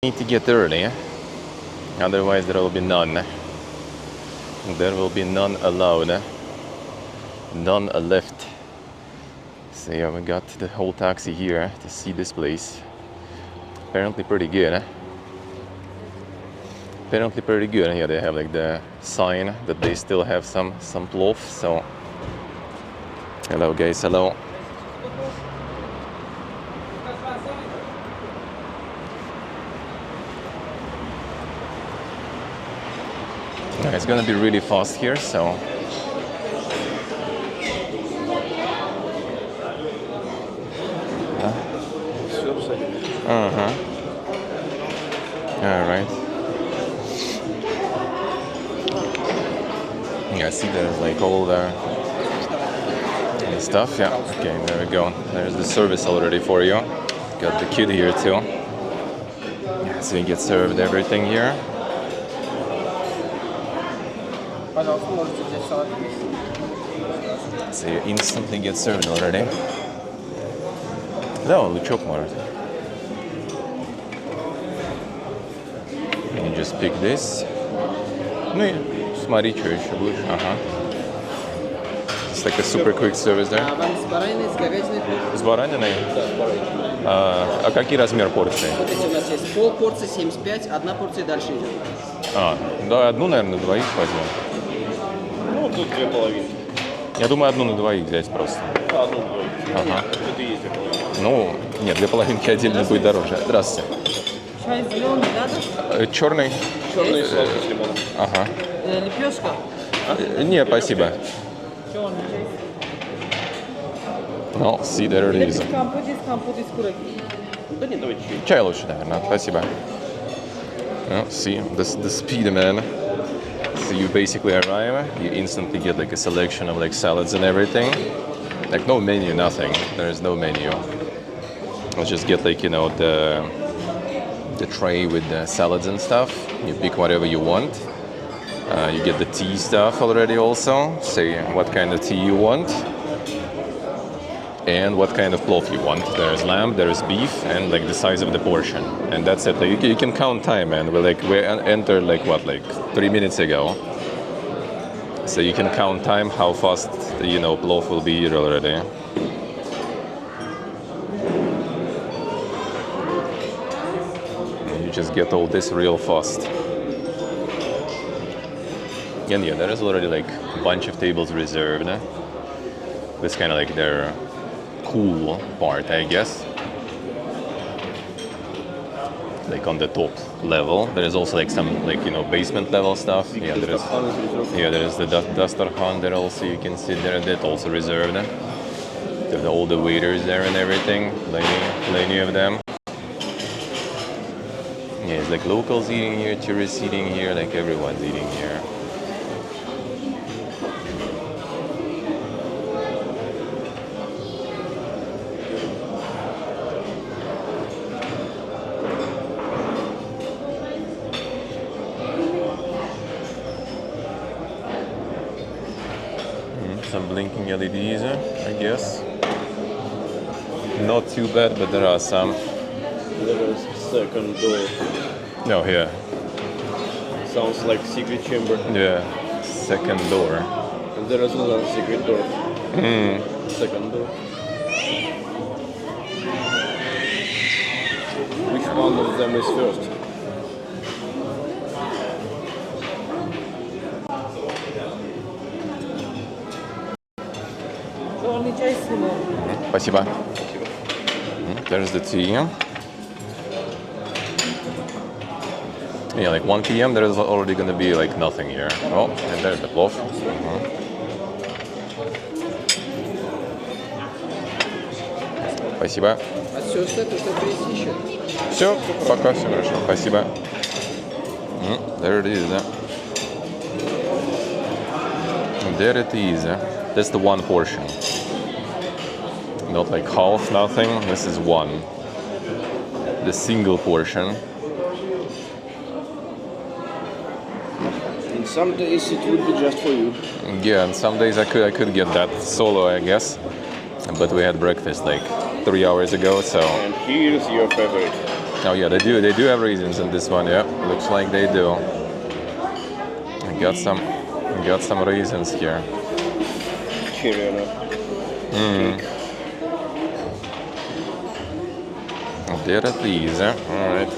Need to get early, otherwise there will be none. There will be none allowed, none left. So yeah, we got the whole taxi here to see this place. Apparently pretty good. Apparently pretty good. Here they have like the sign that they still have some plov. So hello guys, hello. It's gonna be really fast here, so all right. Yeah, I see there's like all the stuff. Yeah, okay, there we go. There's the service already for you. Got the kid here too. Yeah, so you get served everything here. So you instantly get served already. Да, лучок может. You just pick this. Ну и смотри, что еще будет. Ага. It's like a super quick service there. Вам с бараниной, с говядиной? С бараниной? Да, с бараниной. А какие размер порции? Вот эти у нас есть пол порции 75, одна порция дальше идет. Да, одну, наверное, на двоих возьмем. Ну, тут две половинки. Я думаю, одну на двоих взять просто. Одну двоих. Ага. Тут и есть две половинки. Ну, нет, две половинки отдельно будет дороже. Здравствуйте. Чай зеленый, да? Черный? Черный сладкий с лимоном. Ага. Лепешка? Нет, спасибо. Черный чай. Ну, see, there it is. Компот из курок. Да нет, давайте чуть. Чай лучше, наверное. Спасибо. See, the speed, man. So you basically arrive, you instantly get like a selection of like salads and everything. Like no menu, nothing. There is no menu. Let's just get like, you know, the tray with the salads and stuff. You pick whatever you want. You get the tea stuff already also. Say what kind of tea you want. And what kind of plov you want. There's lamb, there's beef, and like the size of the portion. And that's it. Like, you can count time, man. We entered like 3 minutes ago. So you can count time, how fast, you know, plov will be here already. And you just get all this real fast. And yeah, there is already like a bunch of tables reserved. This kind of like their cool part, I guess. Like on the top level. There is also like some like, you know, basement level stuff. Yeah, there is the Dastarkhan there also, you can sit there. That's also reserved. There's all the waiters there and everything. Plenty of them. Yeah, it's like locals eating here, tourists eating here, like everyone's eating here. Some blinking LEDs, I guess. Not too bad, but there are some. There is second door. No, here. Sounds like secret chamber. Yeah, second door. And there is another secret door. Second door. Which one of them is first? Черный чай с лимоном. Спасибо. There's the tea. Yeah, like 1 p.m. there is already gonna be like nothing here. Oh, and there's the plov. Спасибо. А все остальное, что привезти еще? Все, пока, все хорошо. Спасибо. There it is. There it is. That's the one portion. Not like half, nothing. This is one. The single portion. In some days it would be just for you. Yeah, and some days I could get that solo, I guess. But we had breakfast like 3 hours ago, so. And here's your favorite. Oh yeah, they do have raisins in this one. Yeah, looks like they do. I got some raisins here. Cherry, There are these. All right.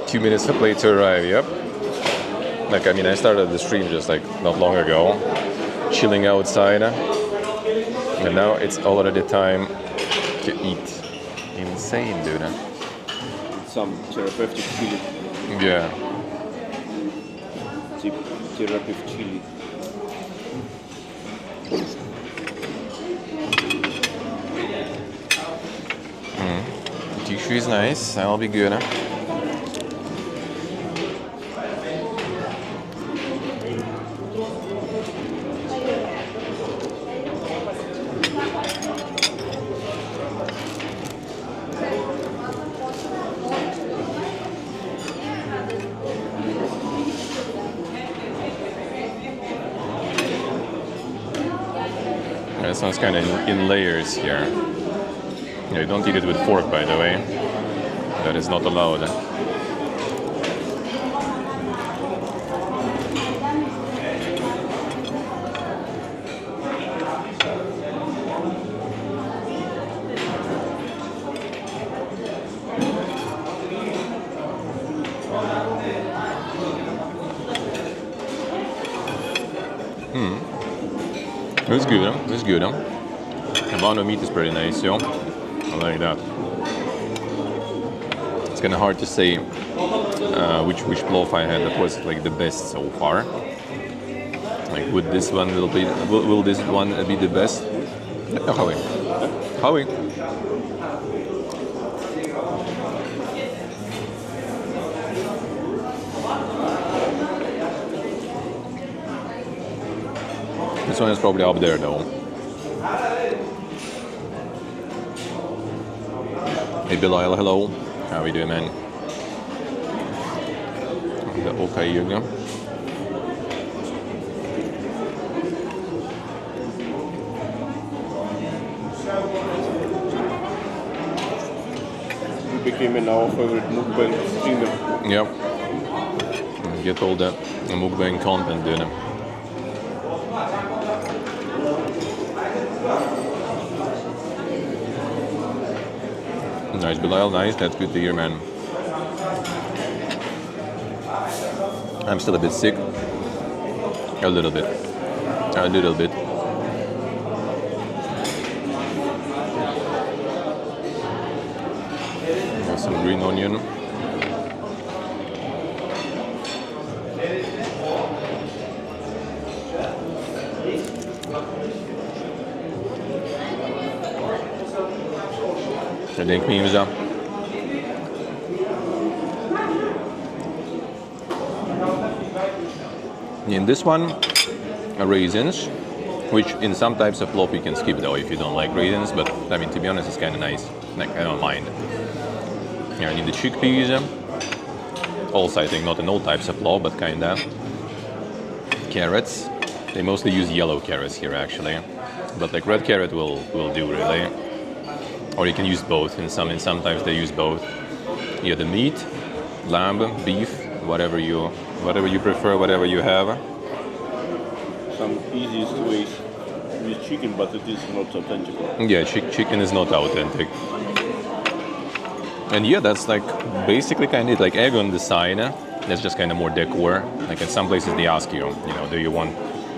2 minutes for plate to arrive. Yep. Like I mean, I started the stream just like not long ago, chilling outside, and now it's already time to eat. Insane, dude. Some therapeutic chili. Yeah. Therapeutic chili. Tissue is nice. That'll be good. This one's kind of in layers here. Yeah, don't eat it with fork, by the way. That is not allowed. It's good, huh? It's good, huh? The amount of meat is pretty nice, yo. I like that. It's kind of hard to say which plov I had that was like the best so far. Like, will this one be the best? Yeah, Howie. This one is probably up there though. Hey Bilal, hello. How we doing, man? The Okayuga. You became our favorite mukbang streamer. Yep. Get all the mukbang content, dude. Nice, Bilal, nice. That's good to hear, man. I'm still a bit sick. A little bit. Got some green onion. Jag denk mi imza. In this one, raisins, which in some types of plov you can skip though if you don't like raisins, but I mean, to be honest, it's kind of nice. Like, I don't mind. Yeah, I need the chickpeas. Also, I think not in all types of plov, but kind of. Carrots. They mostly use yellow carrots here actually, but like red carrot will do really. Or you can use both. In some types they use both. Yeah, the meat, lamb, beef, whatever you prefer, whatever you have. Some easiest ways with chicken, but it is not authentic. Yeah, chicken is not authentic. And yeah, that's like basically kind of like egg on the side. That's just kind of more decor. Like in some places they ask you, do you want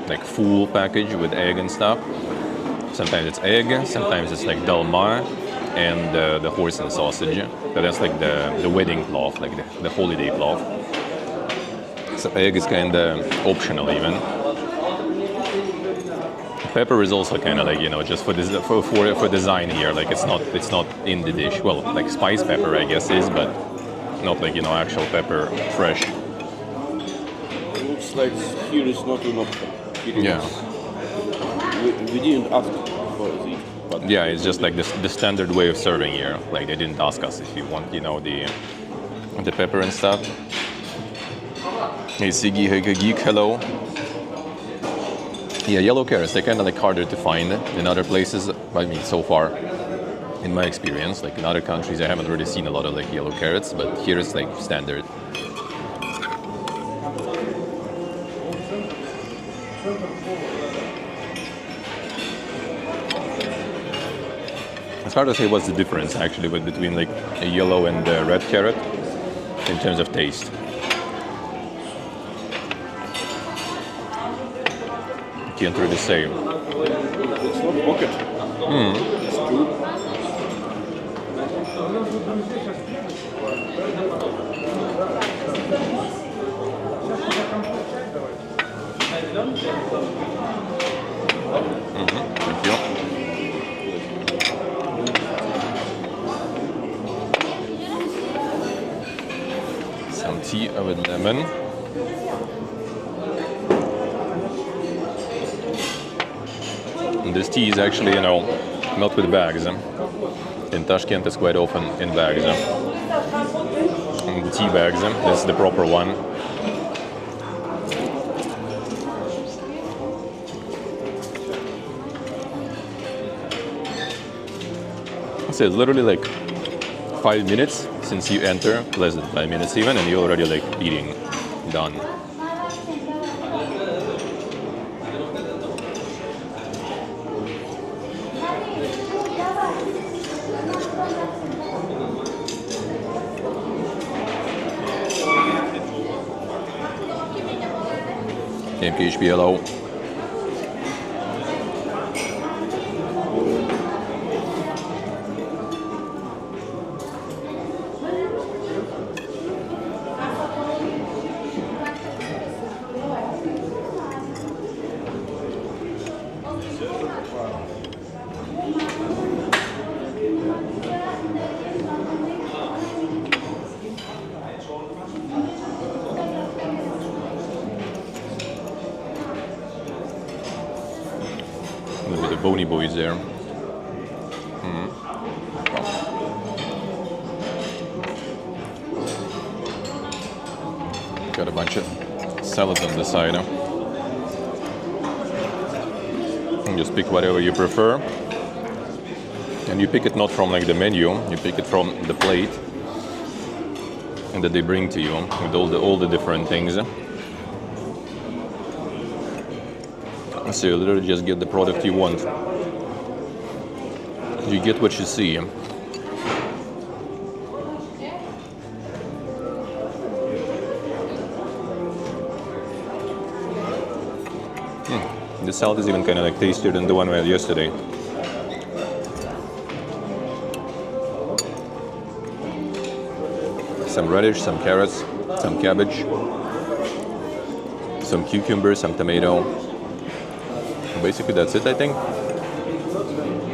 like full package with egg and stuff? Sometimes it's egg, sometimes it's like dalma and the horse and sausage. But that's like the wedding plov, like the holiday plov. So egg is kind of optional even. Pepper is also kind of like, just for design here. Like it's not in the dish. Well, like spice pepper I guess is, but not like actual pepper fresh. Looks like here is not enough. Yeah. We didn't ask for it. But Yeah, it's just like the standard way of serving here. Like they didn't ask us if you want, the pepper and stuff. Hey Siggy, hey Geek, hello. Yeah, yellow carrots, they're kind of like harder to find in other places. I mean, so far, in my experience. Like in other countries, I haven't really seen a lot of like yellow carrots, but here it's like standard. It's hard to say what's the difference actually between like a yellow and a red carrot in terms of taste. Can't really say. It's not pocket. It's true. Thank you. Some tea with lemon. And this tea is actually, not with bags. In Tashkent, it's quite often in bags. And the tea bags, this is the proper one. So it's literally like 5 minutes since you enter, less than 5 minutes even, and you're already like eating. Done. MKHPLO. A little bit of bony boys there. Got a bunch of salads on the side. And just pick whatever you prefer. And you pick it not from like the menu, you pick it from the plate. And that they bring to you with all the different things. So you literally just get the product you want. You get what you see. The salad is even kind of like tastier than the one we had yesterday. Some radish, some carrots, some cabbage, some cucumber, some tomato. Basically that's it, I think.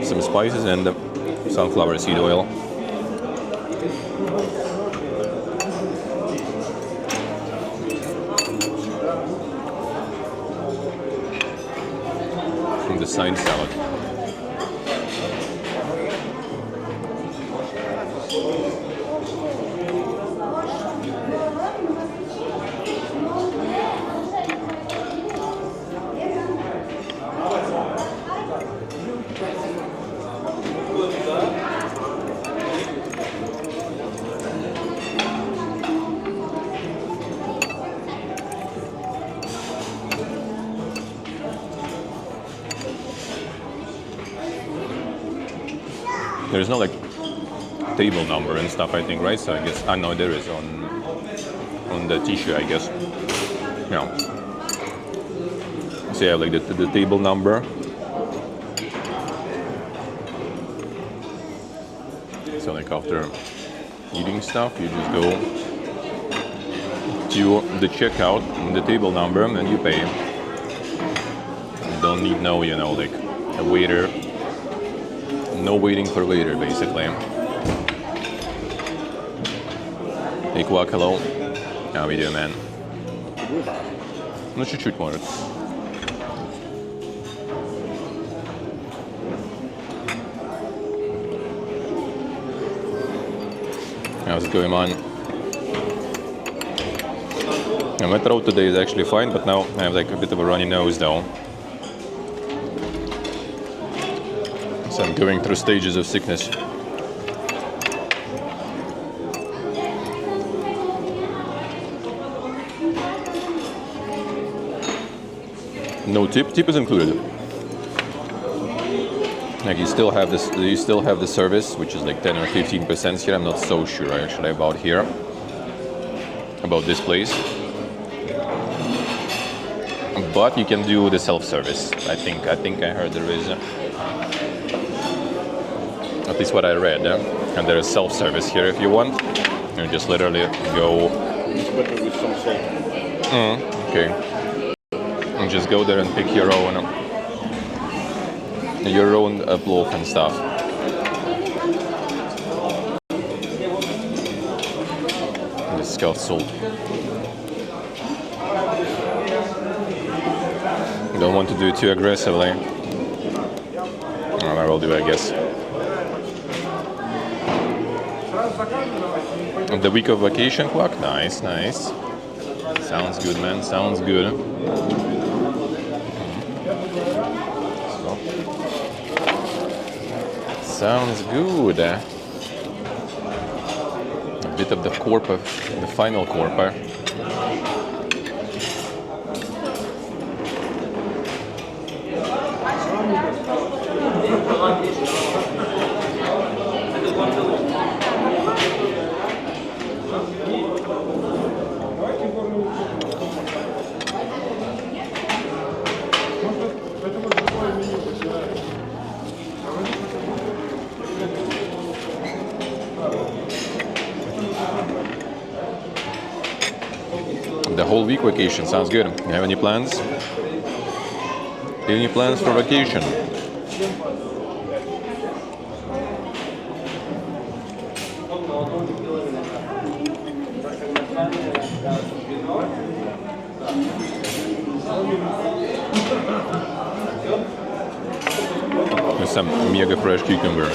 Some spices and sunflower seed oil. From the side salad. There's no like table number and stuff, I think, right? So I guess I know there is on the tissue, I guess. Yeah. So you have like the table number. So like after eating stuff, you just go to the checkout, the table number, and you pay. You don't need no, like a waiter. No waiting for waiter, basically. Hey, Quack, hello. How we doing, man? Ну, чуть-чуть, может. How's it going on? My throat today is actually fine, but now I have like a bit of a runny nose, though. So I'm going through stages of sickness. No tip. Tip is included. Like you still have this. You still have the service, which is like 10 or 15% here. I'm not so sure actually about here. About this place. But you can do the self-service. I think I heard there is. At least what I read. And there is self-service here if you want. You just literally go. It's better with some salt. Okay. And just go there and pick your own plov and stuff. This scout salt. Don't want to do it too aggressively. I will do, I guess. The week of vacation clock, nice. Sounds good, man. Sounds good. So. Sounds good. A bit of the korpa, the final korpa. The whole week vacation sounds good. You have any plans? Any plans for vacation? With some mega fresh cucumber.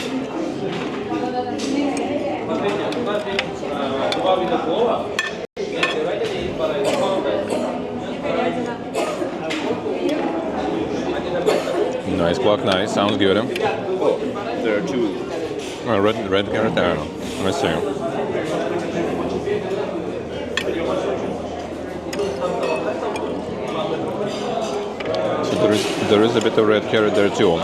Nice clock, nice. Sounds good. Oh, there are two. Oh, red carrot there. Let's see. So there is a bit of red carrot there too.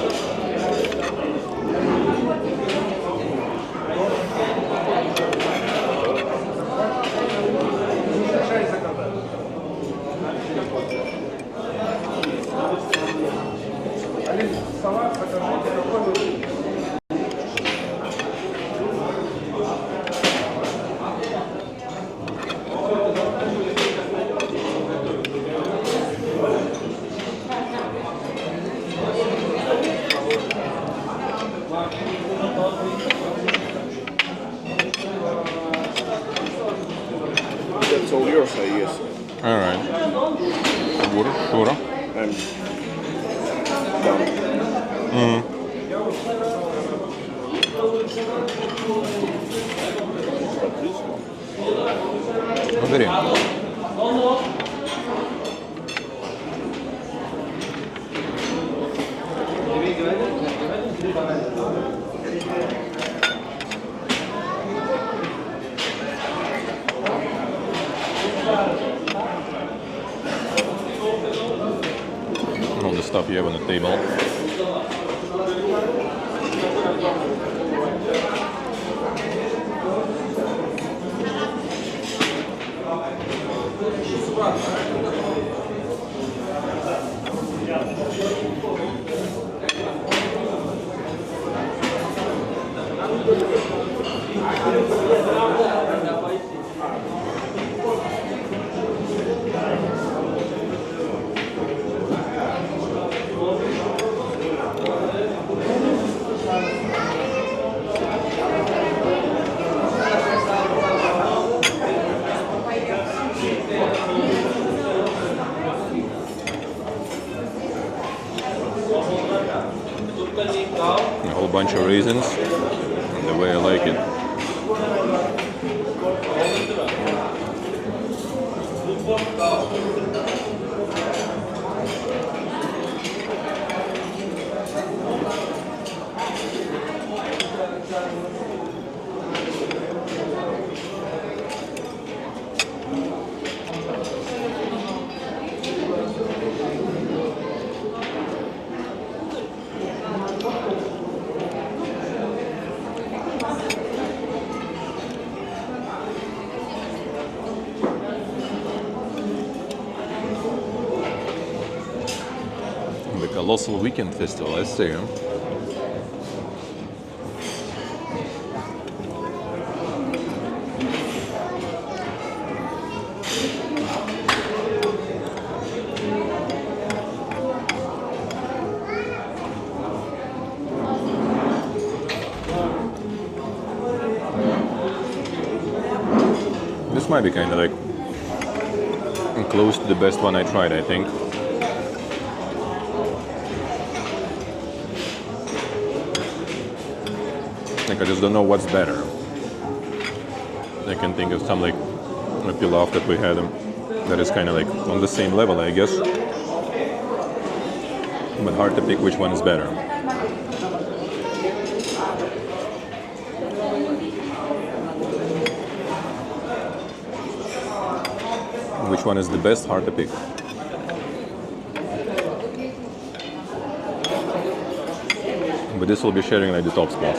That's all yours, I guess. All right. Sure. I'm done. But this one. Смотри. All the stuff you have on the table. A whole bunch of raisins, and the way I like it. Colossal Weekend Festival, let's see. Huh? This might be kind of like close to the best one I tried, I think. Like, I just don't know what's better. I can think of some like a pilaf that we had that is kind of like on the same level, I guess. But hard to pick which one is better. Which one is the best? Hard to pick. But this will be sharing like the top spot.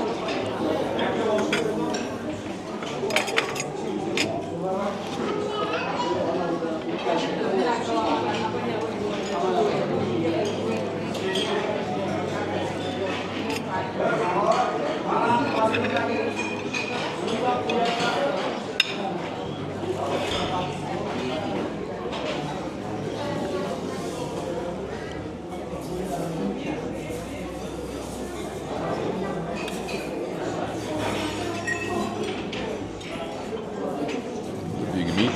Big meat.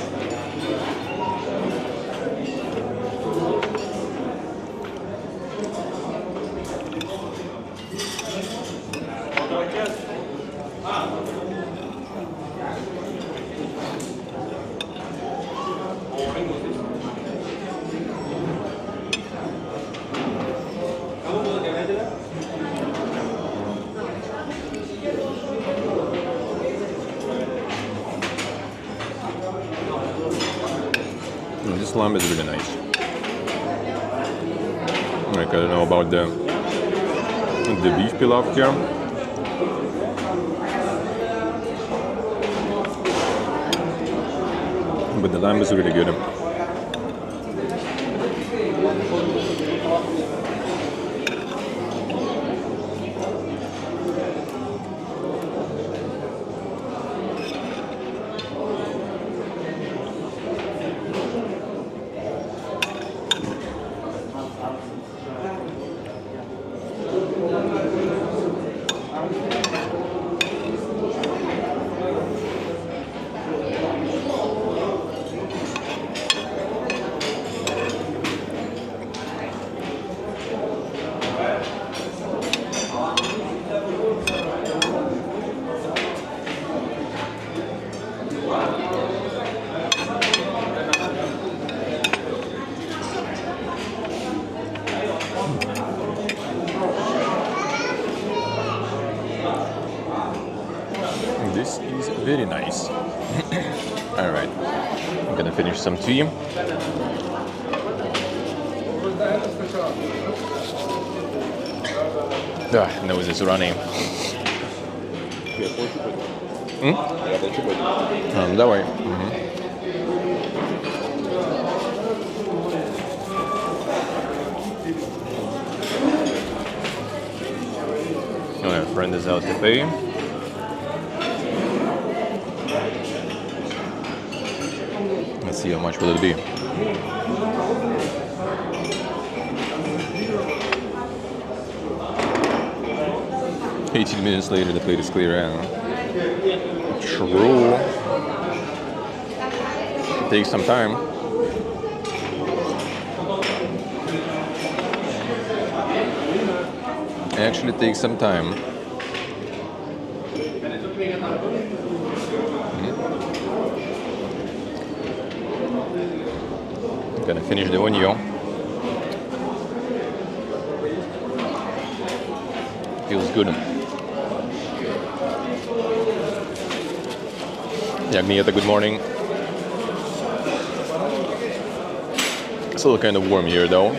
This lamb is really nice. Like, I don't know about the beef pilaf here. But the lamb is really good. This is very nice. All right, I'm gonna finish some tea. Nose is running. Давай. My friend is out to pay. Let's see how much will it be. "18 minutes later, the plate is clear." True. Takes some time. Actually takes some time. Gonna finish the onion. Feels good. Agnieszka, good morning. Still kind of warm here though.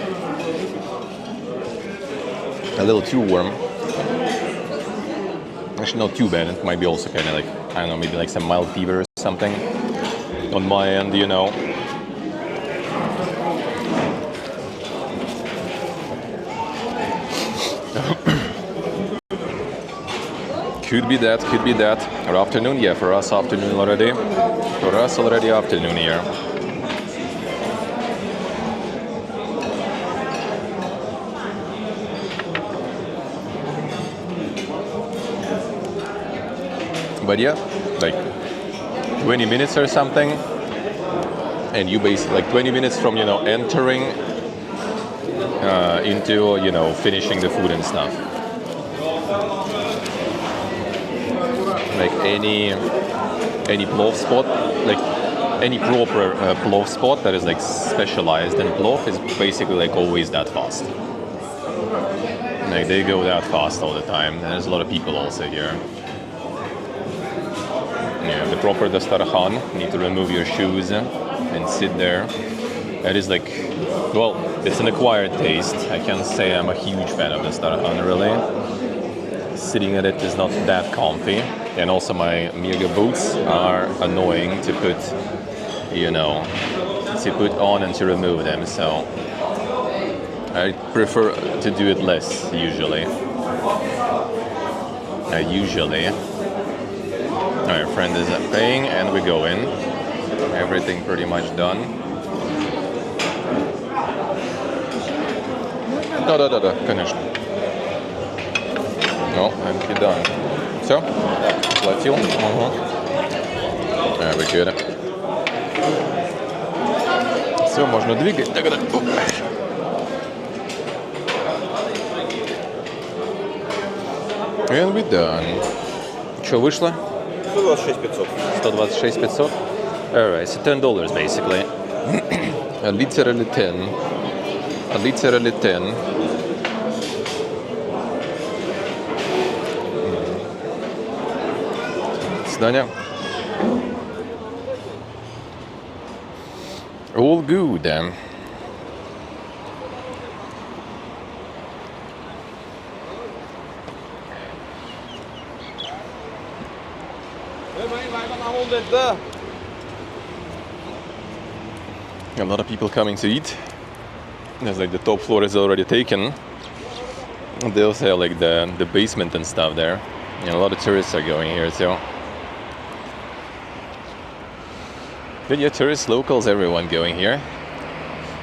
A little too warm. Actually not too bad. It might be also kind of like, I don't know, maybe like some mild fever or something on my end, you know. Could be that, could be that. Or afternoon, yeah, for us afternoon already. For us already afternoon here. But yeah, like 20 minutes or something. And you basically, like 20 minutes from, you know, entering into, you know, finishing the food and stuff. Like any plov spot, like any proper plov spot that is like specialized in plov is basically like always that fast. Like they go that fast all the time. And there's a lot of people also here. Yeah, the proper dastarkhan, you need to remove your shoes and sit there. It is like, well, it's an acquired taste. I can't say I'm a huge fan of dastarkhan really. Sitting at it is not that comfy. And also my mirga boots are annoying to put, you know, to put on and to remove them. So I prefer to do it less usually. Our friend is paying and we go in. Everything pretty much done. Да, конечно. Ну, empty done. Все? Платил? Угу. We good. Все, можно двигать. Тогда. And we done. Что вышло? 126 500. 126 500? Alright, so $10 basically. Literally 10. Literally 10. Свидания. All good. A lot of people coming to eat. There's like the top floor is already taken. They also have like the basement and stuff there. And a lot of tourists are going here too. But yeah, tourists, locals, everyone going here.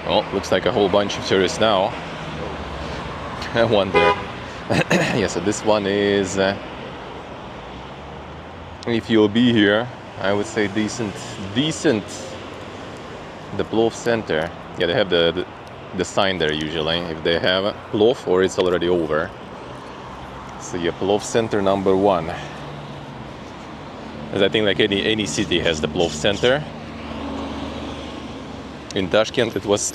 Well, looks like a whole bunch of tourists now. One there. Yeah, so this one is, if you'll be here, I would say decent. The plov center. Yeah, they have the sign there usually if they have plov or it's already over. So yeah, plov center number 1. As I think like any city has the plov center. In Tashkent it was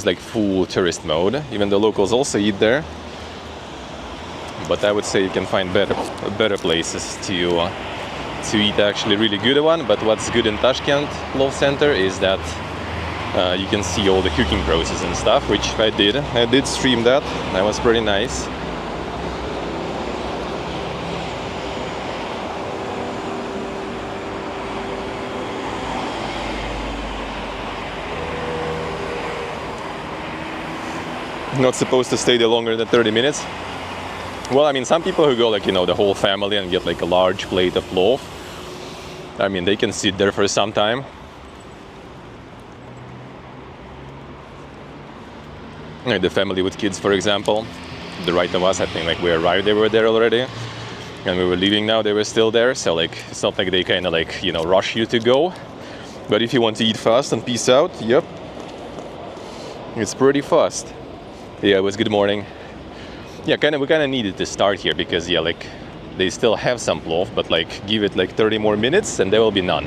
like full tourist mode. Even the locals also eat there. But I would say you can find better places to eat actually really good one. But what's good in Tashkent plov center is that you can see all the cooking process and stuff, which I did stream that. That was pretty nice. Not supposed to stay there longer than 30 minutes. Well, I mean, some people who go like, you know, the whole family and get like a large plate of plov, I mean, they can sit there for some time. Like the family with kids, for example, the right of us, I think like we arrived, they were there already. And we were leaving now, they were still there. So like, it's not like they kind of like, you know, rush you to go. But if you want to eat fast and peace out, yep, it's pretty fast. Yeah, it was good morning. Yeah, we kind of needed to start here because yeah, like they still have some plov, but like give it like 30 more minutes and there will be none.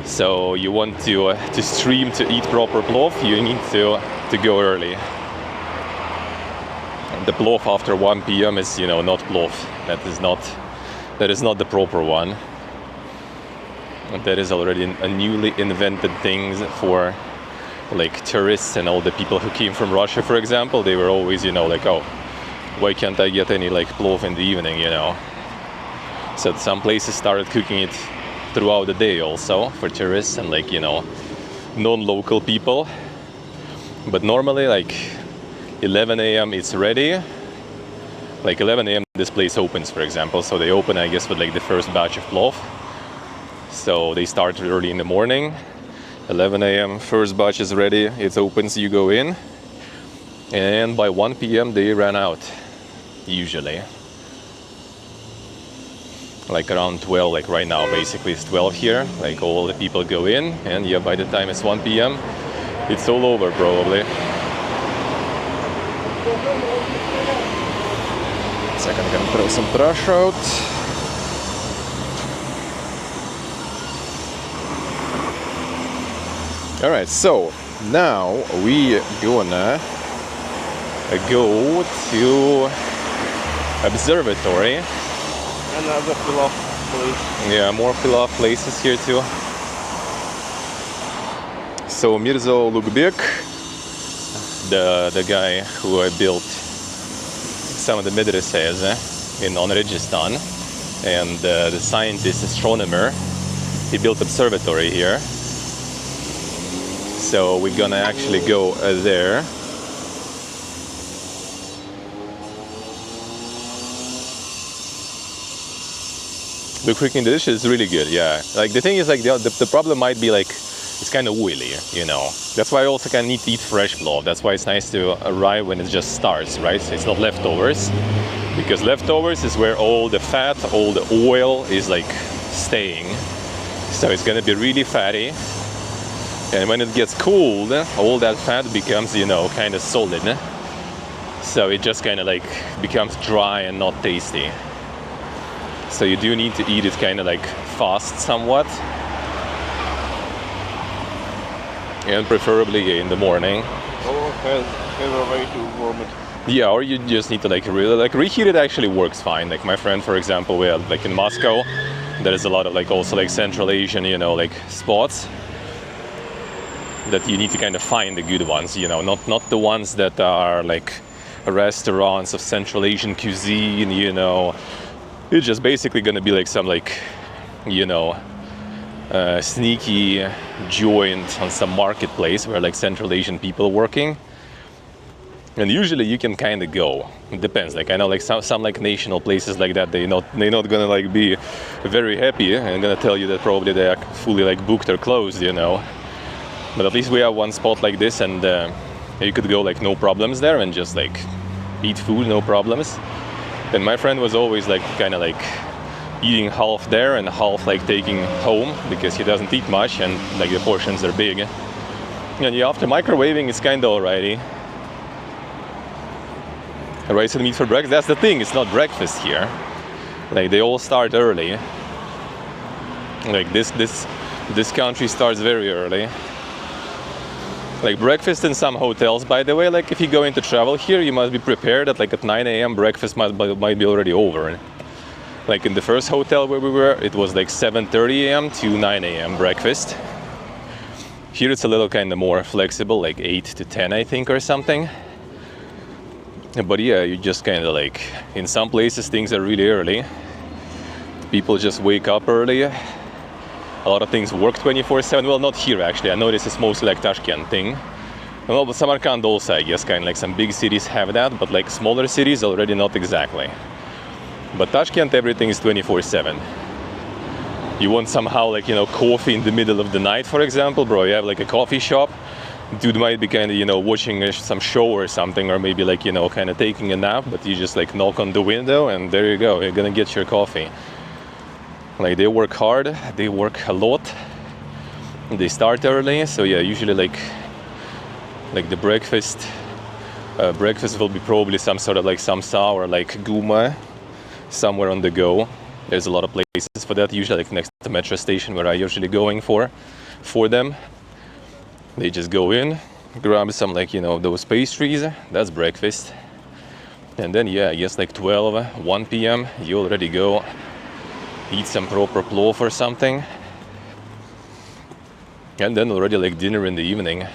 So you want to stream to eat proper plov, you need to go early. And the plov after 1 p.m. is, you know, not plov. That is not the proper one. That is already a newly invented thing for like tourists and all the people who came from Russia, for example. They were always, you know, like, oh, why can't I get any like plov in the evening, you know? So some places started cooking it throughout the day also for tourists and like, you know, non-local people. But normally, like, 11 a.m. it's ready. Like 11 a.m. this place opens, for example. So they open, I guess, with like the first batch of plov. So they start early in the morning. 11 a.m. first batch is ready. It opens, you go in. And by 1 p.m. they ran out, usually. Like around 12, like right now, basically it's 12 here. Like all the people go in, and yeah, by the time it's 1 p.m., it's all over probably. Second, I'm gonna throw some trash out. Alright, so now we gonna go to Observatory. Another Pilaf place. Yeah, more Pilaf places here too. So Mirza Ulugbek, the guy who built some of the madrasas in Uzbekistan, and the scientist, astronomer, he built observatory here. So we're gonna actually go there. The cooking dish is really good, yeah. Like the thing is, like the problem might be like it's kind of oily, you know. That's why I also kind of need to eat fresh plov. That's why it's nice to arrive when it just starts, right? So it's not leftovers, because leftovers is where all the fat, all the oil is like staying. So it's gonna be really fatty. And when it gets cooled, all that fat becomes, you know, kind of solid. So it just kind of like becomes dry and not tasty. So you do need to eat it kind of like fast somewhat. And preferably in the morning. Or have a way to warm it. Yeah, or you just need to like really like reheat it. Actually works fine. Like my friend, for example, we had like in Moscow, there is a lot of like also like Central Asian, you know, like spots that you need to kind of find the good ones, you know, not the ones that are like restaurants of Central Asian cuisine, you know. It's just basically gonna be like some like, you know, sneaky joint on some marketplace where like Central Asian people working. And usually you can kind of go. It depends. Like I know like some like national places like that, they're not gonna like be very happy and gonna tell you that probably they are fully like booked or closed, you know. But at least we have one spot like this, and you could go like no problems there and just like eat food, no problems. And my friend was always like kind of like eating half there and half like taking home, because he doesn't eat much and like the portions are big. And yeah, after microwaving it's kind of alrighty. Rice and meat for breakfast. That's the thing, it's not breakfast here. Like they all start early. Like this country starts very early. Like breakfast in some hotels, by the way, like if you go into travel here, you must be prepared that like at 9 a.m. breakfast might be already over. Like in the first hotel where we were, it was like 7:30 a.m. to 9 a.m. breakfast. Here it's a little kind of more flexible, like 8 to 10, I think, or something. But yeah, you just kind of like, in some places things are really early. People just wake up early. A lot of things work 24/7. Well, not here actually. I know this is mostly like Tashkent thing. Well, but Samarkand also, I guess, kind of like some big cities have that, but like smaller cities already not exactly. But Tashkent, everything is 24/7. You want somehow like, you know, coffee in the middle of the night, for example, bro, you have like a coffee shop. Dude might be kind of, you know, watching some show or something, or maybe like, you know, kind of taking a nap, but you just like knock on the window and there you go, you're gonna get your coffee. Like they work hard, they work a lot, they start early. So yeah, usually like the breakfast will be probably some sort of like samsa or like guma somewhere on the go. There's a lot of places for that, usually like next to the metro station where I usually going for them. They just go in, grab some like, you know, those pastries, that's breakfast. And then yeah, I guess like 12, 1 p.m. you already go eat some proper plov or something. And then already like dinner in the evening.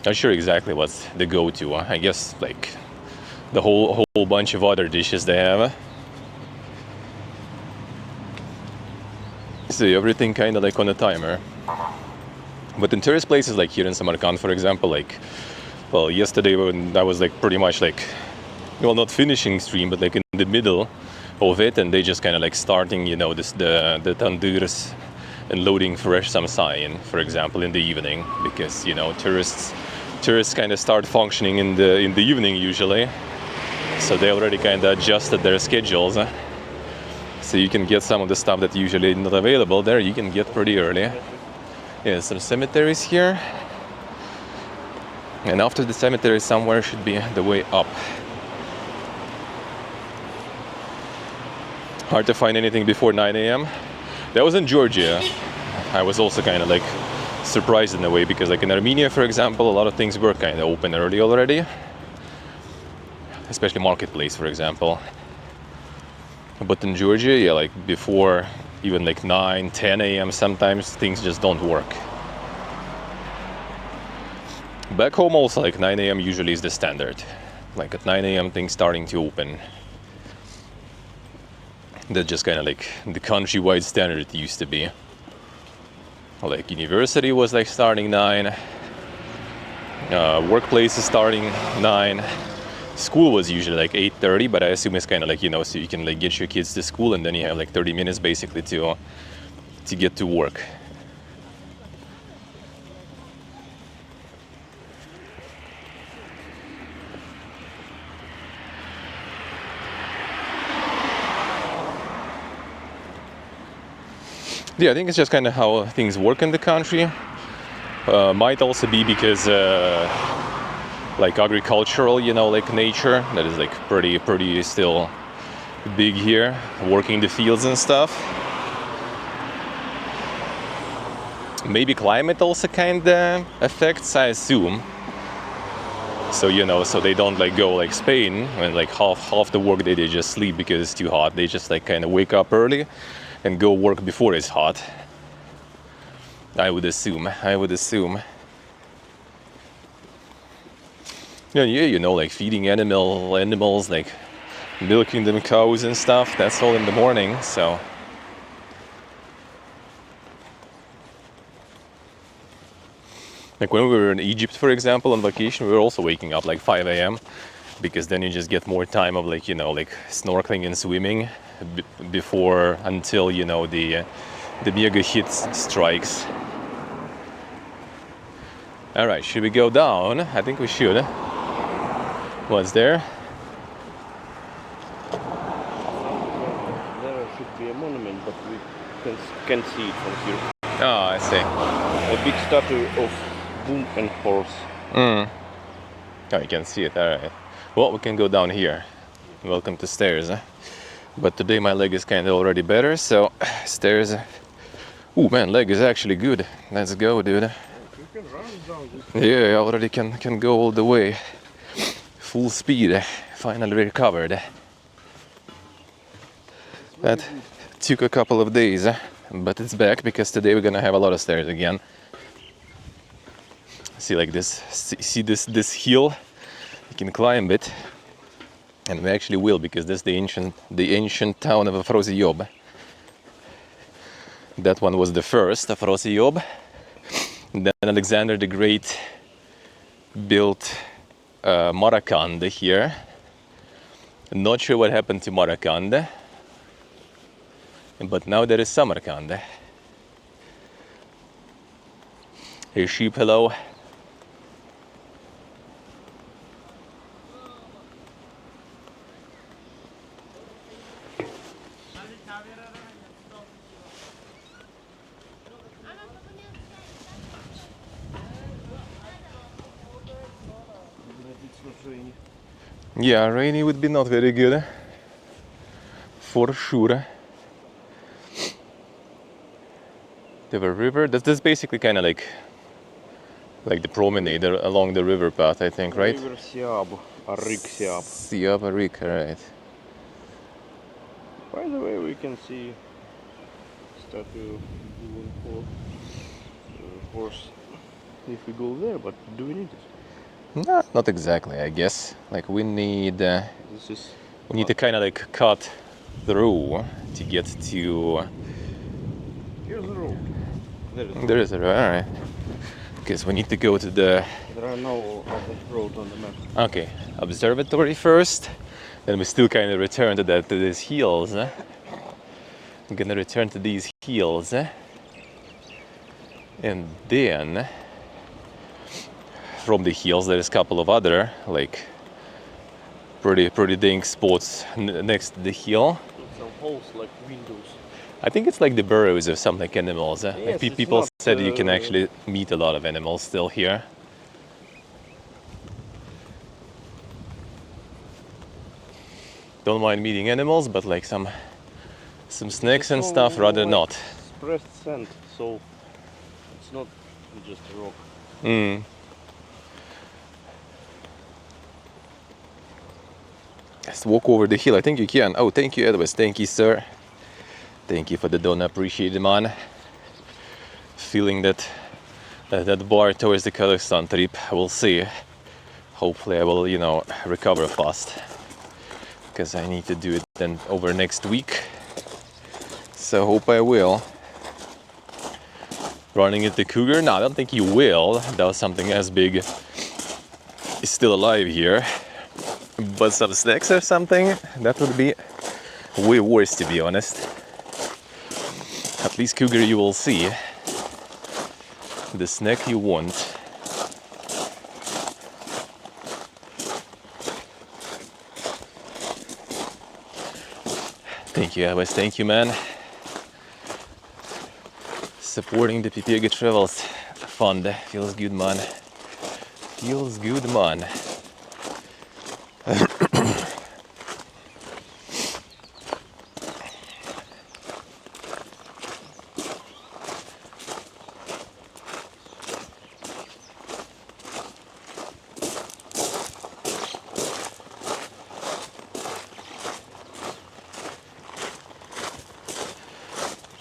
Not sure exactly what's the go-to. I guess like the whole bunch of other dishes they have. So everything kind of like on a timer. But in tourist places like here in Samarkand, for example, like Well, yesterday when I was like pretty much like, well, not finishing stream, but like in the middle of it, and they just kind of like starting, you know, the tandoors and loading fresh samsa in, for example, in the evening, because you know tourists kind of start functioning in the evening usually, so they already kind of adjusted their schedules. So you can get some of the stuff that usually not available there. You can get pretty early. Yeah, some cemeteries here. And after the cemetery somewhere should be the way up. Hard to find anything before 9 a.m. That was in Georgia. I was also kind of like surprised in a way, because like in Armenia, for example, a lot of things were kind of open early already. Especially marketplace, for example. But in Georgia, yeah, like before even like 9, 10 a.m. sometimes things just don't work. Back home also like 9 a.m. usually is the standard. Like at 9 a.m. things starting to open. That's just kind of like the countrywide standard it used to be. Like university was like starting 9. Workplace is starting 9. School was usually like 8:30, but I assume it's kind of like, you know, so you can like get your kids to school and then you have like 30 minutes basically to get to work. Yeah, I think it's just kind of how things work in the country. Might also be because like agricultural, you know, like nature that is like pretty still big here, working the fields and stuff. Maybe climate also kind of affects, I assume. So, you know, so they don't like go like Spain when like half the work day they just sleep because it's too hot. They just like kind of wake up early and go work before it's hot. I would assume. Yeah, you know, like feeding animals, like milking them cows and stuff. That's all in the morning. So, like when we were in Egypt, for example, on vacation, we were also waking up like 5 a.m. because then you just get more time of like, you know, like snorkeling and swimming before until, you know, the mega heat strikes. All right, should we go down? I think we should. What's there? There should be a monument, but we can see it from here. Oh, I see. A big statue of bull and horse. Oh, you can see it. All right. Well, we can go down here. Welcome to stairs. But today my leg is kind of already better, so stairs. Ooh, man, leg is actually good. Let's go, dude. You can run down this. Yeah, I already can go all the way. Full speed. Finally recovered. That took a couple of days, but it's back because today we're gonna have a lot of stairs again. See like this, see this hill? You can climb it, and we actually will, because this is the ancient town of Afrosiyob. That one was the first Afrosiyob. Then Alexander the Great built Samarkand here. Not sure what happened to Samarkand, but now there is Samarkand. Hey sheep, hello. Yeah, rainy would be not very good, for sure. The river, that's basically kind of like the promenade along the river path, I think, right? River Siab, Siab. Siab, right. By the way, we can see statue of horse if we go there, but do we need it? No, not exactly, I guess. Like we need to kind of like cut through to get to. Here's the road. There is a road. All right. because we need to go to the There are no other road on the map. observatory first. Then we still kind of return to these hills. I'm gonna return to these hills, and then from the hills there's a couple of other like pretty dang spots next to the hill. Some holes like windows. I think it's like the burrows of some like animals. Yes, Like it's people not, said you can actually meet a lot of animals still here. Don't mind meeting animals, but like some snakes and stuff, rather like not. Pressed sand, so it's not just a rock. Let's walk over the hill. I think you can. Oh, thank you, Edward. Thank you, sir. Thank you for the donut. Appreciate it, man. Feeling that bar towards the Kazakhstan trip. We'll see. Hopefully, I will, recover fast, because I need to do it then over next week. So hope I will. Running into cougar? No, I don't think you will. That was something as big. Is still alive here. But some snakes or something, that would be way worse, to be honest. At least cougar you will see. The snake you won't. Thank you, Abbas. Thank you, man. Supporting the Pipega Travels Fund. Feels good, man. Feels good, man.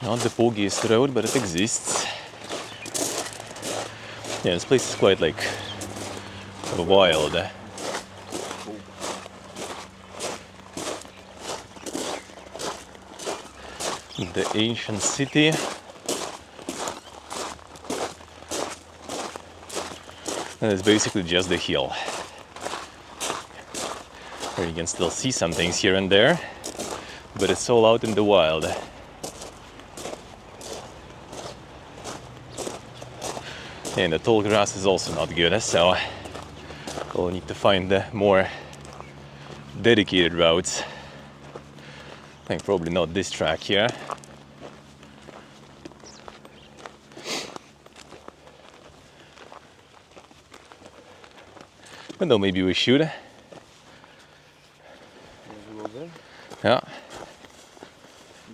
Not the pogiest road, but it exists. Yeah, this place is quite like wild. The ancient city. And it's basically just the hill. Where you can still see some things here and there, but it's all out in the wild. And the tall grass is also not good, so we'll need to find the more dedicated routes. I think probably not this track here. But no, maybe we should. Yeah.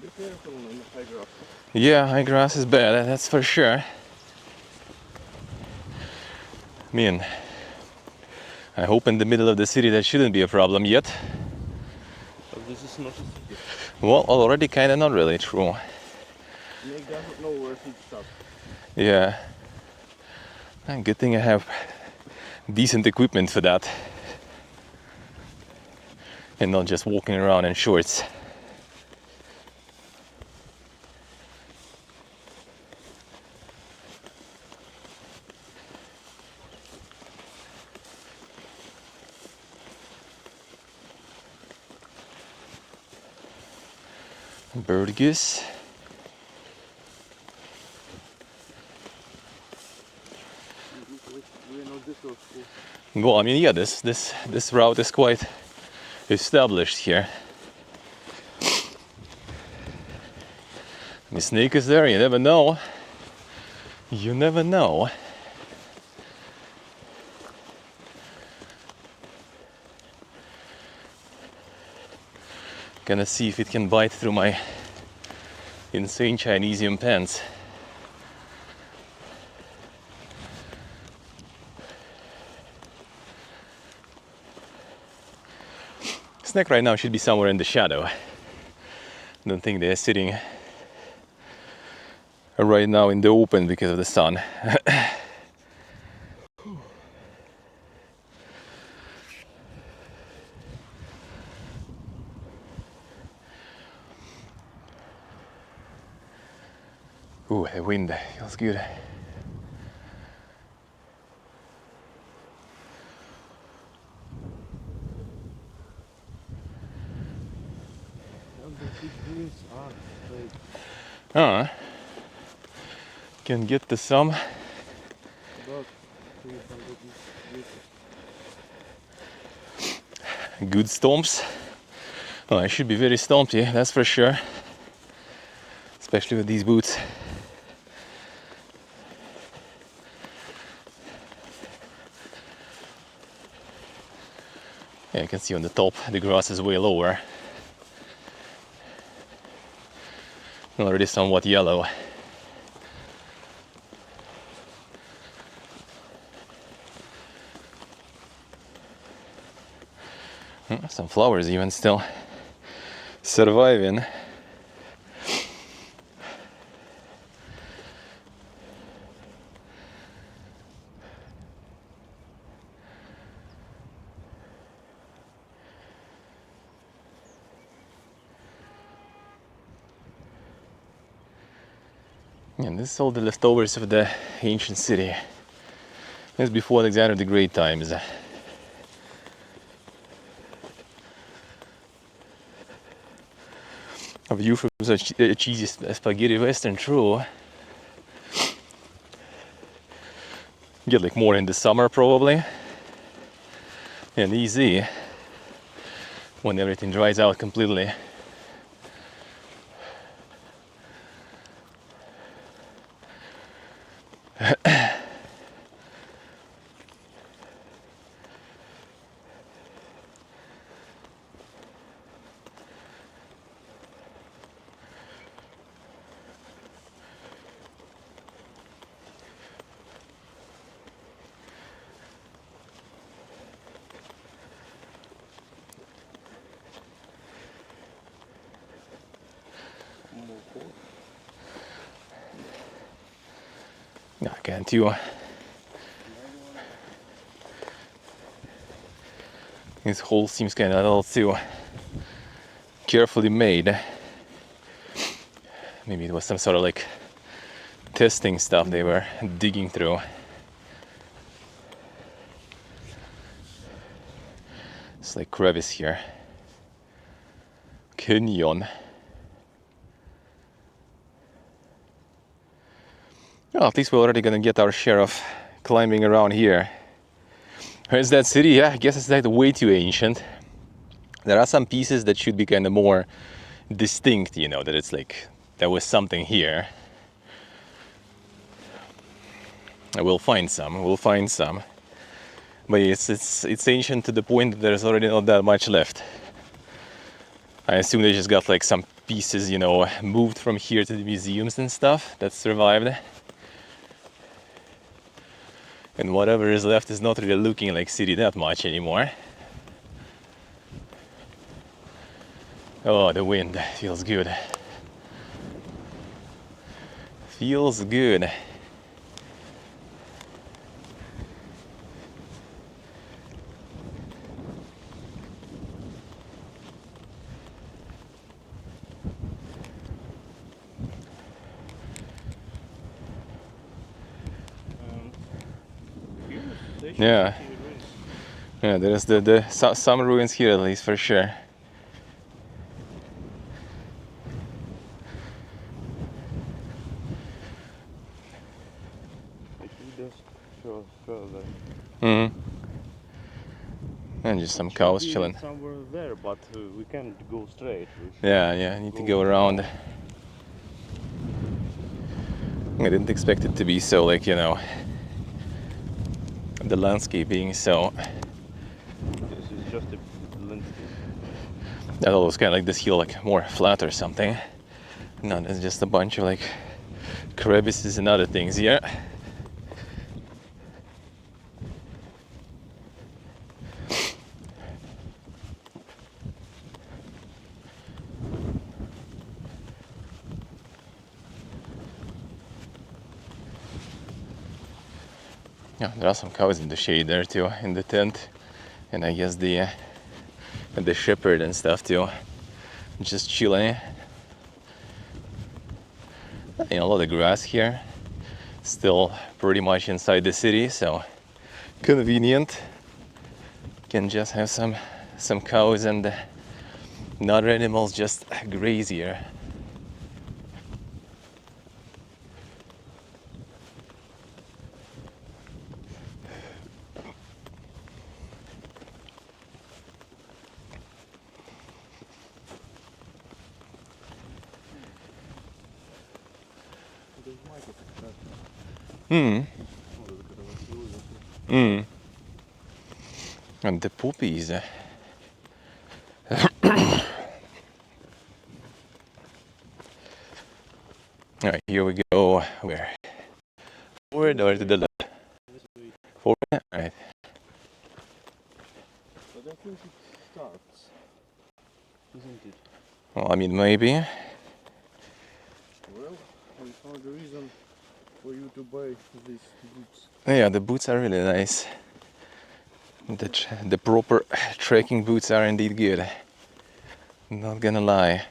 Be careful on the high grass. Yeah, high grass is bad, that's for sure. I mean, I hope in the middle of the city that shouldn't be a problem yet. But this is not a city. Well, already kind of not really true. Snake doesn't know where it stops. Yeah. And good thing I have decent equipment for that. And not just walking around in shorts. Bird goose. Well, I mean, yeah, this route is quite established here. The snake is there, you never know. You never know. Gonna see if it can bite through my insane Chinesium pants. Snake right now should be somewhere in the shadow. I don't think they're sitting right now in the open because of the sun. Ooh, the wind feels good. Can get to some. About 300 meters. Good stomps. Oh, it should be very stompy, that's for sure. Especially with these boots. Yeah, you can see on the top the grass is way lower. Already somewhat yellow. Some flowers even still surviving. And this is all the leftovers of the ancient city. This is before Alexander the Great times. A view from such a cheesy spaghetti western, true. Get like more in the summer probably. And easy when everything dries out completely. I can't you. This hole seems kind of a little too carefully made. Maybe it was some sort of like testing stuff they were digging through. It's like crevice here. Canyon. Well, at least we're already gonna get our share of climbing around here. Where's that city? Yeah, I guess it's like way too ancient. There are some pieces that should be kind of more distinct, you know, that it's like there was something here. We'll find some. But it's ancient to the point that there's already not that much left. I assume they just got like some pieces, you know, moved from here to the museums and stuff that survived. And whatever is left is not really looking like city that much anymore. Oh, the wind feels good. Feels good. Yeah. Yeah, there's some ruins here at least for sure. And just some cows chilling. Somewhere there, but we can't go straight. Yeah, I need to go around. I didn't expect it to be so, like, you know, the landscape being so. This is just a landscape. I thought it was kind of like this hill, like more flat or something. No, there's just a bunch of like crevices and other things here. Yeah, there are some cows in the shade there too, in the tent, and I guess the shepherd and stuff too, just chilling. You know, a lot of grass here, still pretty much inside the city, so convenient. Can just have some cows and other animals just graze here. And the poppies. Alright, here we go. Where? Forward or to the left? Forward? Alright. But I think it starts, isn't it? Well, I mean, maybe. Well, we found a reason for you to buy these boots. Yeah, the boots are really nice. The proper trekking boots are indeed good. Not gonna lie.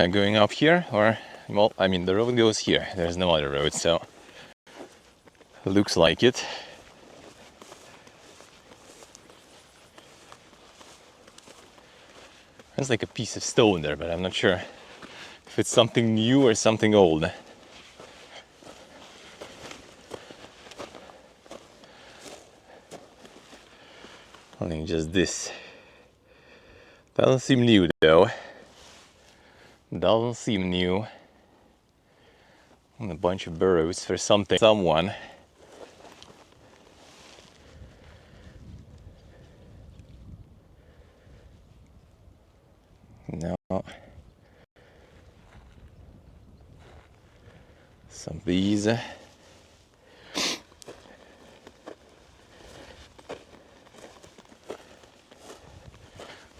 Going up here, or, well, I mean, the road goes here. There's no other road, so looks like it. There's like a piece of stone there, but I'm not sure if it's something new or something old. I think just this. Doesn't seem new though. Doesn't seem new. And a bunch of burrows for something, someone. No. Some bees. The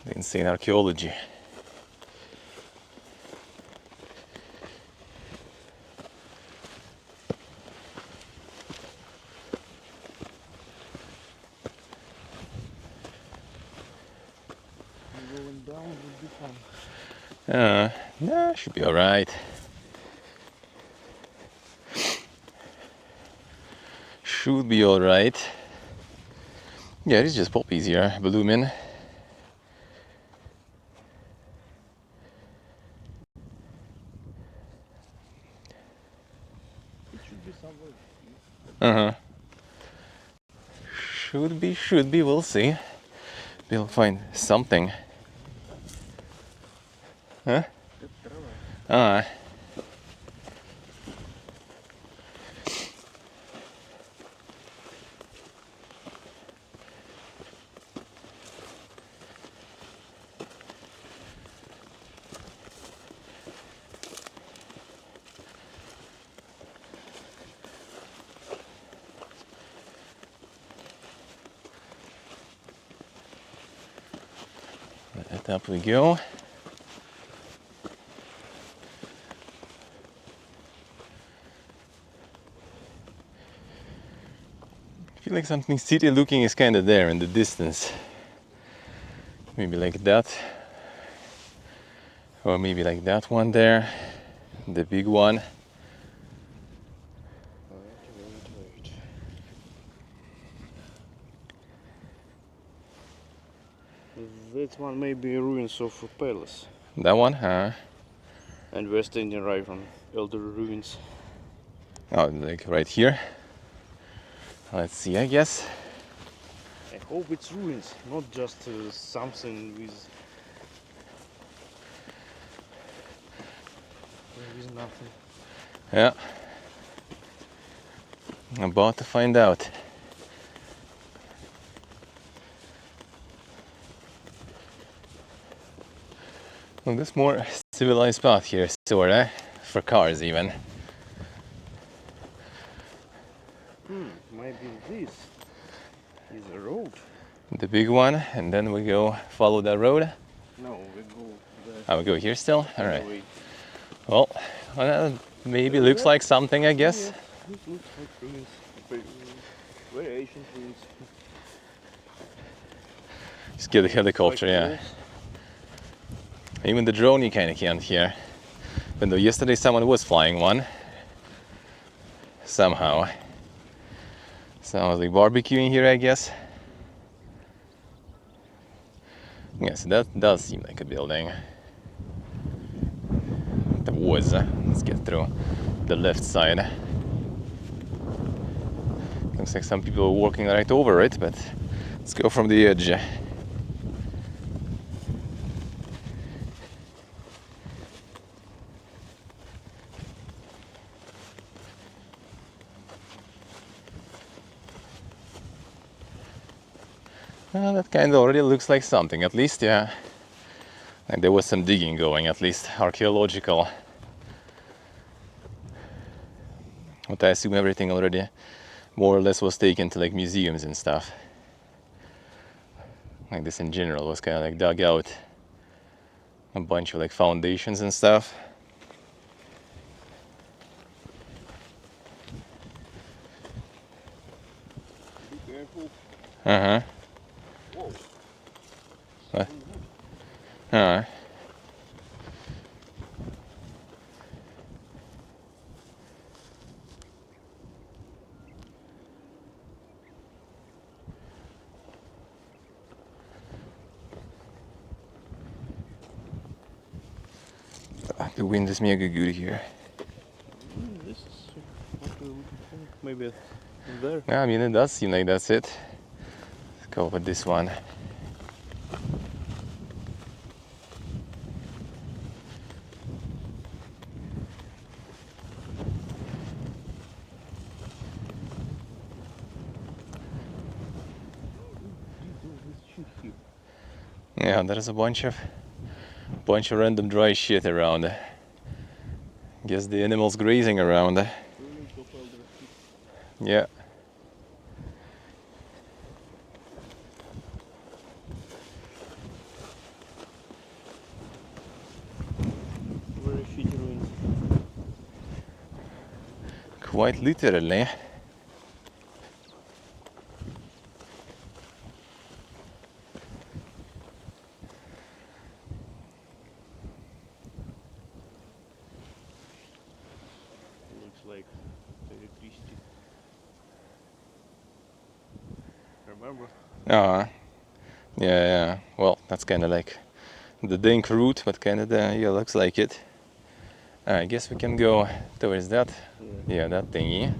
insane archaeology. Going down would be fun. No, should be alright. Should be alright. Yeah, it's just poppies here, blooming. It should be somewhere. Should be, we'll see. We'll find something. Huh? Up we go. I feel like something city looking is kind of there in the distance. Maybe like that. Or maybe like that one there. The big one. Wait. That one may be ruins of a palace. That one, huh? And we're standing right on elder ruins. Oh, like right here. Let's see, I guess. I hope it's ruins, not just something with nothing. Yeah. I'm about to find out. Well, this more civilized path here, sorta, for cars even. Maybe this is a road. The big one, and then we go follow that road. No, we go there. I will go here still? Alright. Wait. Well, maybe looks like something, I guess. Yeah, this looks like ruins. Very ancient ruins. Just get the helicopter, Like yeah. walls. Even the drone you kinda can't hear. Even though yesterday someone was flying one. somehow. Sounds like barbecuing here, I guess. Yes, that does seem like a building. The woods. Let's get through the left side. Looks like some people are walking right over it, but let's go from the edge. That kind of already looks like something, at least, yeah. Like there was some digging going, at least archaeological. But I assume everything already more or less was taken to like museums and stuff. Like this in general was kind of like dug out a bunch of like foundations and stuff. Be careful. Uh-huh. Whoa. What? Uh-huh. The wind is mega good here. This is what we're looking for. Maybe there. Yeah, I mean it does seem like that's it. Let's go with this one. Yeah, there's a bunch of random dry shit around. Guess the animals grazing around. Yeah. Very shitty ruins. Quite literally. Looks like electricity. Remember? Yeah, yeah. Well, that's kind of like the dank route, but kind of yeah, looks like it. I guess we can go towards that. Yeah, that thingy.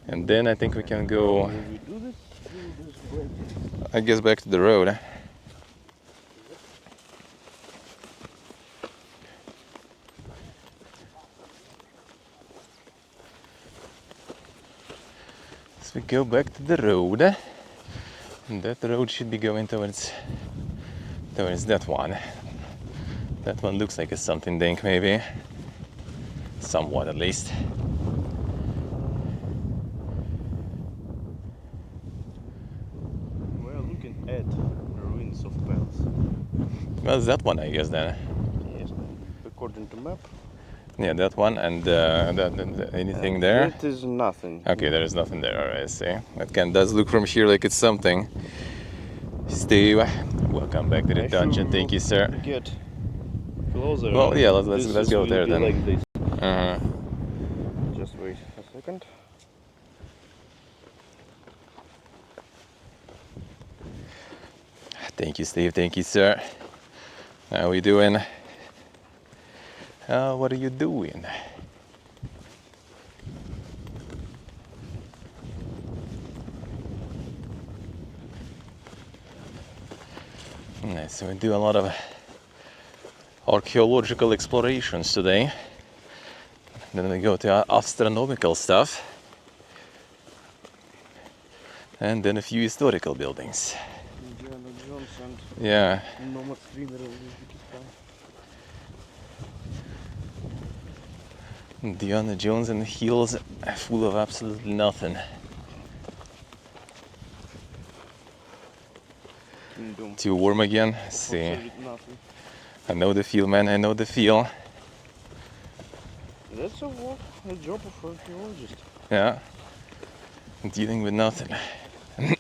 And then I think we can go, When we do this, we'll just break. I guess, back to the road. So we go back to the road. And that road should be going towards that one. That one looks like it's something dank, maybe. Somewhat, at least. We're looking at the ruins of Palace. Well, it's that one, I guess, then. Yes, according to map. Yeah, that one, and anything there? That is nothing. Okay, there is nothing there, alright, I see. That kind of does look from here like it's something. Steve, welcome back to the dungeon. Thank you, sir. Get closer. Well, yeah, let's go will there be then. Like this. Uh-huh. Just wait a second. Thank you, Steve. Thank you, sir. How are we doing? What are you doing? Nice. So we do a lot of archaeological explorations today. Then we go to astronomical stuff. And then a few historical buildings. Indiana Jones and Yeah. Nomad Streamer of Uzbekistan. Indiana Jones and the hills full of absolutely nothing. Kingdom. Too warm again? See. Absolutely nothing. I know the feel, man. I know the feel. That's a work, a job of archaeologist. Yeah. Dealing with nothing. But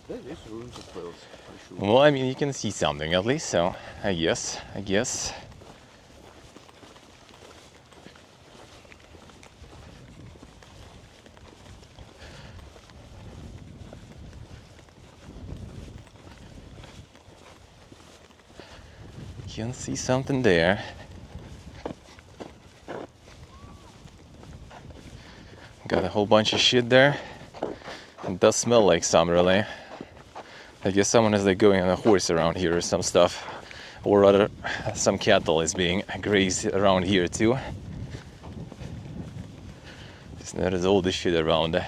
that is ruins of Wales, for sure. Well, I mean, you can see something at least, so I guess. Can see something there. Got a whole bunch of shit there. It does smell like some, really. I guess someone is like going on a horse around here or some stuff. Or rather, some cattle is being grazed around here too. There's all this shit around.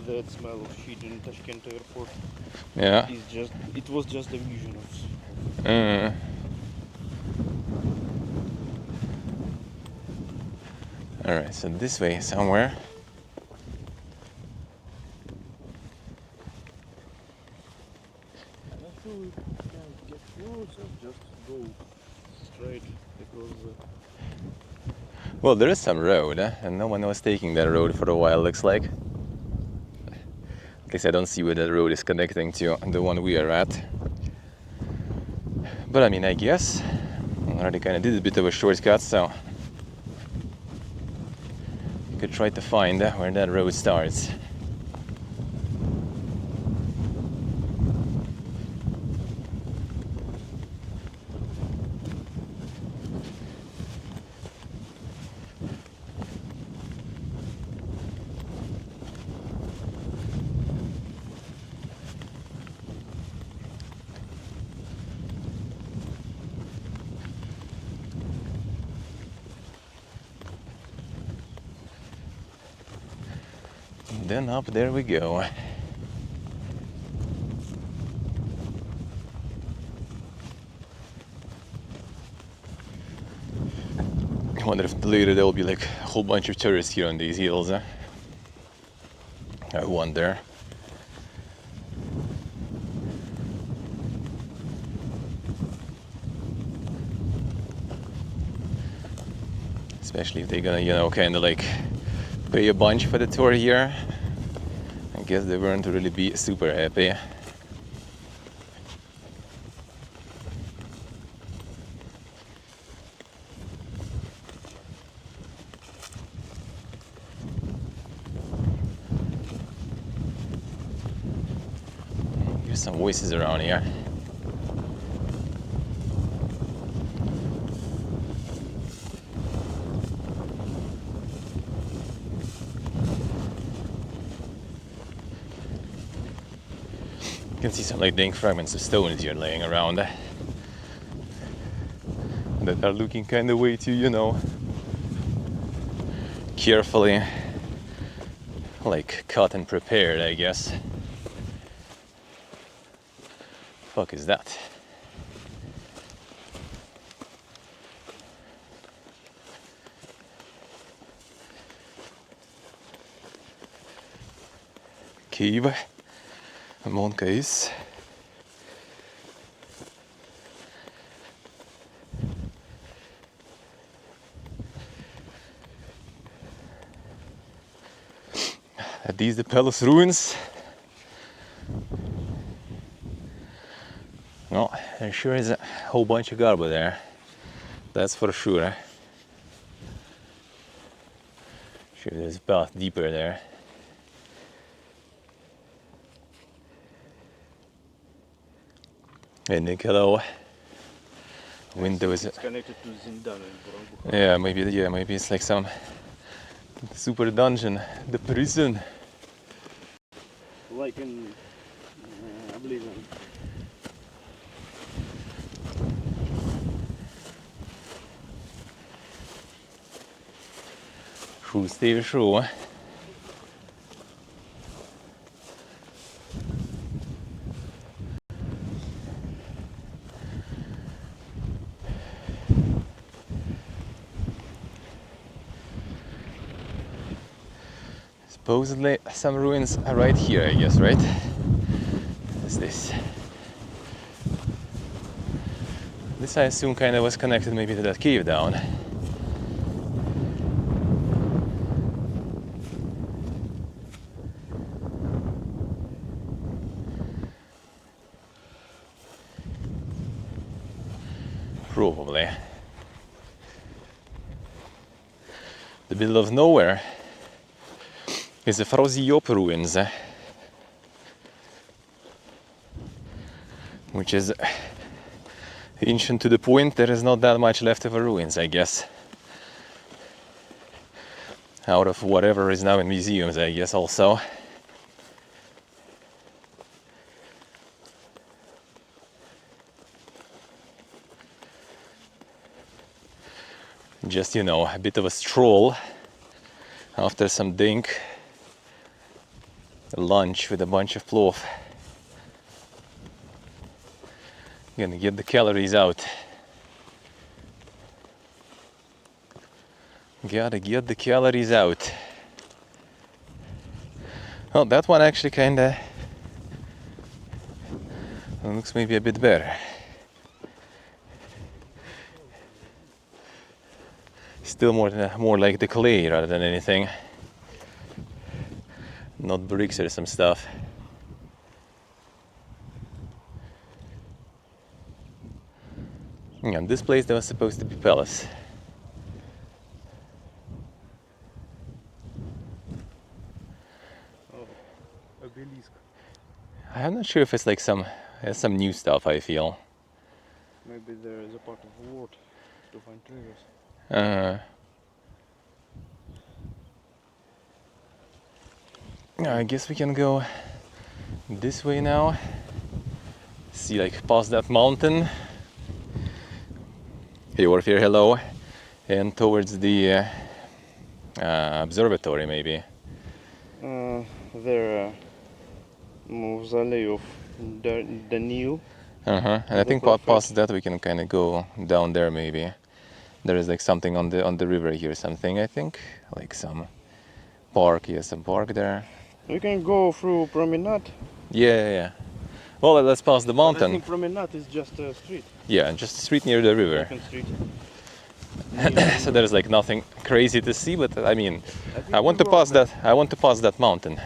That smell of shit in Tashkent airport. Yeah. It was just a vision of. Alright, so this way somewhere. I'm not sure we can get closer, just go straight because. Well, there is some road, and no one was taking that road for a while, looks like. At least I don't see where that road is connecting to the one we are at. But I mean, I guess I already kind of did a bit of a shortcut, so you could try to find where that road starts. Then up there we go. I wonder if later there will be like a whole bunch of tourists here on these hills. I wonder. Especially if they're gonna, kind of like pay a bunch for the tour here. I guess they weren't really be super happy. There's some voices around here. You can see some like dang fragments of stones here laying around that are looking kind of way too, carefully like cut and prepared, I guess. Fuck is that? Cave. A monk case. Are these the palace ruins? No, there sure is a whole bunch of garbo there. That's for sure. Sure, there's a path deeper there. And hello. Windows. It's connected to Zinda. Yeah, maybe it's like some super dungeon, the prison. Like in Oblivion. Skjutsteg så. Supposedly some ruins are right here, I guess, right? What's this? This I assume kind of was connected maybe to that cave down. Probably. The middle of nowhere is the Afrosiyob ruins, which is ancient to the point there is not that much left of the ruins, I guess. Out of whatever is now in museums, I guess, also. Just, you know, a bit of a stroll after some dink lunch with a bunch of plov. Gonna get the calories out. Gotta get the calories out. Well, that one actually kinda looks maybe a bit better. Still more like the clay rather than anything. Not bricks or some stuff. Yeah, this place that was supposed to be palace. Oh, obelisk. I'm not sure if it's like some new stuff, I feel. Maybe there is a part of the world to find treasures. I guess we can go this way now. See, like, past that mountain. Hey, Orpheus, hello. And towards the observatory, maybe. There mausoleum of Daniel. And I think past that we can kind of go down there, maybe. There is like something on the river here, something, I think, like some park. Yeah, some park there. We can go through promenade. Yeah. Well, let's pass the mountain. But I think promenade is just a street. Yeah, just a street near the river. Open street. So there's like nothing crazy to see, but I mean, I want to pass that mountain.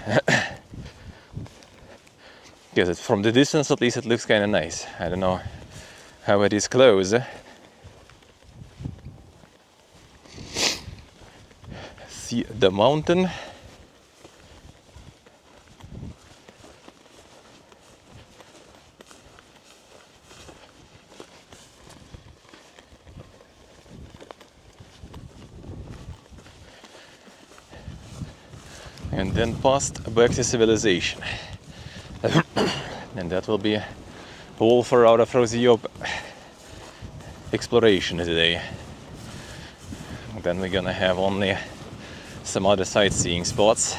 Because from the distance, at least, it looks kind of nice. I don't know how it is close. See the mountain. And then past back to civilization. And that will be all for our Afrosiyob exploration today. Then we're gonna have only some other sightseeing spots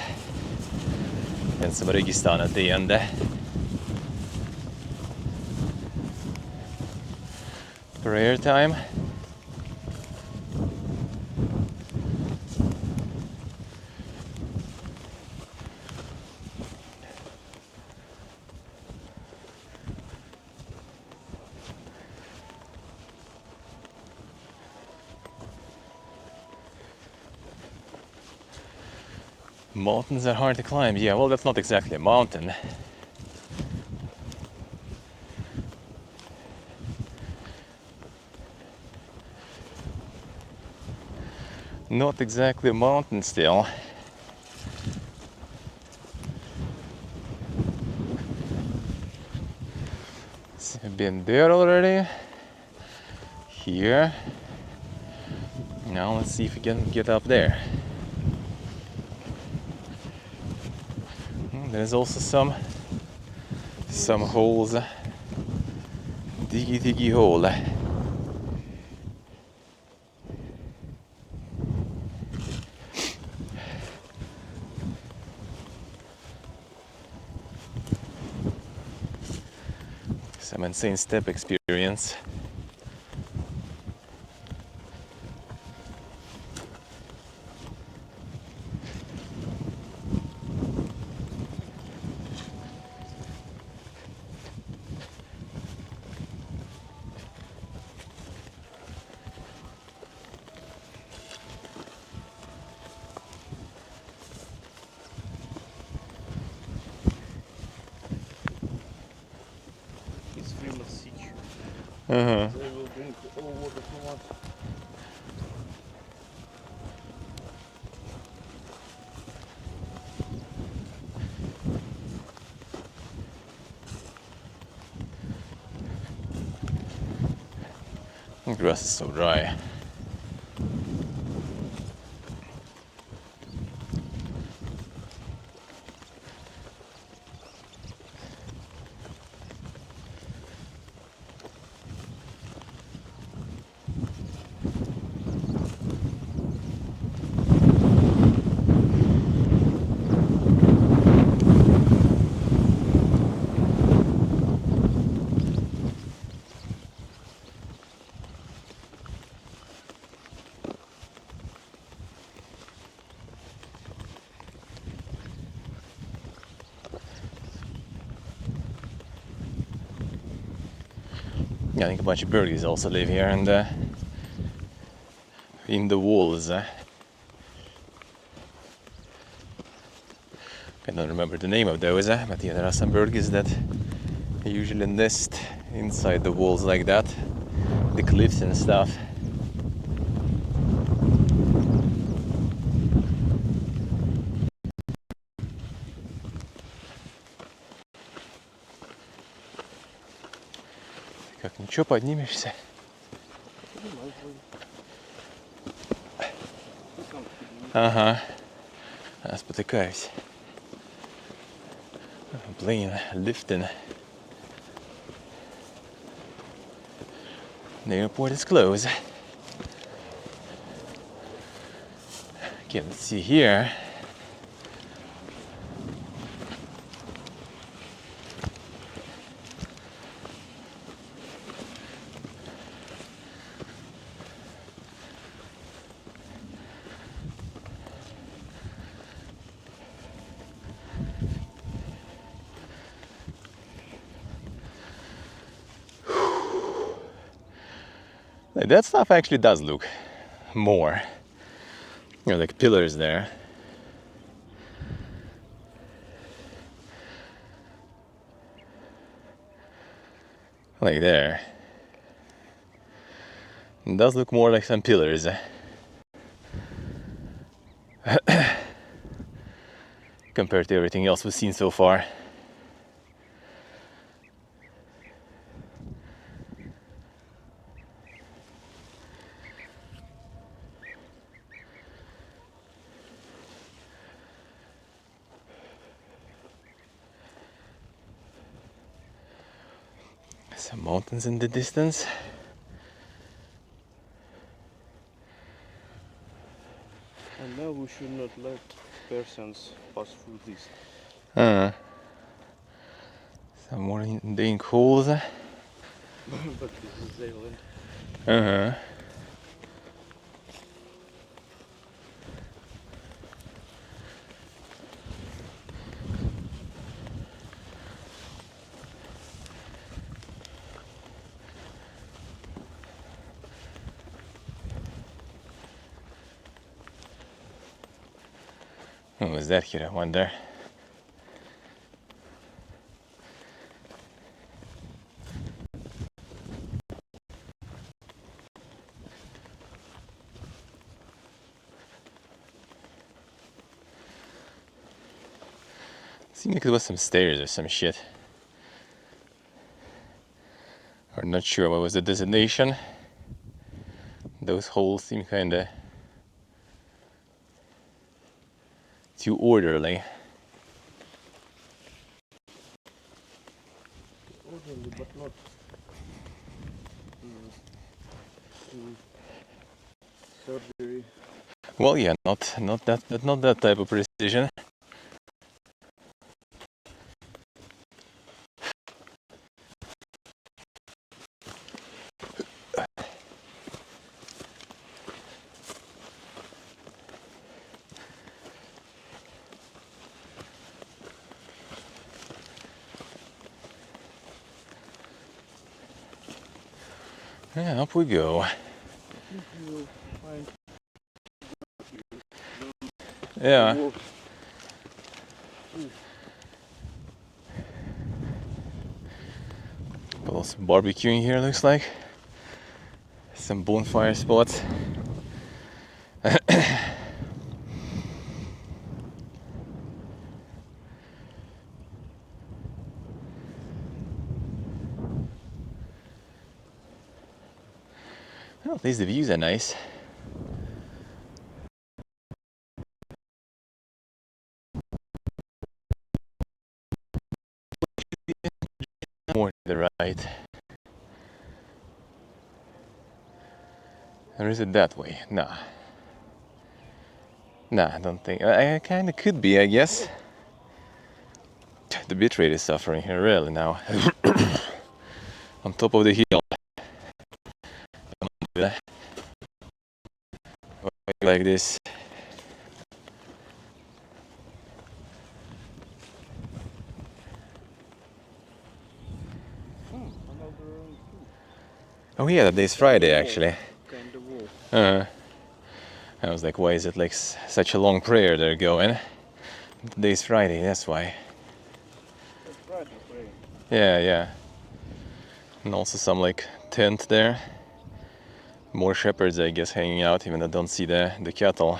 and some Registan at the end. Prayer time. Mountains are hard to climb. Yeah, well, that's not exactly a mountain. Not exactly a mountain still. So I've been there already. Here. Now let's see if we can get up there. There's also some holes. Diggy hole. Some insane step experience. They will drink what the fuck? The grass is so dry. Yeah, I think a bunch of birds also live here, and in the walls. I don't remember the name of those, but yeah, there are some birds that usually nest inside the walls like that, the cliffs and stuff. Как, ничего, поднимешься? Ага. Я спотыкаюсь. Блин, lifting. The airport is closed. Okay, let's see here. That stuff actually does look more, you know, like pillars there. Like there. It does look more like some pillars. Compared to everything else we've seen so far. Some mountains in the distance. And now we should not let persons pass through this. Some more in holes. But this is their land. What was that here, I wonder? Seemed like it was some stairs or some shit. I'm not sure what was the designation. Those holes seem kinda too orderly. Orderly, but not surgery. Well, yeah, not that type of precision. Yeah, up we go. You'll find Yeah. People barbecuing here, looks like. Some bonfire spots. Well, at least the views are nice. More to the right. Or is it that way? Nah. Nah, I don't think. I kind of could be, I guess. The bitrate is suffering here really now. On top of the hill. Like this. Oh yeah, that day's Friday actually. I was like, why is it like such a long prayer they're going? Today's Friday, that's why. Yeah, yeah. And also some like tent there. More shepherds, I guess, hanging out, even though I don't see the cattle.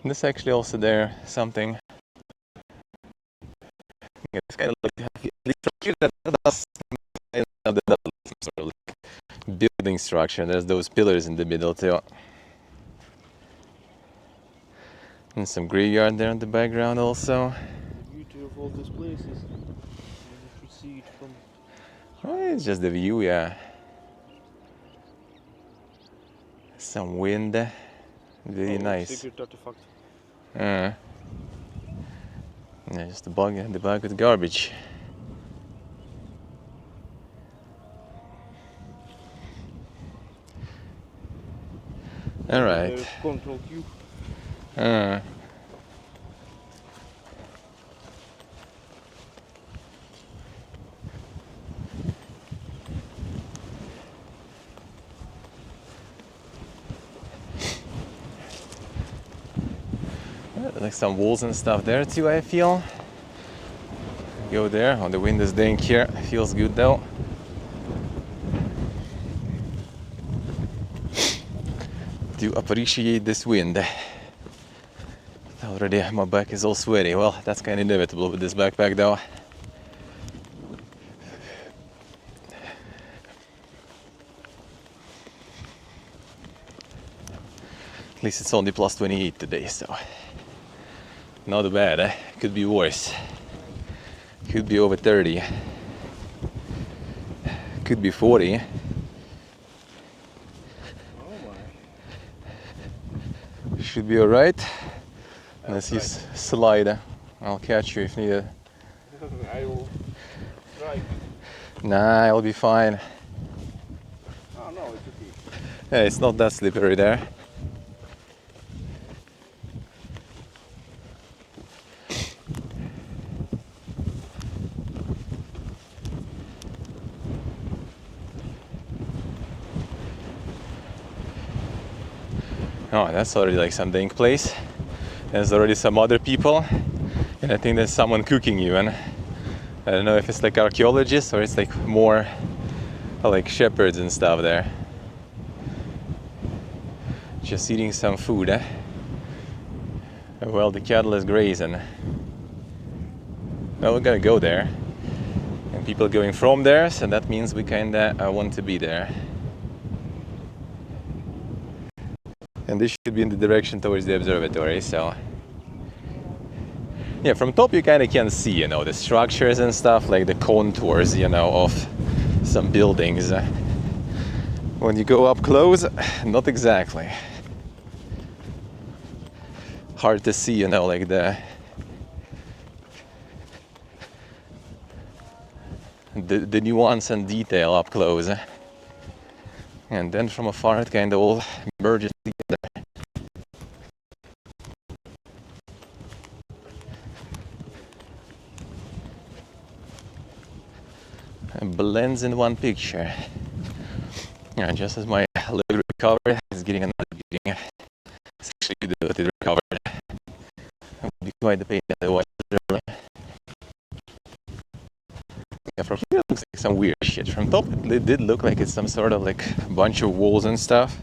And this actually also there something. It's kind of like building structure. There's those pillars in the middle too. And some graveyard there in the background also. The beauty of all these places, you should see it from. Oh, it's just the view, yeah. Some wind, very nice. Secret artifact. Yeah, just the bag with garbage. All right. There's Control Q. Like some walls and stuff there too, I feel. Go there. Oh, the wind is dank here. Feels good though. Do appreciate this wind. Already my back is all sweaty. Well, that's kind of inevitable with this backpack though. At least it's only plus 28 today, so not bad, eh? Could be worse. Could be over 30. Could be 40. Should be alright. Unless you slide. I'll catch you if needed. I will try. Nah, I'll be fine. Oh no, it's okay. Yeah, it's not that slippery there. Oh, that's already like some dank place. There's already some other people, and I think there's someone cooking even. I don't know if it's like archaeologists or it's like more like shepherds and stuff there. Just eating some food, eh? Well, the cattle is grazing. Well, we're gonna go there. And people going from there, so that means we kinda want to be there. And this should be in the direction towards the observatory, so yeah, from top you kind of can see, you know, the structures and stuff, like the contours, you know, of some buildings. When you go up close, not exactly. Hard to see, you know, like the nuance and detail up close. And then from afar it kind of all merges together. And blends in one picture. Yeah, just as my leg recovered, it's getting another beating. It's actually good that it recovered. It would be quite the pain otherwise. looks like some weird shit. From top, it did look like it's some sort of like bunch of walls and stuff.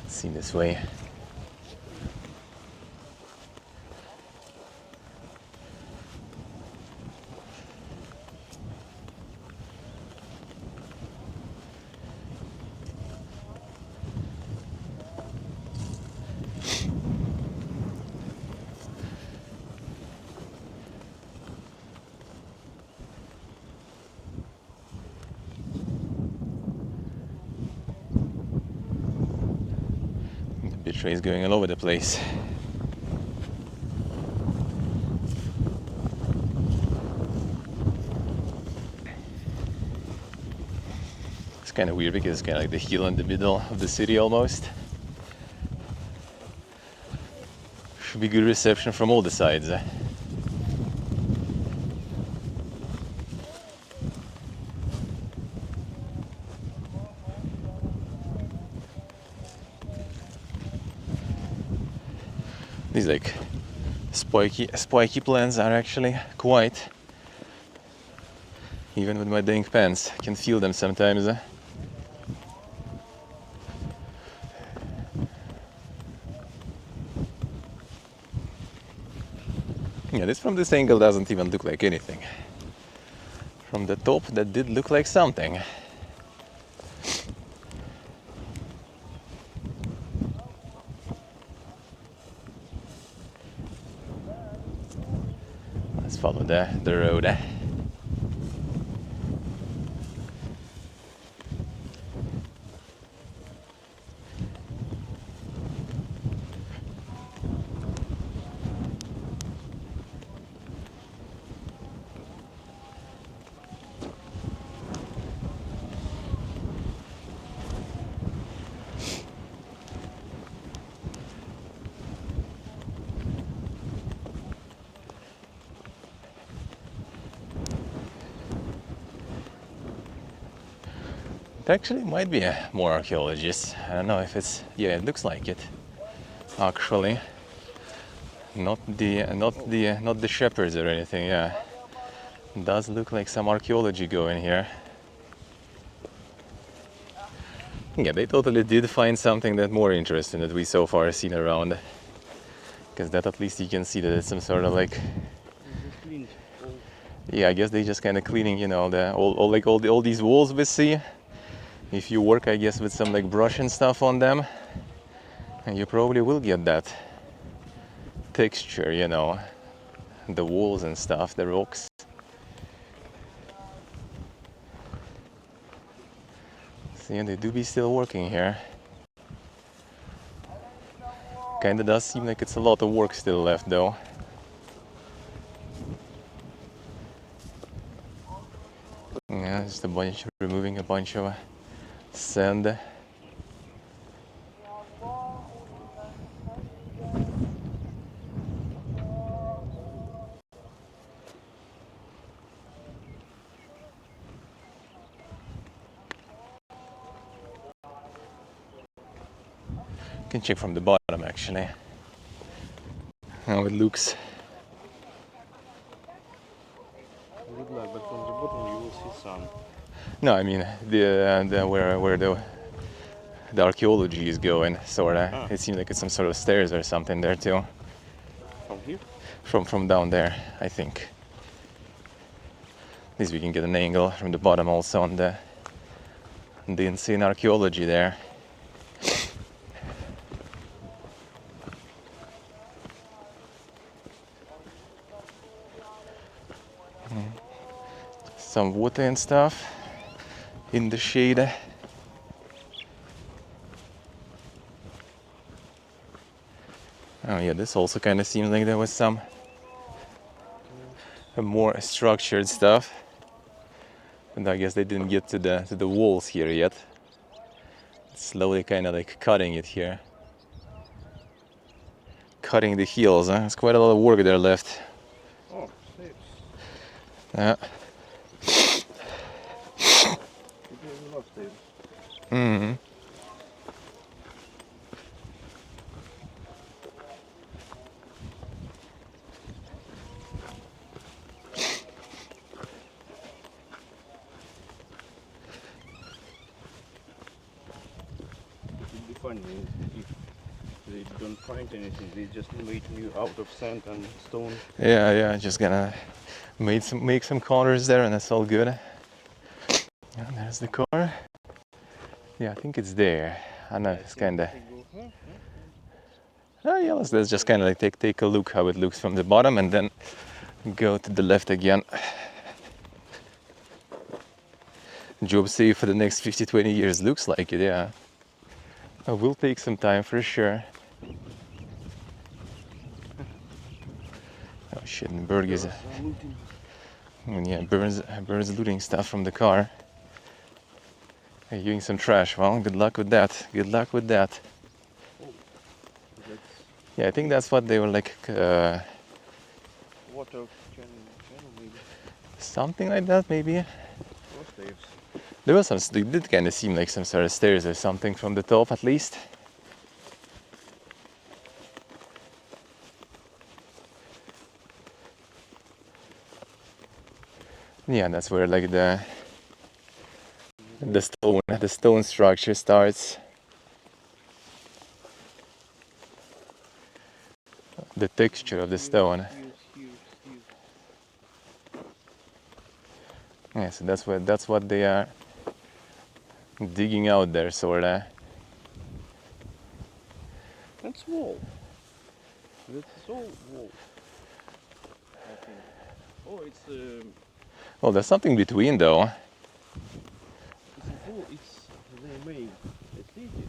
See this way. The train is going all over the place. It's kind of weird because it's kind of like the hill in the middle of the city almost. Should be good reception from all the sides. These like spiky plants are actually quite. Even with my dang pants, I can feel them sometimes. Yeah, this from this angle doesn't even look like anything. From the top, that did look like something. Let's follow the road. It actually might be more archaeologists. I don't know if it's. Yeah, it looks like it. Actually, not the shepherds or anything. Yeah, it does look like some archaeology going here. Yeah, they totally did find something that more interesting that we so far seen around. Because that at least you can see that it's some sort of like. Yeah, I guess they just kind of cleaning, you know, all these walls we see. If you work, I guess, with some like brush and stuff on them, and you probably will get that texture, you know, the walls and stuff, the rocks. See, they do be still working here. Kinda does seem like it's a lot of work still left, though. Yeah, just removing a bunch of sand. You can check from the bottom actually how it looks. Good luck, but from the bottom you will see some. No, I mean where the archaeology is going, sorta. It seems like it's some sort of stairs or something there too. From here? From down there, I think. At least we can get an angle from the bottom also on the insane archaeology there. Some water and stuff in the shade. Oh yeah, this also kind of seems like there was some more structured stuff, and I guess they didn't get to the walls here yet. It's slowly kind of like cutting it here. cutting the hills. Huh? It's quite a lot of work there left. Oh, steps. Yeah. There's a lot of steps. Mm-hmm. It would be funny if they don't find anything. They just made you out of sand and stone. Yeah, just gonna make some corners there, and that's all good. And there's the car. Yeah, I think it's there. I don't know. It's kind of. Oh yeah, let's just kind of like take a look how it looks from the bottom, and then go to the left again. Job safe for the next 50-20 years. Looks like it, yeah. It will take some time for sure. Oh shit, and Berg is... yeah, Berg's looting stuff from the car. Hey, using some trash. Well, good luck with that. Good luck with that. Yeah, I think that's what they were like... Water channel maybe. something like that, maybe. Or steps. There was some... It did kind of seem like some sort of stairs or something from the top, at least. Yeah, that's where like the stone structure starts. The texture of the stone. Yeah, so that's what they are digging out there, sorta. That's wall. That's all wall. I think. Oh, it's Well, there's something between though. it's a wall. It's they made. It's easy.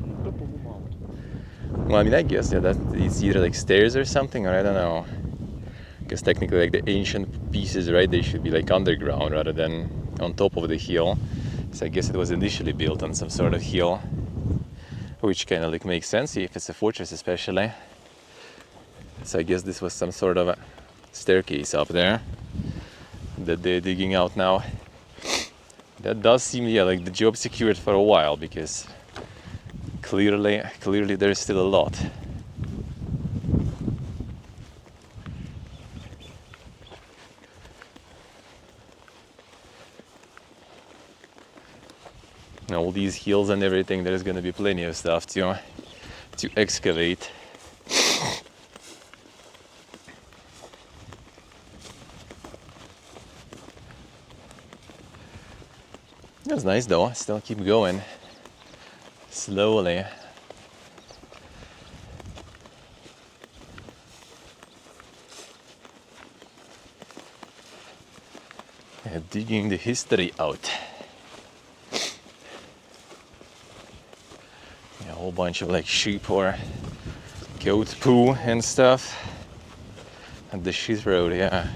On top of a mountain. Well, I mean, I guess that it's either like stairs or something, or I don't know. Because technically, like the ancient pieces, right? They should be like underground rather than on top of the hill. So I guess it was initially built on some sort of hill, which kind of like makes sense if it's a fortress, especially. So I guess this was some sort of a staircase up there that they're digging out now. That does seem, yeah, like the job secured for a while, because clearly there's still a lot. Now, all these hills and everything, there's gonna be plenty of stuff to excavate. That's nice though. Still keep going slowly. Yeah, digging the history out. Yeah, a whole bunch of like sheep or goat poo and stuff. And the shit road, yeah.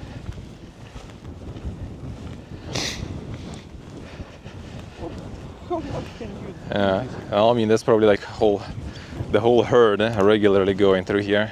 Well, I mean, that's probably like the whole herd regularly going through here.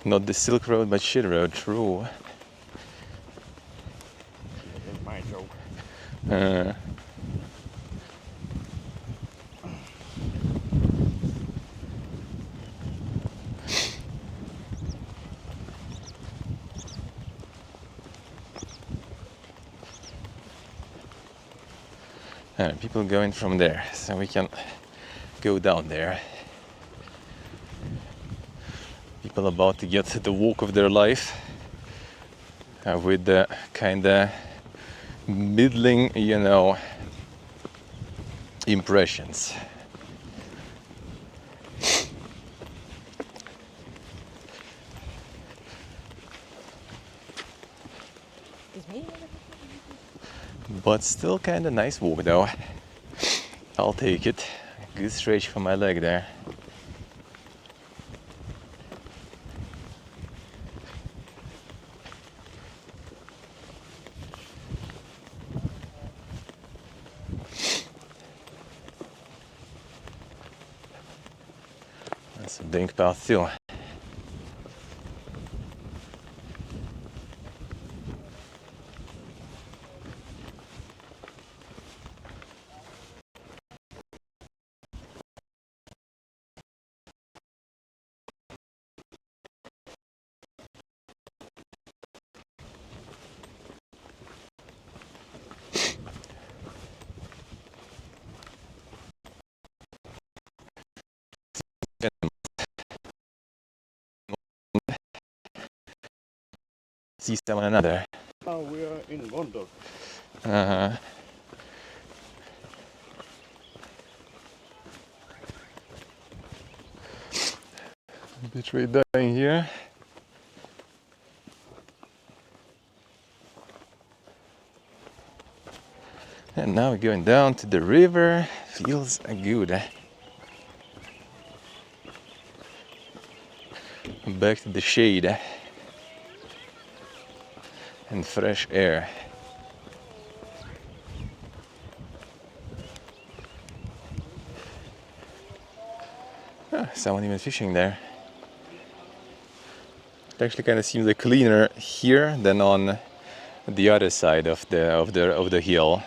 Not the Silk Road, but Shit Road, true. That's my joke. People going from there, so we can go down there. People about to get the walk of their life with the kind of middling, impressions. But still kind of nice walk though. I'll take it. Good stretch for my leg there. That's a dink path too. See one another. Now we are in London. Uh-huh. Betray dying here. And now we're going down to the river. Feels good. Back to the shade and fresh air. Someone even fishing there. It actually kind of seems like cleaner here than on the other side of the hill,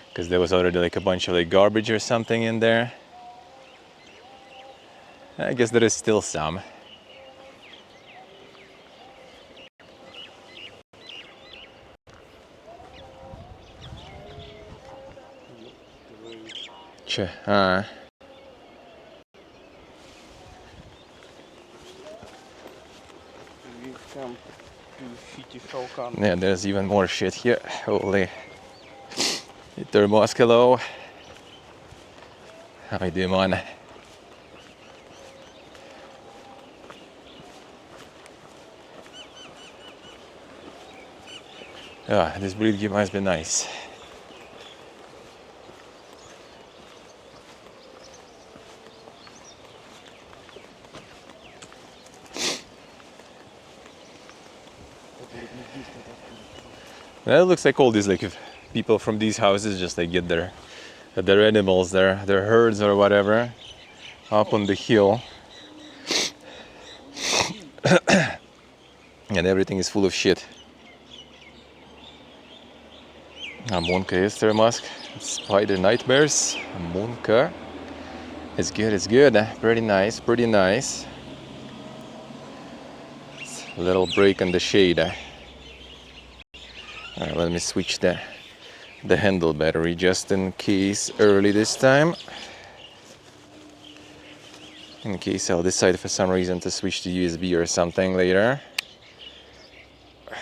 because there was already like a bunch of like garbage or something in there. I guess there is still some. We come to city Samarkand. Yeah, there's even more shit here. Holy. Thermos, hello. How you doing, man? Yeah, this breed must be nice. Well, it looks like all these like if people from these houses just like get their animals, their herds or whatever, up on the hill, and everything is full of shit. Monka is their mask. Spider nightmares. Monka. It's good. It's good. Pretty nice. Pretty nice. A little break in the shade. Alright, let me switch the handle battery just in case early this time. In case I'll decide for some reason to switch to USB or something later.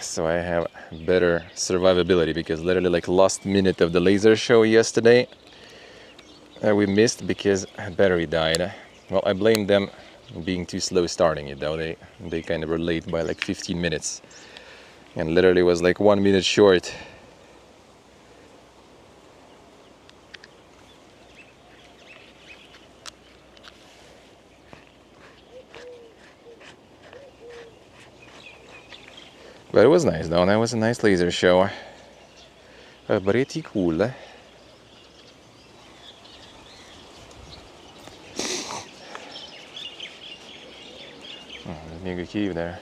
So I have better survivability, because literally like last minute of the laser show yesterday we missed because battery died. Well, I blame them being too slow starting it though. They kind of were late by like 15 minutes and literally was like 1 minute short. But it was nice though. That was a nice laser show. Pretty cool. There's a big cave there.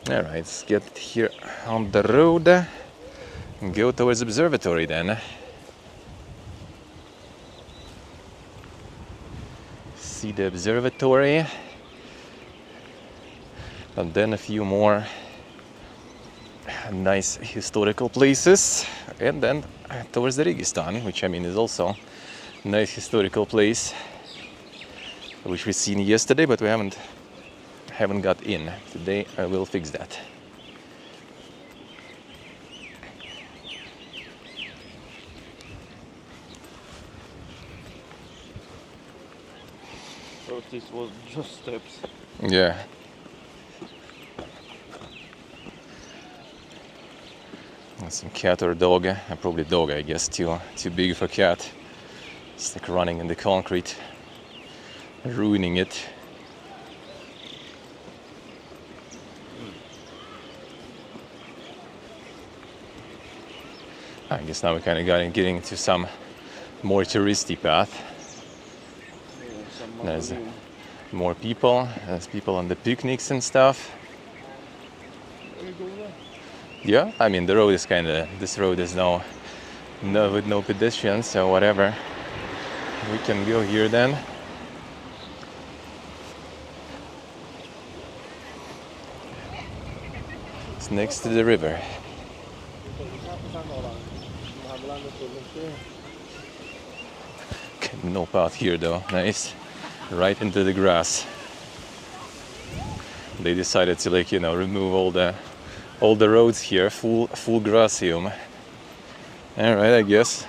Alright, let's get here on the road and go towards Observatory then. See the Observatory. And then a few more nice historical places, and then towards the Registan, which I mean is also a nice historical place, which we've seen yesterday, but we haven't got in. Today I will fix that. So this was just steps. Yeah. And some cat or dog. Probably dog, I guess. Too big for cat. It's like running in the concrete, ruining it. I guess now we're kind of getting to some more touristy path. There's more people. There's people on the picnics and stuff. Yeah, I mean the road is kind of, this road is with no pedestrians, so whatever. We can go here then. It's next to the river. No path here though, nice. Right into the grass. They decided to remove all the roads here, full grassium. Alright, I guess.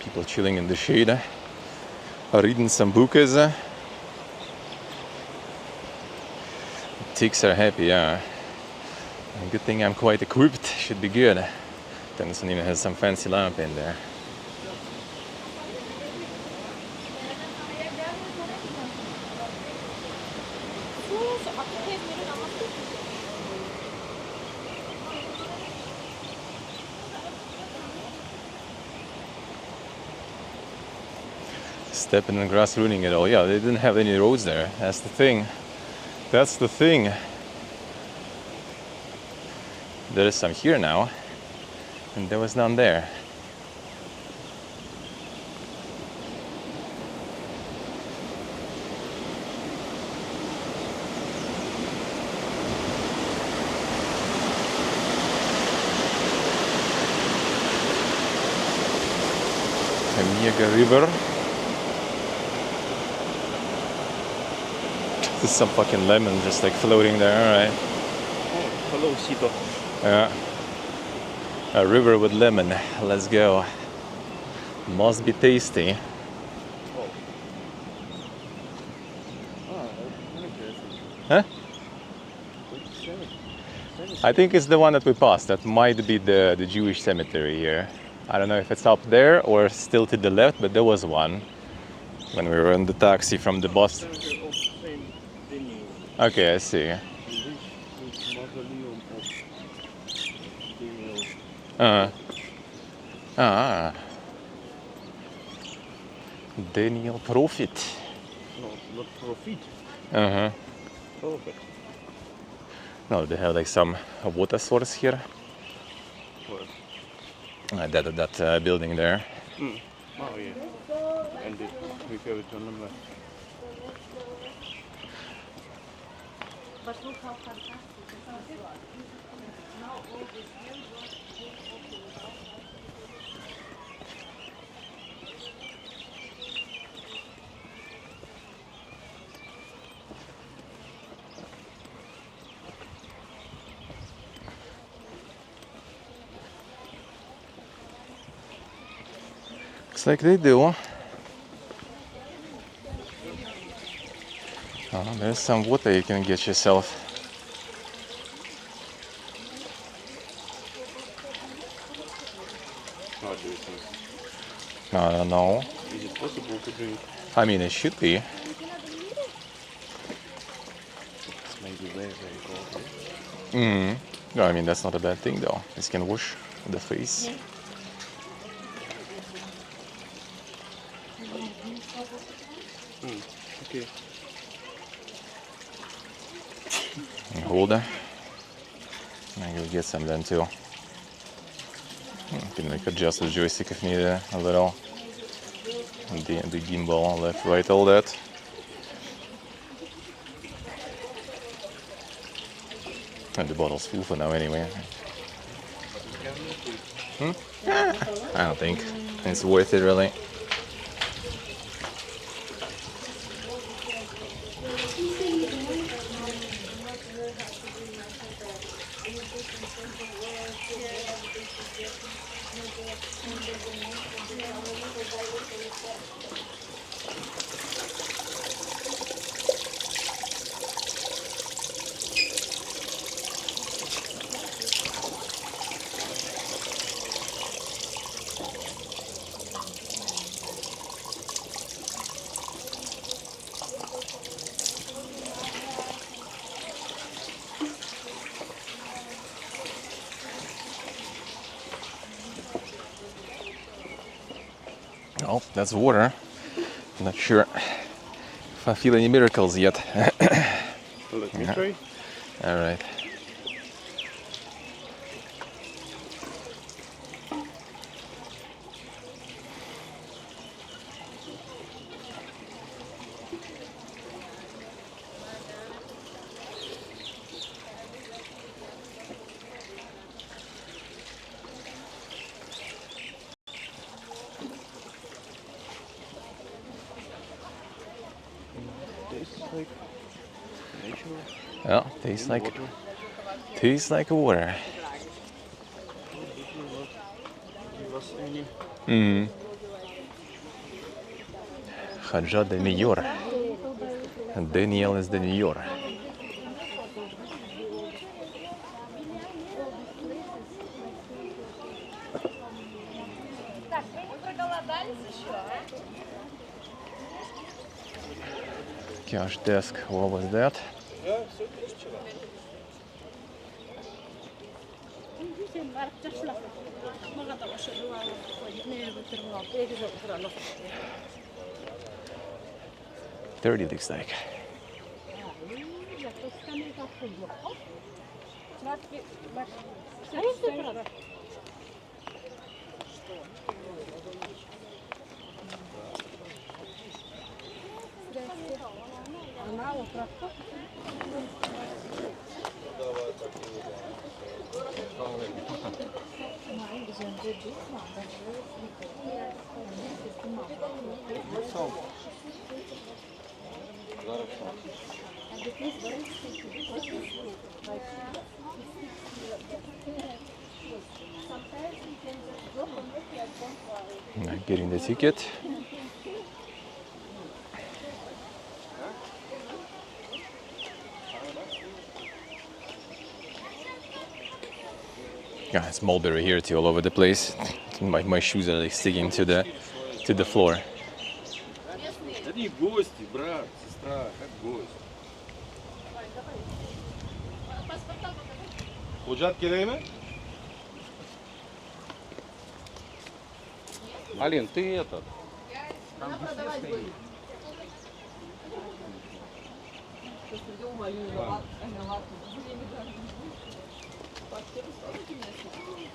People chilling in the shade, reading some books. Ticks are happy, yeah. Good thing I'm quite equipped, should be good. Tennyson even has some fancy lamp in there. Stepping in the grass, ruining it all. Yeah, they didn't have any roads there. That's the thing. That's the thing. There is some here now, and there was none there. A mega river. There's some fucking lemon just like floating there, alright. Oh, hello, Sito. Yeah. A river with lemon. Let's go. Must be tasty. Oh. Oh, interesting. Huh? I think it's the one that we passed. That might be the Jewish cemetery here. I don't know if it's up there or still to the left, but there was one when we were in the taxi from the bus. Okay, I see. Daniel Profit. No, not Profit. Profit. No, they have like some water source here. That building there. Oh yeah. And we have it on the map. But look how fantastic. Looks like they do. Oh, there's some water you can get yourself. How do you think? I don't know. Is it possible to drink? I mean, it should be. It's maybe very, very cold. No, I mean, that's not a bad thing though. You can wash the face. Okay. And hold it. And you'll get some then too. You can like adjust the joystick if needed a little. And the gimbal, left, right, all that. And the bottle's full for now anyway. I don't think it's worth it really. Well, that's water. I'm not sure if I feel any miracles yet. Let me try. All right. Tastes like natural. Yeah, tastes like water. Give us any. Хаджа де Нью-Йорк. Daniel is the New York. Cash desk, what was that? $30 looks like. Getting the ticket. Yeah, it's mulberry here too, all over the place. My shoes are like sticking to the floor. Это гости, брат, сестра, как гость. Hujjat kerak mi? Алин, ты этот.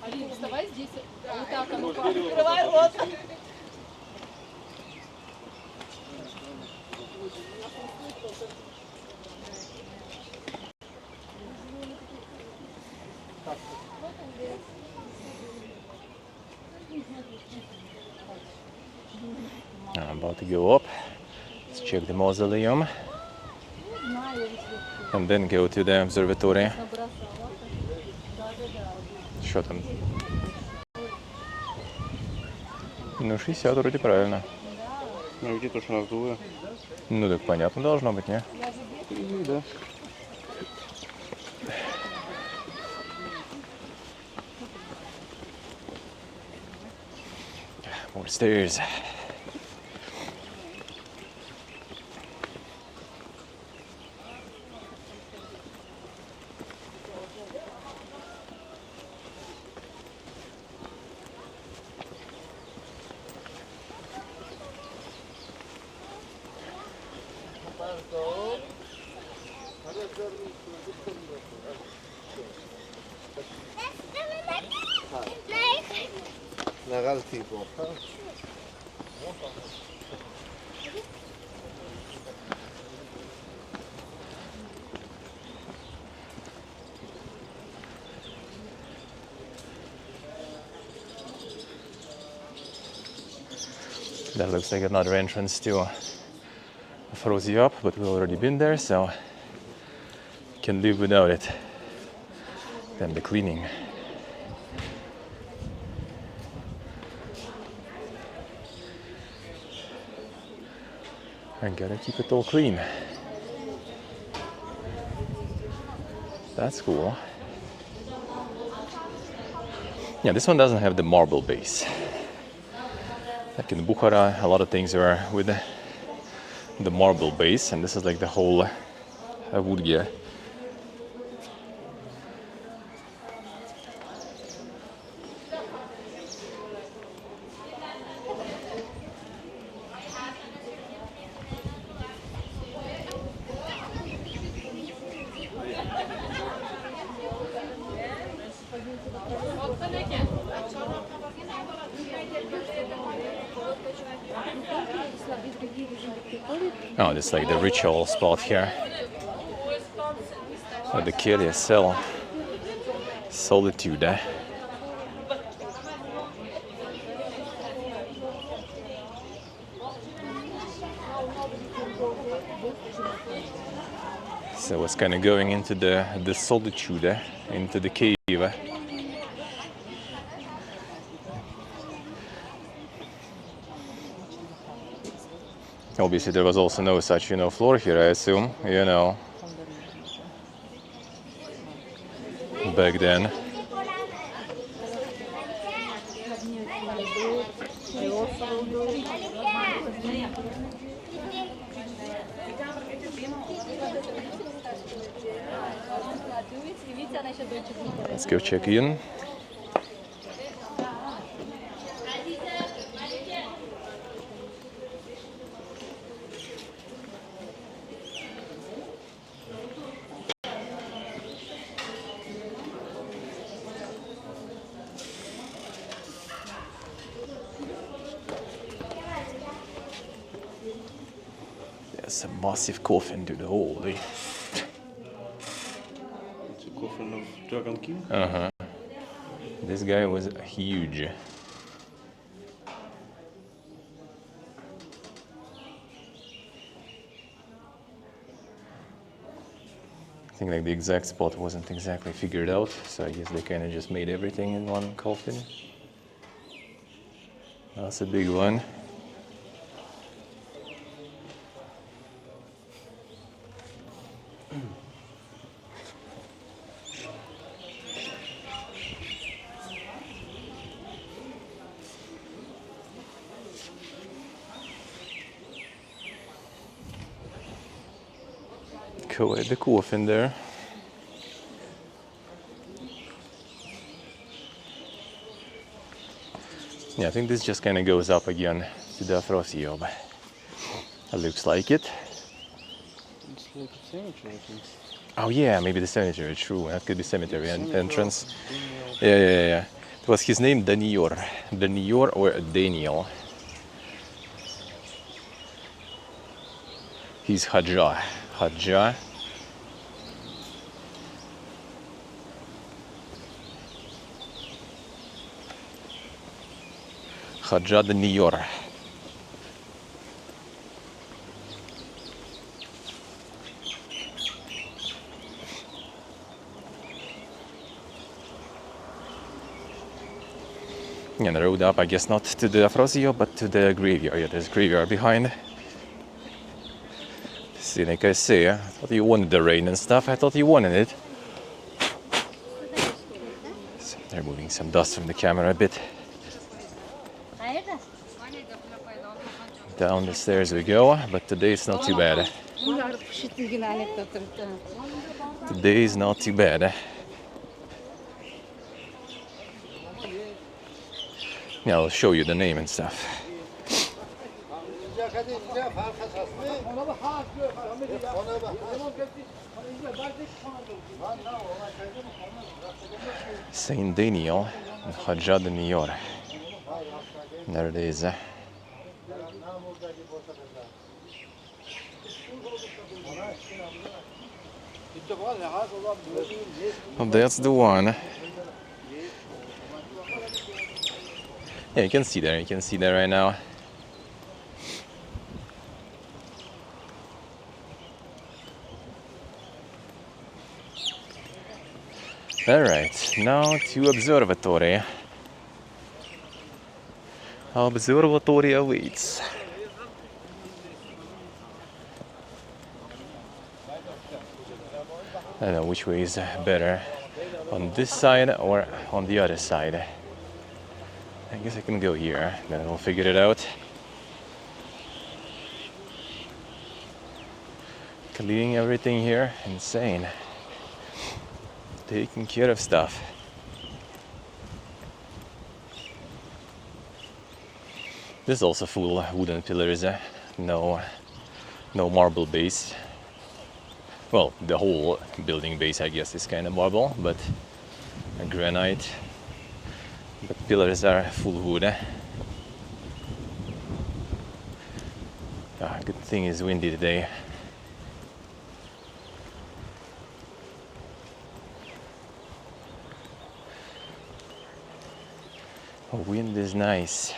Алина, вставай здесь. Вот так, а ну-ка. Открывай рот. I'm about to go up. Let's check the mausoleum. And then go to the observatory. Что там? Ну, 60 вроде правильно. Ну где то, что раздуваю? Ну, так понятно должно быть, не? Да. More stairs. نقلتي فوق. That looks like another entrance to Afrosiyob, but we've already been there, so can live without it. Then the cleaning. I gotta keep it all clean. That's cool. Yeah, this one doesn't have the marble base. Like in Bukhara, a lot of things are with the marble base, and this is like the whole wood gear. Oh, this is like the ritual spot here. Where the Kyrie sell solitude. So it's kind of going into the solitude, into the cave. Obviously, there was also no such, floor here, I assume, back then. Let's go check in. There's a massive coffin to the holy. It's a coffin of Dragon King. This guy was huge. I think like the exact spot wasn't exactly figured out, so I guess they kind of just made everything in one coffin. That's a big one. Quite the coffin there. Yeah, I think this just kind of goes up again to the Afrosiyob. It looks like it. It's like a cemetery, I think. Oh yeah, maybe the cemetery, true. That could be cemetery entrance. Yeah. It was his name, Danior. Danior or Daniel. He's Hajjah. Hajjah. Hajjah Danior. And the road up, I guess not to the Afrosiyob, but to the graveyard. Yeah, there's a graveyard behind. See, like I say, I thought you wanted the rain and stuff. I thought you wanted it. So they're moving some dust from the camera a bit. Down the stairs we go, but today it's not too bad. Today is not too bad. Yeah, I'll show you the name and stuff. Saint Daniel and Hajjah Danior. There it is. Well, that's the one. Yeah, you can see there right now. Alright, now to Observatory. Observatory awaits. I don't know which way is better, on this side or on the other side. I guess I can go here, then we'll figure it out. Cleaning everything here, insane. Taking care of stuff. This is also full wooden pillars, no marble base. Well, the whole building base, I guess, is kind of marble, but granite. But pillars are full wood. Ah, good thing it's windy today. Oh, wind is nice.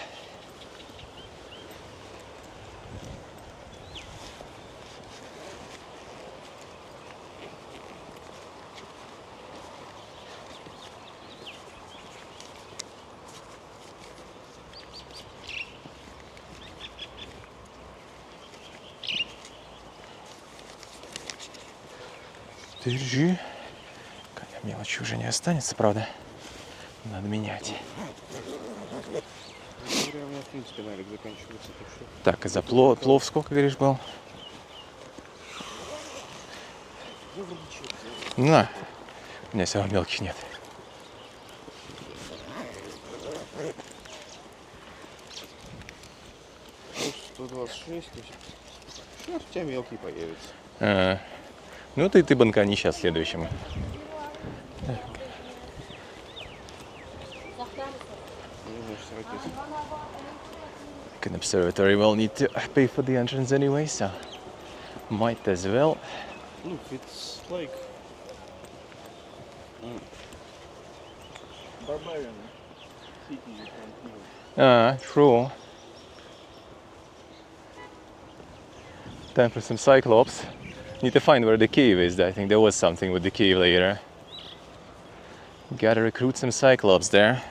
Держи. Мелочи уже не останется, правда? Надо менять. Говоря, у меня, в принципе, налик заканчивается, так что... Так, за плов сколько, говоришь, был? На. У меня все равно мелких нет. Плюс 126, то есть... Сейчас у тебя мелкий появится. Ну ты банкани сейчас следующим. Like an observatory will need to pay for the entrance anyway, so might as well. Look, it's like... Barbarian city you can feel. True. Time for some Cyclops. Need to find where the cave is. I think there was something with the cave later. Gotta recruit some Cyclops there.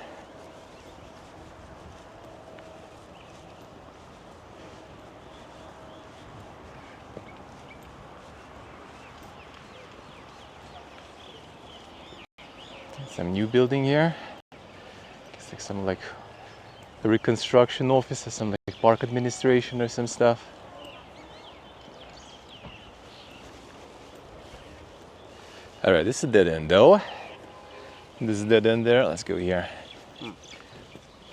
Some new building here. It's like some like a reconstruction office or some like park administration or some stuff. Alright, this is a dead end though. This is a dead end there. Let's go here.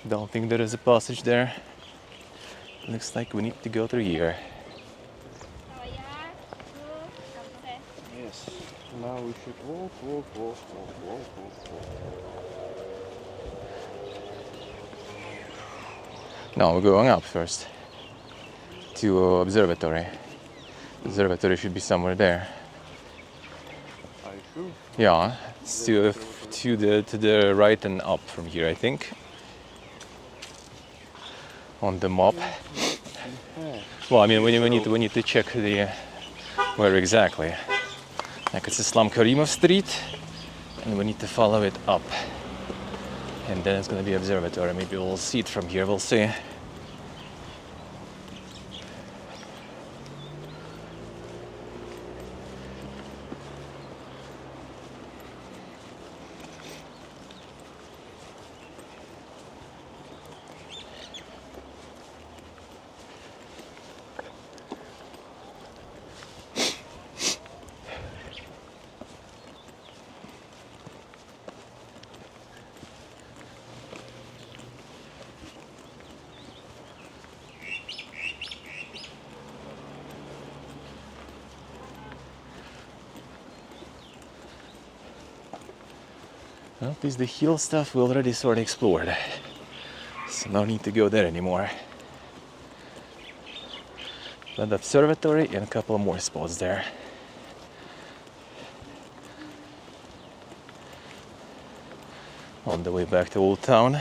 Don't think there is a passage there. Looks like we need to go through here. Yes. Now we should walk. No, we're going up first to Observatory. Observatory should be somewhere there. Are you sure? Yeah, it's to the right and up from here, I think. On the map. Well, I mean, we need to check the where exactly. Like it's Islam Karimov Street, and we need to follow it up. And then it's gonna be Observatory. Maybe we'll see it from here. We'll see. Well, at least the hill stuff we already sort of explored. So no need to go there anymore. But the observatory and a couple of more spots there. On the way back to Old Town.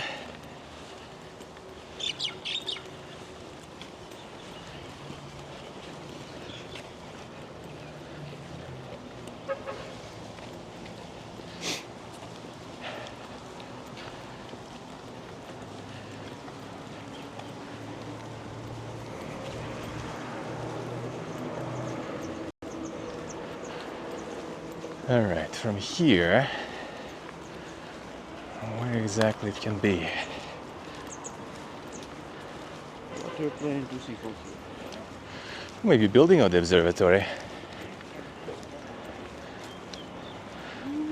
All right, from here, where exactly it can be? What you're planning to see from here? Maybe building of the observatory.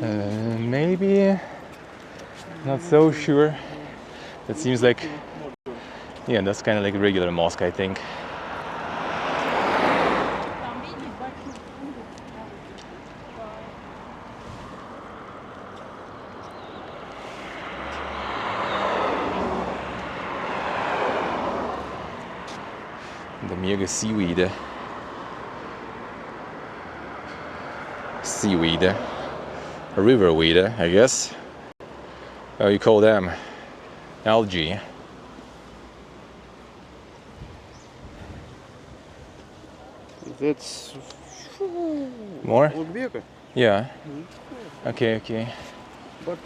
Maybe, not so sure. That seems like, yeah, that's kind of like a regular mosque, I think. The mega seaweed. Seaweed. Riverweed, I guess. How you call them? Algae. That's More? Ulugbek. Yeah. Okay, okay. But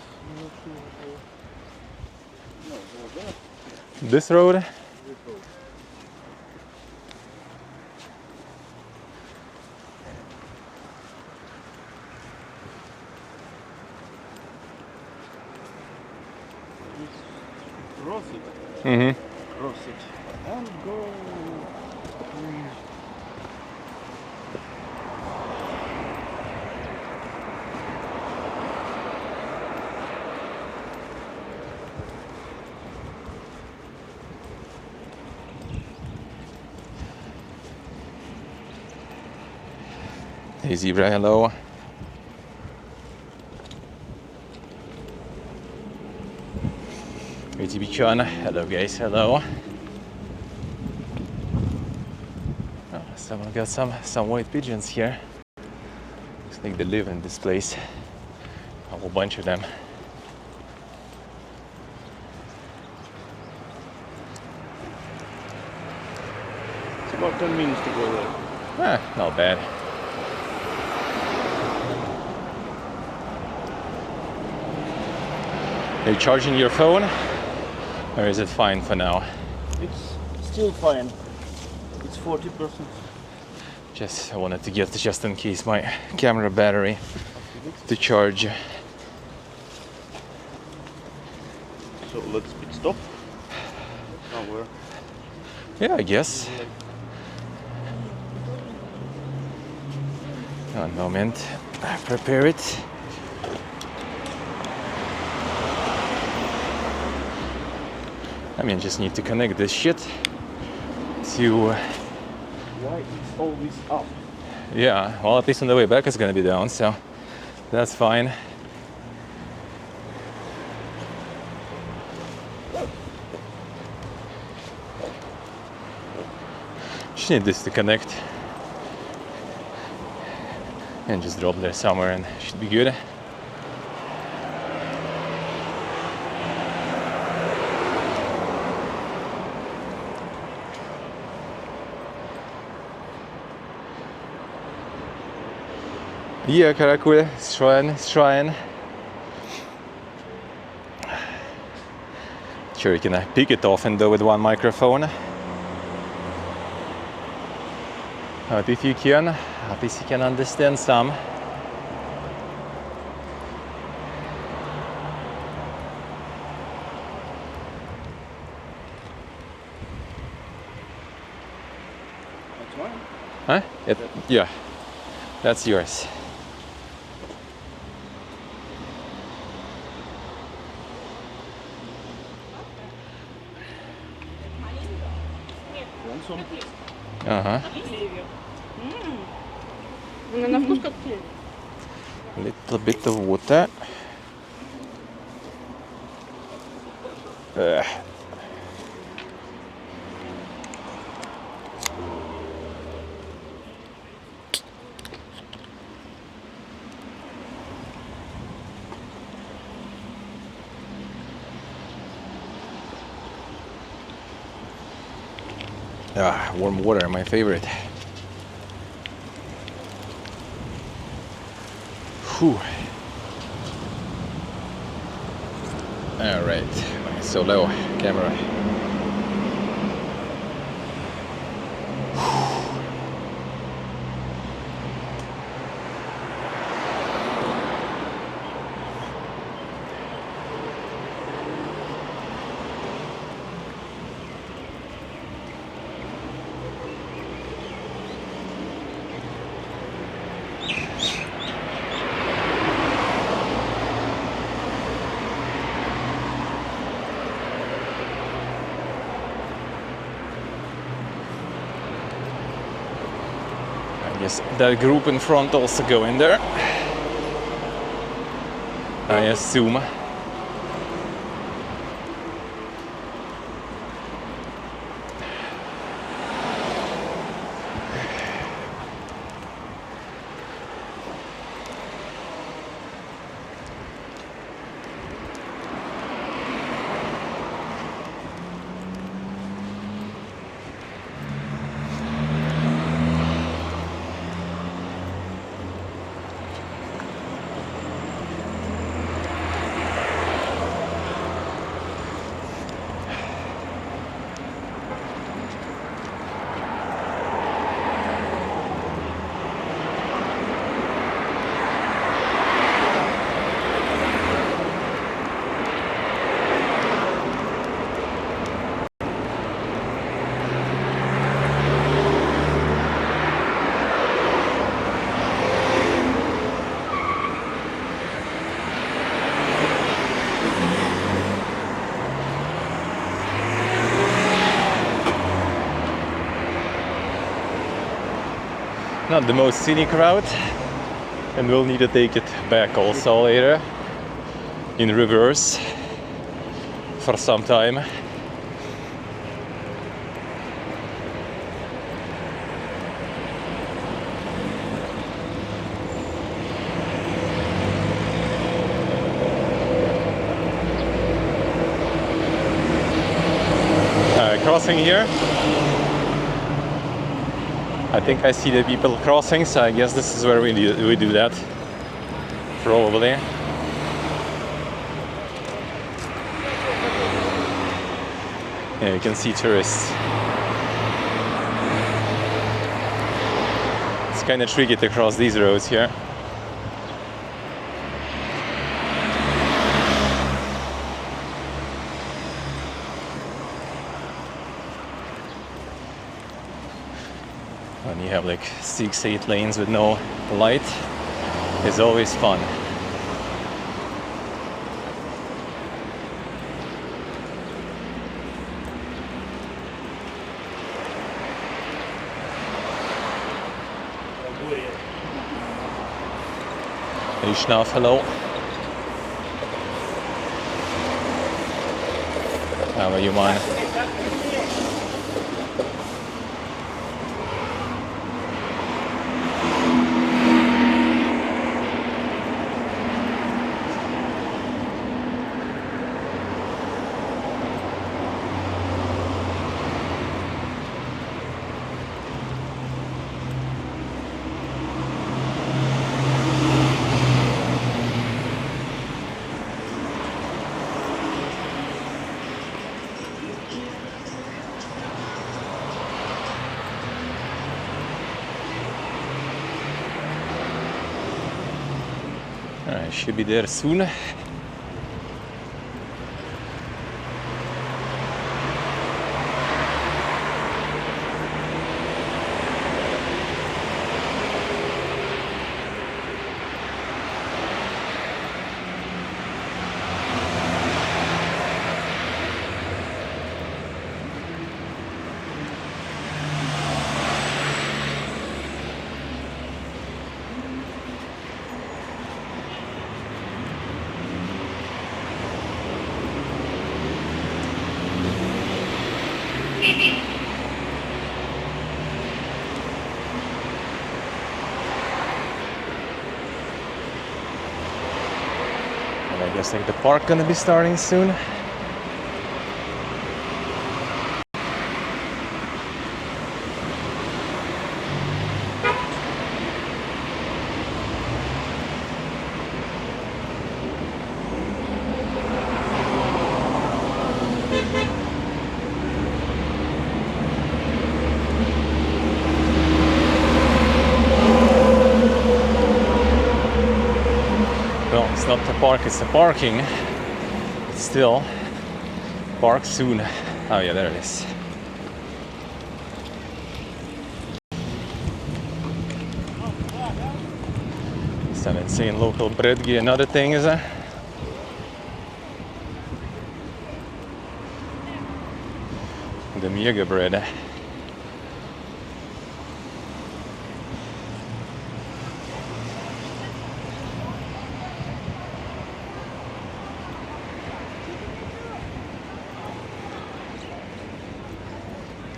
This road? cross it. Mm-hmm. Cross it. And go. Hey zebra, hello. Hey Tibichan, hello guys, hello. Oh, someone got some white pigeons here. Looks like they live in this place. A whole bunch of them. It's about 10 minutes to go there. Not bad. Are you charging your phone? Or is it fine for now? It's still fine. It's 40%. I wanted to get just in case my camera battery to charge. So let's pit stop. Somewhere. Yeah, I guess. One moment. I prepare it. I mean, just need to connect this shit to. Why is all this up? Yeah, well, at least on the way back it's gonna be down, so that's fine. Just need this to connect and just drop there somewhere and it should be good. Yeah, Karakul, it's trying. Sure, you can pick it off and do with one microphone. But if you can, at least you can understand some. That's mine. Huh? Yeah, that's yours. Want some? Uh-huh. На вкус как клевер. Little bit of water. Warm water, my favorite. Whew. All right, so low camera. I guess that group in front also go in there, I assume. Not the most scenic route, and we'll need to take it back also later in reverse for some time. Crossing here. I think I see the people crossing, so I guess this is where we do that. Probably. Yeah, you can see tourists. It's kind of tricky to cross these roads here. When you have like 6-8 lanes with no light, it's always fun. Ishnav, hello. How are you, man? I should be there soon. I guess like the park gonna be starting soon. Well, it's not the park, it's the parking. But still, park soon. Oh yeah, there it is. Some insane local bread. Another thing is the mega bread.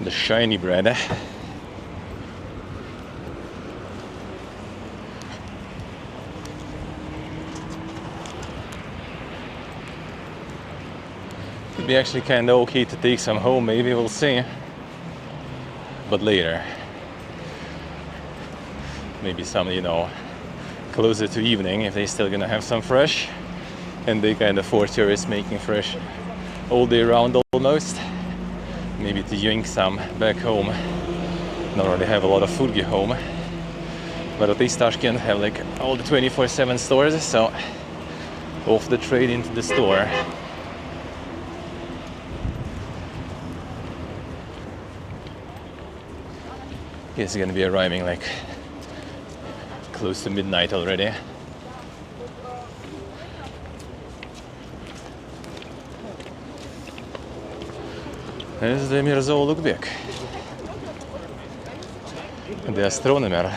The shiny bread. Could be actually kind of okay to take some home, maybe, we'll see. But later. Maybe some, you know, closer to evening, if they're still gonna have some fresh. And they kind of force tourists making fresh all day round almost. Maybe to drink some back home. Not really have a lot of food at home. But at least Tashkent have like all the 24/7 stores, so off the trade into the store. Guess it's gonna be arriving like close to midnight already. There's the Mirza Ulugbek, the astronomer.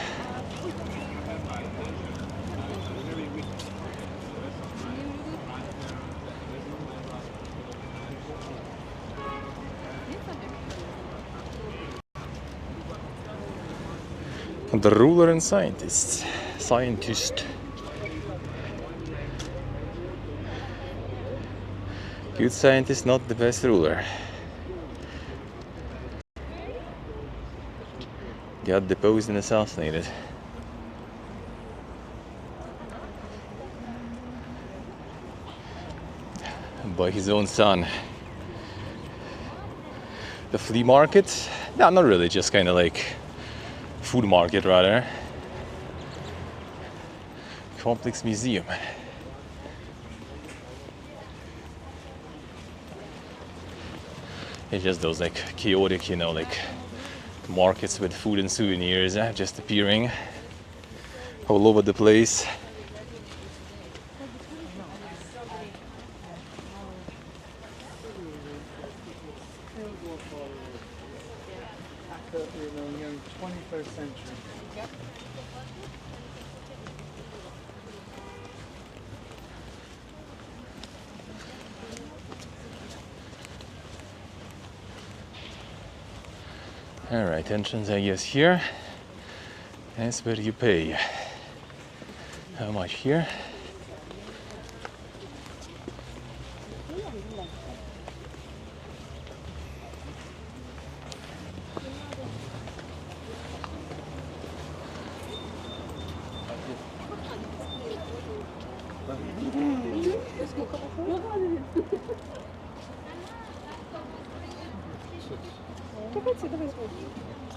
The ruler and scientist. Scientist. Good scientist, not the best ruler. Got deposed and assassinated. By his own son. The flea market? No, not really, just kind of like food market rather. Complex museum. It's just those like chaotic, you know, like markets with food and souvenirs just appearing all over the place. Young 21st century. All right, entrance I guess here. That's where you pay. How much here?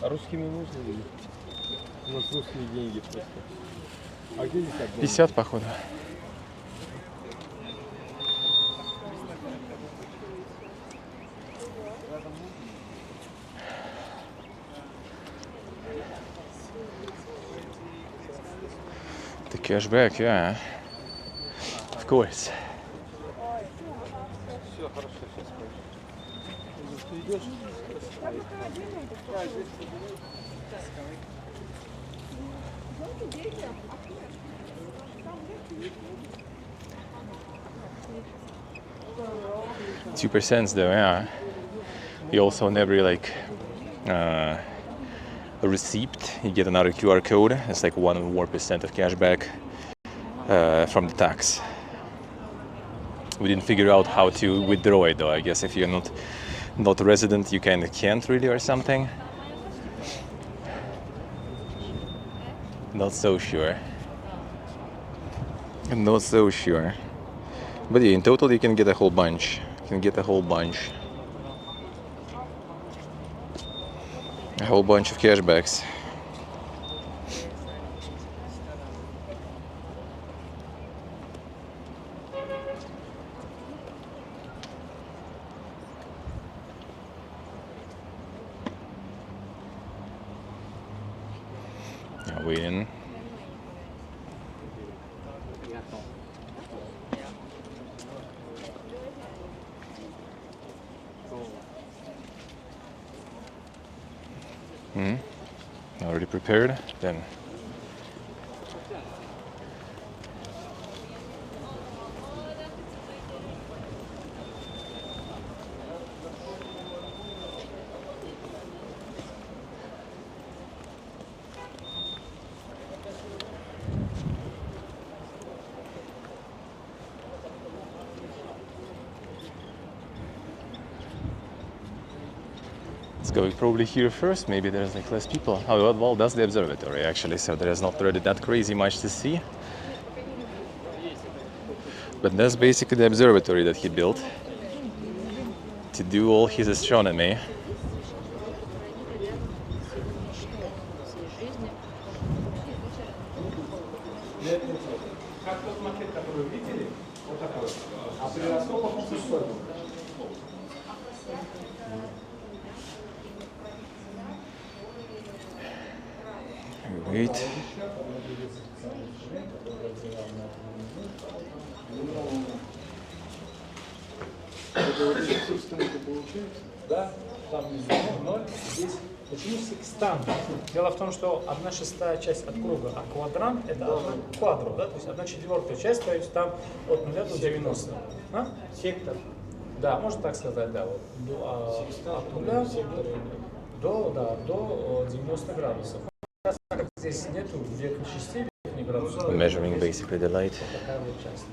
А русскими нужно ли? У нас русские деньги просто. А где здесь так? 50 походу. The cashback, yeah. Of course. Все, хорошо, сейчас пойдем. Ты идешь? 2% though, yeah. You also on every like receipt you get another QR code. It's like 1 more percent of cashback from the tax. We didn't figure out how to withdraw it though. I guess if you're not a resident, you can't really or something. Not so sure. Not so sure. But yeah, in total you can get a whole bunch. You can get a whole bunch. A whole bunch of cashbacks. Yeah, waiting. Already prepared? Then. Let's go probably here first. Maybe there's like less people. Oh well, that's the observatory actually, so there's not really that crazy much to see. But that's basically the observatory that he built to do all his astronomy. Wait. Да, там внизу 0, здесь. Почему секстант? Дело в том, что 1/6 часть от круга, а квадрант это 1 квадру, да, то есть 1/4 часть, то есть там от 0 до 90. А? Сектор. Да, можно так сказать, да. Вот, от 0 до 90 градусов. здесь нету верхних частей, верхних градусов. Measuring basically the light. Такая вот часть.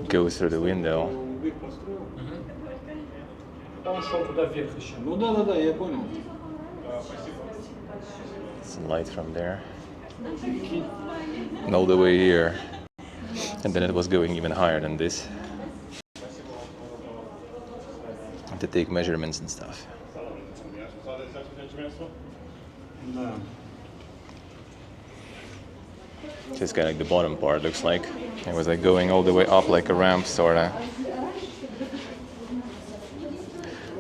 Goes through the window. Он шел туда вверх еще. Ну да, я понял. Some light from there. And all the way here. And then it was going even higher than this. To take measurements and stuff. Да. So it's kind of like the bottom part looks like. It was like going all the way up like a ramp sorta.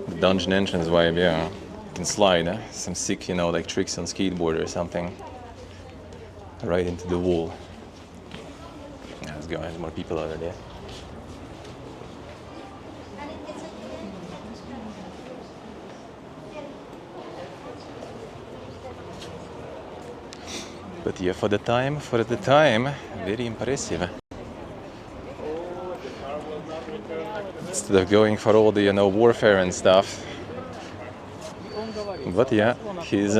The dungeon entrance vibe, yeah. You can slide, some sick, like tricks on skateboard or something. Right into the wall. Yeah, let's go, there's more people over there. But yeah, for the time, very impressive. Instead of going for all the, warfare and stuff. But yeah, his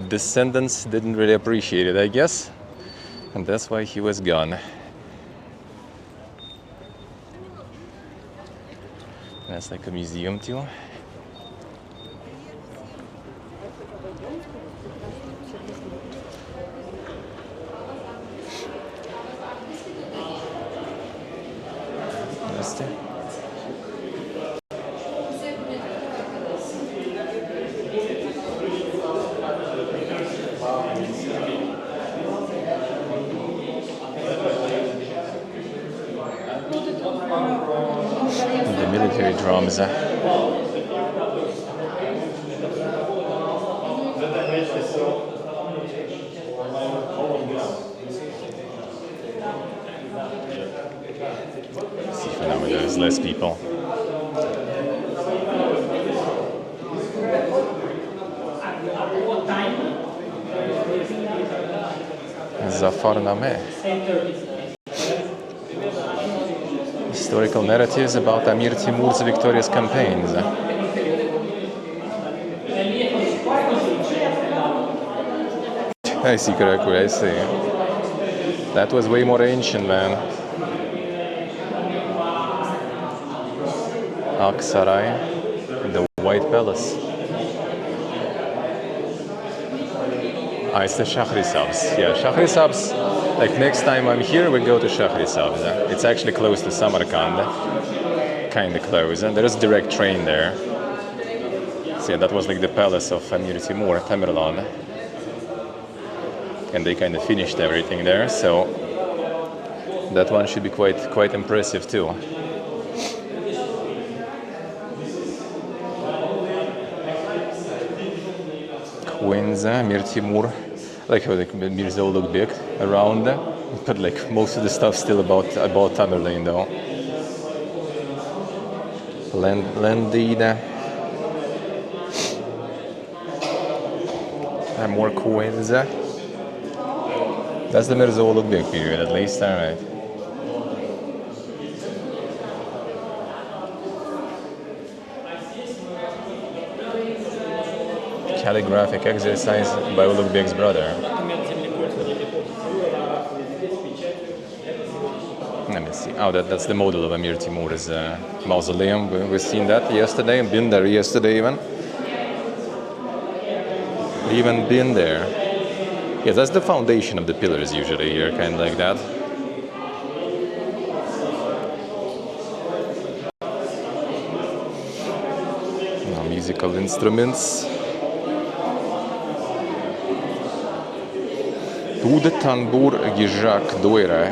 descendants didn't really appreciate it, I guess. And that's why he was gone. That's like a museum too. The military drums. See for now there's less people. Zafarnameh. Historical narratives about Amir Timur's victorious campaigns. I see, Karakur, I see. That was way more ancient, man. Aksaray, the White Palace. It's the Shahrisabz. Yeah, Shahrisabz. Like next time I'm here, we go to Shahrisabz. It's actually close to Samarkand. Kind of close. And there is a direct train there. So yeah, that was like the palace of Amir Timur, Tamerlan. And they kind of finished everything there. So that one should be quite impressive too. Queens, Amir Timur. Like how Mirza Ulugbek around, but like most of the stuff still about Tamerlane though. Land deed. And more coins. That's the Mirza Ulugbek period at least, alright. Calligraphic exercise by Ulugbek's brother. Let me see. Oh, that's the model of Amir Timur's mausoleum. We've seen that yesterday. Been there yesterday even. Even been there. Yeah, that's the foundation of the pillars usually here, kind of like that. Now, musical instruments. Ud tambur gijak doira.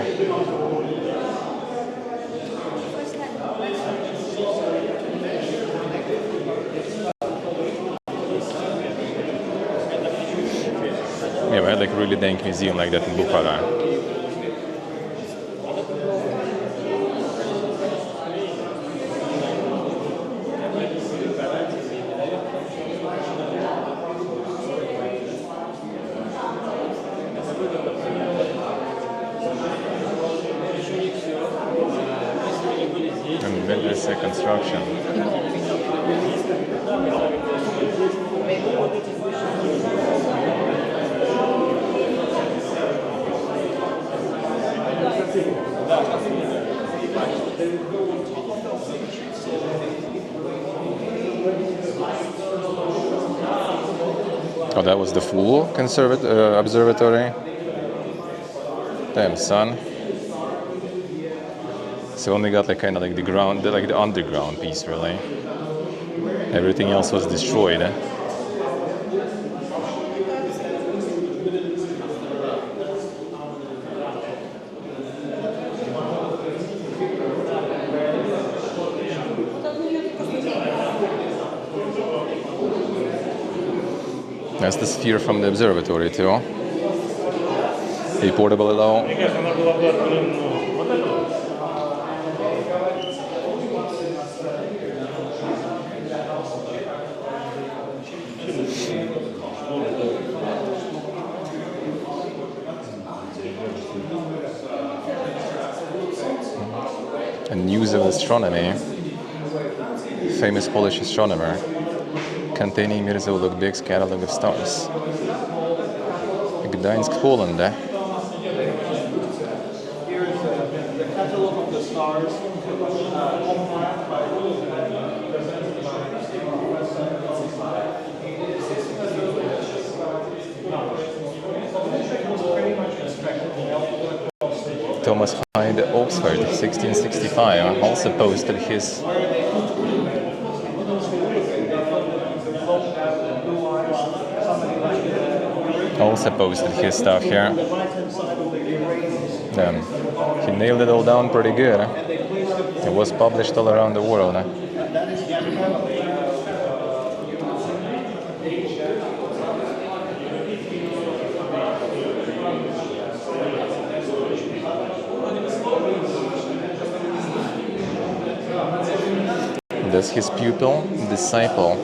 Yeah, we had like a really dank museum like that in Bukhara. And medrese construction. Oh, that was the full observatory. Damn, son. So only got like kind of like the ground, like the underground piece, really. Everything else was destroyed. That's the sphere from the observatory too. A portable allow. And news of astronomy. Famous Polish astronomer. Containing Mirza Ulugbek's catalog of stars. Gdańsk, Poland. Here is the catalog of the stars compiled by Thomas Hyde, Oxford, 1665, also posted his. Also posted his stuff here. He nailed it all down pretty good. It was published all around the world. That's his pupil, disciple.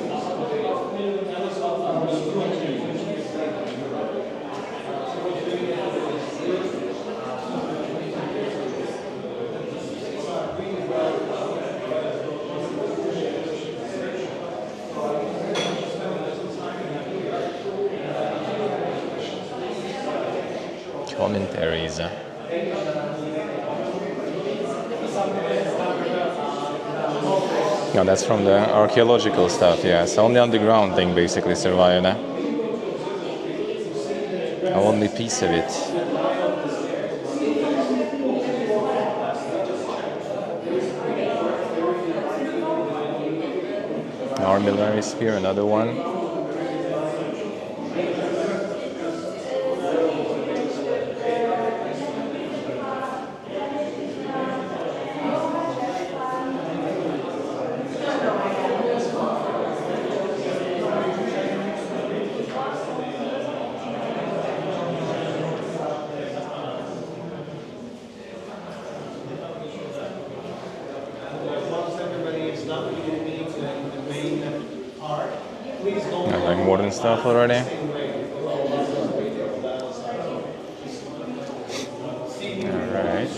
Commentaries. No, that's from the archaeological stuff, yeah. So only underground thing basically survived. Only piece of it. Armillary sphere, another one. Like modern stuff already. Alright.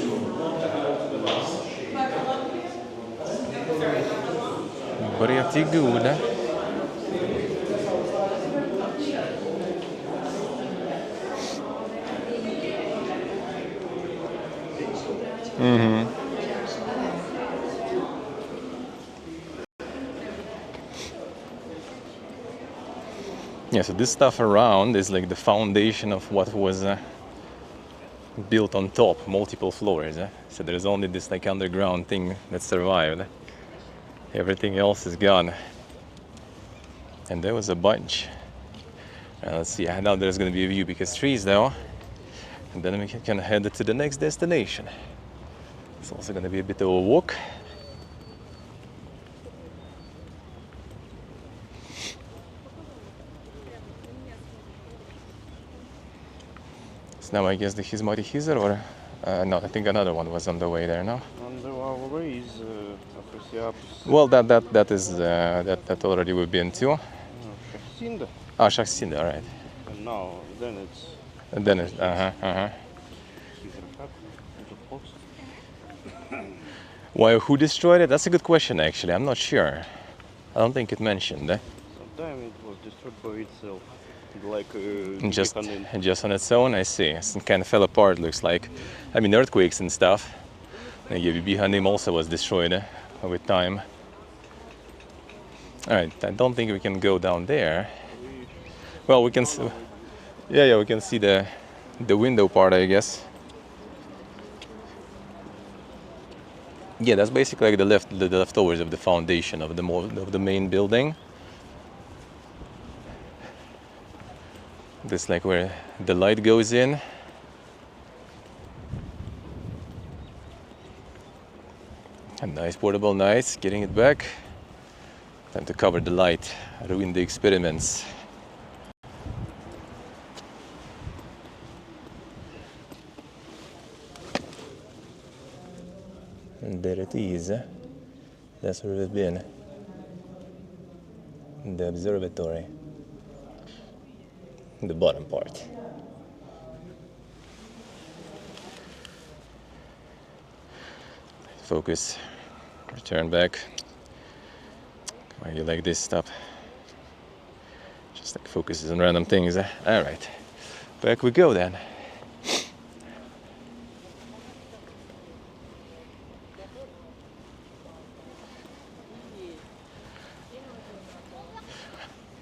Pretty good. Yeah, so this stuff around is like the foundation of what was built on top, multiple floors. So there's only this like underground thing that survived. Everything else is gone. And there was a bunch. Let's see, now there's going to be a view because trees though. And then we can head to the next destination. It's also going to be a bit of a walk. Now I guess the Hizmati Khizr or no, I think another one was on the way there, no? On the our way is Afrosiyob. Well, that already we've been to. Zinda. Ah, Shahi, all right. And now then it's. And then it's Why? Who destroyed it? That's a good question, actually. I'm not sure. I don't think it mentioned. Sometimes it was destroyed by itself. Like just on its own, I see. It kind of fell apart, looks like. I mean, earthquakes and stuff. Behind him also was destroyed with time. All right, I don't think we can go down there. Well, we can see, yeah, we can see the window part, I guess. Yeah, that's basically like the leftovers of the foundation of the main building. This like where the light goes in. A nice portable, nice. Getting it back. Time to cover the light. Ruin the experiments. And there it is. That's where we've been. The observatory. The bottom part. Focus. Return back. Why you like this stuff? Just like focuses on random things. Alright. Back we go then.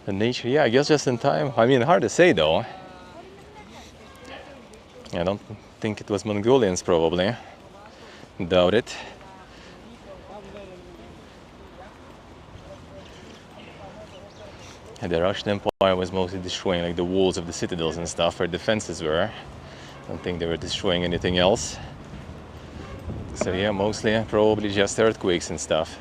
The nature, yeah, I guess just in time. I mean, hard to say though. I don't think it was Mongolians, probably. Doubt it. And the Russian Empire was mostly destroying like the walls of the citadels and stuff where defenses were. I don't think they were destroying anything else. So yeah, mostly probably just earthquakes and stuff.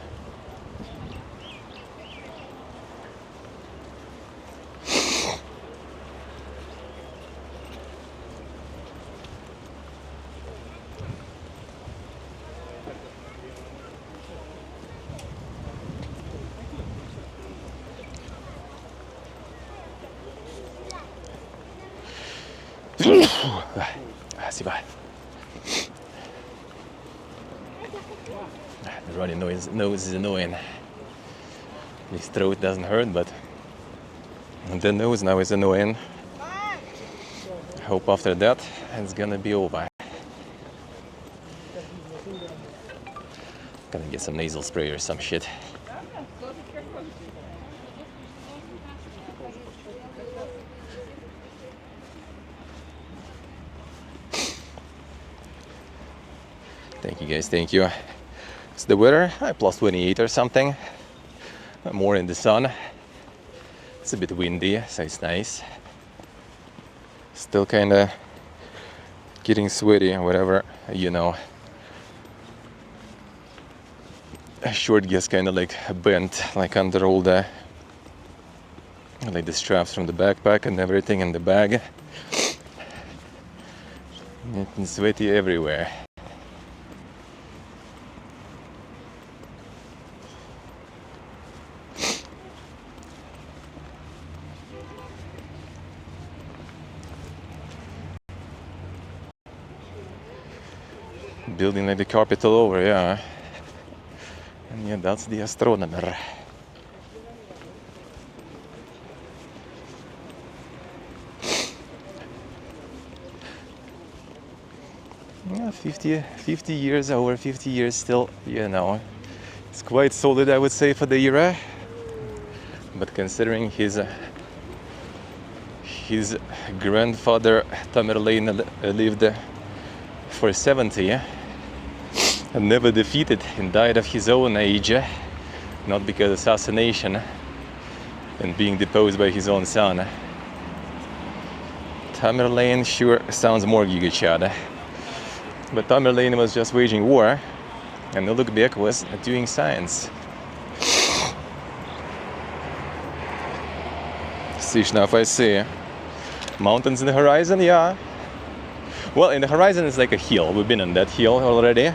The runny nose is annoying. His throat doesn't hurt, but the nose now is annoying. I hope after that it's gonna be over. Gonna get some nasal spray or some shit. Thank you guys, thank you. It's the weather, plus 28 or something. More in the sun. It's a bit windy, so it's nice. Still kinda getting sweaty or whatever, you know. Short gets kinda like bent, like under all the like the straps from the backpack and everything in the bag. Getting sweaty everywhere. Building like the carpet all over, yeah. And yeah, that's the astronomer. Yeah, 50 years, over 50 years still, you know. It's quite solid, I would say, for the era. But considering his grandfather Tamerlane lived for 70 and never defeated and died of his own age, not because of assassination and being deposed by his own son. Tamerlane sure sounds more Giga Chad. But Tamerlane was just waging war and Ulugbek was doing science. Sishnav, I see. Mountains in the horizon, yeah. Well, in the horizon is like a hill. We've been on that hill already.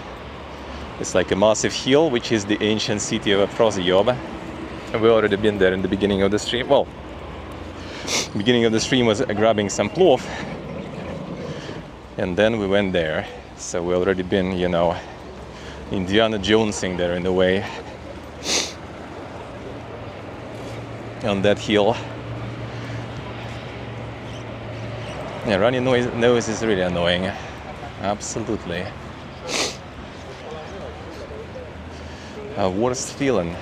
It's like a massive hill, which is the ancient city of Afrosiyob. And we've already been there in the beginning of the stream. Well, beginning of the stream was grabbing some plov. And then we went there. So we already been, you know, Indiana Jonesing there in a way. On that hill. Yeah, runny nose is really annoying. Absolutely. A worst feeling.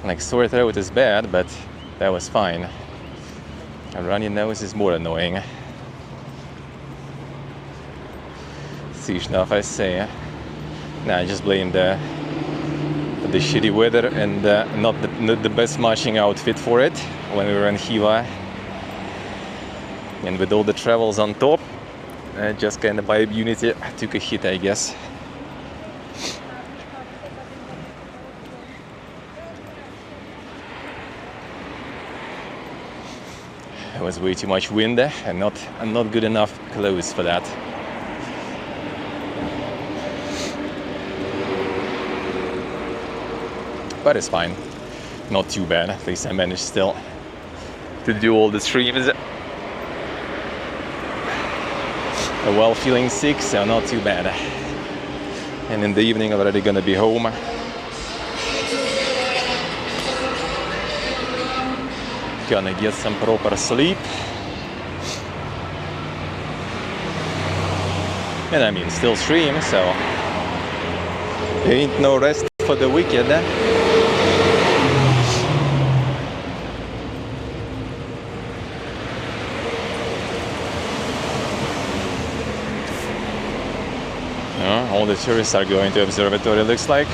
Like sore throat is bad, but that was fine. A runny nose is more annoying. If I say, nah, I just blame the shitty weather and not the best matching outfit for it when we were in Hiva. And with all the travels on top, just kind of vibe unity took a hit, I guess. It was way too much wind and not good enough clothes for that. But it's fine, not too bad. At least I managed still to do all the streams while feeling sick, so not too bad. And in the evening I'm already gonna be home. Gonna get some proper sleep. And I mean, still stream, so ain't no rest for the wicked. All the tourists are going to Observatory, looks like.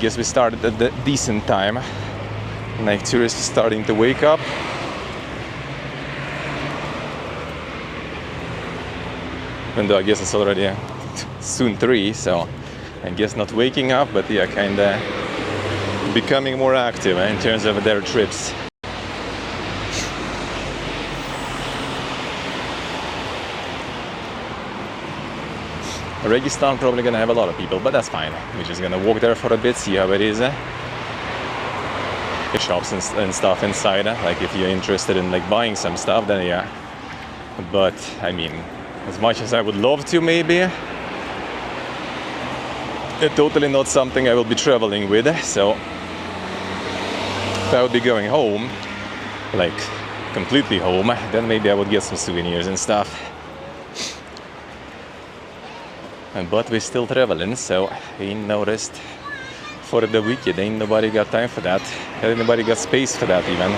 Guess we started at the decent time. Like, tourists starting to wake up. Even though I guess it's already soon 3, so I guess not waking up, but yeah, kinda becoming more active in terms of their trips. Registan probably gonna have a lot of people, but that's fine. We're just gonna walk there for a bit, see how it is. Get shops and stuff inside. Like, if you're interested in like buying some stuff, then yeah. But I mean, as much as I would love to, maybe it's totally not something I will be traveling with. So if I would be going home, like completely home, then maybe I would get some souvenirs and stuff. But we're still traveling, so ain't no rest for the wicked. Ain't nobody got time for that. Ain't nobody got space for that even.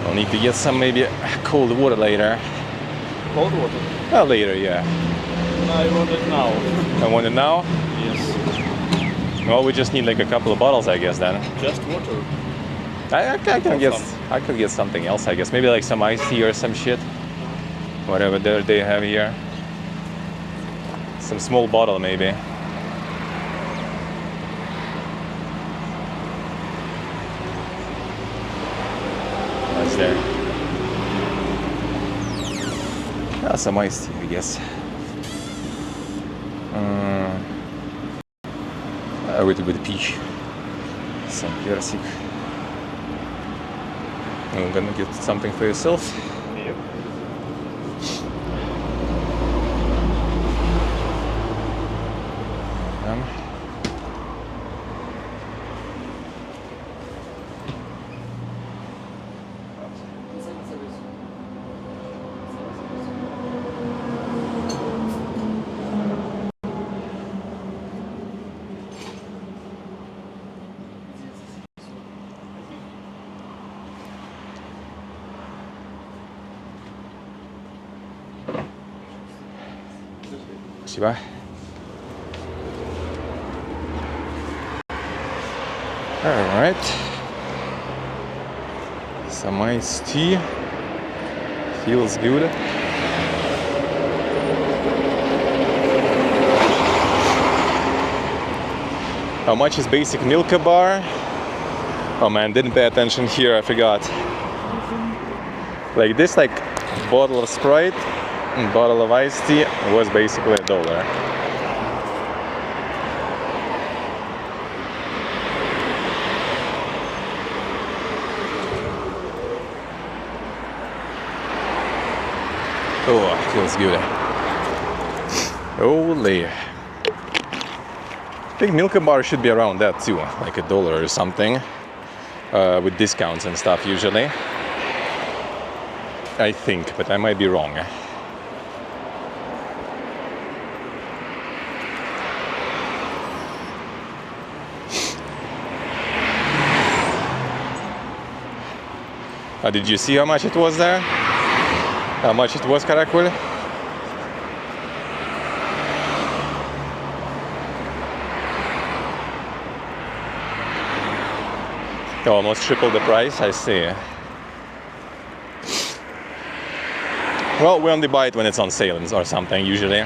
I'll need to get some maybe cold water later. Cold water? Oh, later, yeah. I want it now. I want it now? Yes. Well, we just need like a couple of bottles, I guess, then. Just water. I could get something else, I guess. Maybe like some iced tea or some shit. Whatever they have here. Some small bottle, maybe. What's there? Ah, some iced tea, I guess. A little bit peach. Some персик. I'm gonna get something for yourself. Yep. Спасибо. All right. Some iced tea. Feels good. How much is basic Milka bar? Oh man, didn't pay attention here, I forgot. Like this, like bottle of Sprite and bottle of iced tea was basically $1. Oh, feels good. Holy. I think Milka bar should be around that too, like $1 or something, with discounts and stuff usually. I think, but I might be wrong. Did you see how much it was there? How much it was, Karakul? Almost triple the price, I see. Well, we only buy it when it's on sale or something, usually.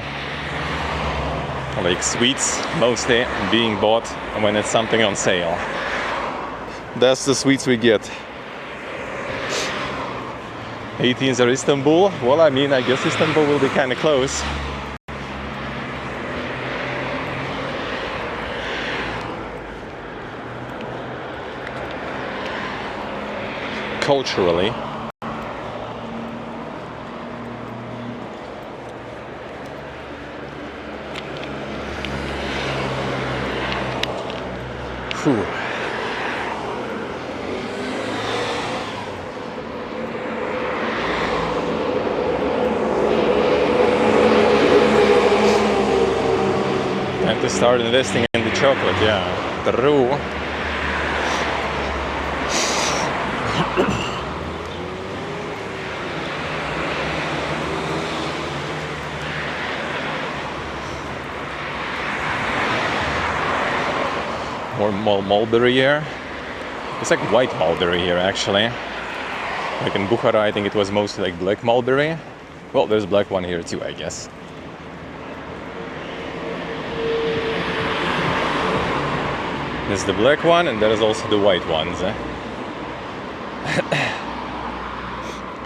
Like sweets, mostly being bought when it's something on sale. That's the sweets we get. 18th or Istanbul? Well, I mean, I guess Istanbul will be kind of close. Culturally. Whew. Time to start investing in the chocolate, yeah. True. More mulberry here. It's like white mulberry here, actually. Like in Bukhara, I think it was mostly like black mulberry. Well, there's black one here too, I guess. There's the black one, and there's also the white ones.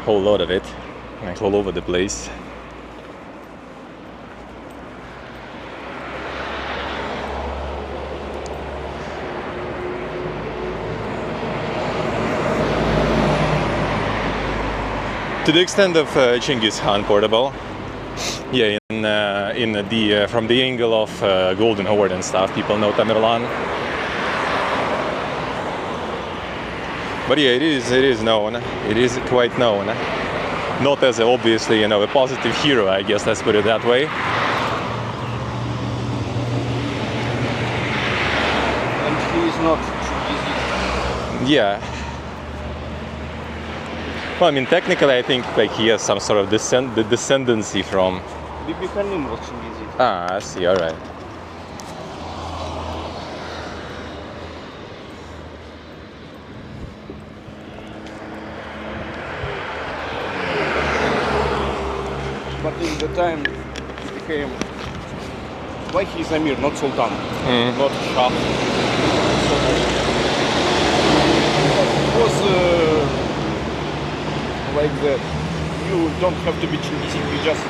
Whole lot of it, like all over the place. To the extent of Genghis Khan portable, yeah, in the from the angle of Golden Horde and stuff, people know Tamerlan. But yeah, it is known. It is quite known. Not as obviously, you know, a positive hero, I guess. Let's put it that way. And he is not easy. Yeah. Well, I mean, technically, I think like he has some sort of descendancy from. Bibi Khanim was easy. Ah, I see. All right. But in the time he became, why he is Amir, not Sultan, not Shah. It was like that. You don't have to be Chingisid, you just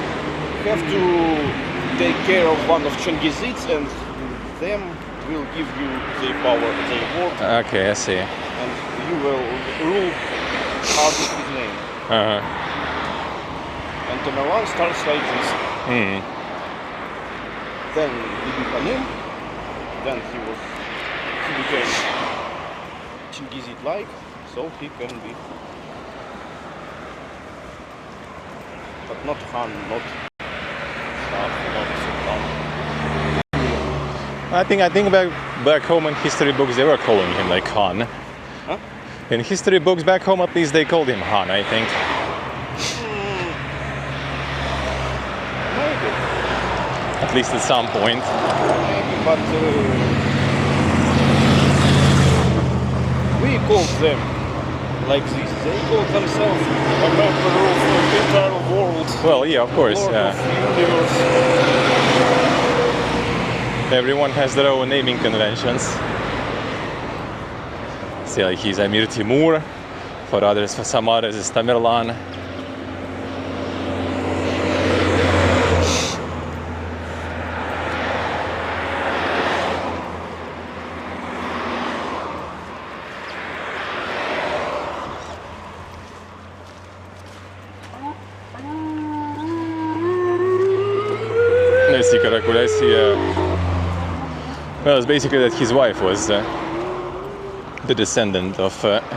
have to take care of one of Chingizids and them will give you the power, the word. Okay, I see. And you will rule out of his name. And Tamerlan starts like this. Then Bibi Khanim, then he became Chingizid-like, so he can be. But not Khan, not Shah, not Sultan. I think back home in history books they were calling him like Khan. Huh? In history books back home at least they called him Han, I think. Maybe. At least at some point. Maybe, but we called them like this. They call themselves a member of the entire world. Well, yeah, of course. Lord Yeah. of the universe. Everyone has their own naming conventions. See, like he's Amir Timur, for others, for some others, it's Tamerlan. Let's see, Karakulai, well, it's basically that his wife was the descendant of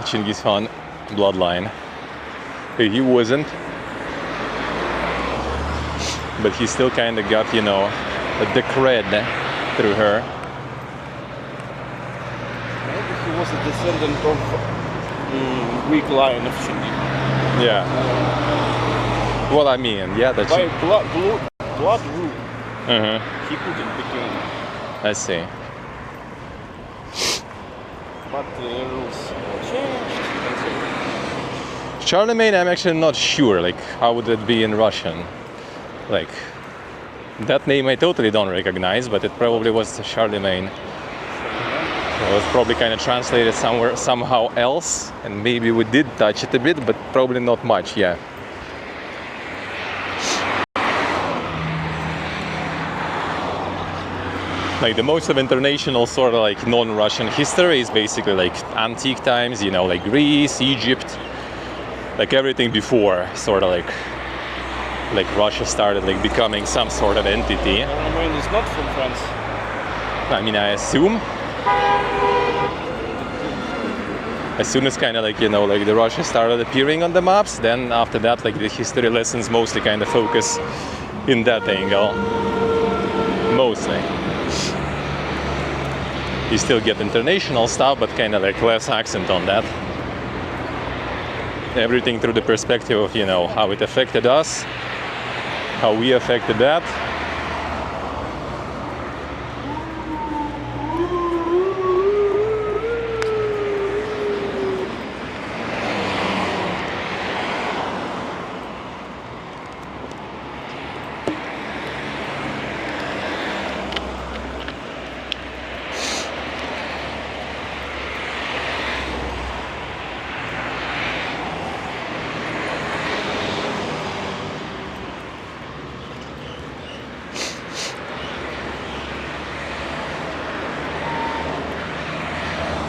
Chinggis Khan bloodline. He wasn't, but he still kind of got, you know, the cred through her. Maybe he was a descendant of Greek line of Chinggis. Yeah. Well, I mean, yeah, that's. By blood rule, Uh-huh. he couldn't become. I see. But the rules changed. And so Charlemagne, I'm actually not sure, like, how would it be in Russian? Like, that name I totally don't recognize, but it probably was Charlemagne. It was probably kind of translated somewhere, somehow else, and maybe we did touch it a bit, but probably not much, yeah. Like the most of international sort of like non-Russian history is basically like antique times, you know, like Greece, Egypt, like everything before sort of like Russia started like becoming some sort of entity. Romain is not from France. I mean, I assume. As soon as kind of like, you know, like the Russia started appearing on the maps, then after that, like the history lessons mostly kind of focus in that angle. Mostly. You still get international stuff, but kind of like less accent on that. Everything through the perspective of, you know, how it affected us, how we affected that.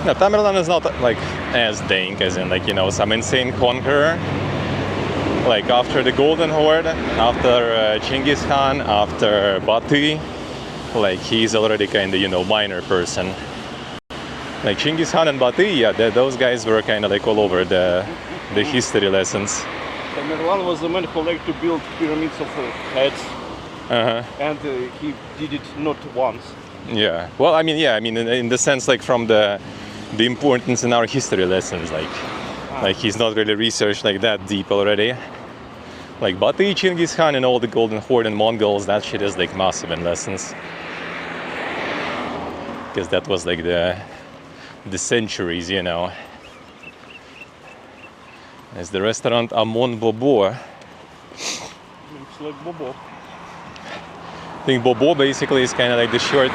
No, Tamerlan is not like as dank as in like, you know, some insane conqueror. Like after the Golden Horde, after Chinggis Khan, after Bati, like he's already kind of, you know, minor person. Like Chinggis Khan and Bati, yeah, those guys were kind of like all over the history lessons. Tamerlan was the man who liked to build pyramids of heads, and he did it not once. Yeah. Well, I mean, yeah, I mean, in the sense like from the importance in our history lessons, like he's not really researched like that deep already. Like Bati, Chinggis Khan, and all the Golden Horde and Mongols, that shit is like massive in lessons. Because that was like the centuries, you know. There's the restaurant Amon Bobo. Looks like Bobo. I think Bobo basically is kind of like the short,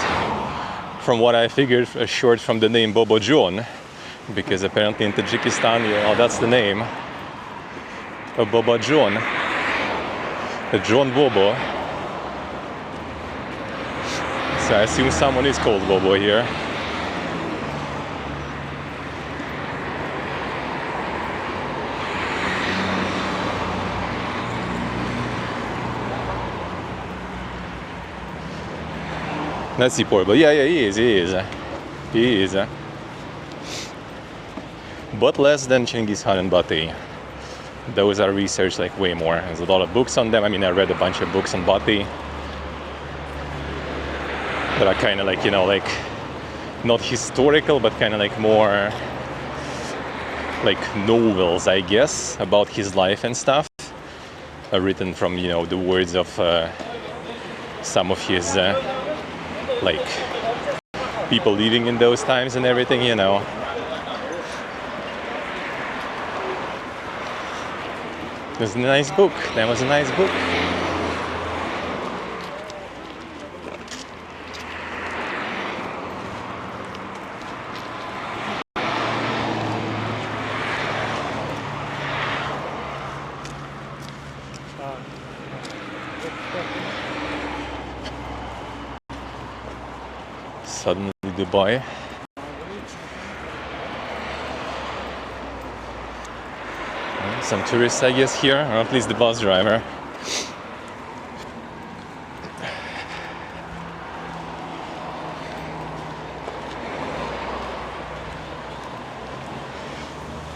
from what I figured, a short from the name Bobo John, because apparently in Tajikistan, you know, that's the name of Bobo John, the John Bobo. So I assume someone is called Bobo here. Let's see, poor, but yeah, he is. But less than Chinggis Khan and Bati. Those are researched like way more. There's a lot of books on them. I mean, I read a bunch of books on Bati that are kind of like, you know, like not historical, but kind of like more like novels, I guess, about his life and stuff, written from, you know, the words of some of his like people living in those times and everything, you know. It was a nice book. That was a nice book. suddenly Dubai. Some tourists, I guess, here, or at least the bus driver.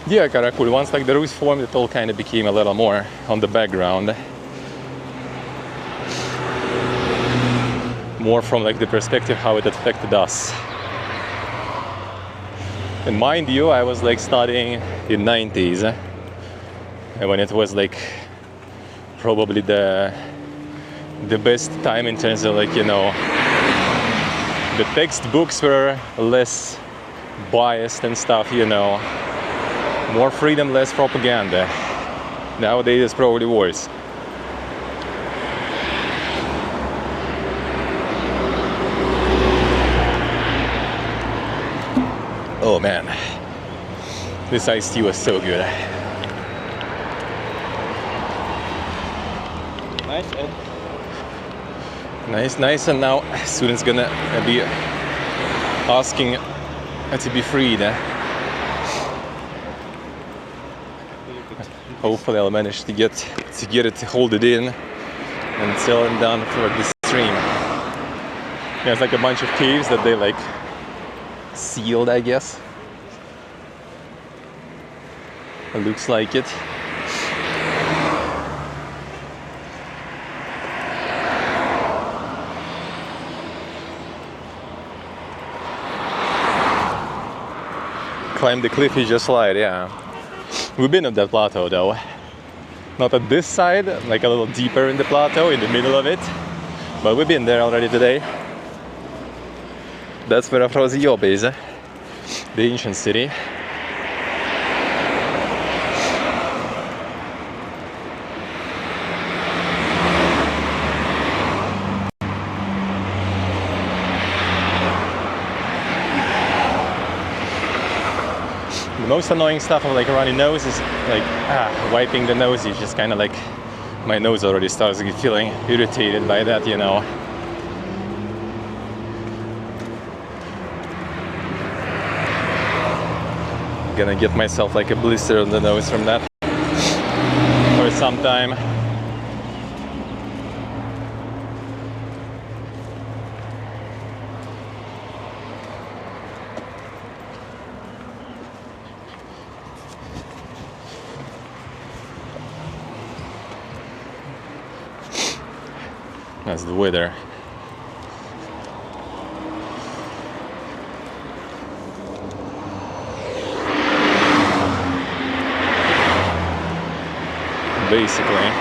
Yeah, kinda cool. Once like the roofs formed, it all kind of became a little more on the background. More from like the perspective how it affected us. And mind you, I was like studying in 90s, and when it was like probably the best time in terms of like, you know, the textbooks were less biased and stuff, you know, more freedom, less propaganda. Nowadays it's probably worse. Oh man, this iced tea was so good. Nice, Ed. Nice, and now students gonna be asking to be freed. Hopefully I'll manage to get it to hold it in until I'm done for this stream. There's like a bunch of caves that they like sealed, I guess. It looks like it. Climb the cliff, you just slide, yeah. We've been at that plateau though. Not at this side, like a little deeper in the plateau, in the middle of it. But we've been there already today. That's where Afrosiyob is, the ancient city. The most annoying stuff of like a runny nose is like wiping the nose. You just kind of like, my nose already starts feeling irritated by that, you know. Gonna get myself like a blister on the nose from that for some time. That's the weather. Basically.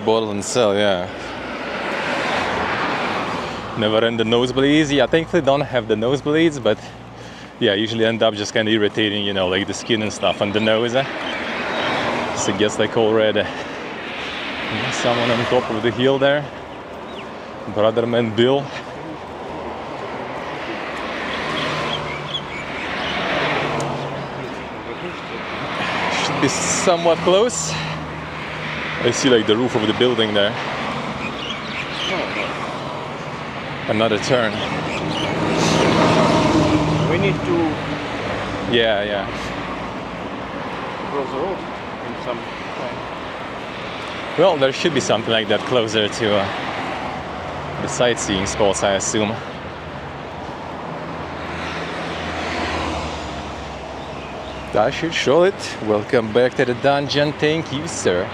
Bottle and sell, yeah. Never end the nosebleeds. Yeah, thankfully don't have the nosebleeds, but yeah, usually end up just kind of irritating, you know, like the skin and stuff on the nose. So it gets like all red. Someone on top of the hill there. Brother man Bill. Should be somewhat close. I see like the roof of the building there. Another turn. We need to Yeah. cross the road in some time. Well, there should be something like that closer to the sightseeing spots, I assume. I should show it. Welcome back to the dungeon. Thank you, sir.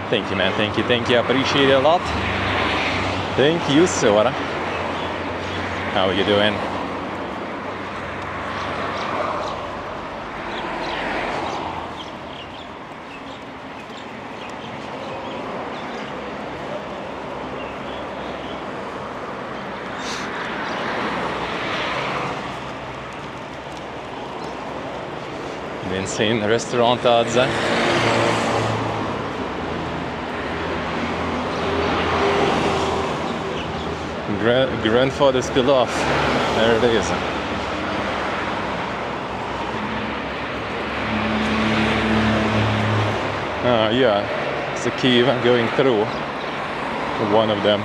Thank you, man. Thank you. I appreciate it a lot. Thank you, sir. How are you doing? insane restaurant ads. Grandfather's Pilaf. There it is. Yeah, it's a cave going through one of them.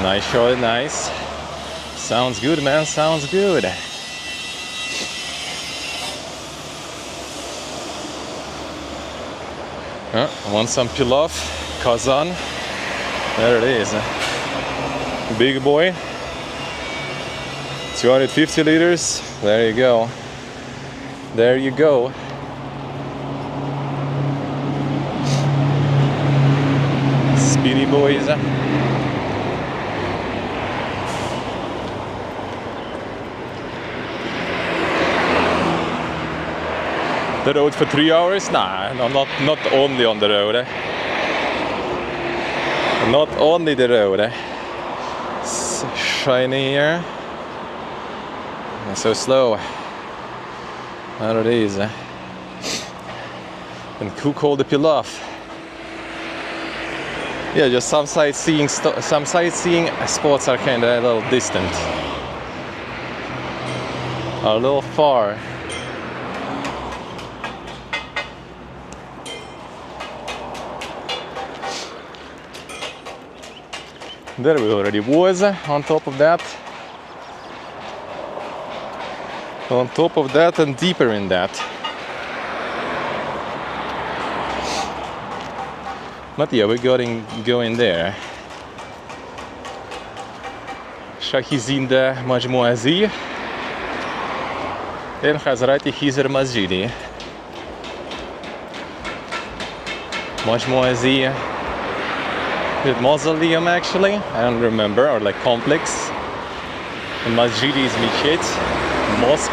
Nice shot, nice. Sounds good, man, sounds good. Want some pilaf, kazan. There it is. Big boy. 250 liters. There you go. There you go. Speedy boys. The road for 3 hours? Nah, no, not only on the road. Not only the road. It's shiny here. So slow. There it is. And cook all the pilaf. Yeah, just some sightseeing spots are kind of a little distant. A little far. There we already was. On top of that. On top of that and deeper in that. But yeah, we're going there. Shahi Zinda Majmuazi and Hazrati Khizr Masjidi. Majmuazi, the mausoleum actually, I don't remember, or like complex. The Masjidi is Michet, mosque.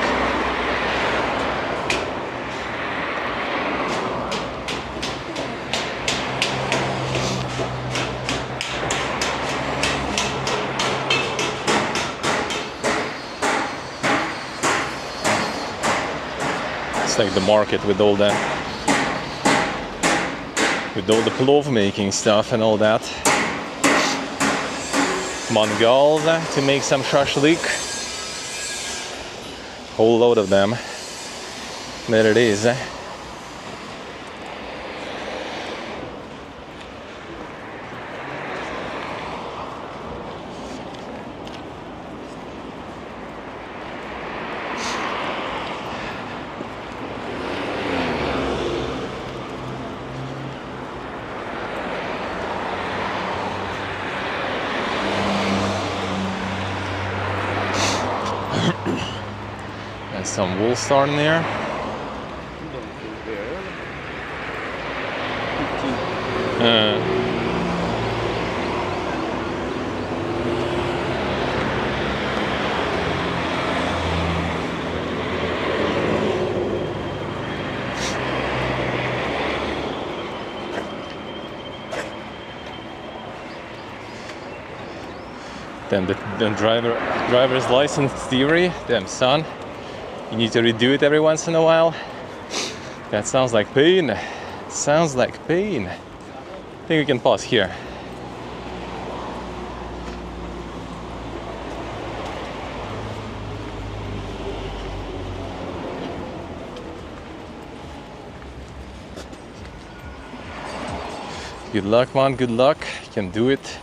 It's like the market with all the plov making stuff and all that. Mangals to make some shashlik. Whole load of them. There it is. There's some wool starting there. Then the driver's license theory. Damn son, you need to redo it every once in a while. That sounds like pain. Sounds like pain. I think we can pause here. Good luck, man. Good luck. You can do it.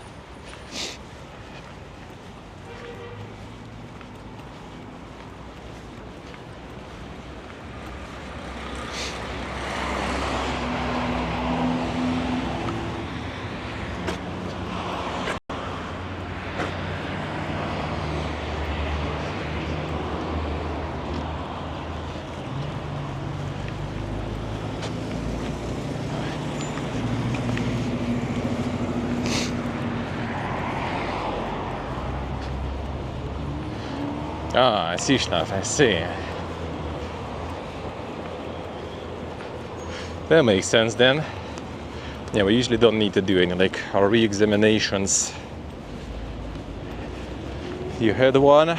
Ah, I see stuff, I see. That makes sense then. Yeah, we usually don't need to do any like re-examinations. You had one,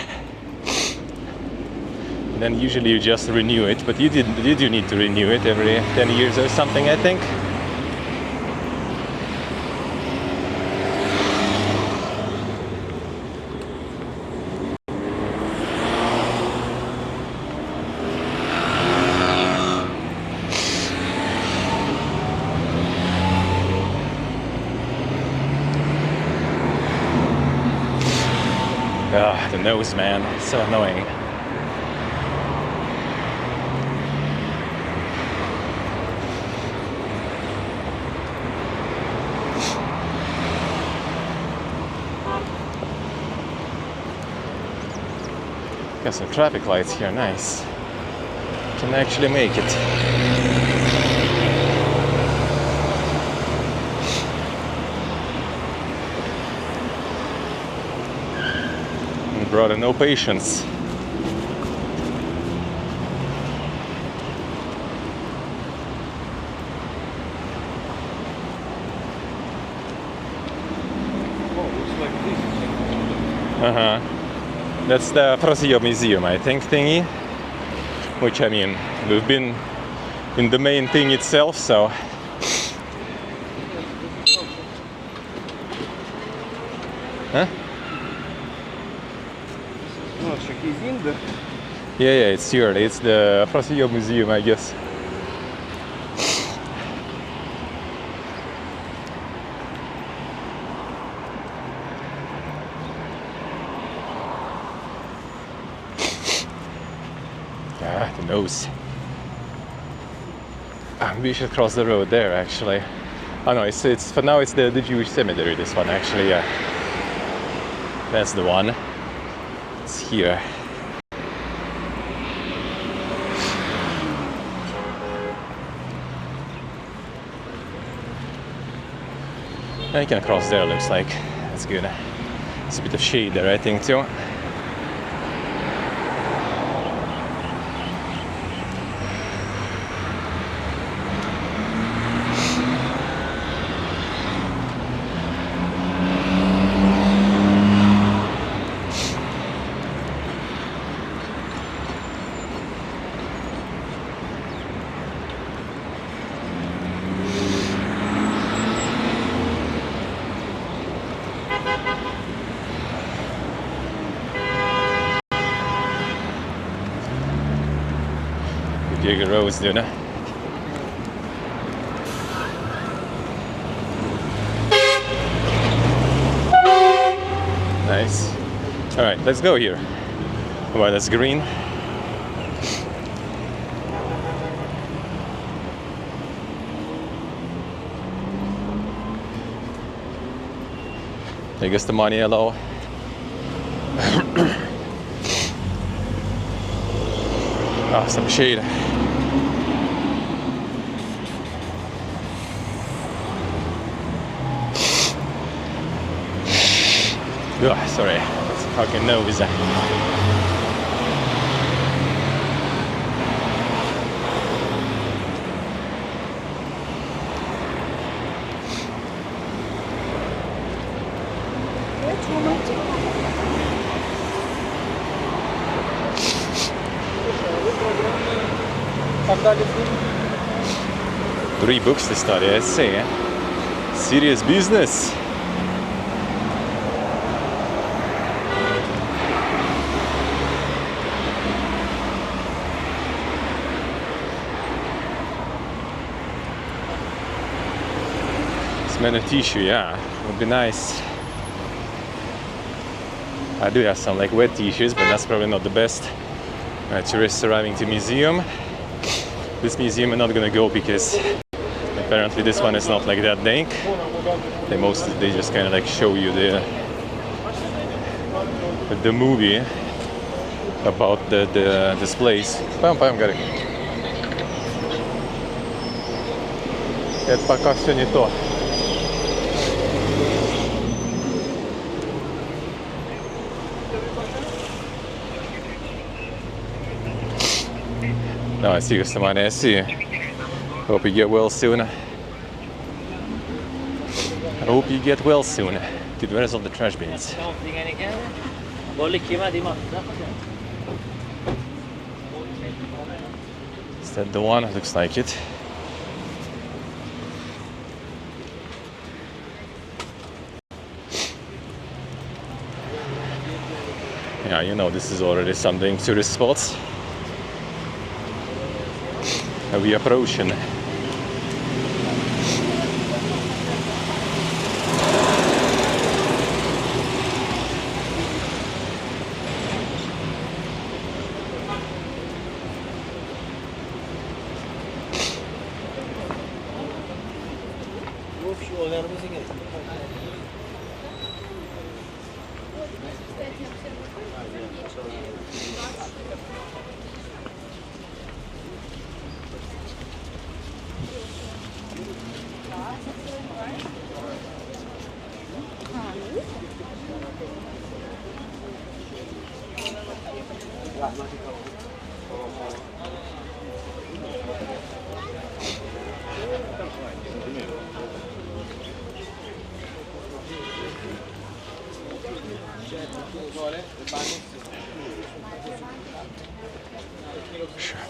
then usually you just renew it, but you do need to renew it every 10 years or something, I think. The nose, man, so annoying. Got some traffic lights here, nice. Can actually make it. Brother, no patience. That's the Afrosiyob museum, I think, thingy. Which, I mean, we've been in the main thing itself, so. Huh? No, Shahi Zinda. Yeah, it's here. It's the Afrosiyob museum, I guess. The nose. We should cross the road there, actually. Oh no, it's for now it's the Jewish cemetery, this one, actually, yeah. That's the one. It's here. I can cross there, looks like. That's good. It's a bit of shade there, I think, too. Bigger roads, dude. Nice. All right, let's go here. Well, that's green. I guess the money yellow. Ah, some shade. Ugh, sorry, that's a fucking nose. Three books to study, I see. Serious business. Smell tissue, yeah, would be nice. I do have some like wet tissues, but that's probably not the best. Tourists arriving to museum. This museum I'm not gonna go because apparently this one is not like that dank. They just kind of like show you the movie about this place. Это пока все не то. No, I see you, Samani. I see you. Hope you get well soon. Hope you get well soon. Dude, where's all the trash bins? Is that the one? Looks like it. Yeah, you know, this is already something tourist spots. We approaching.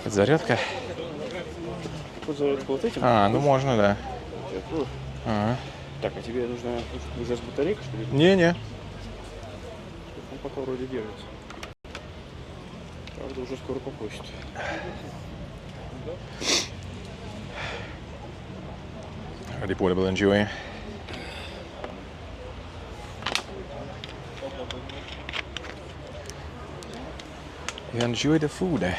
Подзарядка? Вот этим? А, ну можно, да. Ага. Так, а тебе нужна уже с батарейкой, что ли? Не-не. Он пока вроде держится. Правда, уже скоро попустит. The portable enjoy. You enjoy the food.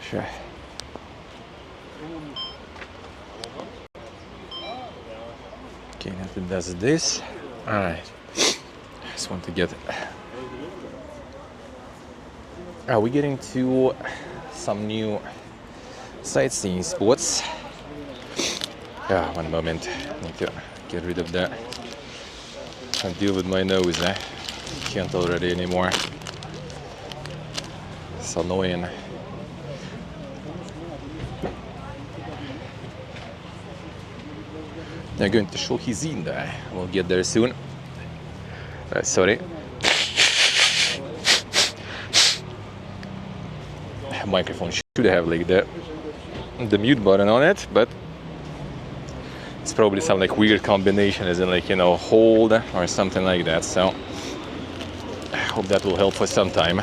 Sure. Okay, now it does this. Alright. Just want to get. Are we getting to some new sightseeing spots? Yeah, one moment. Need to get rid of that. Can't deal with my nose. Can't already anymore. It's annoying. They're going to Shahi Zinda. We'll get there soon. Sorry. Microphone should have like the mute button on it, but it's probably some like weird combination, as in like, you know, hold or something like that. So I hope that will help for some time.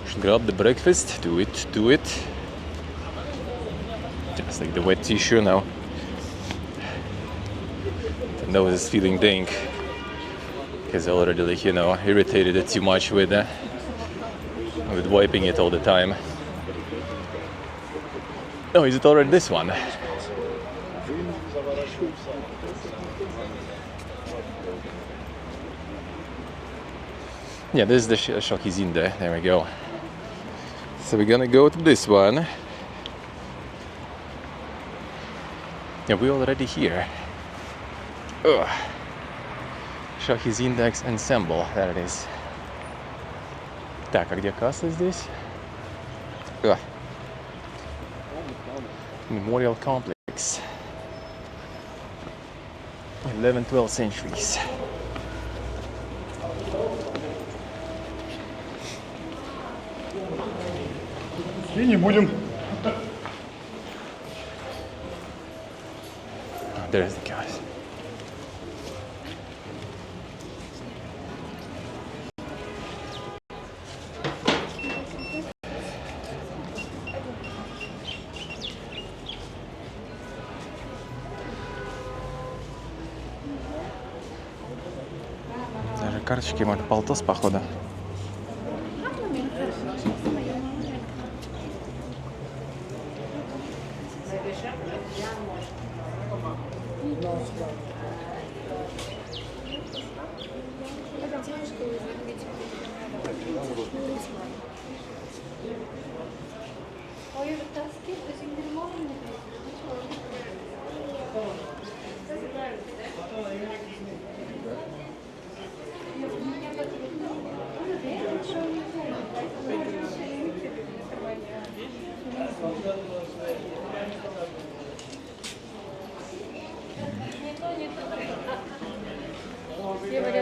Should grab the breakfast. Do it. Just like the wet tissue now. The nose is feeling dank because I already, like, you know, irritated it too much with wiping it all the time. Oh, is it already this one? Yeah, this is the Shahi Zinda. There we go. So we're gonna go to this one. Yeah, we're already here. Ugh. Shahi Zinda Ensemble. There it is. Так, а где касса здесь? Memorial Complex. 11-12 centuries. И не будем. There's the cars. Даже карточки можно полтос, походу.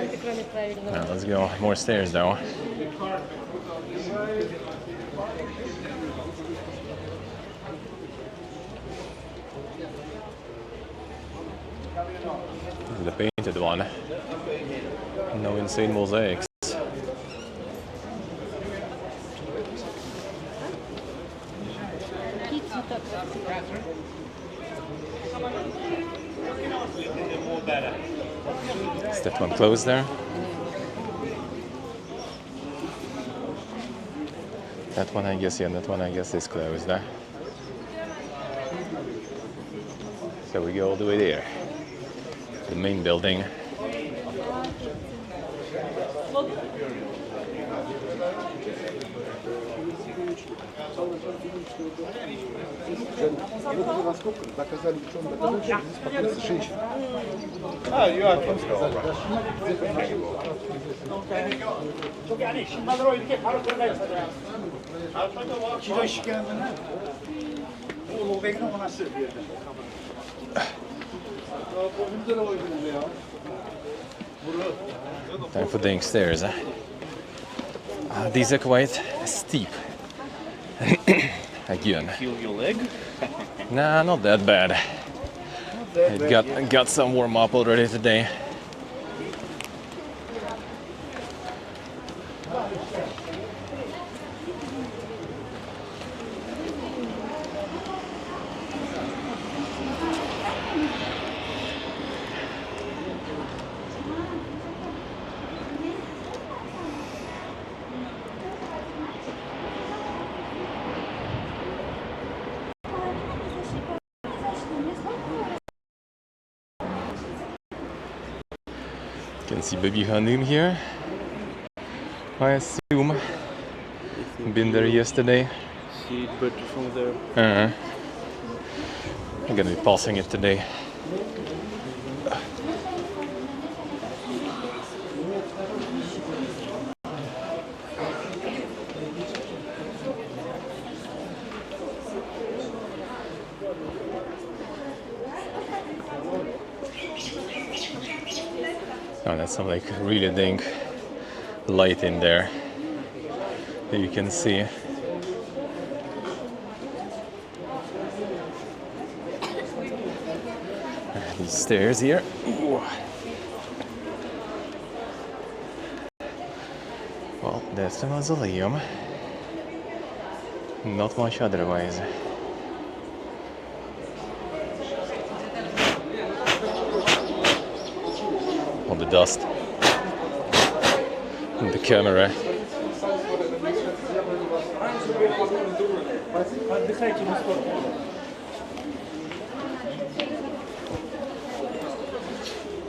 варианты, кроме правильного. Now, let's go. More stairs though. This is the painted one. No insane mosaics. Какие цвета? Is that one closed there? That one I guess, yeah, that one I guess is closed there. So we go all the way there. The main building. Time for doing stairs. These are quite steep. Again. Feel your leg? Nah, not that bad. I got some warm up already today. You can see baby Hanum here. I assume. Been there yesterday. See it better from there. I'm gonna be passing it today. Oh, that's some like really dang light in there that you can see. These stairs here. Ooh. Well, that's the mausoleum. Not much otherwise. All the dust and the camera.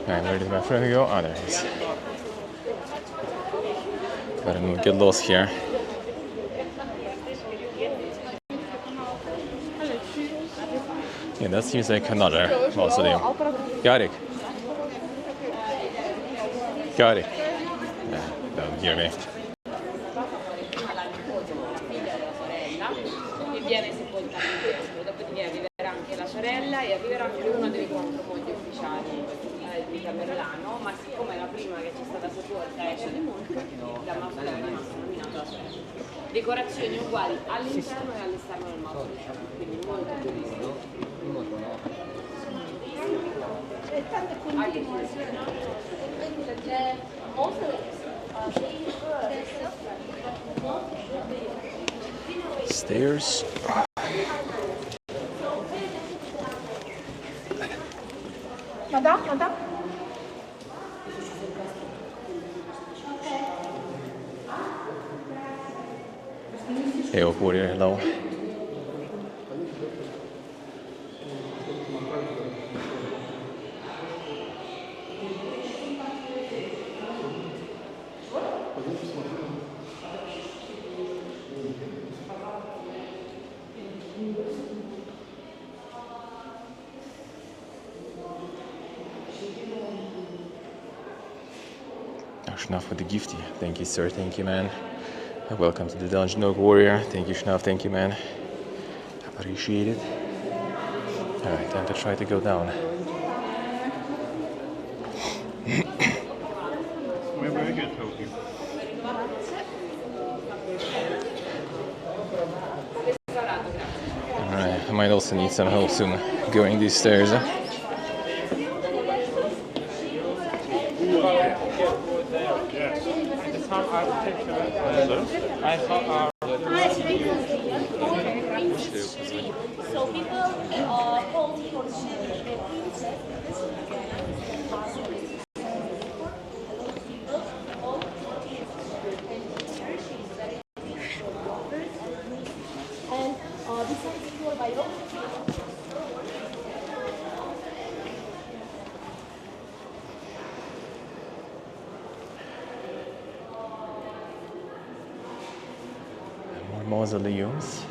Alright, where did my friend go? Oh, there he is. Better not get lost here. Yeah, that seems like another mausoleum. Garik. Garik. Yeah, don't hear me. Viene sepolta in questo, dopodiché arriverà anche la sorella e arriverà anche una delle 4 mogli ufficiali di Tamerlano, ma siccome la prima che ci è stata sepolta è Shahi, da mausoleo è rimasto nominato la sorella. Decorazioni uguali all'interno e all'esterno del mausoleo, quindi molto bellissimo. Stairs. Madame. Hey, operator, hello. Schnaf with the gifty. Thank you, sir. Thank you, man. Welcome to the Dungeon Oak Warrior. Thank you, Schnaf. Thank you, man. Appreciate it. Alright, time to try to go down. Alright, I might also need some help soon going these stairs. So people hold for the princess. And besides your biography, More mausoleums.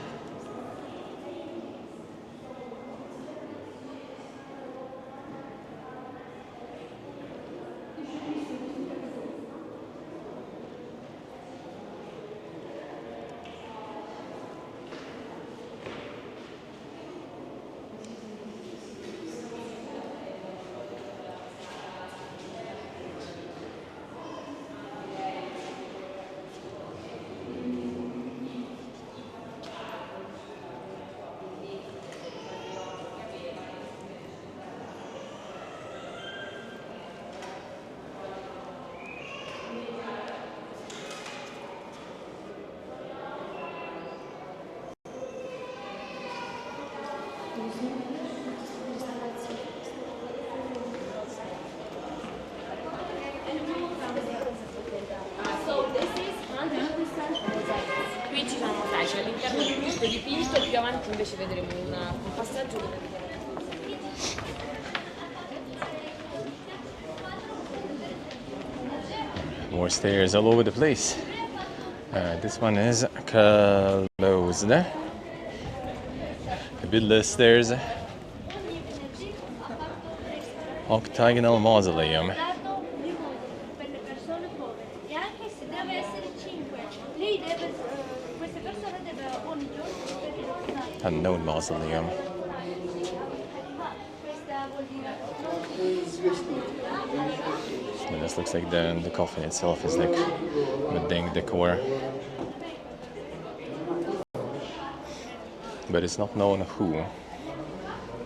so this is 100% mosaic. Qui ci sono mosaici all'interno di questo dipinto, più avanti invece vedremo un passaggio dove More stairs all over the place. This one is closed. A bit less stairs. Octagonal mausoleum. Per le persone povere e anche se deve essere 5 lei deve queste persone deve ogni giorno perché Unknown mausoleum. questa vuol dire And this looks like the coffin itself is like wedding decor. But it's not known who.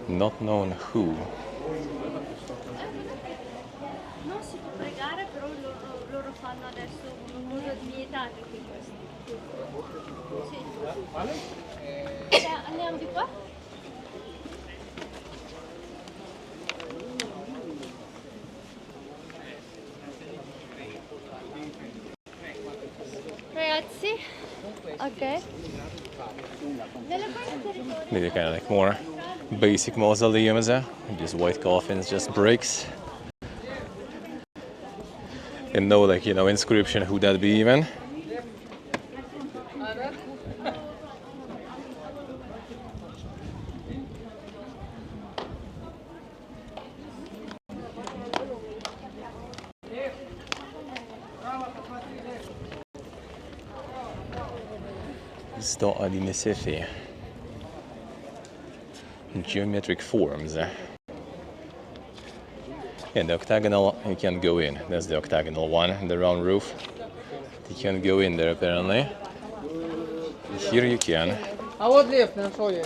Not known who. non si può pregare però loro fanno adesso un modo di vietare anche questo. Sì. Andiamo di qua? Ragazzi, ok. Maybe kind of like more basic mausoleums, just white coffins, just bricks. And no like, inscription, who that be even. Stoa di Misifi. Geometric forms. And the octagonal, you can go in. That's the octagonal one, the round roof. You can go in there apparently. Here you can. А вот лев, нашел я.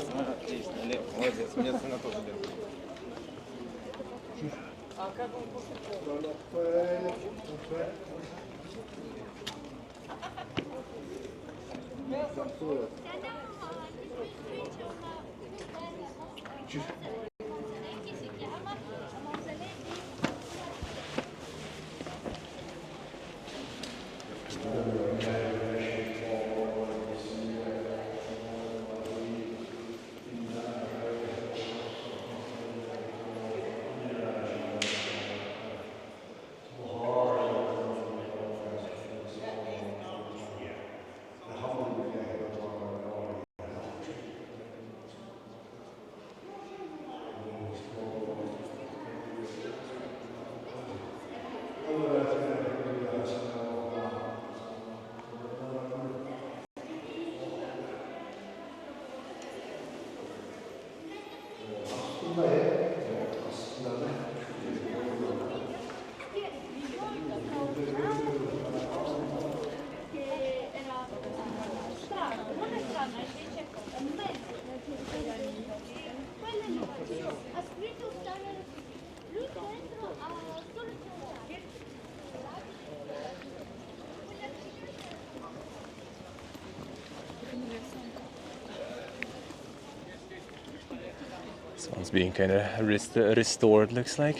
This one's being kind of restored, looks like.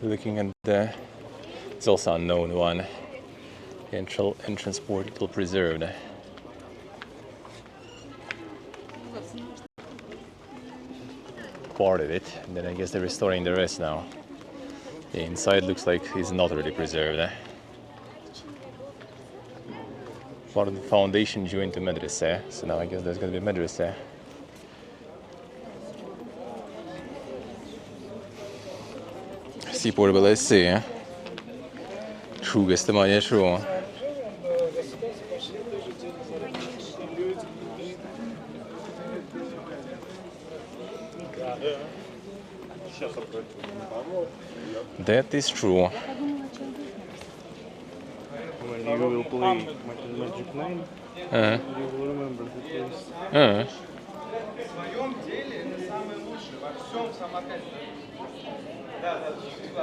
Looking at the... It's also a known one. Entrance portal preserved. Part of it, and then I guess they're restoring the rest now. The inside looks like it's not really preserved. Part of the foundation joined to madrasa, so now I guess there's going to be madrasa. Szép lesz szél. Súgeztem a nyesról. That is true. When you will play Magic 9, Uh-huh. you will remember the place. Uh-huh. В своем деле это самый лучший во всем Самарканде. Да,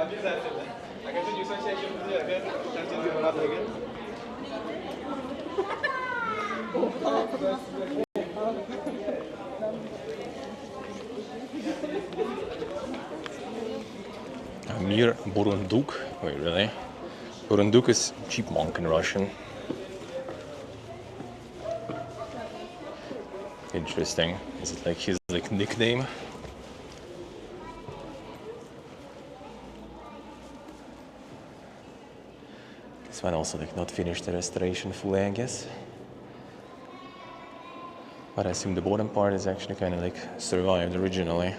обязательно. А когда не совсем друзья, обязательно надо. Mir Burunduk. Wait, really? Burunduk is chipmunk in Russian. Interesting. Is it like his nickname? This one also not finished the restoration fully, I guess. But I assume the bottom part is actually kind of survived originally.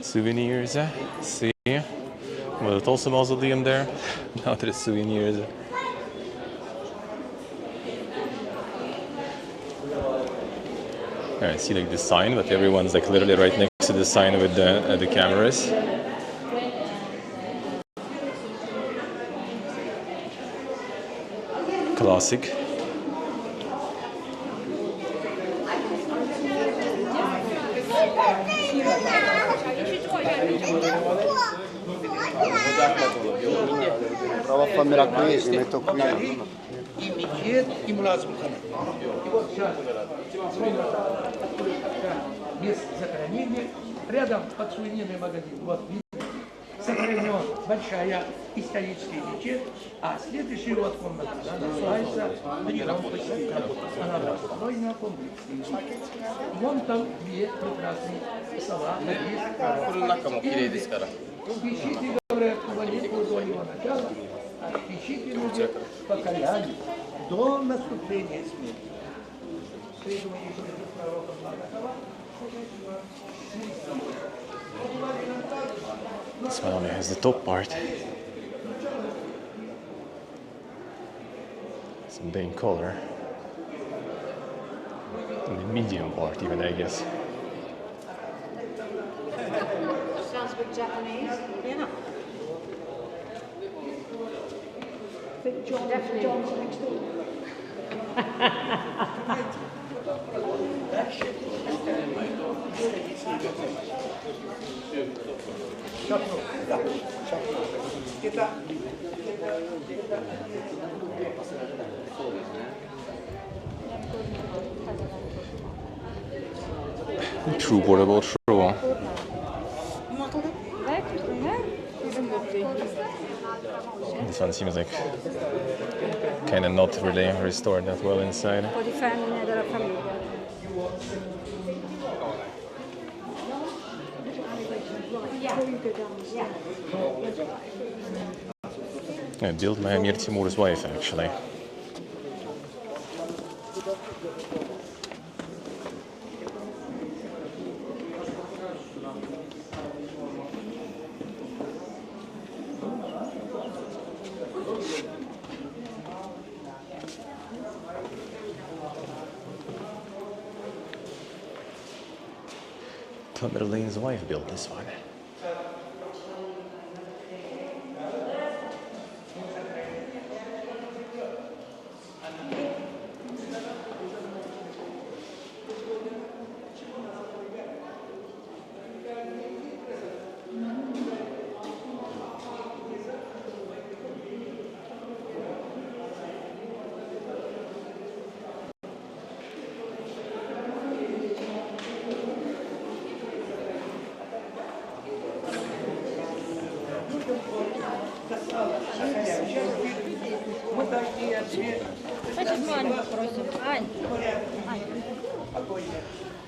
Souvenirs, see? Well, it's also mausoleum there. Now there's souvenirs. I see the sign, but everyone's literally right next to the sign with the cameras. Classic. Prova a farmela qui, mi metto qui. И мулазм хана. И вот сейчас место захоронения, рядом подсувенирный магазин. Вот видите, сохранен большая историческая мечеть, а следующая вот комната, она называется прием посетителя. Она достойна комната. Вон там две прекрасные села. Ищите, говорят, молитву до его начала, ищите люди покаяние до наступления смерти. This one only has the top part. Some main color. And the medium part even, I guess. Sounds a bit Japanese. Yeah. John's next door. True portable, true. This one seems like kind of not really restored that well inside. Un po' di femmine della famiglia. I built my Amir Timur's wife actually. Tamerlane's wife built this one.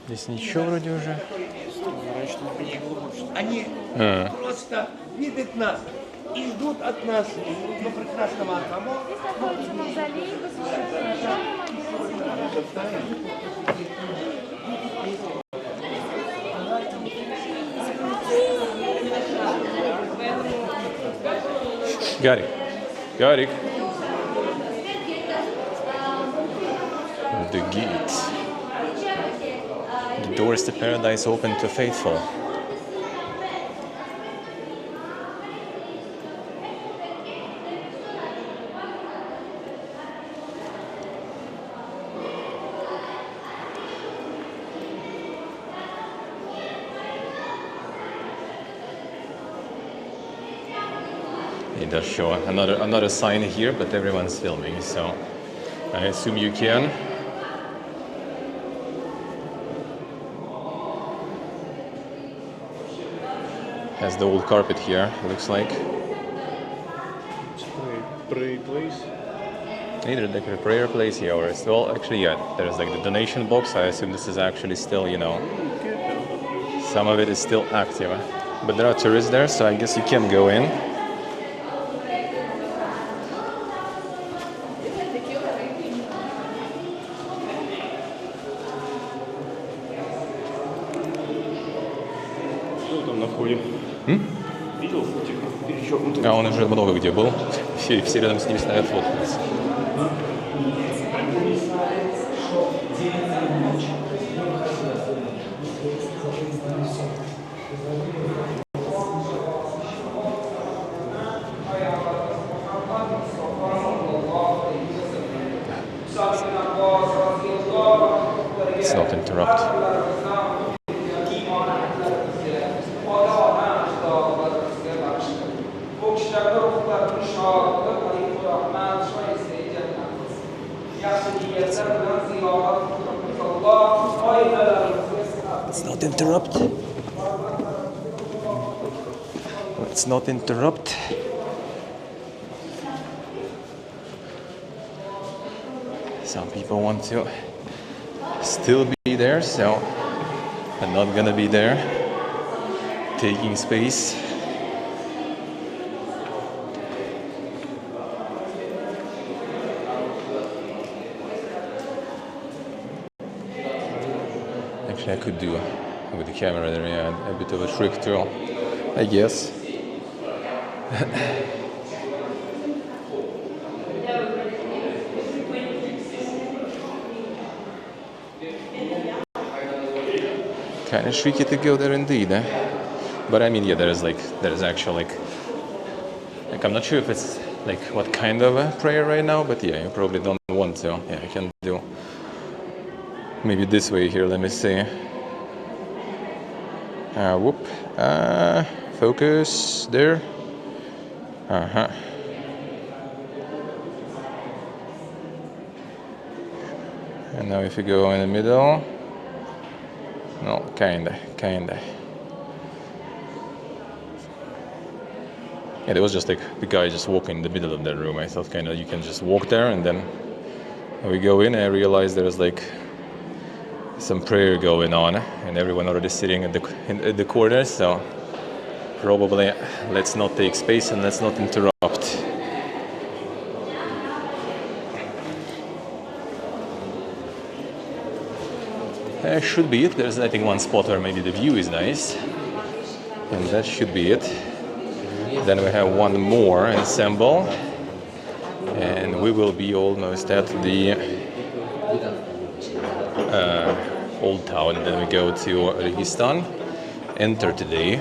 Здесь ничего вроде уже. Они просто видят нас и ждут от нас прекрасного Архамона. Гарик. Гарик. The gate. The doors to paradise open to faithful. It does show another sign here, but everyone's filming, so I assume you can. Has the old carpet here, looks like. Pray place. Either like a prayer place here, or it's, well, actually, yeah, there's like the donation box. I assume this is actually still, you know, some of it is still active. But there are tourists there, so I guess you can go in. Что там на входе? Видел фотик? Перечеркнутый. А он уже много где был. Все рядом с ним стоят фоткаются. Let's not interrupt. Let's not interrupt. Let's not interrupt. Some people want to still be there, so I'm not gonna be there, taking space. Actually, I could do with the camera there, yeah, a bit of a trick too, I guess. Kind of tricky to go there indeed, eh? But I mean, yeah, there's actually like I'm not sure if it's like what kind of a prayer right now, but yeah, you probably don't want to. Yeah, I can do maybe this way here. Let me see. Whoop. Focus there. And now if you go in the middle. No, kinda. Yeah, there was just like the guy just walking in the middle of that room. I thought kind of you can just walk there, and then when we go in, I realized there was like some prayer going on, and everyone already sitting at the corner. So probably let's not take space and let's not interrupt. That should be it. There's I think one spot where maybe the view is nice, and that should be it. Then we have one more ensemble, and we will be almost at the old town. Then we go to Uzbekistan. Enter today.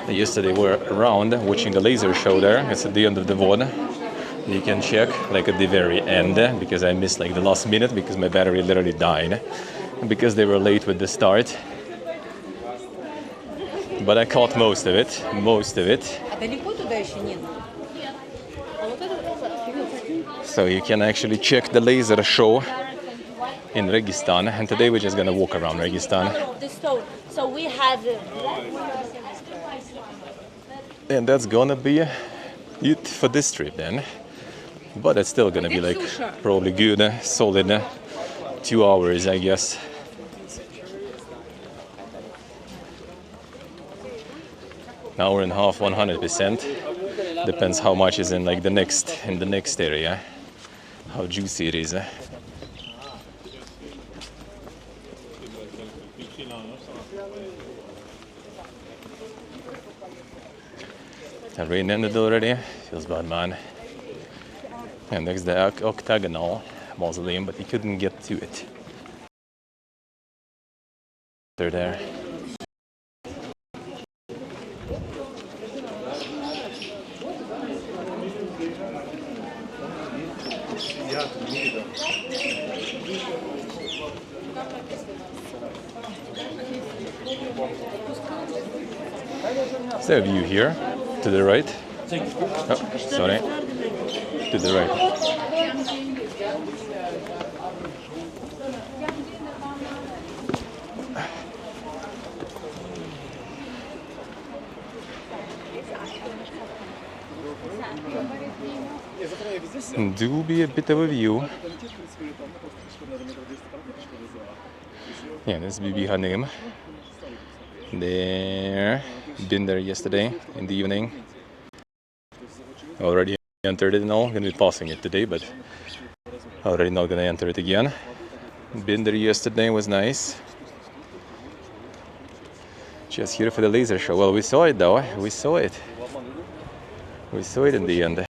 Yesterday we were around watching the laser show there. It's at the end of the VOD. You can check like at the very end, because I missed like the last minute because my battery literally died because they were late with the start. But I caught most of it. So you can actually check the laser show in Registan, and today we're just gonna walk around Registan. So we have And that's gonna be it for this trip then. But it's still gonna be like probably good, solid 2 hours, I guess. An hour and a half, 100%. Depends how much is in like the next area, how juicy it is. The rain ended already. Feels bad, man. And next the octagonal mausoleum, but he couldn't get to it. They're there. Is there a view here? To the right? Oh, sorry. To the right. Do be a bit of a view. Yeah, this is Bibi Hanim. There. Been there yesterday in the evening. Already entered it and all. Gonna be passing it today, but already not gonna enter it again. Been there yesterday, was nice. Just here for the laser show. Well, we saw it though. We saw it. We saw it in the end.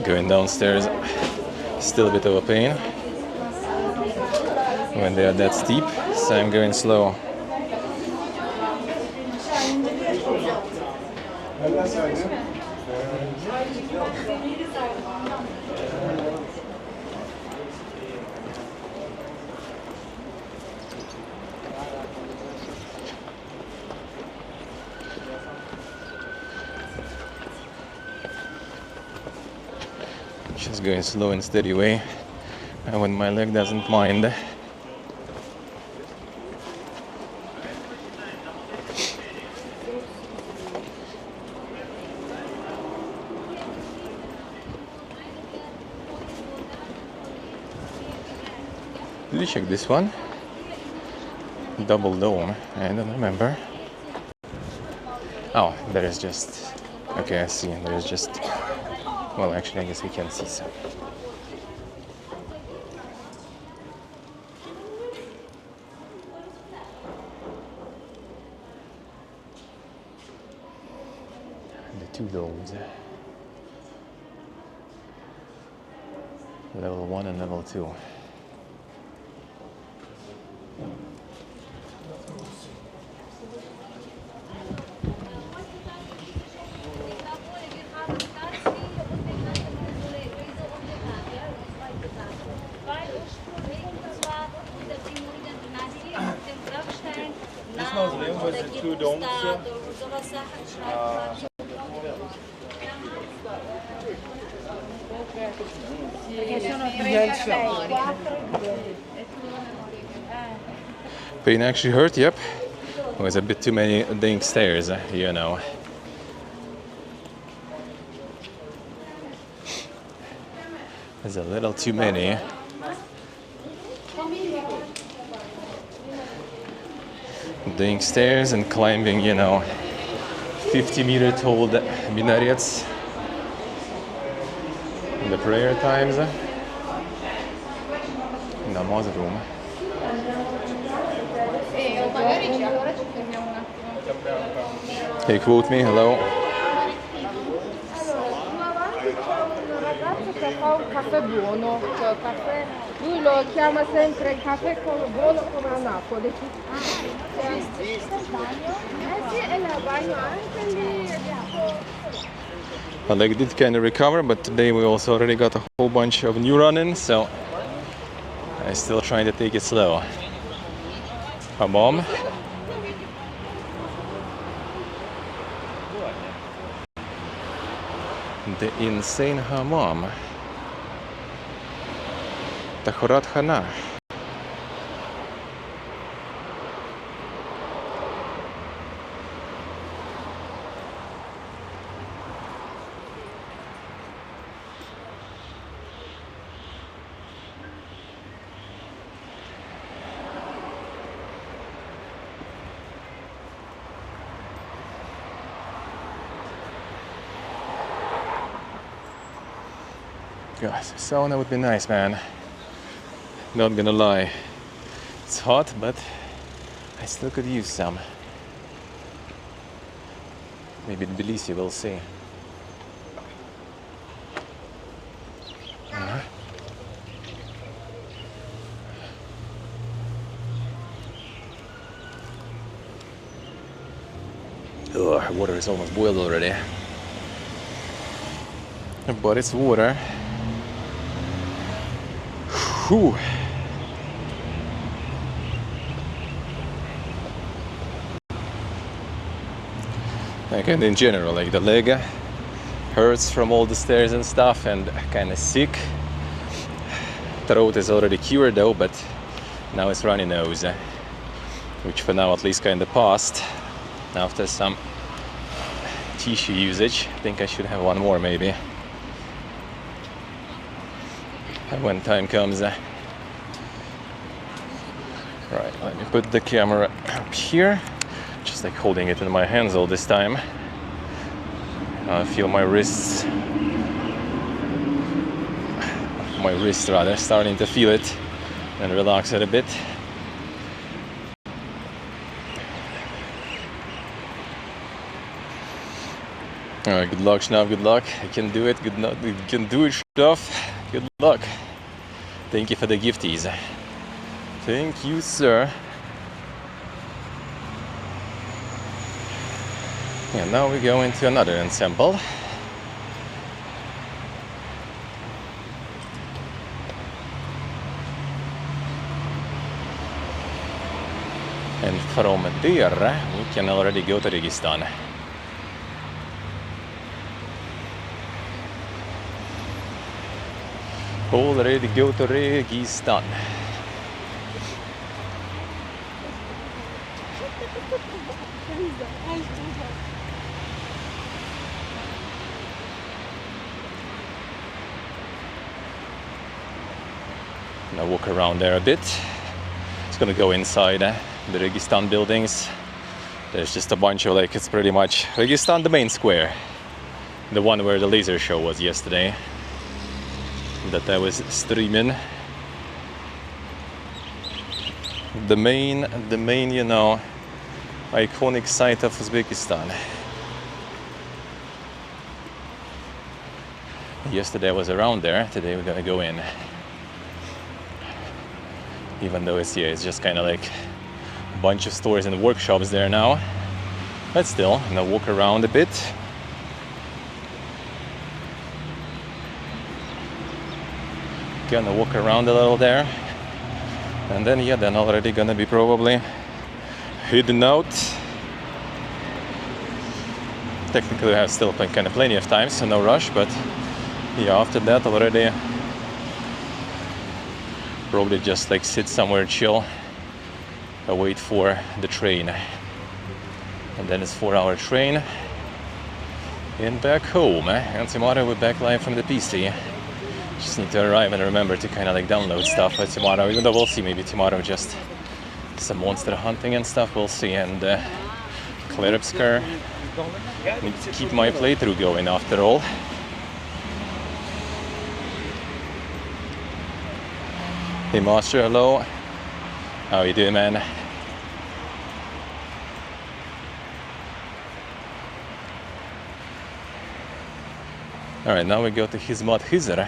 Going downstairs, still a bit of a pain when they are that steep, so I'm going slow. Just going slow and steady way, and when my leg doesn't mind. Did you check this one? Double dome, I don't remember. Oh, there is just... Okay, I see, there is just... Well, actually, I guess we can see some. The two domes. Level 1 and level 2. This mausoleum was the two domes. Pain actually hurt, yep. It was a bit too many dang stairs, you know. There's a little too many. Dang stairs and climbing, you know, 50-meter tall minarets in the prayer times. Namaz room. Hey, quote me, hello. Fa un caffè buono, cioè caffè, lui lo chiama sempre caffè buono come a Napoli. Sì, e la bagno anche lì. My leg did kind of recover, but today we also already got a whole bunch of new running, so I'm still trying to take it slow. My mom, The insane hammam. Tahorat Khana. Guys, sauna would be nice, man. Not gonna lie. It's hot, but I still could use some. Maybe in Tbilisi, we'll see. Ugh, water is almost boiled already. But it's water. Whew. Like, and in general, like the leg hurts from all the stairs and stuff, and kind of sick. Throat is already cured though, but now it's runny nose, which for now at least kind of passed. After some tissue usage, I think I should have one more maybe. When time comes. Right, let me put the camera up here, just like holding it in my hands all this time. I feel my wrists rather, starting to feel it and relax it a bit. Alright, good luck, Schnapp, good luck. I can do it, you can do it, stuff. Good luck. Thank you for the gifties. Thank you, sir. And now we go into another ensemble. And from there, we can already go to Registan. Already go to Registan. Now walk around there a bit. It's gonna go inside the Registan buildings. There's just a bunch of, like, it's pretty much Registan, the main square, the one where the laser show was yesterday, that I was streaming. The main, you know, iconic site of Uzbekistan. Yesterday I was around there, today we're gonna go in. Even though it's just kind of like a bunch of stores and workshops there now. But still, I'm gonna walk around a bit. Gonna walk around a little there, and then then already gonna be probably heading out. Technically I have still kind of plenty of time, so no rush, but yeah, after that already probably just like sit somewhere, chill, wait for the train, and then it's 4-hour train and back home. And tomorrow we're back live from the PC. Just need to arrive and remember to kind of like download stuff for tomorrow, even though we'll see, maybe tomorrow just some monster hunting and stuff, we'll see. And Kleripsker, need to keep my playthrough going after all. Hey Master, hello. How you doing, man? Alright, now we go to Hizmat Hizr.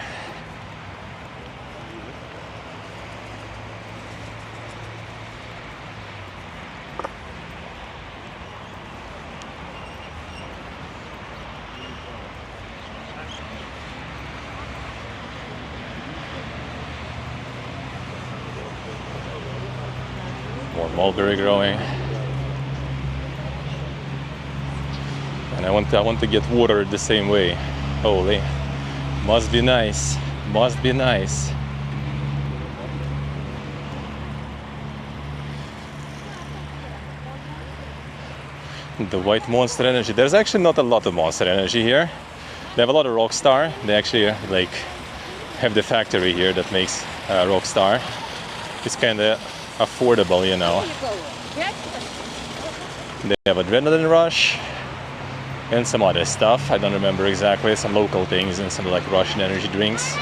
More mulberry growing. And I want to get watered the same way. Holy. Must be nice. Must be nice. The white Monster Energy. There's actually not a lot of Monster Energy here. They have a lot of Rockstar. They actually like have the factory here that makes Rockstar. It's kind of affordable, you know. They have Adrenaline Rush and some other stuff. I don't remember exactly. Some local things and some like Russian energy drinks.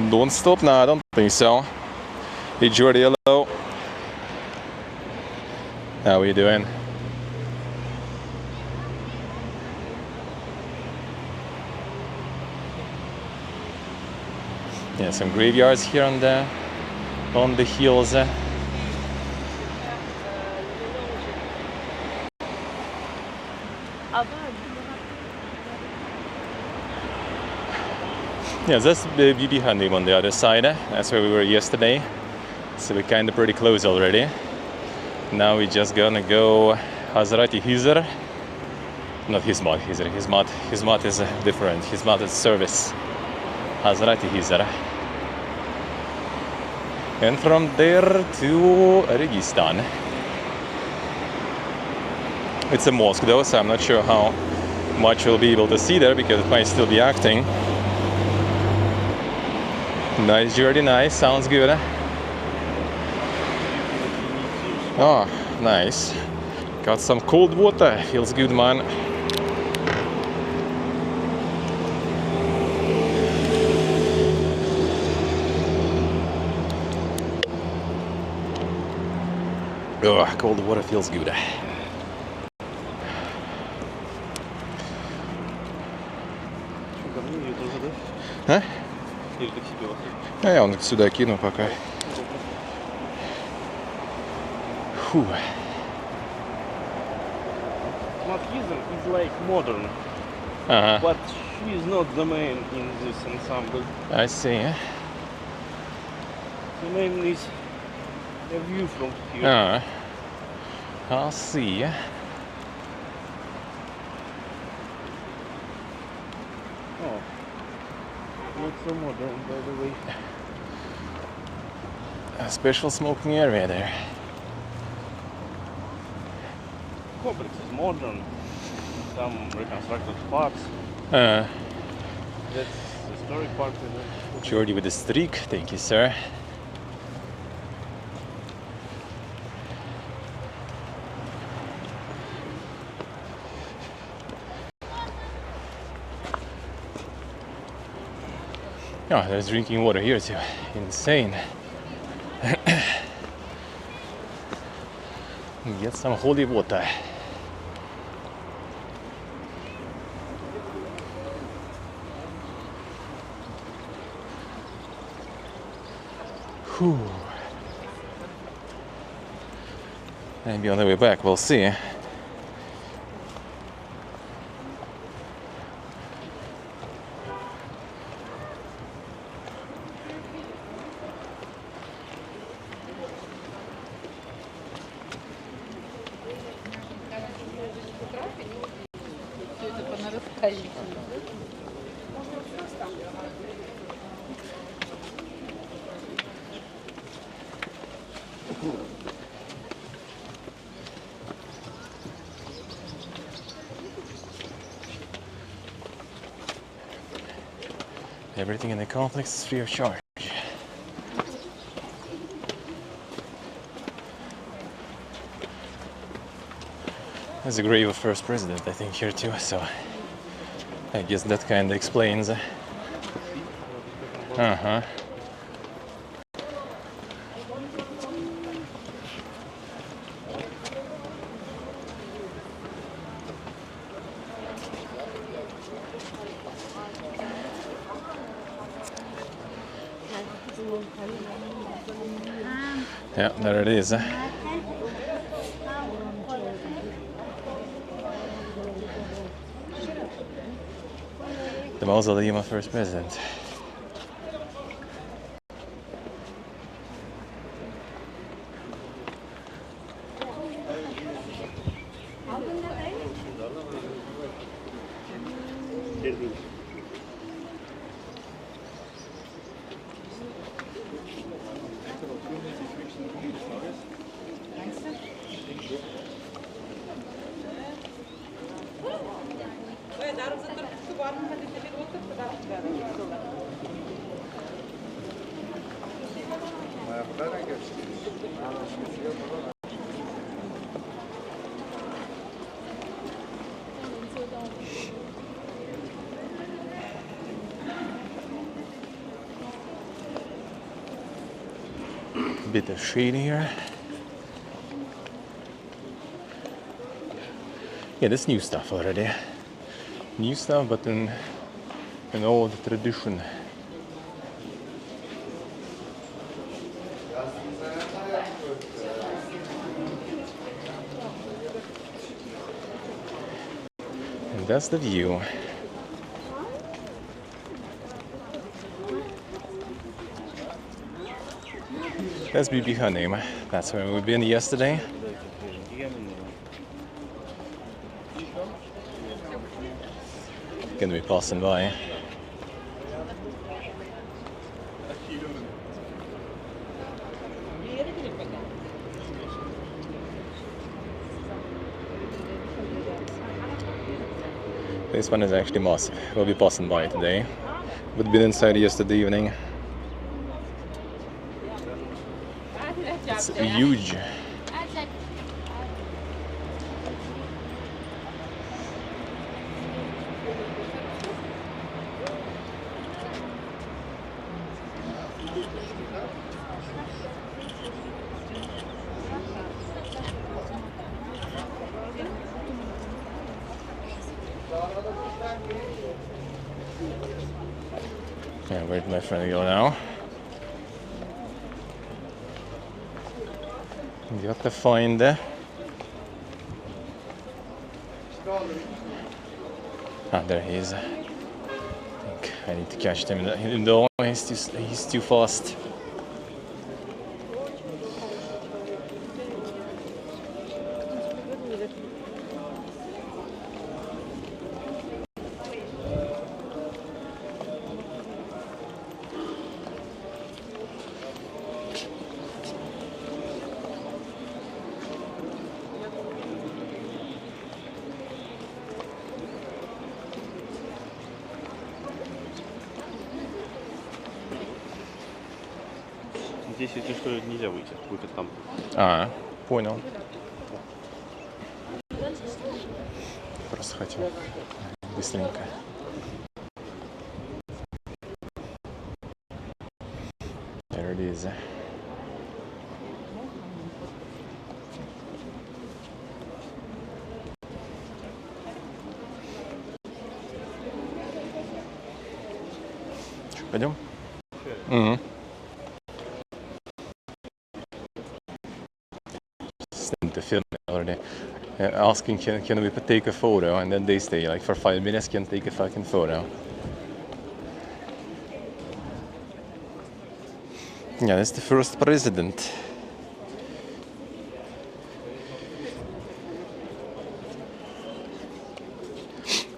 Don't stop? No, I don't think so. Hey Jordy, hello. How are you doing? Yeah, some graveyards here on the hills. Yeah, that's the BB Handim on the other side. That's where we were yesterday. So we're kind of pretty close already. Now we're just gonna go Hazrati Hizr. Not Hizmat Hizr. Hizmat is different. Hizmat is service. Hazrati Hizr. And from there to Registan. It's a mosque though, so I'm not sure how much we'll be able to see there because it might still be acting. Nice, Jordy, nice. Sounds good. Oh, nice. Got some cold water. Feels good, man. Oh, cold water feels good. А? Я он сюда кину пока. Фу. Mathizm is like modern, but she is not the main in this ensemble. I see. The main is a view from here. I'll see. Oh, not so modern, by the way. A special smoking area there. Complex is modern. Some reconstructed parts. That's the historic part. Jordy with the streak. Thank you, sir. Oh, there's drinking water here too. Insane. Get some holy water. Whew. Maybe on the way back, we'll see. Everything in the complex is free of charge. There's a grave of first president, I think, here too, so I guess that kind of explains. Yeah, there it is. the mausoleum of first president. Bit of shade here. Yeah, that's new stuff already. New stuff, but in old tradition. And that's the view. That's Bibi Hanim. That's where we've been yesterday. Gonna be passing by. This one is actually massive. We'll be passing by today. We've been inside yesterday evening. It's huge. Yeah, where did my friend go now? Got to find I there he is. I think I need to catch him in the door. He's too fast. Здесь, если что, нельзя выйти. Выход там. А, понял. Просто хотел быстренько. There it is. Что, пойдем? Угу. To film already, asking can we take a photo, and then they stay like for 5 minutes, can take a fucking photo. Yeah, that's the first president.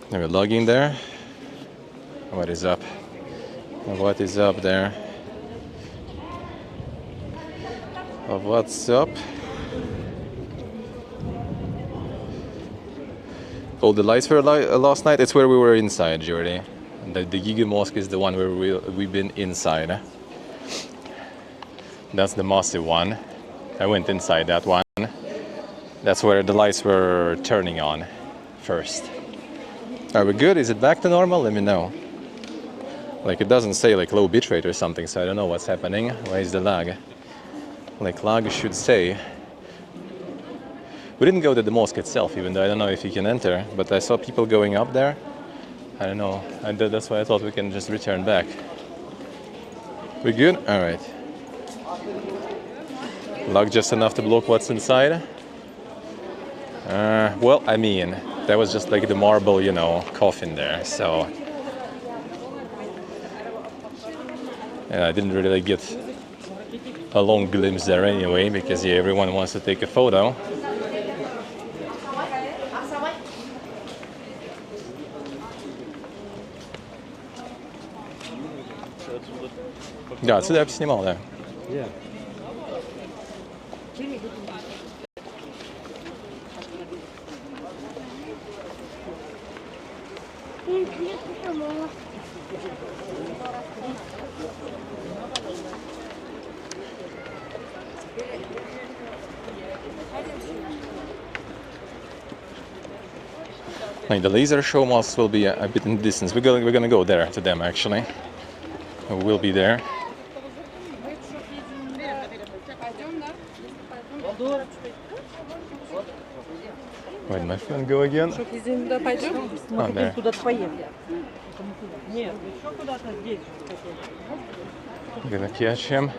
Now we're logging there. What is up? What is up there? What's up? Oh, the lights were last night. It's where we were inside, Jordi. The Giga Mosque is the one where we've been inside. That's the massive one. I went inside that one. That's where the lights were turning on first. Are we good? Is it back to normal? Let me know. Like, it doesn't say like low bitrate or something, so I don't know what's happening. Why is the lag? Like, lag should say. We didn't go to the mosque itself, even though I don't know if you can enter, but I saw people going up there. I don't know, and that's why I thought we can just return back. We good? All right. Lag just enough to block what's inside? Well, I mean, that was just like the marble, you know, coffin there, so I didn't really get a long glimpse there anyway, because yeah, everyone wants to take a photo. Да, отсюда я бы снимал, да. Yeah. Like the laser show must will be a bit in the distance. We're gonna go there to them actually. We'll be there. Where did my friend go again? Zinda пойдем? Oh, there. Куда-то поехали. Нет, еще куда-то здесь. Gonna catch him.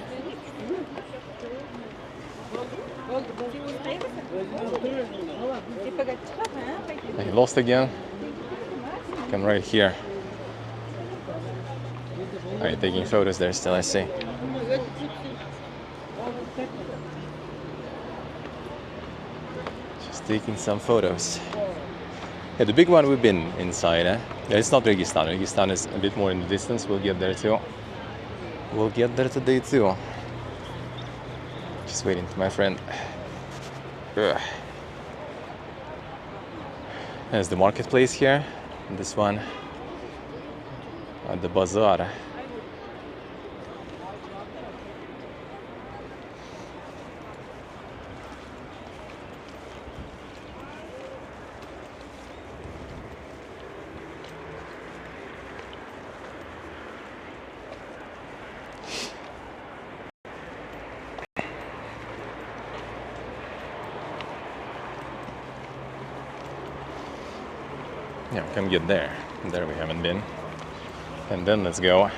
He lost again. Come right here. Are you taking photos there still? I see. Just taking some photos. Yeah, the big one we've been inside. Yeah, it's not Registan. Registan is a bit more in the distance. We'll get there too. We'll get there today too. Just waiting for my friend. Ugh. There's the marketplace here. This one at the bazaar. Yeah, come get there. There we haven't been. And then let's go.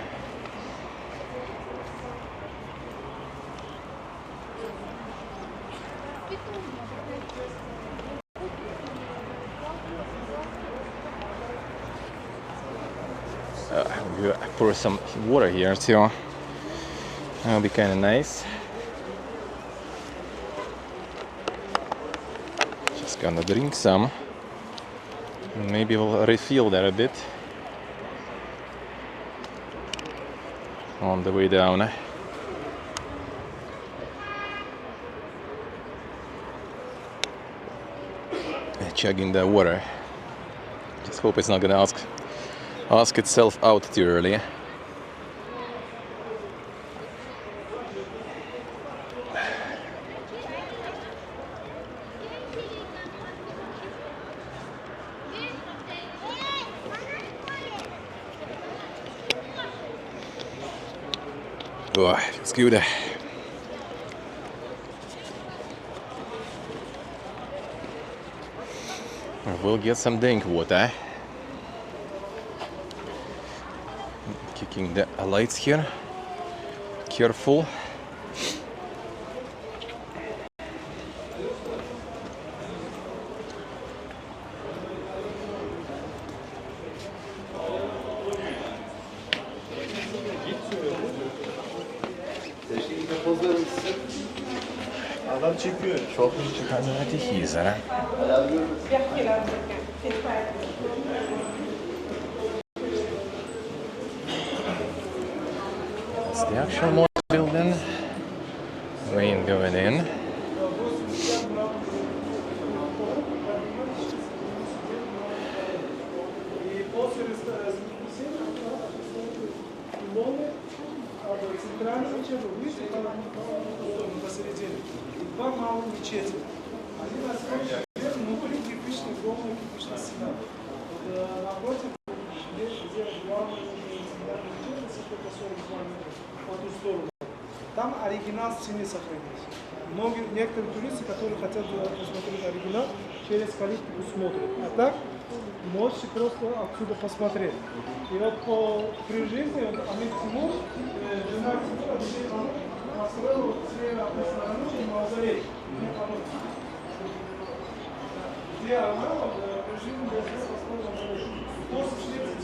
We'll pour some water here too. That'll be kind of nice. Just gonna drink some. Maybe we'll refill that a bit on the way down. Chugging the water. Just hope it's not gonna ask itself out too early. Oh, feels good. We'll get some drink water. Kicking the lights here. Careful. Adam çekiyor. Çok iyi çıkardığına tekiyiz ha. That's the actual mall building. We ain't going in. Два малых мечети. Один насколько внутри кирпичный, огромный кирпичный стена. Напротив, где главная мечеть, сколько 42 метра по ту сторону. Там оригинал стены сохранился. Некоторые туристы, которые хотят посмотреть оригинал, через калитку смотрят. А так, можете просто отсюда посмотреть. И вот при жизни Амир Тимур, жена Тимура, построил слева от стороны мавзолей. Где она при жизни построила после Швеции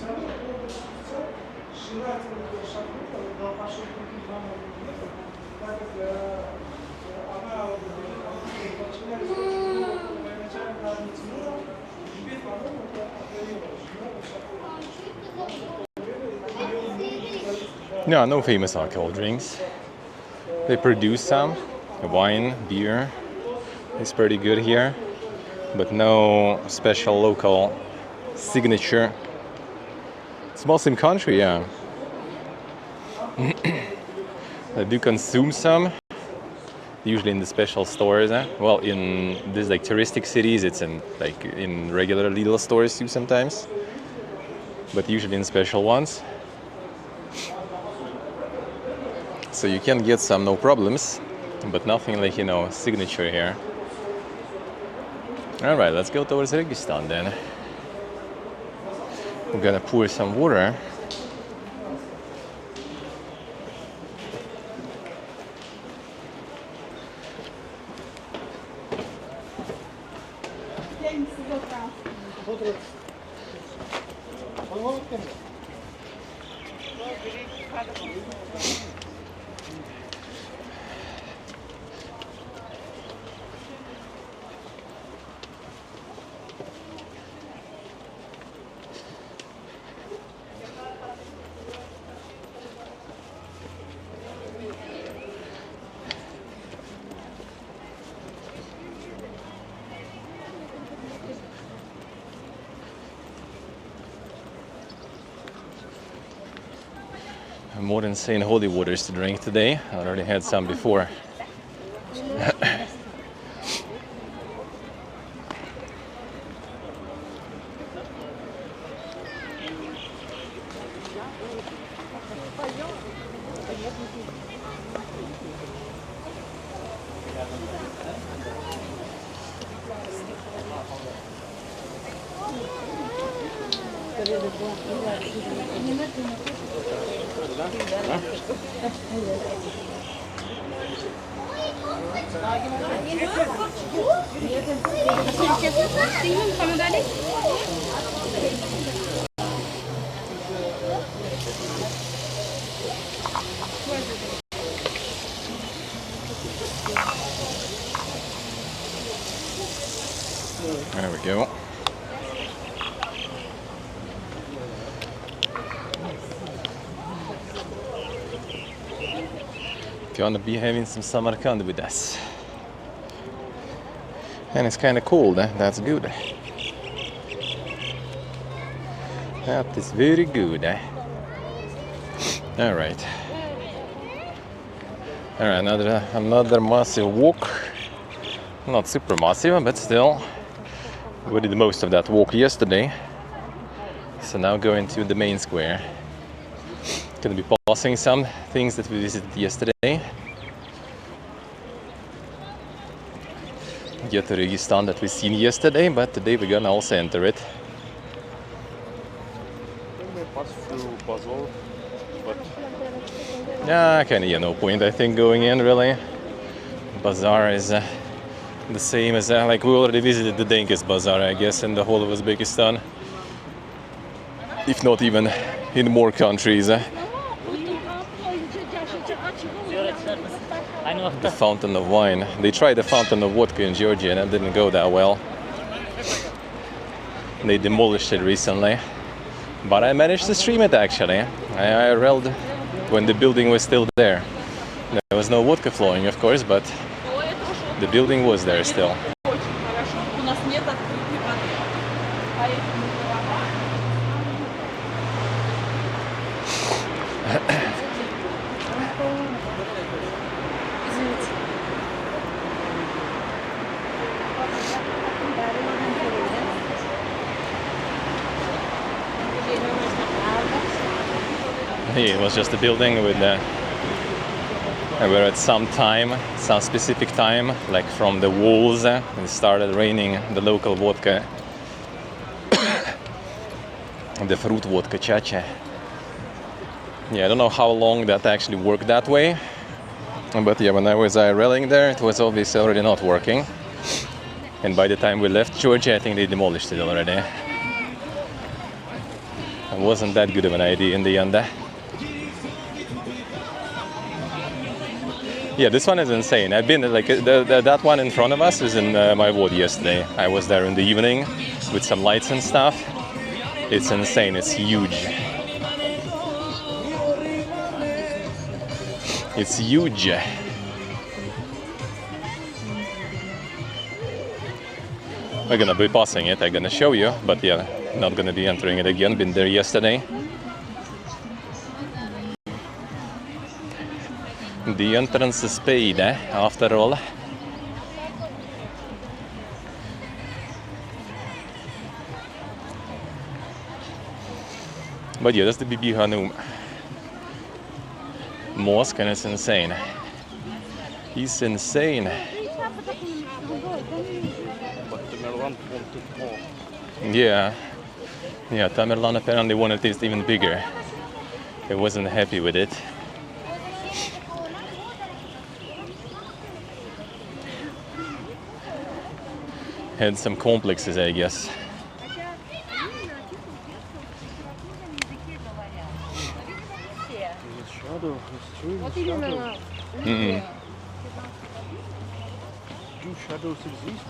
желательно шагнуть, но пошел купить маму, так как она подчиняется военачальнику армии Тимура, теперь по-моему это Yeah, no famous alcohol drinks. They produce some wine, beer. It's pretty good here, but no special local signature. It's Muslim country, yeah. They do consume some, usually in the special stores. Well, in these like touristic cities, it's in like in regular Lidl stores too sometimes, but usually in special ones. So you can get some, no problems, but nothing like, you know, signature here. All right, let's go towards Uzbekistan then. We're gonna pour some water. More insane holy waters to drink today. I already had some before. There we go. Gonna be having some Samarkand with us. And it's kind of cold, that's good. That is very good. Alright. Alright, another massive walk. Not super massive, but still. We did most of that walk yesterday. So now going to the main square. Gonna be passing some things that we visited yesterday. Get to Uzbekistan that we seen yesterday, but today we're gonna also enter it. We pass through Bazaar, but Yeah, kinda no point I think going in really. Bazaar is the same as like we already visited the Denkis Bazaar, I guess, in the whole of Uzbekistan. If not even in more countries. The fountain of wine. They tried the fountain of vodka in Georgia and it didn't go that well. They demolished it recently. But I managed to stream it actually. I reeled when the building was still there. There was no vodka flowing, of course, but the building was there still. It was just a building with where at some specific time, like from the walls, it started raining the local vodka, the fruit vodka chacha. Yeah, I don't know how long that actually worked that way, but yeah, when I was IRLing there, it was obviously already not working. And by the time we left Georgia, I think they demolished it already. It wasn't that good of an idea in the end. Yeah, this one is insane. I've been like that one in front of us is in my VOD yesterday. I was there in the evening with some lights and stuff. It's insane. It's huge. It's huge. We're gonna be passing it. I'm gonna show you, but yeah, not gonna be entering it again. Been there yesterday. The entrance is paid, after all. But yeah, that's the Bibi Hanum mosque, and it's insane. He's insane. But Tamerlan wanted more. Yeah. Yeah, Tamerlan apparently wanted it even bigger. He wasn't happy with it. Had some complexes, I guess. Shadow, Вот именно. Do shadows exist?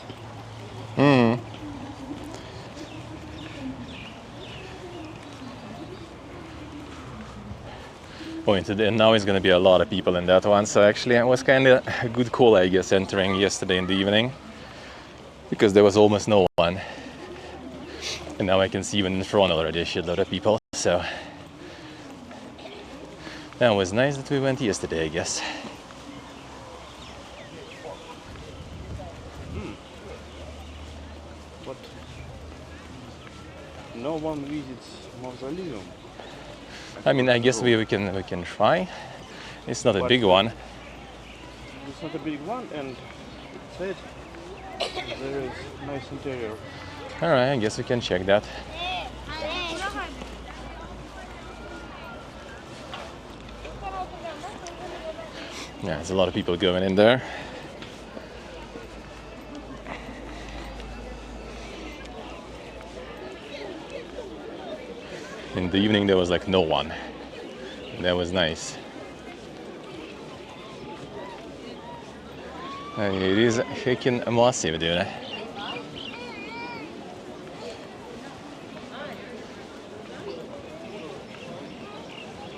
And now it's going to be a lot of people in that one, so actually it was kind of a good call, I guess, entering yesterday in the evening, because there was almost no one, and now I can see even in front already a shitload of people, so that was nice that we went yesterday, I guess. But no one visits mausoleum. I mean, I guess we can try. It's not a big one. It's not a big one, and it said there is nice interior. All right, I guess we can check that. Yeah, there's a lot of people going in there. In the evening there was like no one. That was nice. And it is heckin' massive, dude.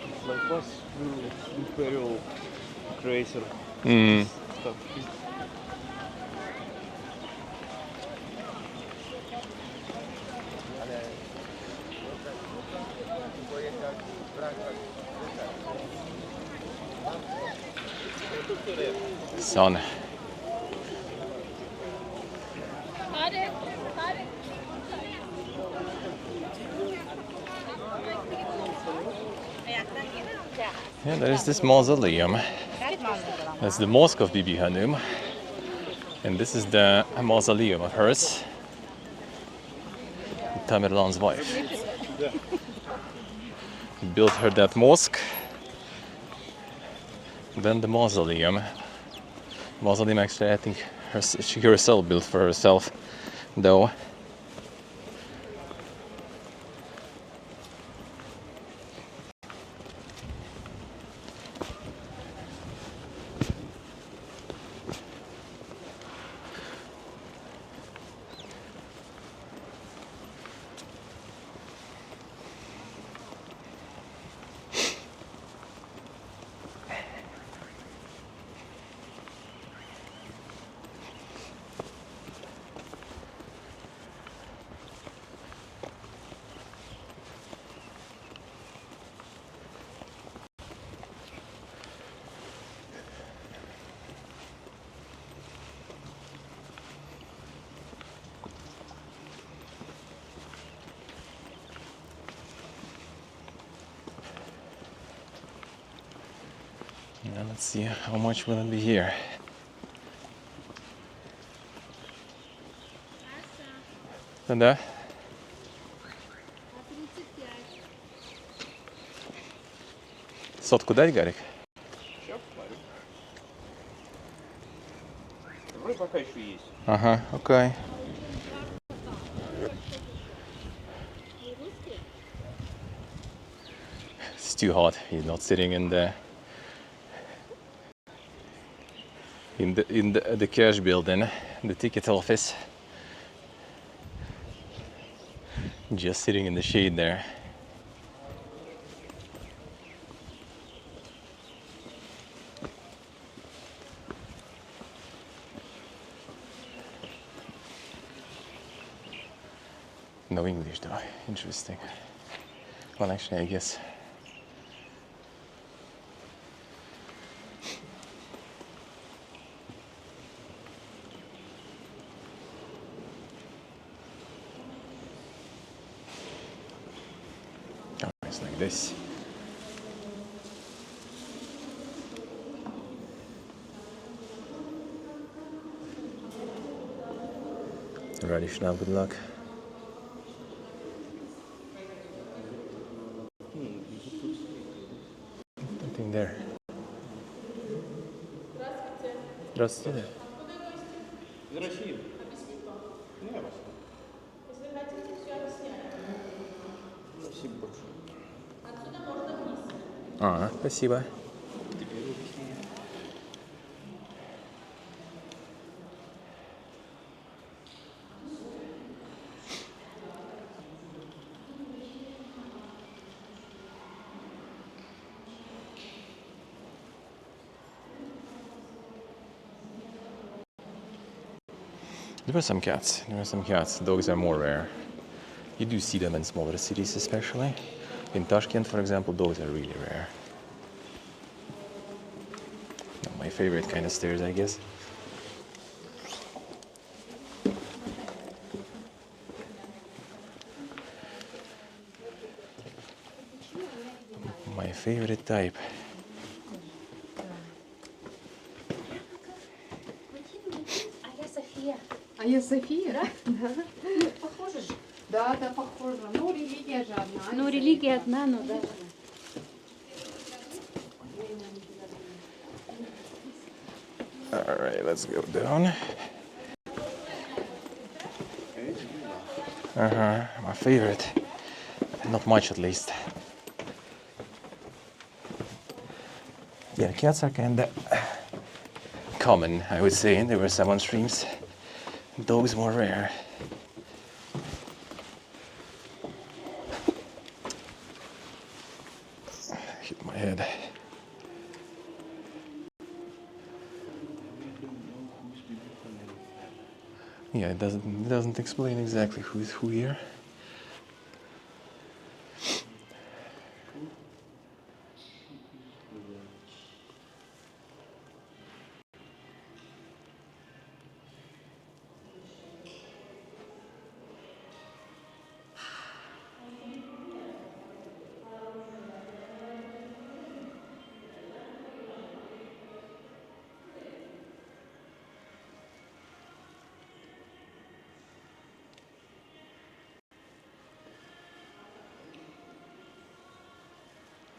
It's like was imperial crater stuff. Son. Yeah, there is this mausoleum. That's the mosque of Bibi Hanum. And this is the mausoleum of hers, Tamerlan's wife. He built her that mosque, then the mausoleum. Mausoleum actually, I think she herself built for herself, though. Now let's see how much will it be here. Да? Сотку дать, Гарик? Сейчас посмотрим. Вроде пока еще есть. Ага, окей. It's too hot. He's not sitting in the in the cash building, the ticket office. Just sitting in the shade there. No English though. Interesting. Well, actually, I guess. Oh, it's like this. Radish now, good luck. Nothing there. Здравствуйте. Из России. Нет. Спасибо большое. Спасибо. There were some cats. Dogs are more rare. You do see them in smaller cities, especially. In Tashkent, for example, dogs are really rare. My favorite kind of stairs, I guess. My favorite type. А я София? Да? Похоже же. Да, похоже. Ну, религия же одна. Ну, религия одна, но да. Alright, let's go down. My favorite. Not much, at least. Yeah, cats are kinda common, I would say. There were some on streams. Dogs more rare. Hit my head. Yeah, it doesn't explain exactly who is who here.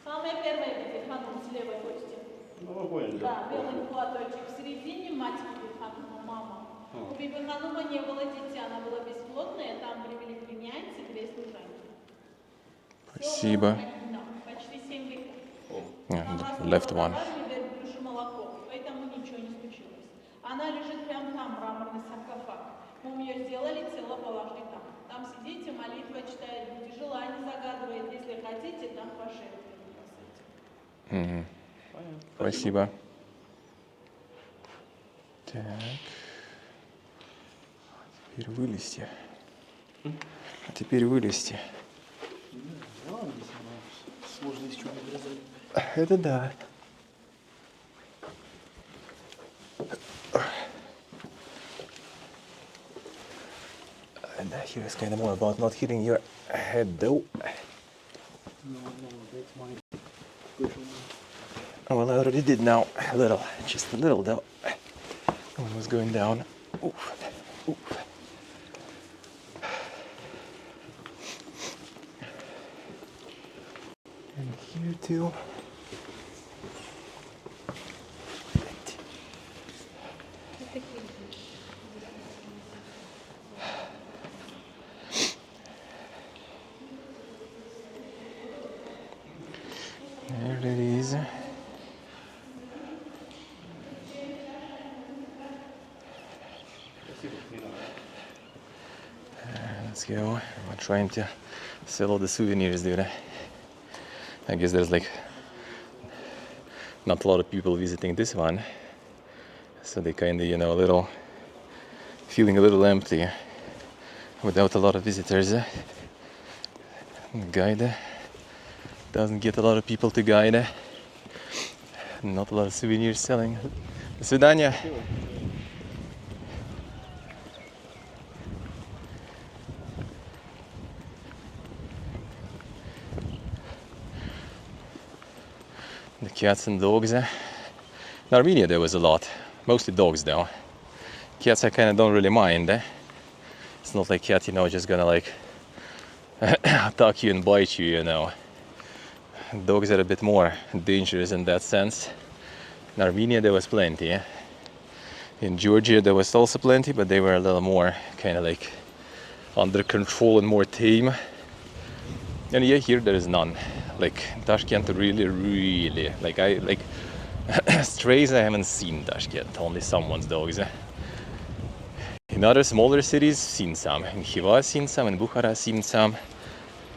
Самая первая Бетханум слева кости. Новогодний. Да, белый платочек. В середине мать Бетханума, мама. У Бетханума не было детей, она была бесплодная, там привели племянницы, две служанки. Спасибо. Да, почти 7 веков. Yeah, left one. Молоко, поэтому ничего не случилось. Она лежит прямо там, мраморный саркофаг. Мы ее сделали, тело положили там. Там сидите, молитва читаете, желание загадывает, если хотите, там пожертвуйте. Спасибо. Так. Теперь вылезти. Теперь вылезти. Сложно из чего вылезать. Это да. And here is kind of more about not hitting your head though. No, that's my special. Oh, well, I already did now. A little. Just a little though. One was going down. Oof. Oof. And here too. There it is. go. I'm trying to sell all the souvenirs, dude. I guess there's like not a lot of people visiting this one, so they kind of, you know, feeling a little empty without a lot of visitors. The guide doesn't get a lot of people to guide. Not a lot of souvenirs selling. До свидания. The cats and dogs. In Armenia there was a lot. Mostly dogs though. Cats I kind of don't really mind. It's not like cat, you know, just gonna like attack you and bite you, you know. Dogs are a bit more dangerous in that sense. In Armenia there was plenty. In Georgia there was also plenty, but they were a little more kind of like under control and more tame. And yeah, here there is none. Like Tashkent really like strays I haven't seen Tashkent, only someone's dogs. In other smaller cities, seen some. In Khiva seen some, in Bukhara seen some.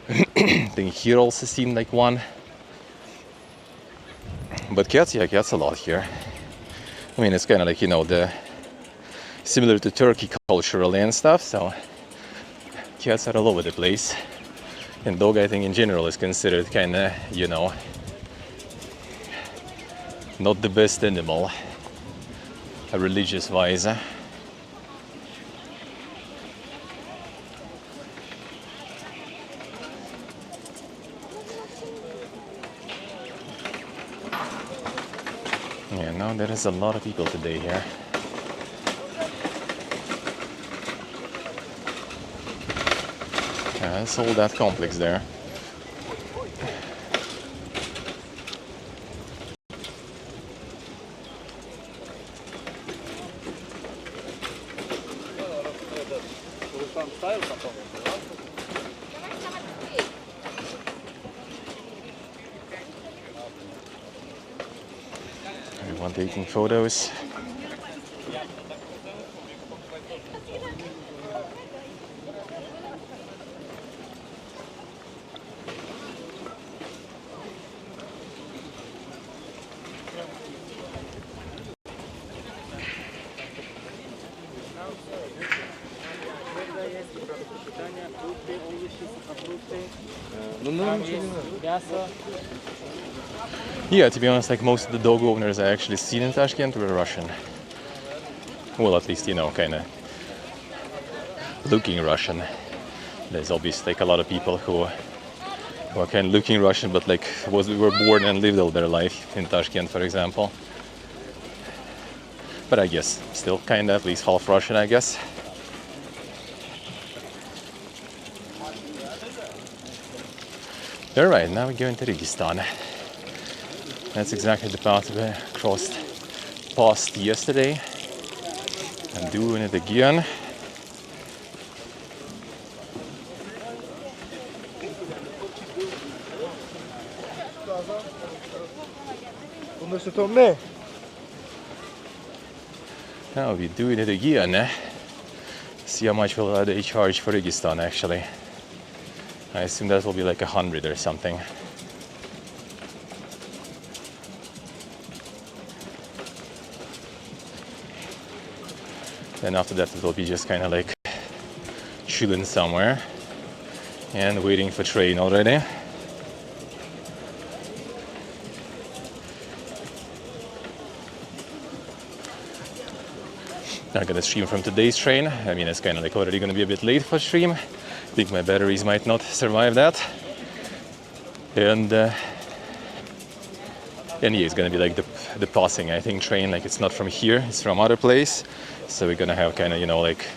Then here also seen like one. But cats, yeah, cats a lot here. I mean, it's kind of like, you know, similar to Turkey culturally and stuff, so cats are all over the place. And dog, I think, in general is considered kind of, you know, not the best animal, religious-wise. Yeah, no, there is a lot of people today here. Yeah, it's all that complex there. Everyone taking photos. Yeah, to be honest, like most of the dog owners I actually seen in Tashkent were Russian. Well, at least, you know, kind of looking Russian. There's obviously like a lot of people who are kind of looking Russian, but like were born and lived all their life in Tashkent, for example. But I guess still kind of at least half Russian, I guess. All right, now we're going to Kyrgyzstan. That's exactly the path we crossed past yesterday. I'm doing it again. Now we're doing it again. See how much will they charge for Kyrgyzstan actually. I assume that will be like 100 or something. Then after that it will be just kind of like chilling somewhere and waiting for train already. I'm gonna stream from today's train. I mean, it's kind of like already gonna be a bit late for stream. I think my batteries might not survive that. And yeah, it's gonna be like the passing, I think, train. Like it's not from here, it's from other place. So we're gonna have kind of, you know, like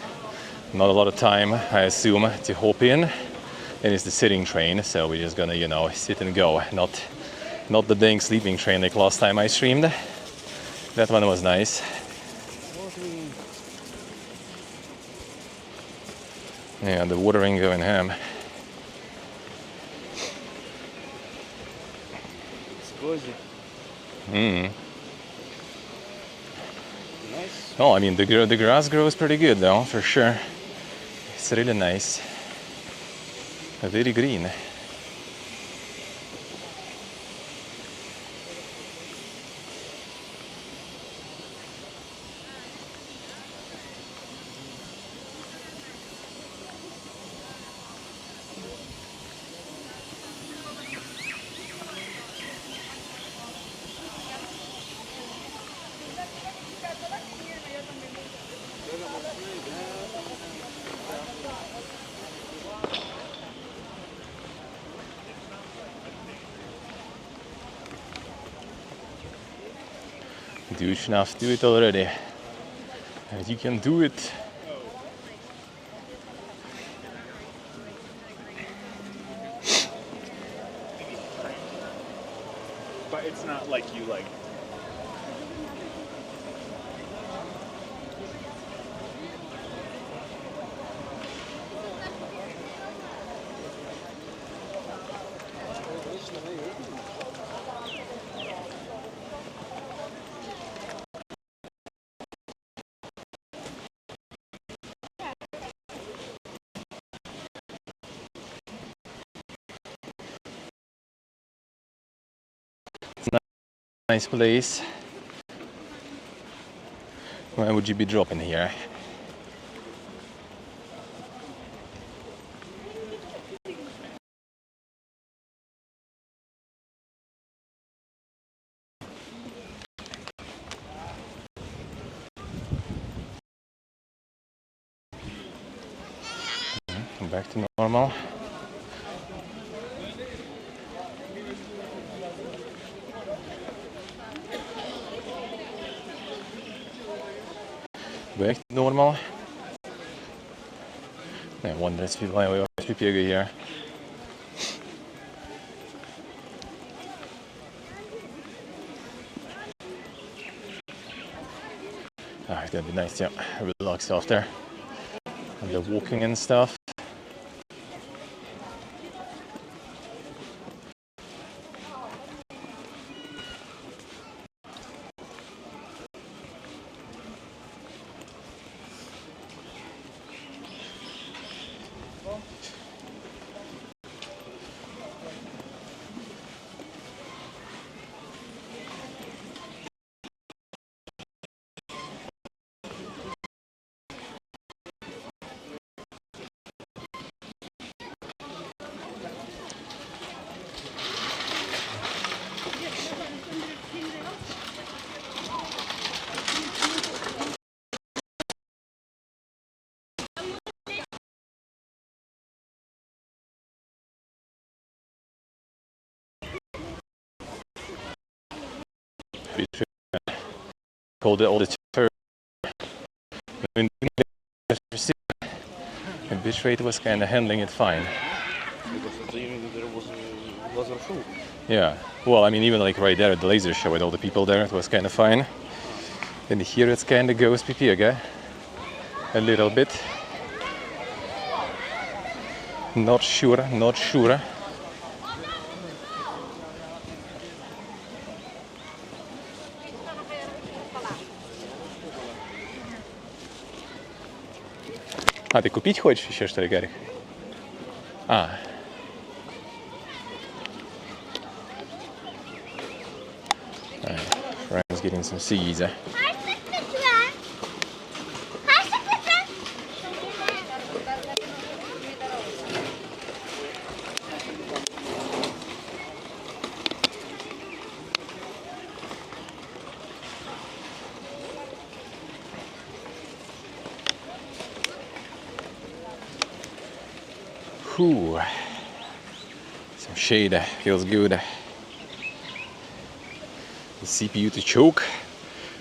not a lot of time, I assume, to hop in. And it's the sitting train, so we're just gonna, you know, sit and go. Not the dang sleeping train like last time I streamed. That one was nice. Yeah, the watering going ham. Nice. Oh, I mean, the grass grows pretty good though, for sure. It's really nice. Very green. You should have do it already. And you can do it. But it's not like you like. Nice place. Why would you be dropping here? Back to normal. Back to normal. I wonder why we always be here. It's gonna be nice to relax after and the walking and stuff. Called it all the term. And Bitrate was kind of handling it fine. Because at the evening there was a laser show. Yeah, well, I mean, even like right there at the laser show with all the people there, it was kind of fine. And here it's kind of goes pipiega a little bit. Not sure, not sure. А, ты купить хочешь еще, что ли, Гарик? А. Ryan's getting some seeds. Whew. Some shade, feels good. The CPU to choke.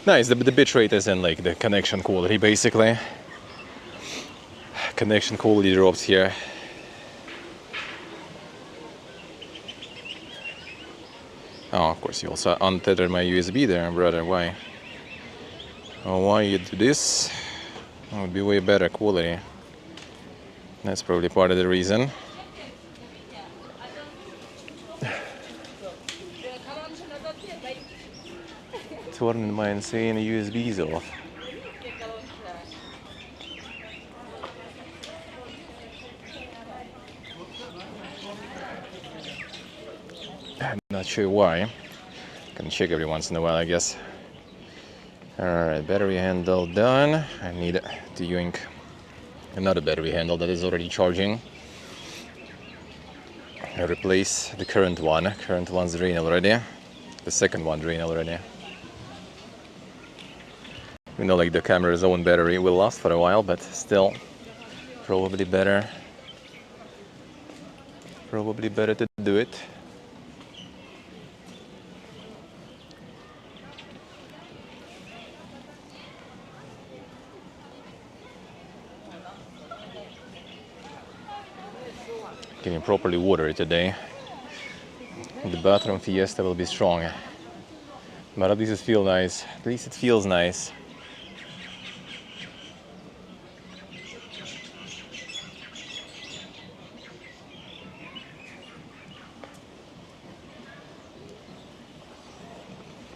Nice, the bitrate is in like the connection quality basically. Connection quality drops here. Oh, of course, you also untethered my USB there, brother. Why? Oh, why you do this? It would be way better quality. That's probably part of the reason. Turning my insane USBs off. Not sure why. Can check every once in a while, I guess. Alright, battery handle done. I need to ink another battery handle that is already charging. I replace the current one. Current one's drained already. The second one drained already. You know, like the camera's own battery will last for a while, but still, probably better to do it. Can properly water it today. The bathroom fiesta will be strong, but at least it feels nice. At least it feels nice.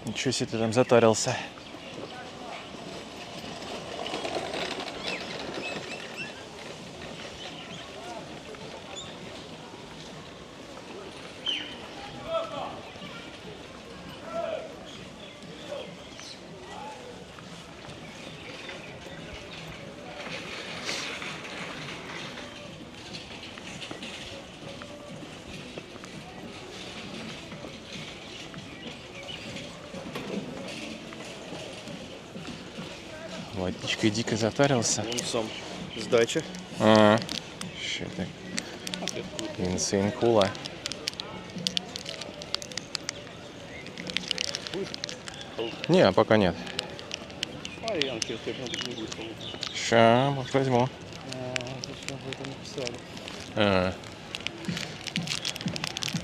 Ничего себе, ты там затарился. Водичкой дико затарился. Он сам сдача. Shit. Insane cool. Не, пока нет. Ща, вот возьму.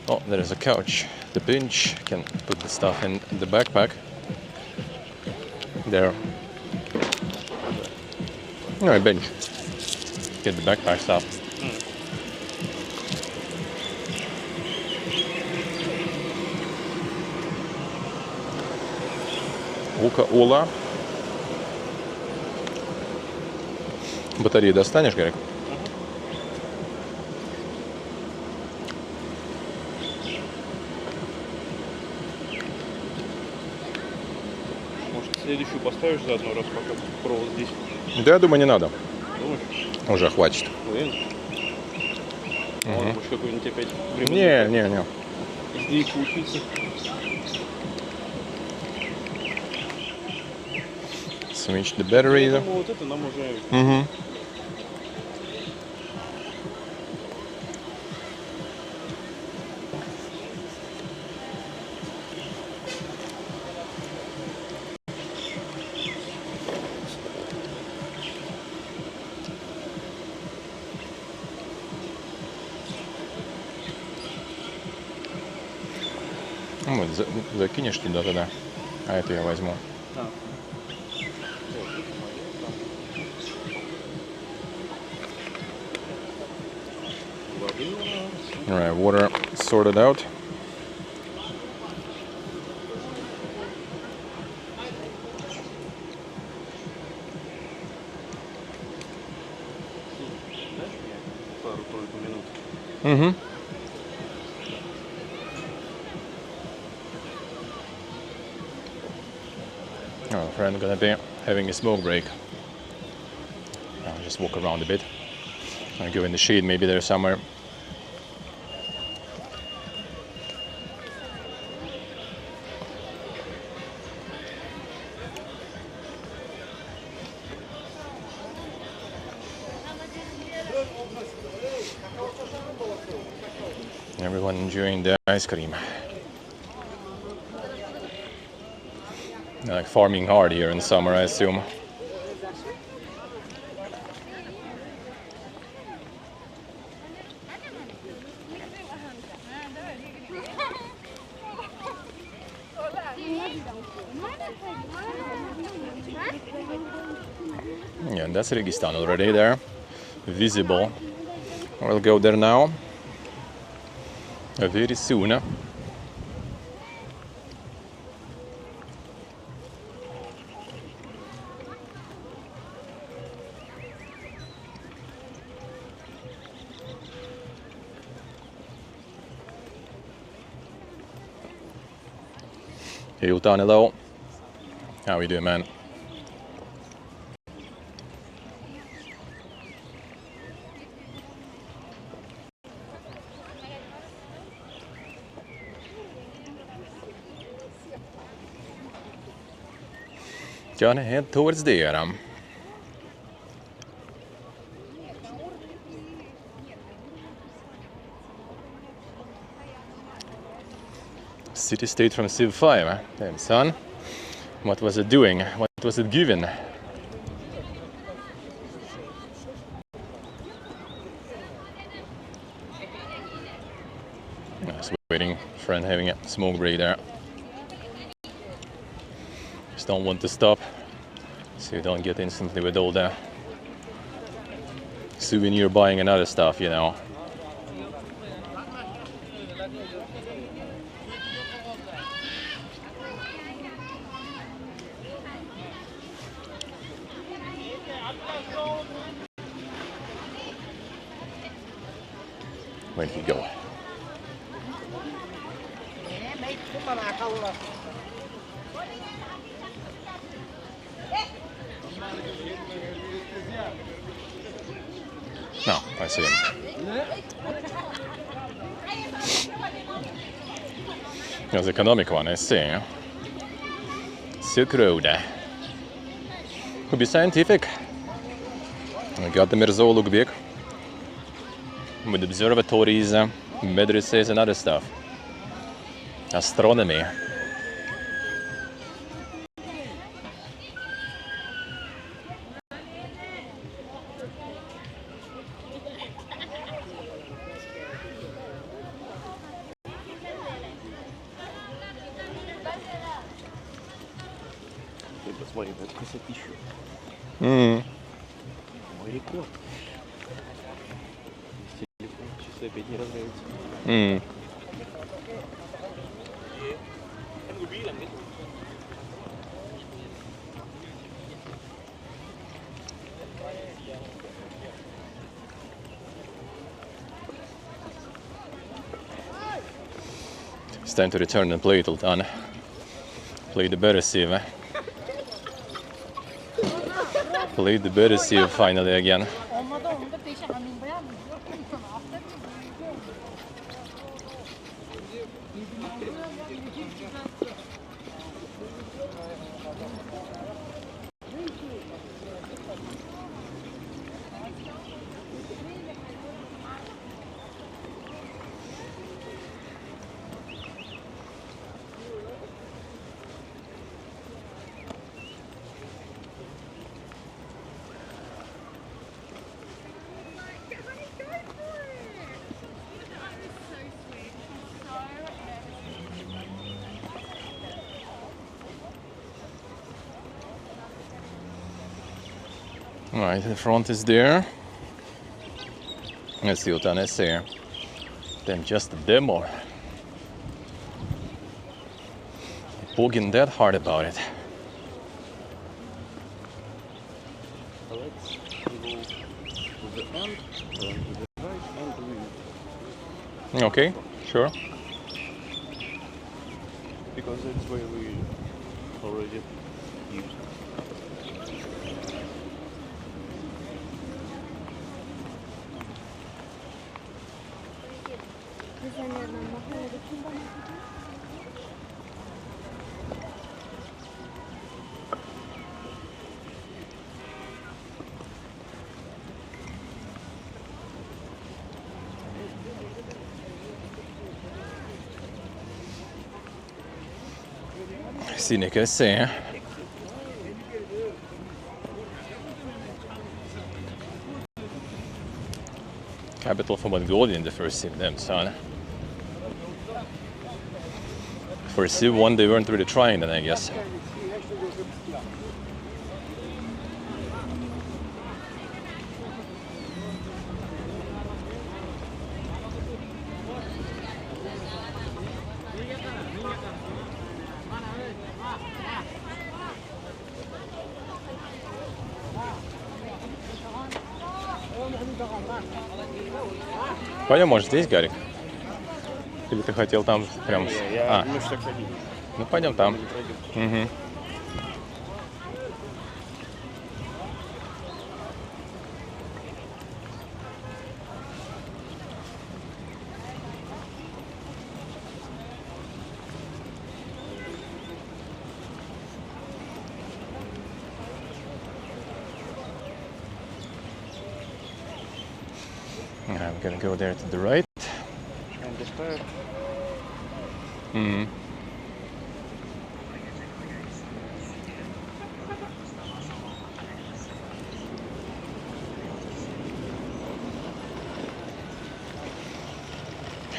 Oh, there's a couch. The bench can put the stuff in the backpack. There. No, a bench. Get the backpack stuff. Ола. Батареи достанешь, Гарик? Может, следующую поставишь заодно, раз пока провод здесь? Да, я думаю, не надо. Думаешь? Уже хватит. Уверен? Может, какой-нибудь опять Не. Здесь учиться. Switch the battery. Я думаю, вот это нам уже... Вот, закинешь туда тогда, а это я возьму. Alright, water sorted out. Пару-тройку минут. Our friend gonna be having a smoke break. I'll just walk around a bit. I'll go in the shade, maybe there's somewhere. Everyone enjoying the ice cream. Like farming hard here in summer, I assume. Yeah, that's Registan already there, visible. We'll go there now, very soon. Hey, Utan, hello. How we doing, man? Gonna head towards there. City state from Civ 5. Damn, son. What was it doing? What was it giving? I was waiting for and having a smoke break there. Just don't want to stop, so you don't get instantly with all the souvenir buying and other stuff, you know. Where'd he go? No, I see him. There's the economic one, I see. Silk Road. Could be scientific. We got the Mirza Ulugbek with observatories, madrasas and other stuff. Astronomy. Посмотри, это красотища. Моряко. Телефон часы опять не разрывается. It's time to return and play Tultan. Play the better Civ. Play the better Civ finally again. Alright, the front is there. Let's see what I say. Then just a demo. Bugging that hard about it. Let's go to the end, to the right, and we... Okay, sure. Because that's where we already used. Scenic, I say. Capital for Mongolia in the first Civ, them, son. For Civ 1, they weren't really trying then, I guess. Пойдем, может, здесь, Гарик? Или ты хотел там прям... Я немножко ходил. Ну, пойдем там. Угу. I'm gonna go there to the right. And the third. Mm.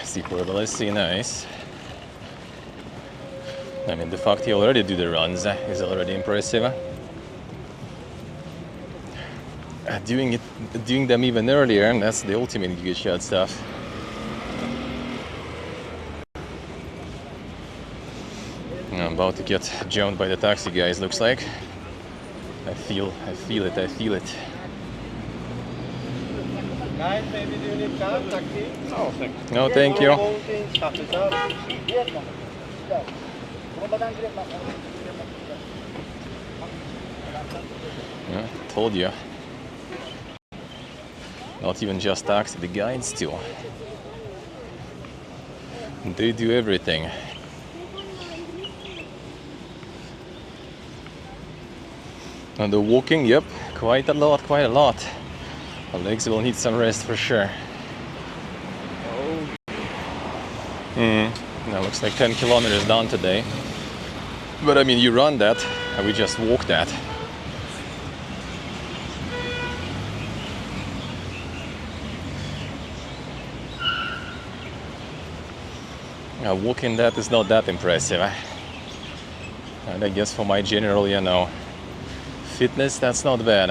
See, let's see, nice. I mean, the fact he already do the runs is already impressive. Doing them even earlier, and that's the ultimate giga shot stuff. I'm about to get jumped by the taxi guys, looks like. I feel it. Guys, maybe do you need car, taxi? Oh, thank you. No, thank you. Yeah, told you. Not even just taxi, the guides too. They do everything. And the walking, yep, quite a lot. My legs will need some rest for sure. That looks like 10 kilometers down today. But I mean, you run that, and we just walk that. Walking that is not that impressive. And I guess for my general, fitness, that's not bad.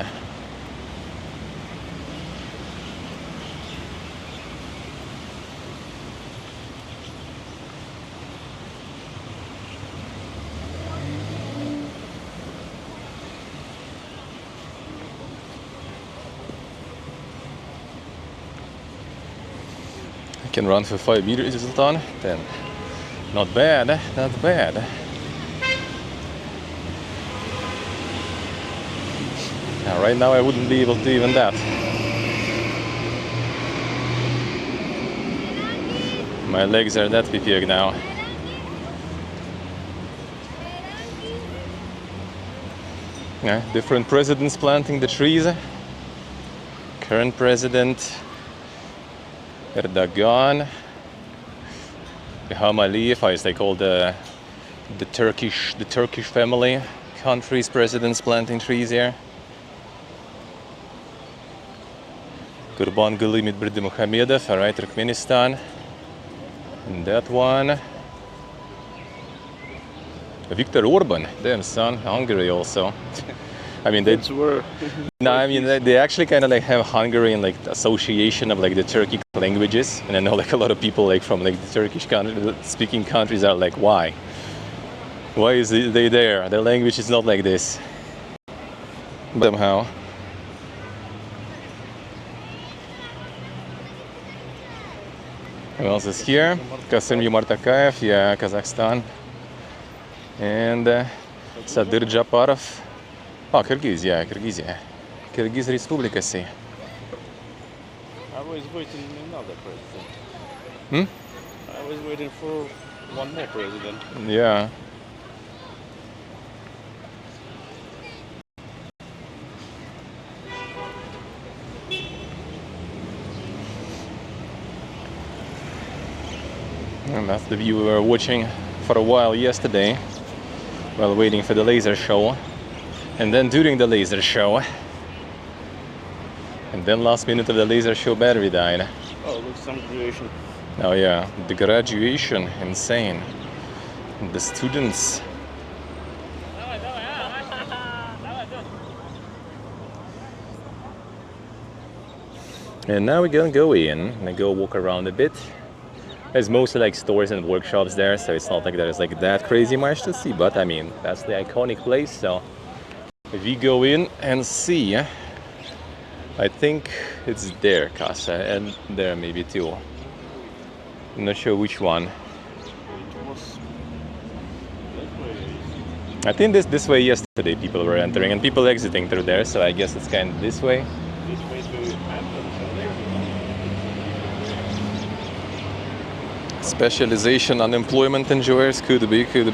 I can run for 5 meters, Sultan. Then, not bad. Now, right now I wouldn't be able to even that. My legs are that big now. Yeah, different presidents planting the trees. Current president Erdogan. Ilham Aliyev, as they call the Turkish family, country's presidents planting trees here. Gurbanguly Berdimuhamedov, alright, Turkmenistan. And that one. Viktor Orban, damn son, Hungary also. I mean, they actually kind of like have Hungarian like association of like the Turkic languages, and I know like a lot of people like from like the Turkish speaking countries are like, why is they there? Their language is not like this. But somehow. Who else is here? Kasım Yumartakayev, yeah, Kazakhstan. And Sadir Japarov. Oh, Kyrgyz. Kyrgyz Respublikasi. I was waiting another president. I was waiting for one more president. Yeah. And that's the view we were watching for a while yesterday while waiting for the laser show. And then during the laser show. And then last minute of the laser show battery died. Oh, look, some graduation. Oh yeah, the graduation, insane. The students. And now we're gonna go in and go walk around a bit. There's mostly like stores and workshops there, so it's not like there's like that crazy much to see, but I mean, that's the iconic place, so if we go in and see, I think it's there, Casa, and there maybe too. I'm not sure which one. It was I think this way yesterday people were entering and people exiting through there, so I guess it's kind of this way. This way to Specialization, unemployment enjoyers, could be. Good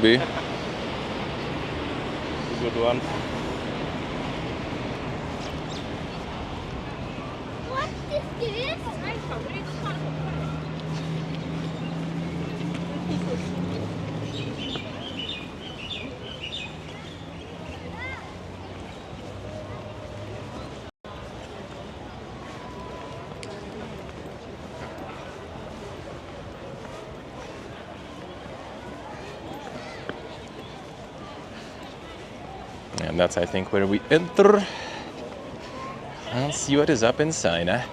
one. What is this? And that's, I think, where we enter and see what is up inside.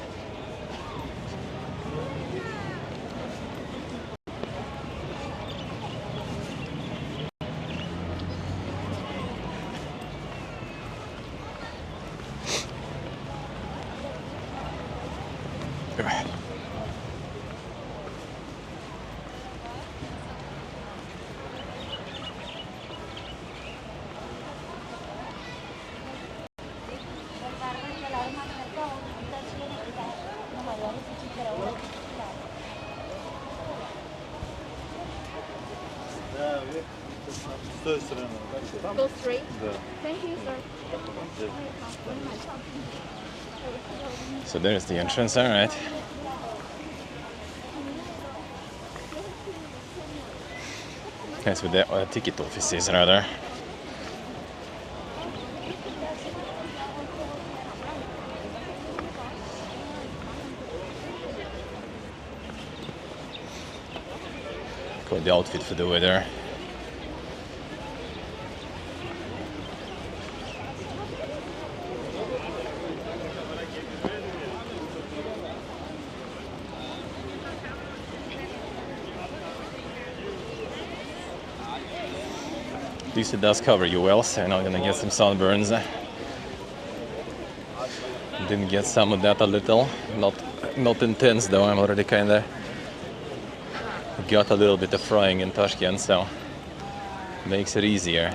Go straight. Thank you, sir. So there's the entrance, all right. That's where the ticket office is, rather. Quite the outfit for the weather. At least it does cover you well, so you're not gonna get some sunburns. Didn't get some of that a little, not intense though. I'm already kinda got a little bit of frying in Tashkent, so makes it easier.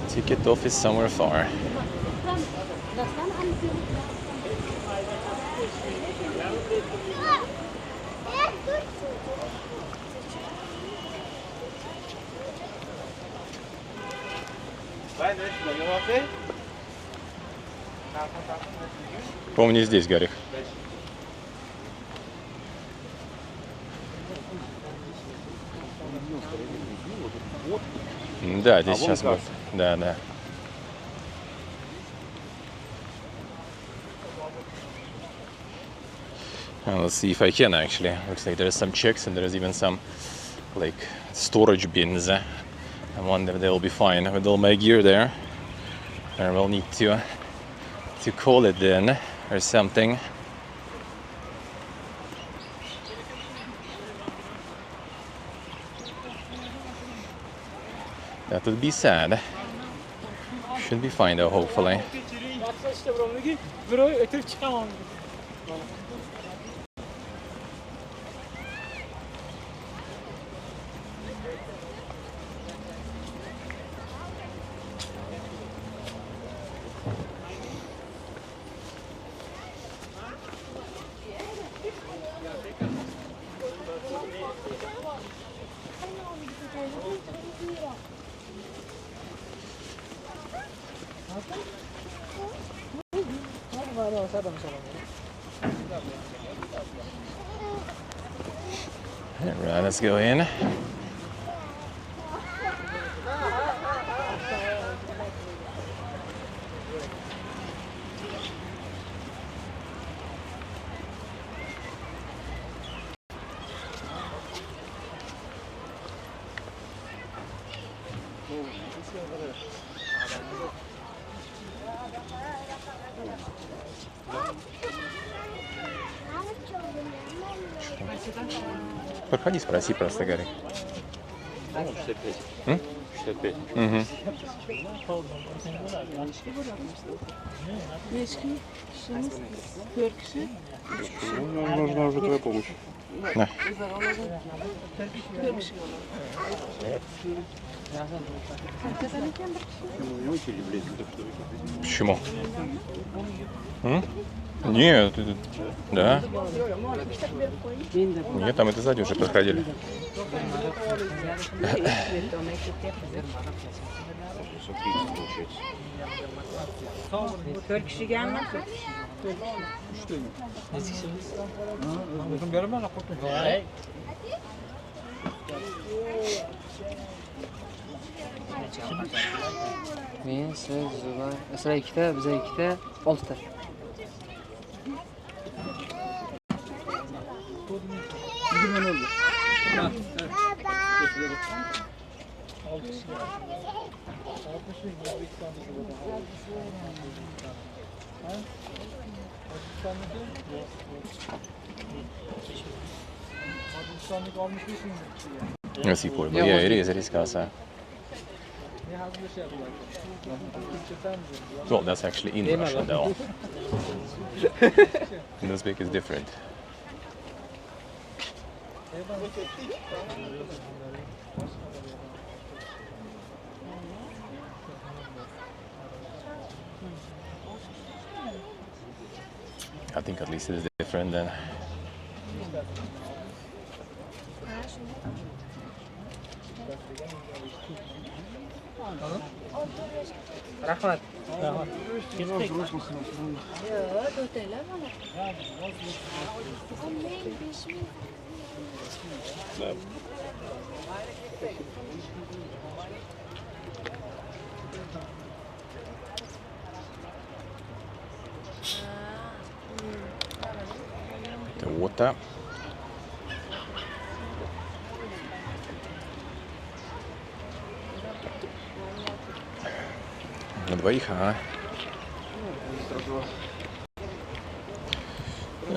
Ticket office somewhere far. Помни здесь, Гарик. Да, здесь сейчас будет. Да. Let's see if I can actually. Looks like there's some checks and there's even some like storage bins. I wonder if they'll be fine with all my gear there. Or we'll need to call it then or something. That would be sad. Should be fine though, hopefully. Alright, let's go in. Подходи, спроси просто, Гарик. 65. М? 65. Угу. Нужна уже твоя помощь. Да. Не очень влезет, так что... Почему? М? Нет, да. Нет, там это сзади уже проходили. Men, siz, Zuba. Sizlar ikkita, bizlar ikkita, 6 ta. Nasıl bu? Ya rezeriz kalsa. Well, that's actually in Russia, though. In Uzbek is different. I think at least it is different then. Rahmat. The water. На двоих, ага.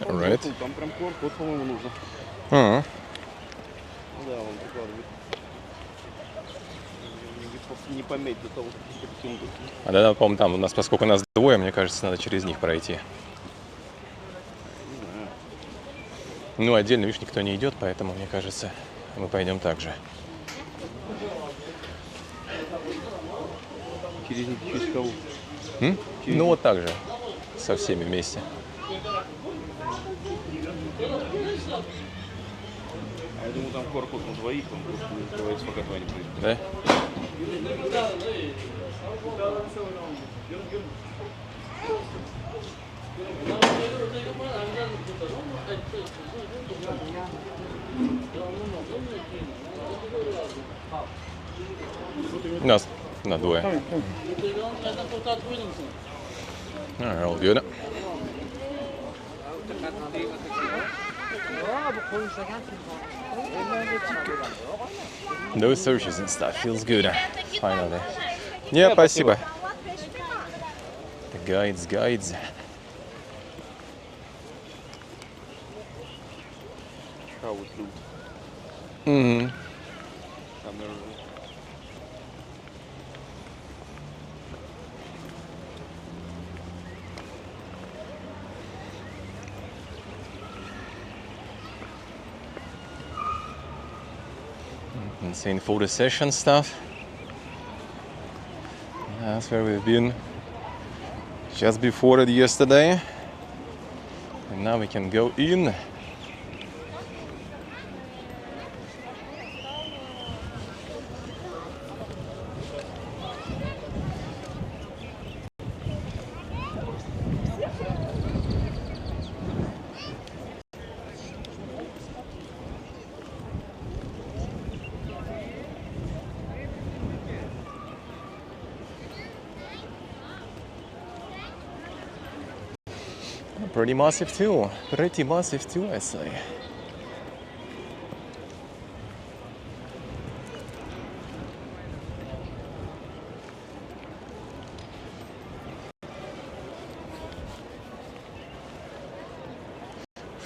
Right. Там прям код, по-моему, нужно. Ага. Да, он прикладывает. Не пометь до того, как их А да, по-моему, там у нас, поскольку нас двое, мне кажется, надо через них пройти. Ну, отдельно, видишь, никто не идет, поэтому, мне кажется, мы пойдем так же. Через кого? Ну, вот так же, со всеми вместе. А я думаю, там корпус на двоих, он просто не закрывается, пока твоя не придет. Да? Нас на двое. All good. Those searches and stuff feels good. Finally. Yeah, спасибо. The guides. How was loot? Mm-hmm. Insane photo session stuff. That's where we've been just before it yesterday. And now we can go in. Pretty massive too, I say.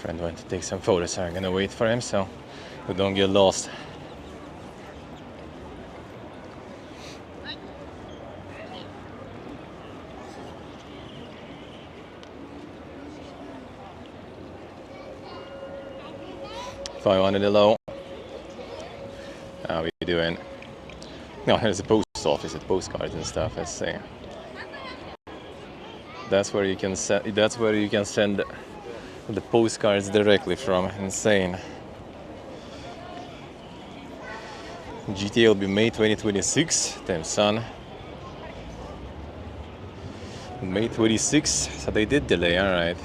friend went to take some photos, so I'm gonna wait for him so we don't get lost. $500. How are we doing? No, there's a post office with postcards and stuff. Let's see. That's where you can send. That's where you can send the postcards directly from. Insane. GTA will be May 2026. Damn son. May 26. So they did delay. All right.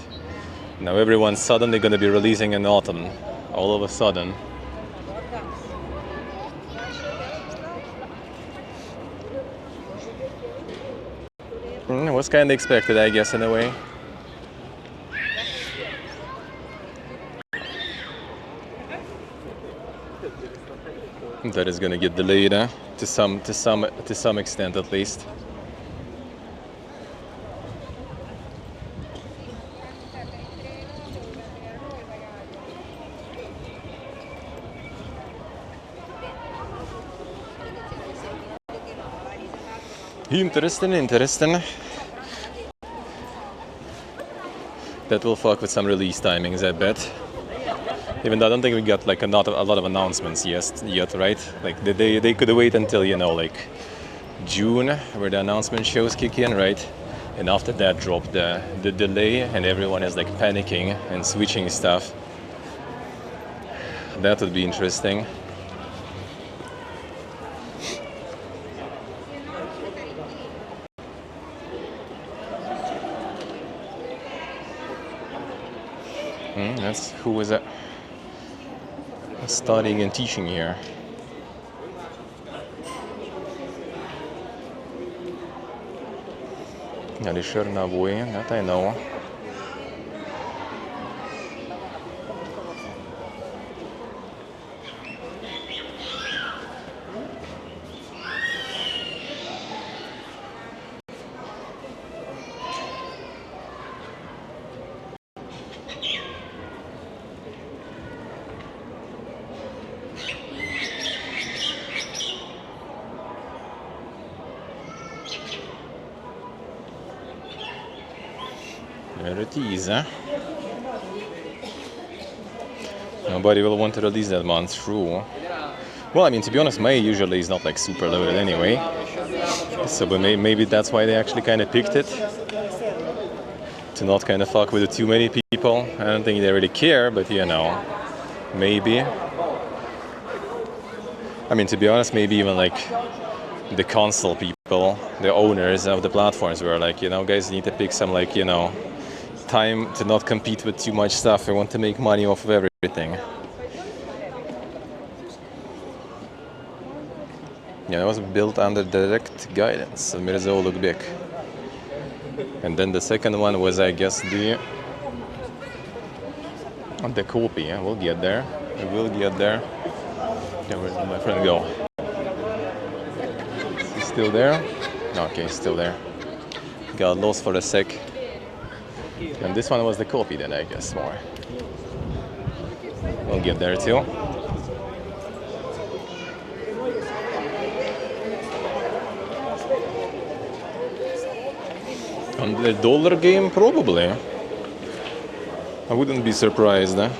Now everyone's suddenly going to be releasing in autumn. All of a sudden. Was kind of expected, I guess, in a way. That is going to get delayed, to some extent, at least. Interesting. That will fuck with some release timings, I bet. Even though I don't think we got like a lot of announcements yet, right? Like they could wait until, you know, like June, where the announcement shows kick in, right? And after that drop the delay, and everyone is like panicking and switching stuff. That would be interesting. Who was that? Studying and teaching here. Alisher Navoy, that I know. There it is, huh? Nobody will want to release that month, true. Well, I mean, to be honest, May usually is not like super loaded anyway. So but maybe that's why they actually kind of picked it. To not kind of fuck with too many people. I don't think they really care, but you know, maybe. I mean, to be honest, maybe even like the console people, the owners of the platforms were like, you know, guys need to pick some like, you know, time to not compete with too much stuff. I want to make money off of everything. Yeah, it was built under direct guidance of Mirza Ulugbek. And then the second one was, I guess, the copy. Yeah, we'll get there. We'll get there. Yeah, where did my friend go? Is he still there? Okay, he's still there. Got lost for a sec. And this one was the copy then, I guess, more. We'll get there too. On the dollar game, probably. I wouldn't be surprised, eh?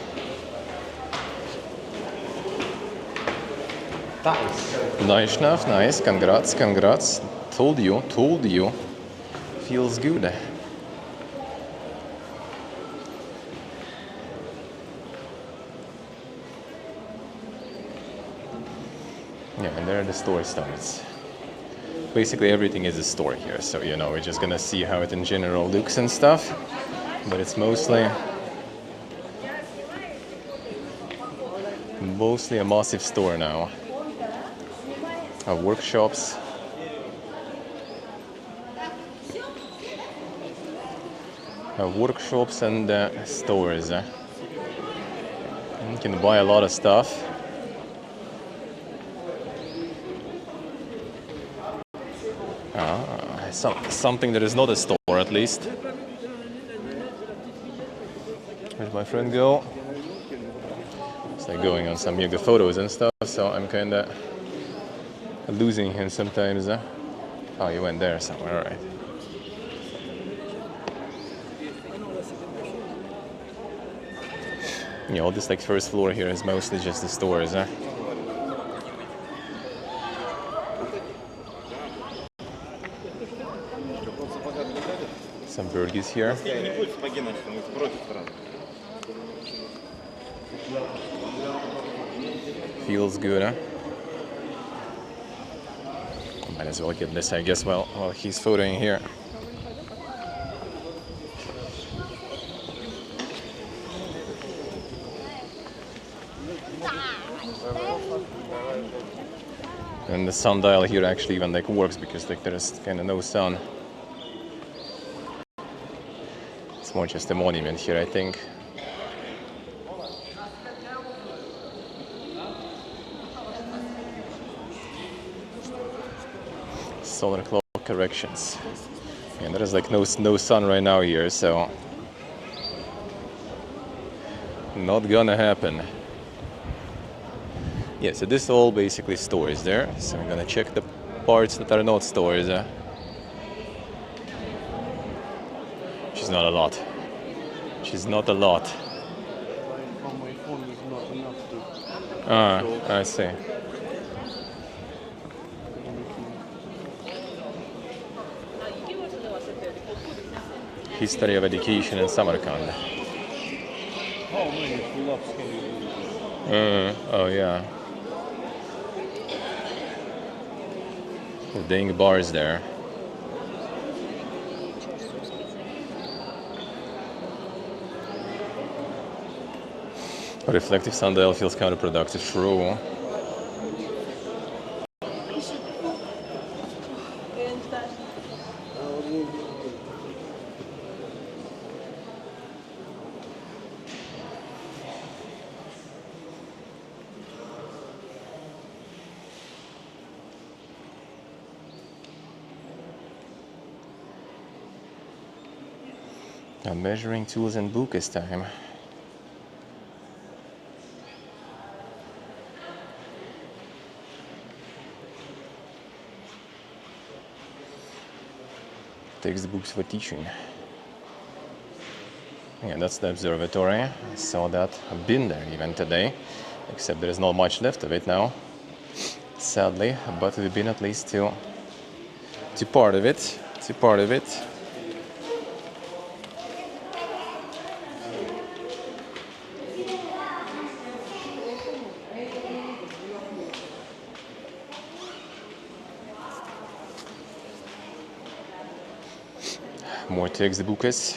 Nice enough, nice. Congrats. Told you. Feels good. Yeah, and there the story starts. Basically everything is a story here, so you know, we're just gonna see how it in general looks and stuff, but it's mostly a massive store now of workshops. Workshops and stores. You can buy a lot of stuff. Something that is not a store, at least. Where's my friend go? It's like going on some yoga photos and stuff, so I'm kinda losing him sometimes. Oh, you went there somewhere, alright. Yeah, all this like first floor here is mostly just the stores, Some burgers here. Feels good, Might as well get this, I guess, while he's photoing here. And the sundial here actually even like works because like there's kind of no sun. It's more just a monument here, I think. Solar clock corrections. And there is like no sun right now here, so not gonna happen. Yeah, so this all basically stores there. So I'm gonna check the parts that are not stores. Which is not a lot. Which is not a lot. From my phone is not enough to. I see. History of education in Samarkand. How many pull-ups can you do? Oh yeah. Dang bars there. Reflective sundial feels counterproductive, true. Measuring tools and book this time. Textbooks for teaching. Yeah, that's the observatory. I saw that. I've been there even today, except there is not much left of it now, sadly. But we've been at least to part of it. More textbooks.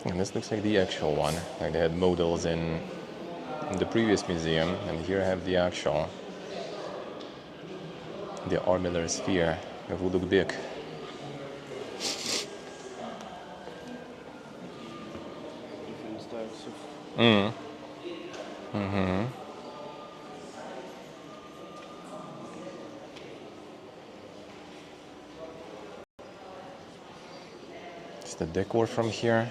And this looks like the actual one. Like they had models in the previous museum, and here I have the actual, the armillary sphere of Ulugbek. Different styles of. It's the decor from here.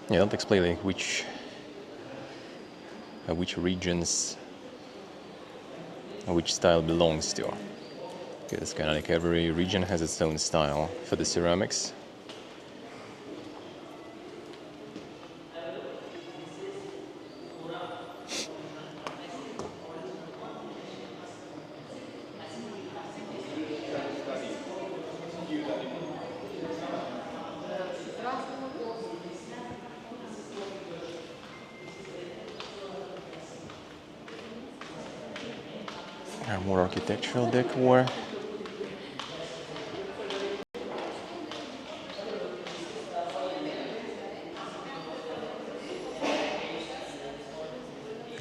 Yeah, don't explain like which regions, which style belongs to. Okay, it's kind of like every region has its own style for the ceramics. More architectural decor.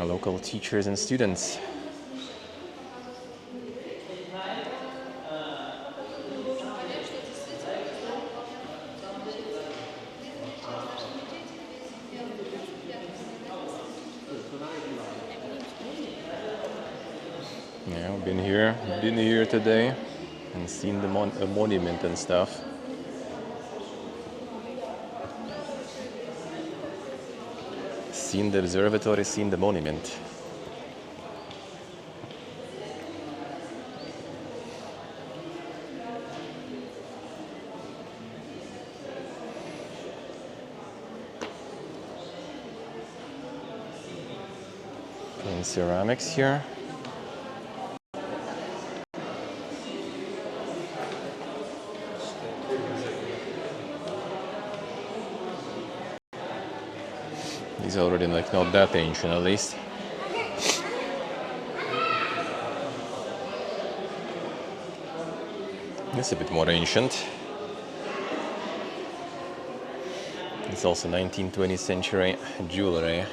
local teachers and students. Yeah, been here today and seen the monument and stuff. Seen the observatory, seen the monument. And ceramics here. These are already like not that ancient at least. It's a bit more ancient. It's also 19th, 20th century jewelry.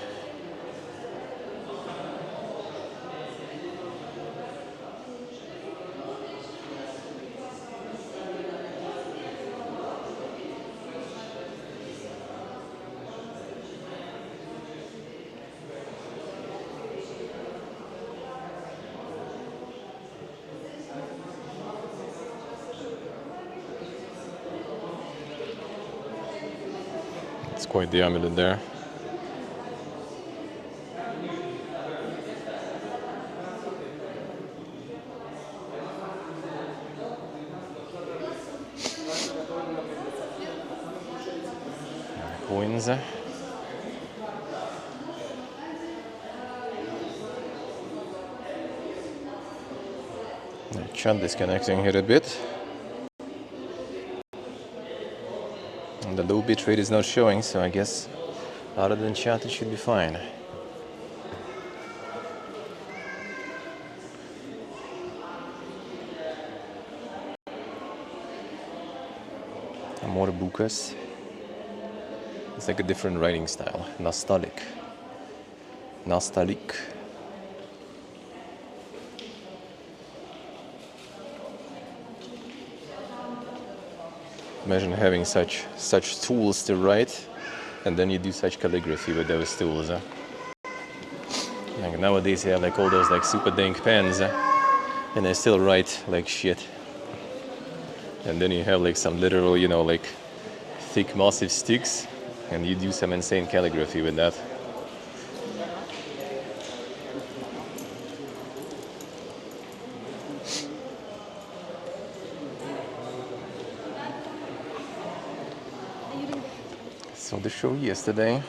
It's quite the amulet there. Coins. Chat disconnecting here a bit. And the low bit rate is not showing, so I guess other than chat it should be fine. More bukas. It's like a different writing style. Nostalgic. Nostalgic. Imagine having such tools to write, and then you do such calligraphy with those tools. Like nowadays you have like all those like super dank pens, and they still write like shit. And then you have like some literal, you know, like thick massive sticks, and you do some insane calligraphy with that. So the show yesterday,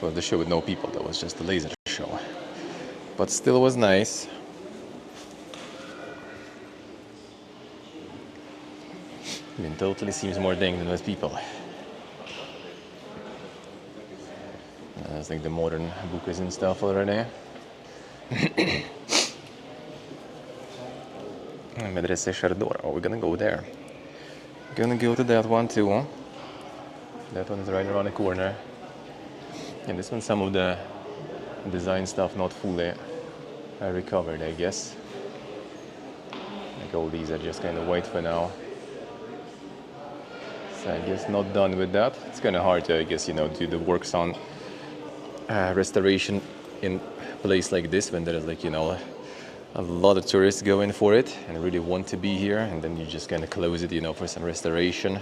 well, the show with no people, that was just a laser show, but still was nice. I mean, totally seems more dang than with people. There's like the modern bukas and stuff already. Medrese Shardor, oh, we're gonna go there. Gonna go to that one too, huh? That one is right around the corner. And this one, some of the design stuff not fully recovered, I guess. Like all these are just kind of white for now. So I guess not done with that. It's kind of hard to, I guess, you know, do the works on restoration in a place like this when there is like, you know, a lot of tourists going for it and really want to be here, and then you just kind of close it, you know, for some restoration.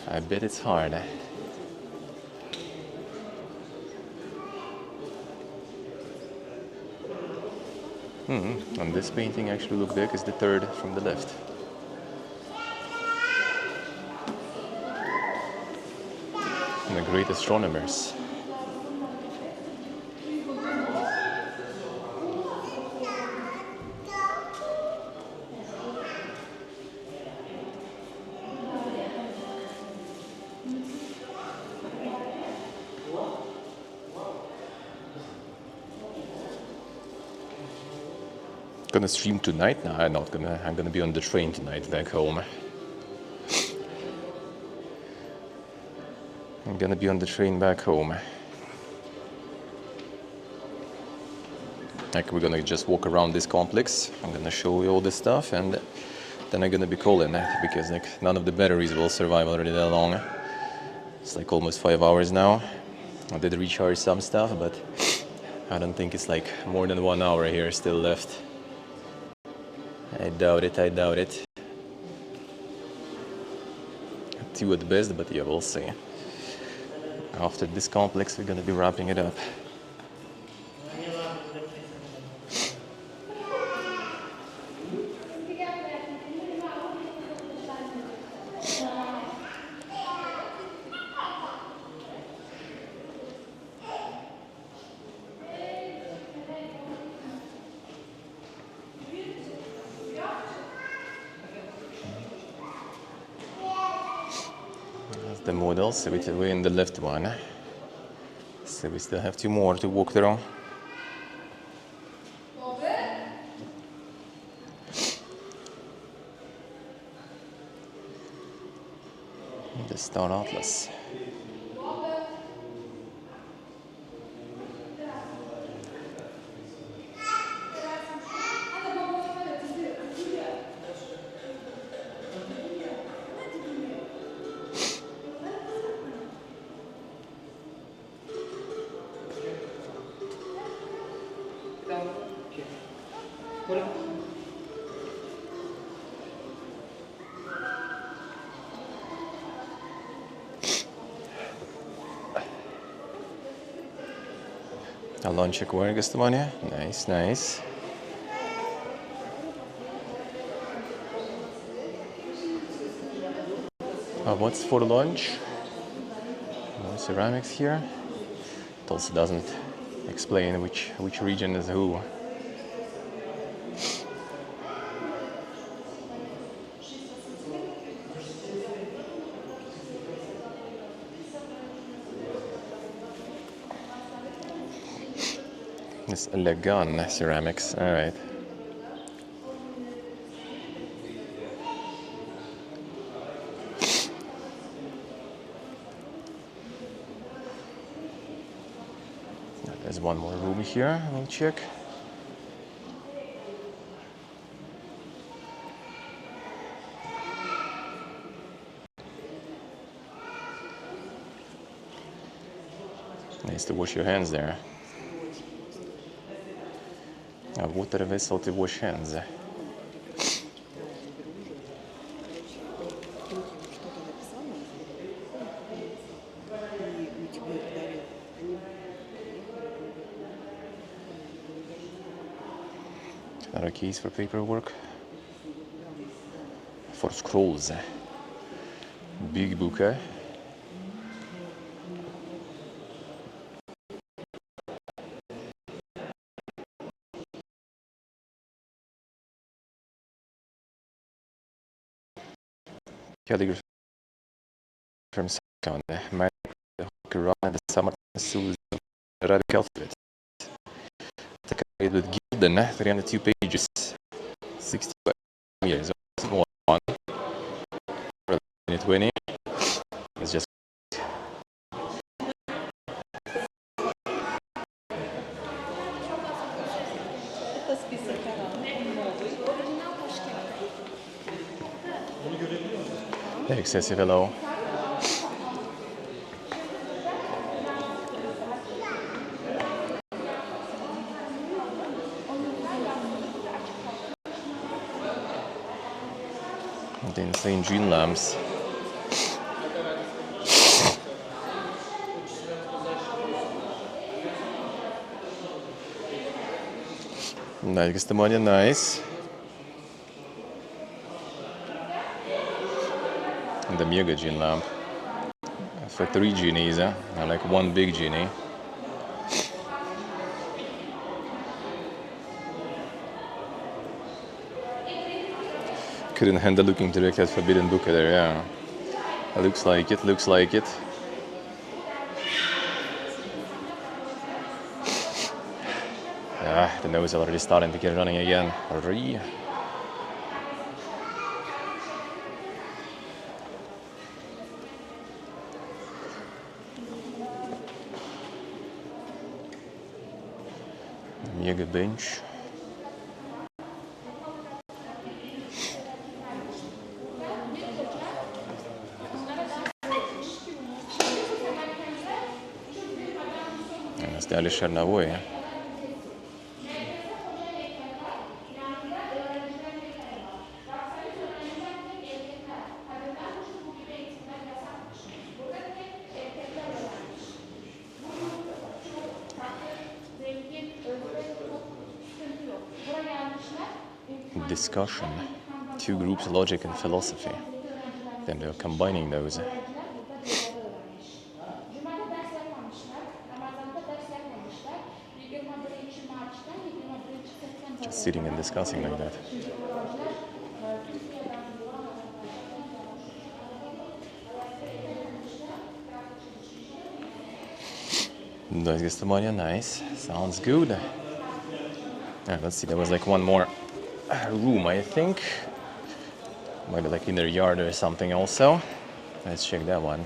I bet it's hard. And this painting actually Ulugbek is the third from the left. And the great astronomers. Gonna stream tonight? No, I'm not gonna. I'm gonna be on the train tonight back home. I'm gonna be on the train back home. Like we're gonna just walk around this complex. I'm gonna show you all this stuff, and then I'm gonna be calling because like none of the batteries will survive already that long. It's like almost 5 hours now. I did recharge some stuff, but I don't think it's like more than 1 hour here still left. I doubt it, I doubt it. 2 at best, but yeah, we'll see. After this complex, we're gonna be wrapping it up. That's the model, so we're in the left one. So we still have 2 more to walk through. The Star Atlas. A launch acquired Gastamania. Nice, nice. What's for launch? More ceramics here. It also doesn't explain which region is who. This Legan ceramics, all right. There's one more room here, we'll check. Nice to wash your hands there. A water vessel to wash hands. Another case for paperwork. For scrolls. Big book, eh? Calligraphy from Samarkand. Quran and the Samarkand Arabic alphabet. Decorated with gilding, 302 pages. 65 years. One. 2020. It's just. Excessive hello. The insane gene lamps. Nice, Gastamania, nice. And the mega gene lamp. For 3 genies, I like 1 big genie. Couldn't handle looking direct at Forbidden Book there, yeah. It looks like it, looks like it. The nose already starting to get running again. yoga bench. Сделали черновое. Discussion. Two groups, logic and philosophy. Then they're combining those. Just sitting and discussing like that. Nice. Sounds good. Let's see, there was like one more room, I think. Might be like in their yard or something also. Let's check that one.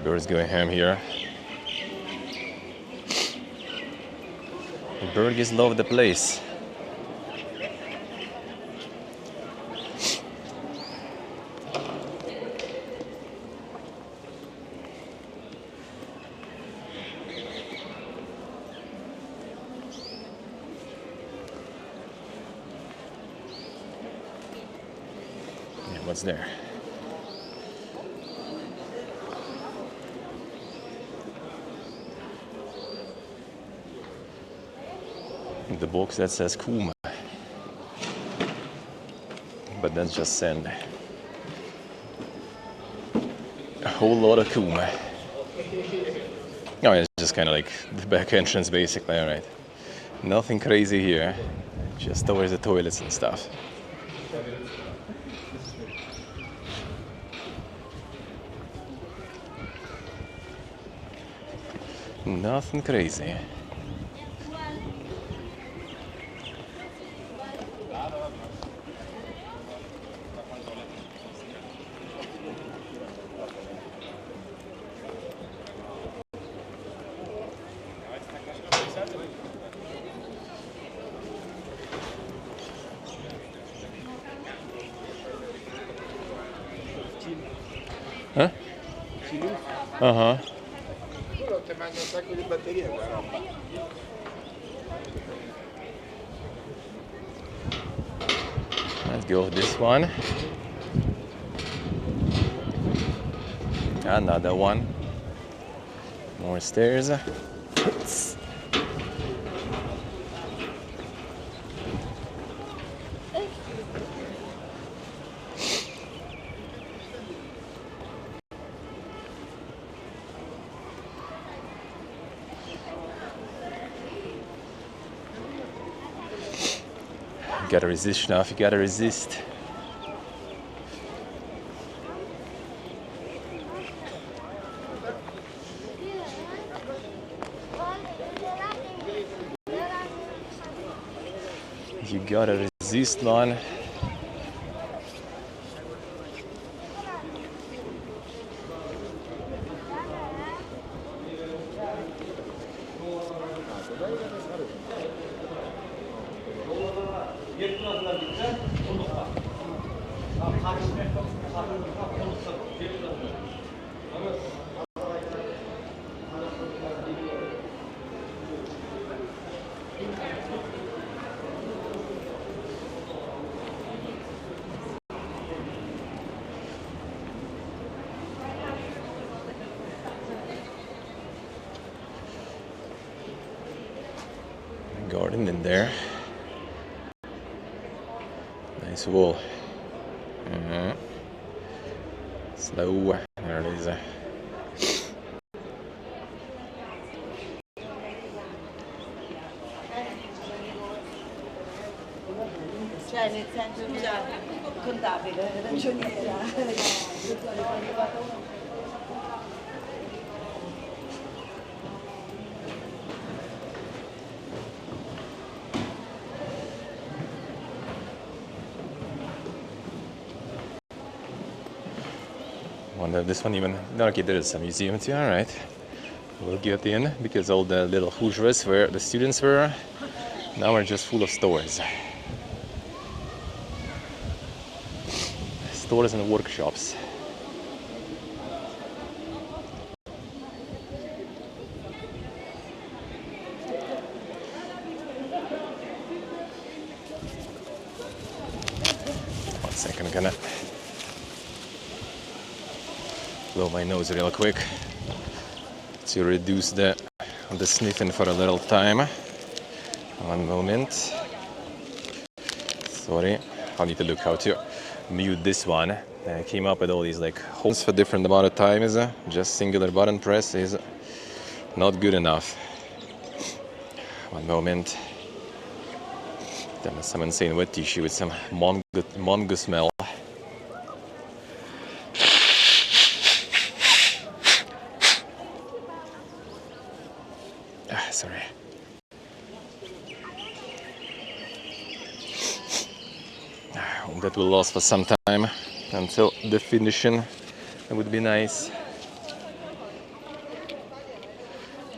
Birds going ham here. The birds love the place. Yeah, what's there? The box that says Kuma, but that's just sand. A whole lot of Kuma. Oh, it's just kind of like the back entrance basically, alright. Nothing crazy here, just towards the toilets and stuff. Nothing crazy. Huh? Uh-huh. Let's go with this one. Another one. More stairs. You gotta resist now, you gotta resist. You gotta resist, man. garden in there. Nice wall. Slow. There it is. Cioè nel senso contabile, ragioniera. Wonder if this one even... No, okay, there is a museum too, alright. We'll get in, because all the little hujras where the students were, now are just full of stores. Stores and workshops. One second, I'm gonna blow my nose real quick to reduce the sniffing for a little time. One moment. Sorry, I need to look how to mute this one. I came up with all these like holes for different amount of times. Just singular button press is not good enough. One moment. Then some insane wet tissue with some mango smell. Sorry. That will last for some time until the finishing. It would be nice.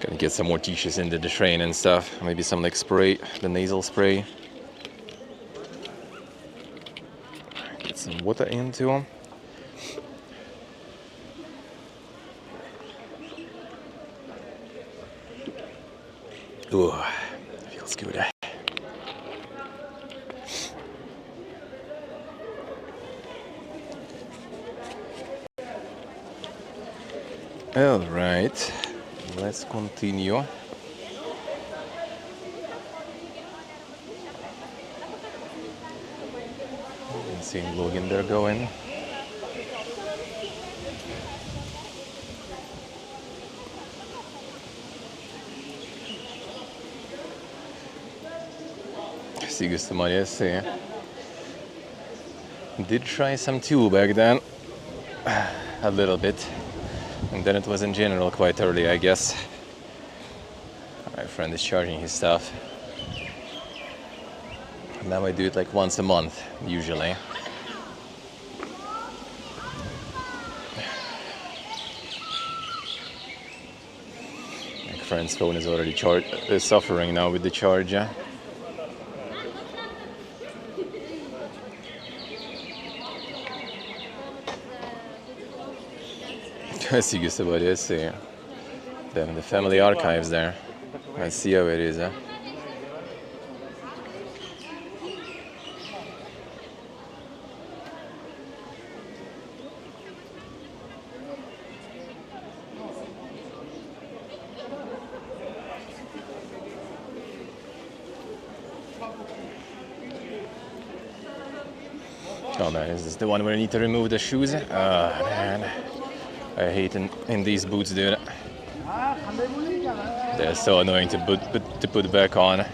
Gonna get some more tissues into the train and stuff. Maybe some like spray, the nasal spray. Get some water into them. Ooh, feels good. All right, let's continue. Insane Logan there going. Did try some too back then, a little bit, and then it was in general quite early, I guess. My friend is charging his stuff. Now I do it like once a month, usually. My friend's phone is already suffering now with the charger. I see you somebody, I see. Then the family archives there. I see how it is, Oh man, is this the one where I need to remove the shoes? Ah, man. I hate in these boots, dude. They're so annoying to put back on.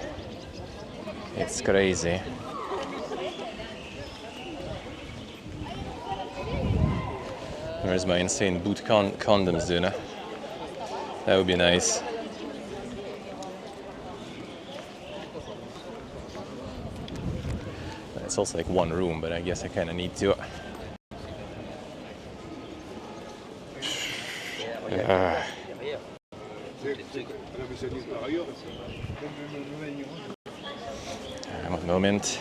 It's crazy. Where's my insane boot condoms, dude? That would be nice. It's also like one room, but I guess I kind of need to. One moment.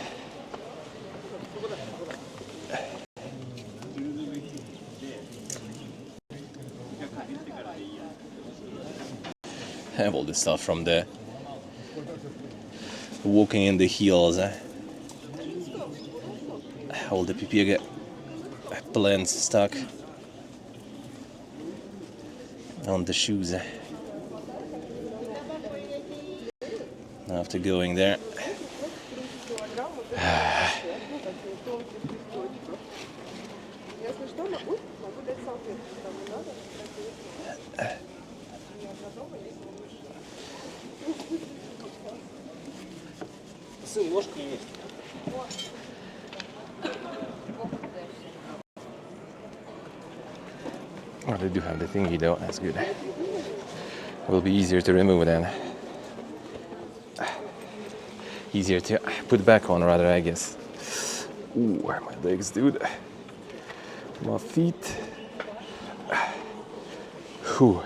I have all this stuff from the walking in the hills. All the PP plants stuck on the shoes. after going there. Сын, ложка есть. Oh, they do have the thingy though, that's good. Will be easier to remove then. Easier to put back on rather, I guess. Ooh, my legs, dude. My feet. Whew.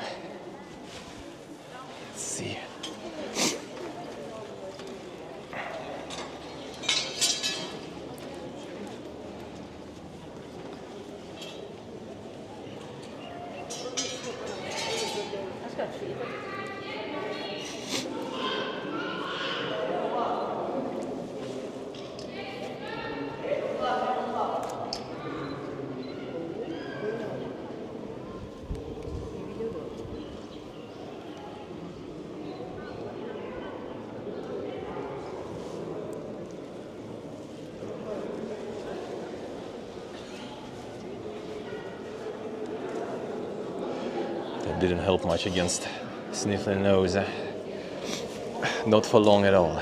Let's see. That didn't help much against sniffling nose. Not for long at all.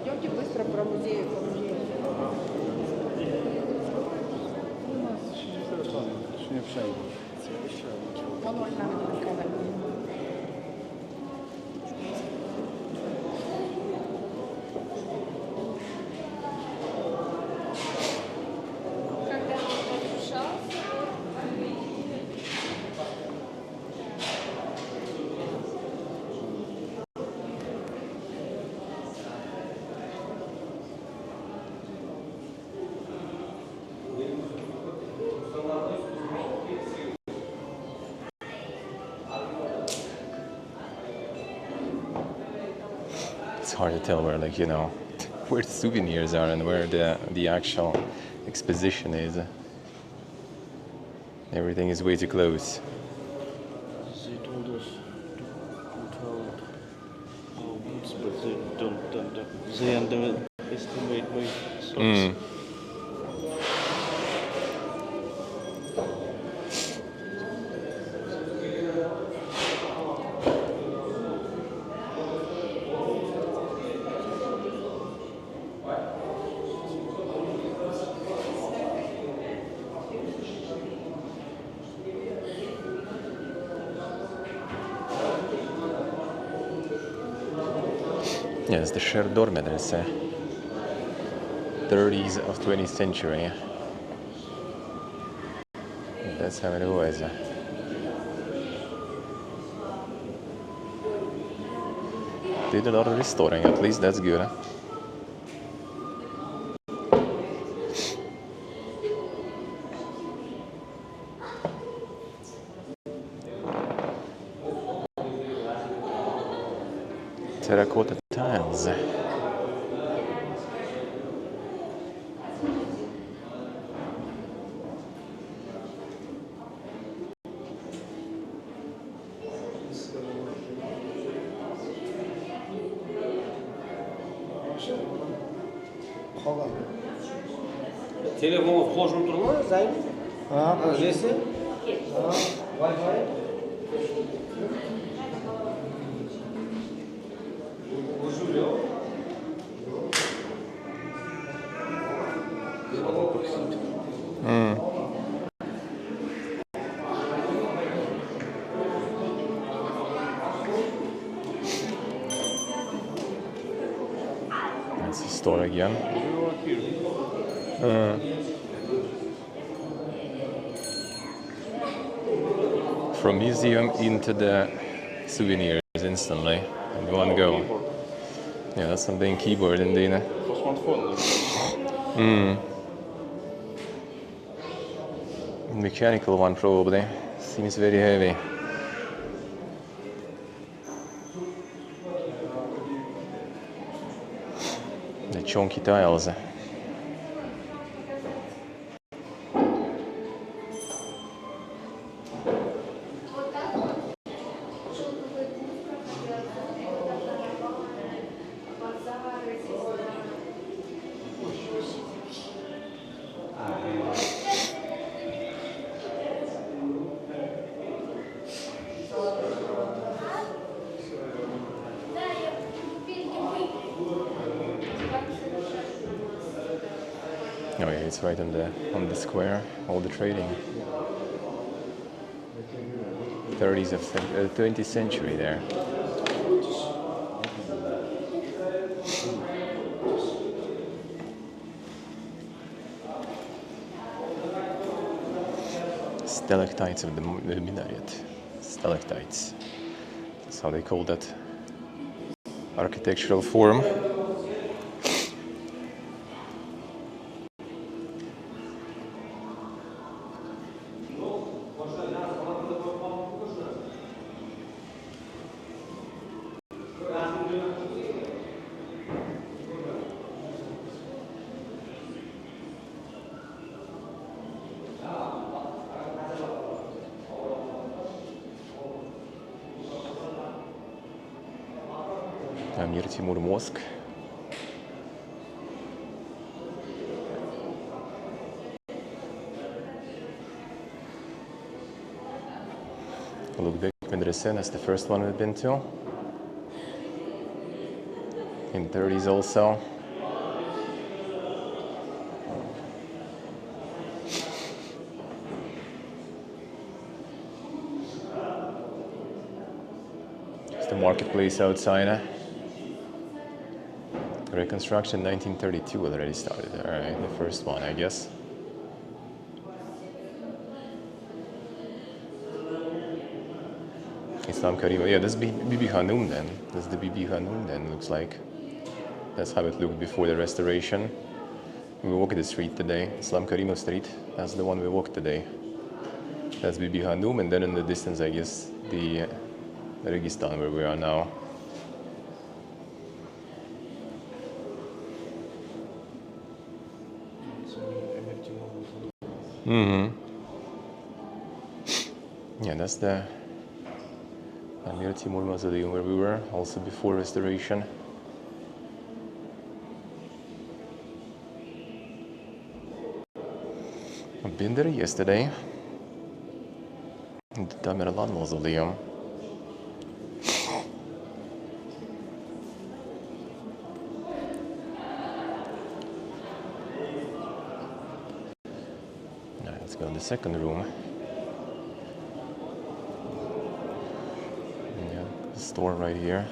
Пойдемте быстро про музей. It's hard to tell where, like, you know, where the souvenirs are and where the actual exposition is. Everything is way too close. They told us to put out our boots, but they don't. They underestimate my socks. Yes, the shared dormant, it's 30s of 20th century. That's how it was. Did a lot of restoring, at least that's good. Huh? Terracotta tiles. Telefonu qo'shib turma, Zayn? Ha, o'zisi? Wi-Fi? That's the store again. From museum into the souvenirs instantly in one go. Yeah, that's something keyboard indeed. Mechanical one probably. Seems very heavy. The chunky tiles. Oh yeah, it's right on the square. All the trading. 20th century there. Stalactites of the minaret. Stalactites. That's how they call that architectural form. Amir Timur Mosque. Ulugbek Medrese, that's the first one we've been to. In 30s also. It's the marketplace outside. Reconstruction 1932 already started. Alright, the first one, I guess. Islam Karim. Yeah, that's Bibi Hanum then. That's the Bibi Hanum then, looks like. That's how it looked before the restoration. We walked the street today, Islam Karimov Street. That's the one we walked today. That's Bibi Hanum, and then in the distance, I guess, the Registan where we are now. Yeah, that's the Amir Timur Mausoleum where we were, also before restoration. I've been there yesterday. The Tamerlan Mausoleum. Now let's go to the second room. Yeah, the store right here.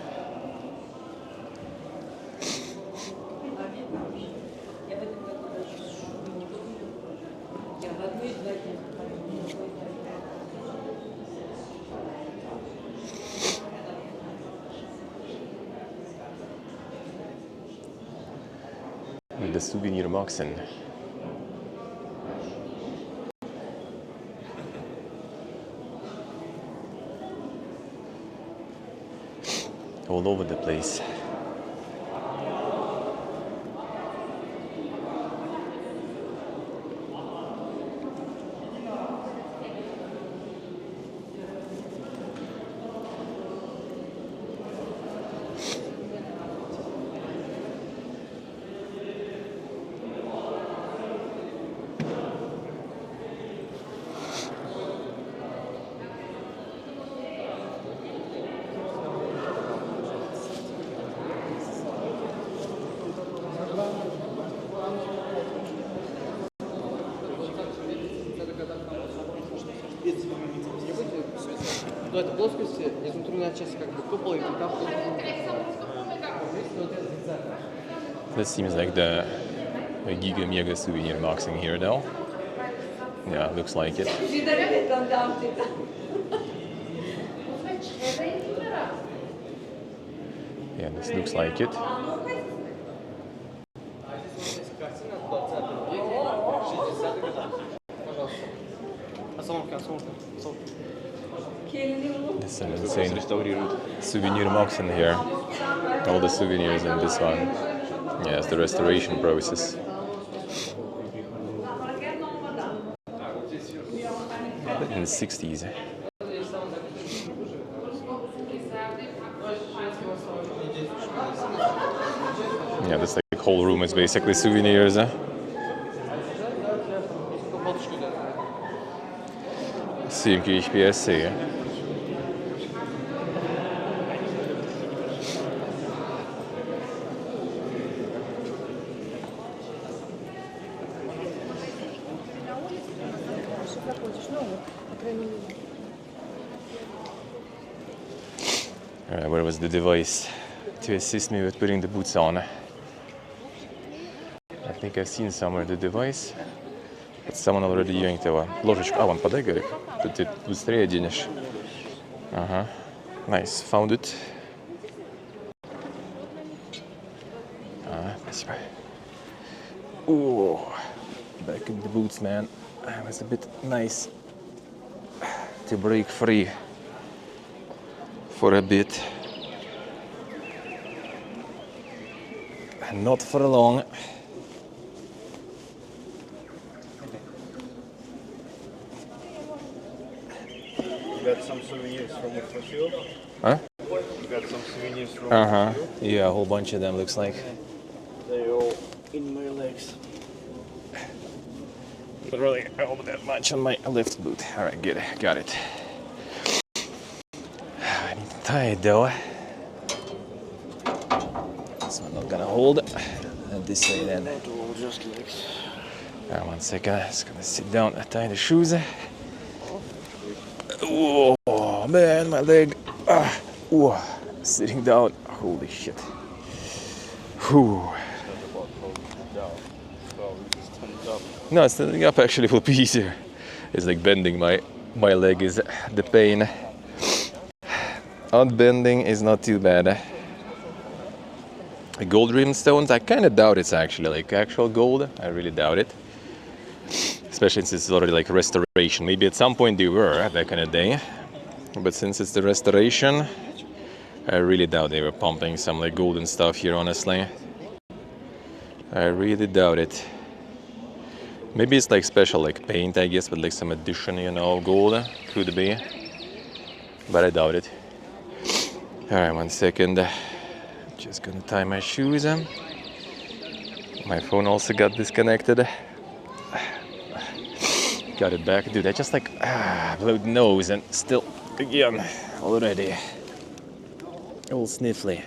The souvenir boxing. All over the place. Но эта плоскость, изнутри часть как бы купола, и там That seems like the Giga Mega souvenir boxing here though. Yeah, looks like it. Yeah, this looks like it. Samarkand. an insane souvenir box in here. All the souvenirs in this one. Yeah, it's the restoration process. In the 60s. Yeah, this like whole room is basically souvenirs. Симки HPSC. Alright, where was the device to assist me with putting the boots on? I think I've seen somewhere the device. But someone already yanked его. Ложечку. А, вон, подай, Гарик. Тут ты быстрее оденешь. Ага. Nice. Found it. Спасибо. Ooh. Back in the boots, man. It was a bit nice to break free for a bit. Not for long. You got some souvenirs from Afrosiyob? Huh? You got some souvenirs from Uh-huh. Yeah, a whole bunch of them looks like. They're all in my legs. But really, all that much on my left boot. Alright, good. Got it. I need to tie it though. This one not gonna hold. And this way then. Just legs. 1 second. Just gonna sit down and tie the shoes. Oh man, my leg. Sitting down. Holy shit. Whew. No, standing up actually will be easier. It's like bending my leg is the pain. Unbending is not too bad. Gold rimmed stones, I kind of doubt it's actually like actual gold. I really doubt it. Especially since it's already like restoration. Maybe at some point they were back in the day. But since it's the restoration, I really doubt they were pumping some like golden stuff here, honestly. I really doubt it. Maybe it's like special like paint, I guess, with like some addition, you know, gold. Could be. But I doubt it. Alright, 1 second. Just gonna tie my shoes. My phone also got disconnected. Got it back. Dude, I just like blew the nose and still again already all sniffly.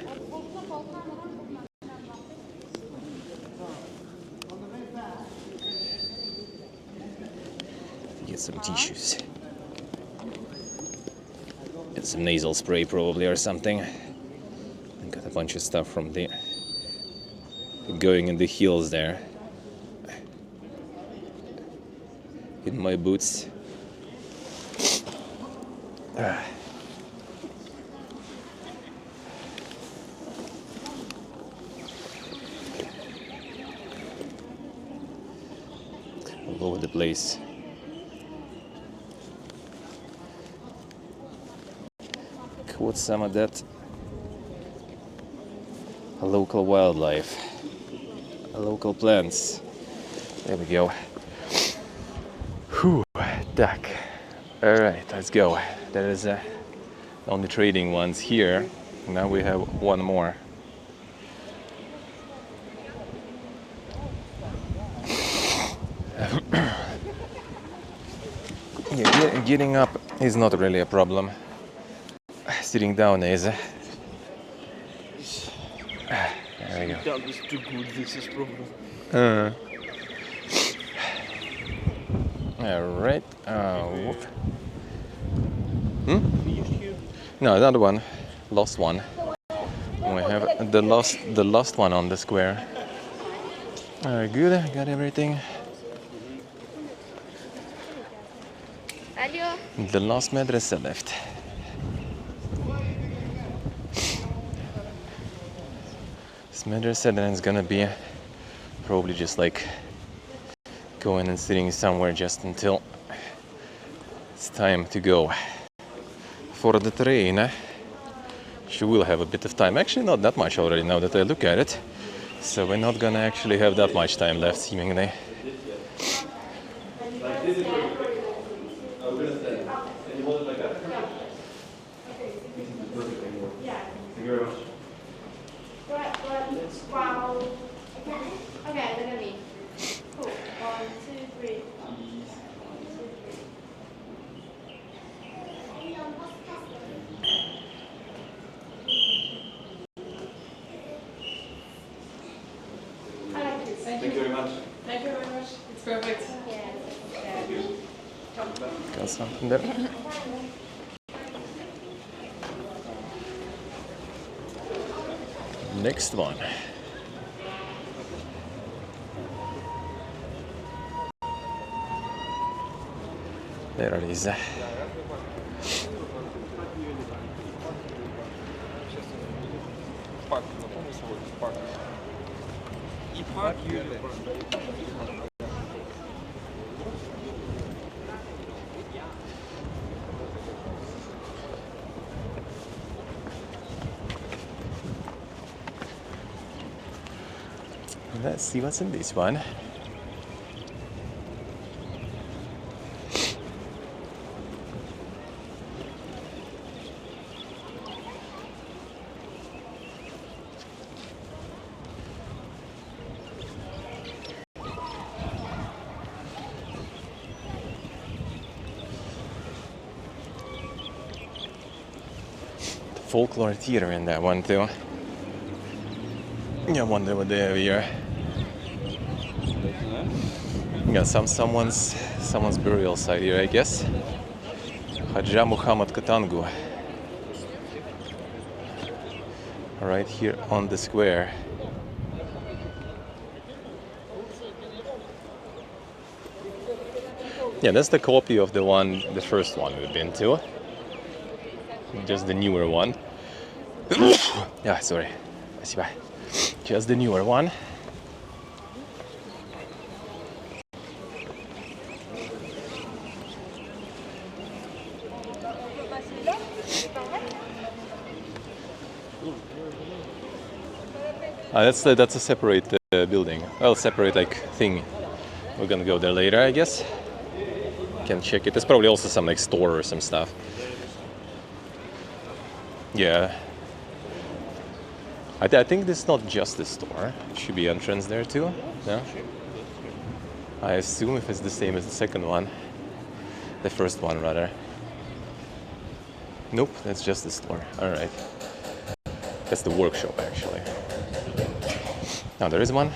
Get some tissues. Get some nasal spray probably or something. And got a bunch of stuff from the going in the heels there. In my boots. All over the place. Caught some of that local wildlife, local plants. There we go. Whew, duck. All right, let's go. That is only trading ones here. Now we have one more. Yeah, getting up is not really a problem. Sitting down is. There we go. Down is too good, this is problem. Alright. Whoop. No, another one. Lost one. We have the lost one on the square. Alright, good. Got everything. The last madrasa left. This madrasa then is gonna be probably just like going and sitting somewhere just until it's time to go for the train. She will have a bit of time. Actually, not that much already now that I look at it. So we're not gonna actually have that much time left, seemingly. Okay, look at me. Cool. 1, 2, 3. Thank you very much. Thank you very much. It's perfect. Got something there. Next one. There it is. Let's see what's in this one. Folklore theater in that one too. I wonder what they have here. Yeah, someone's burial site here, I guess. Haja Muhammad Katangu. Right here on the square. Yeah, that's the copy of the first one we've been to. Just the newer one. Yeah, sorry. Just the newer one. That's a separate building. Well, separate thing. We're gonna go there later, I guess. Can check it. There's probably also some store or some stuff. Yeah. I think this is not just the store. It should be entrance there too. Yeah. I assume if it's the same as the second one. The first one rather. Nope, that's just the store. Alright. That's the workshop actually. Now there is one.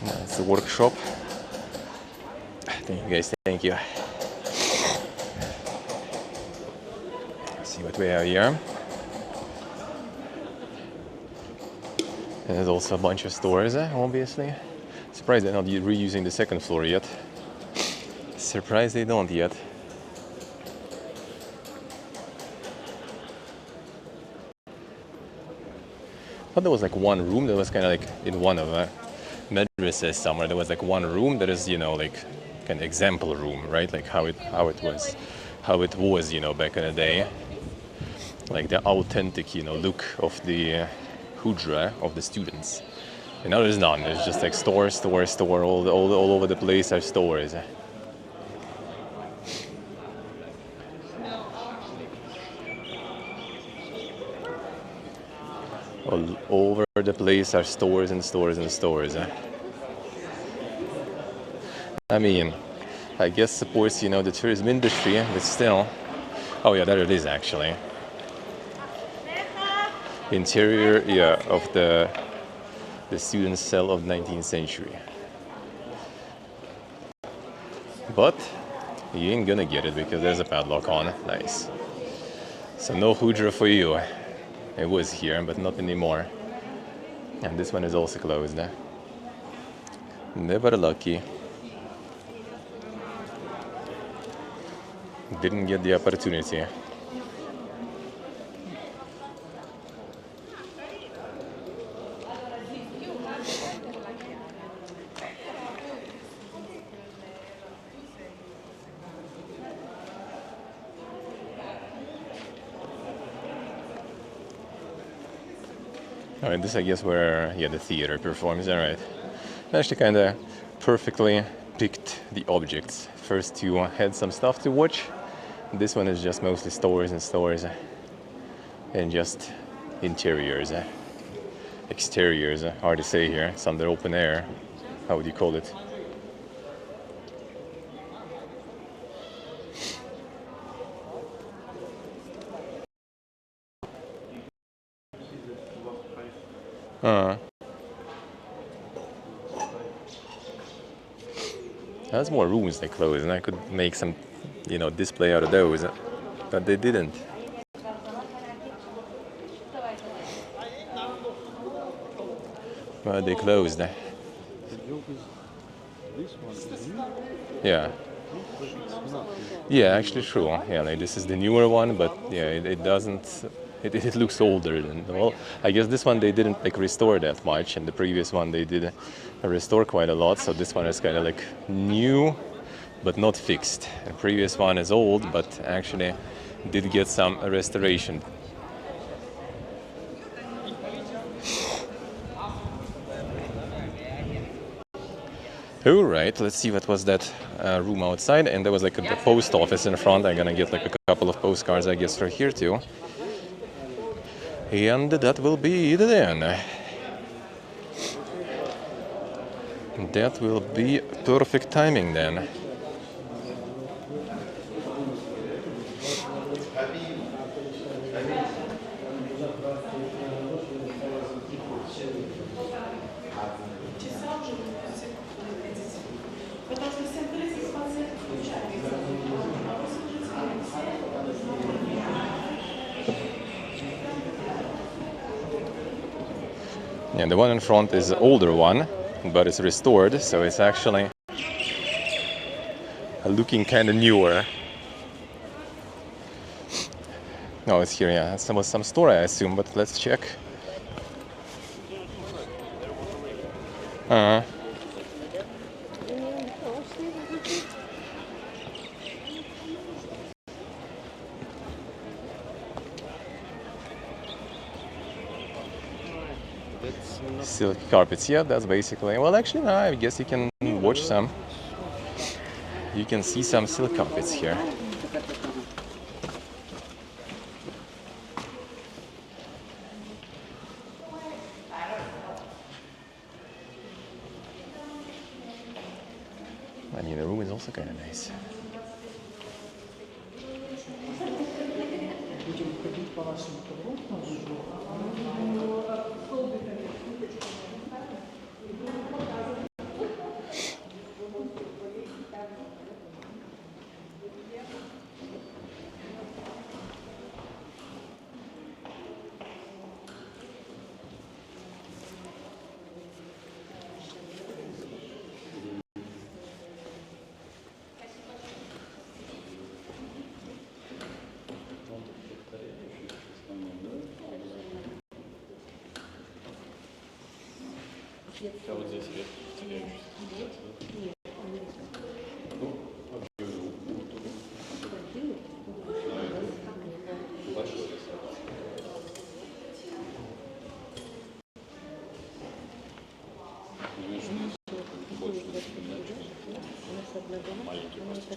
That's the workshop. Thank you guys, thank you. Let's see what we have here. And there's also a bunch of stores, obviously. Surprised they're not reusing the second floor yet. Surprised they don't yet. But there was one room that was kind of in one of madrasas somewhere. There was one room that is, an example room, right? How it was, back in the day. Like the authentic, look of the hujra of the students. And now there's none. There's just store. All over the place are stores. All over the place are stores and stores and stores. I mean, I guess supports, the tourism industry, but still. Oh yeah, there it is actually. Interior, yeah, of the student cell of 19th century. But you ain't gonna get it because there's a padlock on. Nice. So no hujra for you. It was here, but not anymore. And this one is also closed. Never lucky. Didn't get the opportunity. All right, this I guess where the theater performs. All right, actually kind of perfectly picked the objects. First two had some stuff to watch. This one is just mostly stores and stores and just interiors, exteriors. Hard to say here. It's under open air. How would you call it? There's more rooms they closed, and I could make some, display out of those, but they didn't. But they closed. Yeah. Yeah, actually true. Yeah, like this is the newer one, but yeah, it doesn't. It looks older than, well, I guess this one they didn't restore that much, and the previous one they did restore quite a lot. So this one is kind of new, but not fixed. The previous one is old, but actually did get some restoration. All right, let's see what was that room outside, and there was the post office in front. I'm gonna get a couple of postcards, I guess, for here too. And that will be it then. That will be perfect timing then. Yeah, the one in front is the older one, but it's restored, so it's actually looking kind of newer. No, it's here, yeah. It was some store, I assume, but let's check. Silk carpets, yeah, that's basically, well, actually, no, I guess you can watch some. You can see some silk carpets here. I mean, the room is also kind of nice. А вот здесь свет теряющийся. Маленький просто.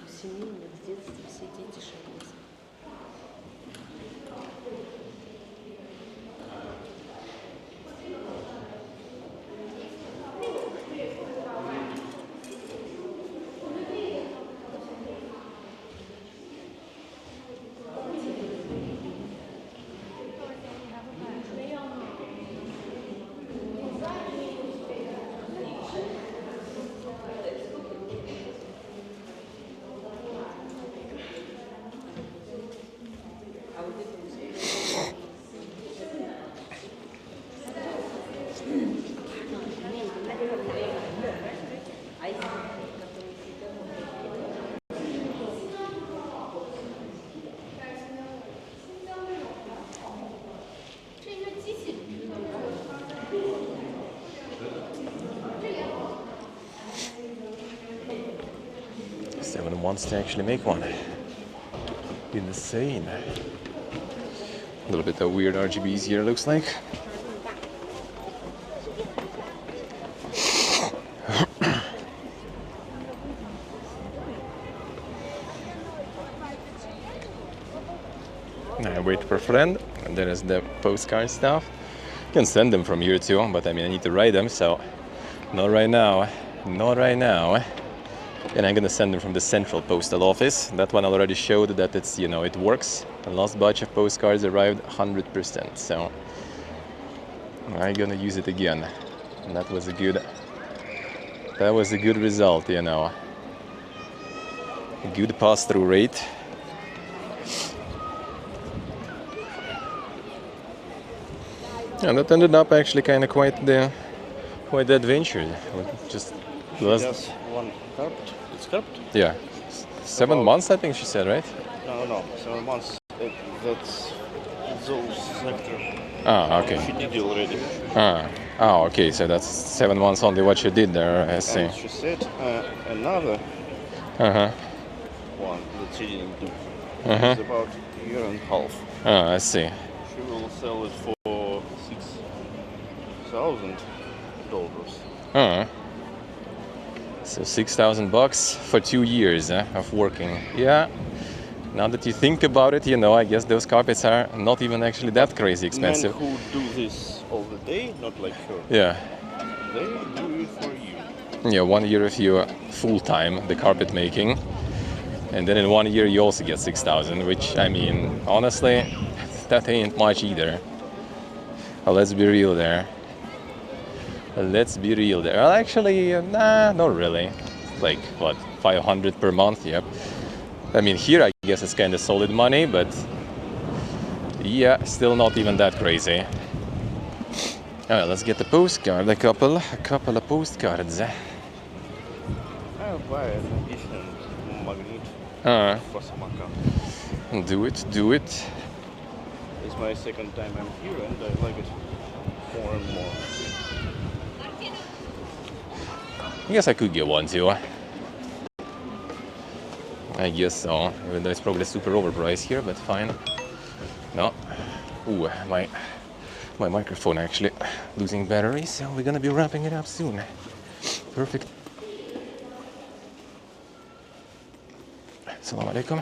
В семье в детстве все дети шарились. Seven wants to actually make one. Insane. A little bit of weird RGBs here, looks like. I wait for a friend, and there is the postcard stuff. You can send them from here too, but I mean I need to write them, so not right now. Not right now. And I'm gonna send them from the central postal office. That one already showed that it's, you know, it works. The last batch of postcards arrived 100%, so I'm gonna use it again. And that was a good result, you know. A good pass-through rate. And that ended up actually kind of quite the adventure. Just Just one carpet. It's carpet? Yeah. 7 months, I think she said, right? No, 7 months. That's those sector. Ah, okay. She did it already. Okay. So that's 7 months only what she did there. I see. And she said another one that she didn't do. It's about a year and a half. I see. She will sell it for $6,000. So $6,000 for 2 years of working. Yeah. Now that you think about it, you know, I guess those carpets are not even actually that crazy expensive. Men who do this all the day, not like her. Yeah. They do it for you. Yeah, 1 year if you're full-time, the carpet making. And then in 1 year you also get 6,000, which, I mean, honestly, that ain't much either. Let's be real there. Well, actually, nah, not really. Like, what, 500 per month? Yep. I mean, here I guess it's kind of solid money, but yeah, still not even that crazy. All right, let's get the postcard. A couple of postcards. I'll buy an additional magnet for Samarkand. Do it. It's my second time I'm here, and I like it more and more. I guess I could get one too. I guess so, even though it's probably super overpriced here, but fine. No. Ooh, my microphone actually losing battery, so we're gonna be wrapping it up soon. Perfect. Assalamu alaikum.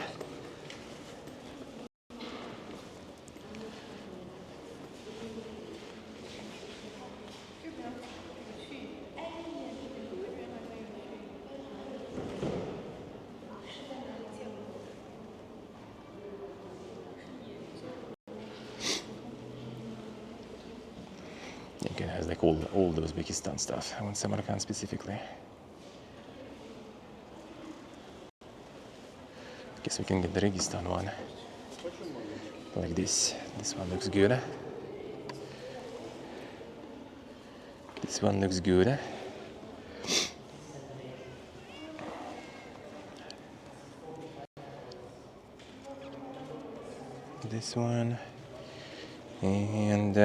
It has like all the Uzbekistan stuff. I want Samarkand specifically. Guess we can get the Registan one. Like this. This one looks good. This one looks good. This one. And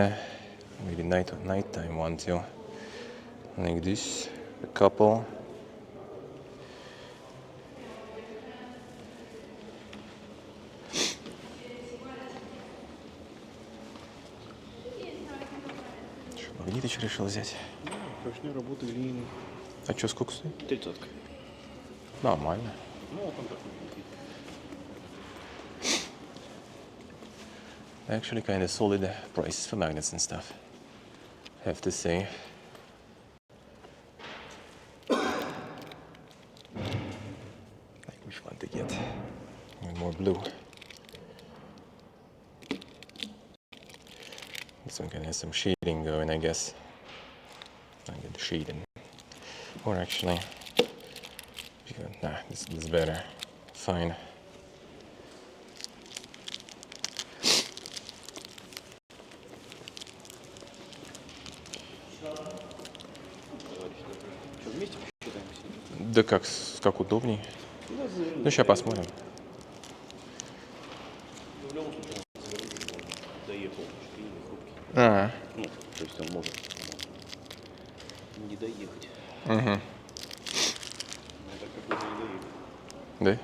maybe nighttime one too. Like this. A couple. Магнитыч решил взять. Ручной работы глиняный. А что, сколько стоит? 30. Нормально. Ну, вот он такой. Actually kind of solid prices for magnets and stuff, have to say. Like which one to get? And more blue. This one can have some shading going, I guess. I get the shading. Or actually, nah, this is better. Fine. Да как удобней. Ну, сейчас посмотрим. В любом случае, он доехал, Ну, то есть он может не доехать. Угу. Но так как он не доехал. Да?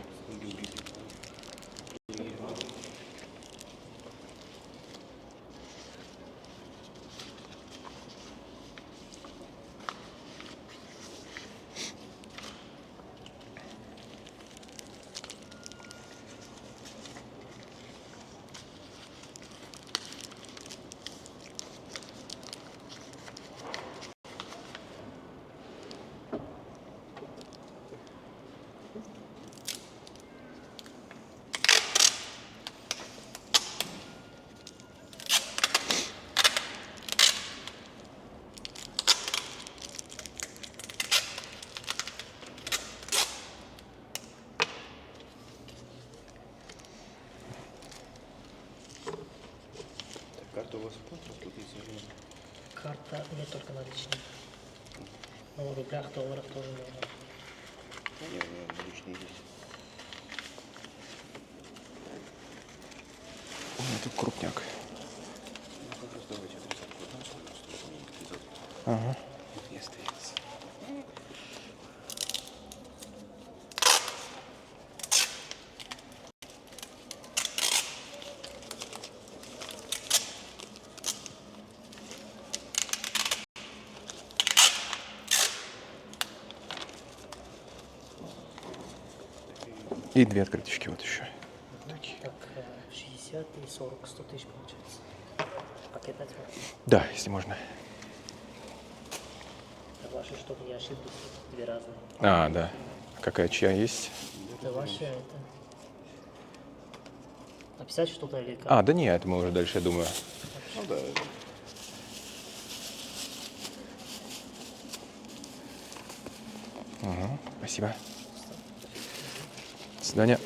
у вас тут есть? Карта не только наличные. Но в рублях, долларах тоже можно. Нет, наличные есть. Это крупняк. Ну, как раз давайте отрезать. Ага. Не остается. И 2 открыточки вот еще. Так, 60 и 40, 100 тысяч получается. Пакет отвер. Да, если можно. Это ваши что-то, я ошиблась. 2 разные. А, да. Какая чья есть? Это ваше, это... Написать что-то или как? А, да нет, мы уже дальше, я думаю. Ну да. Угу, спасибо. До свидания.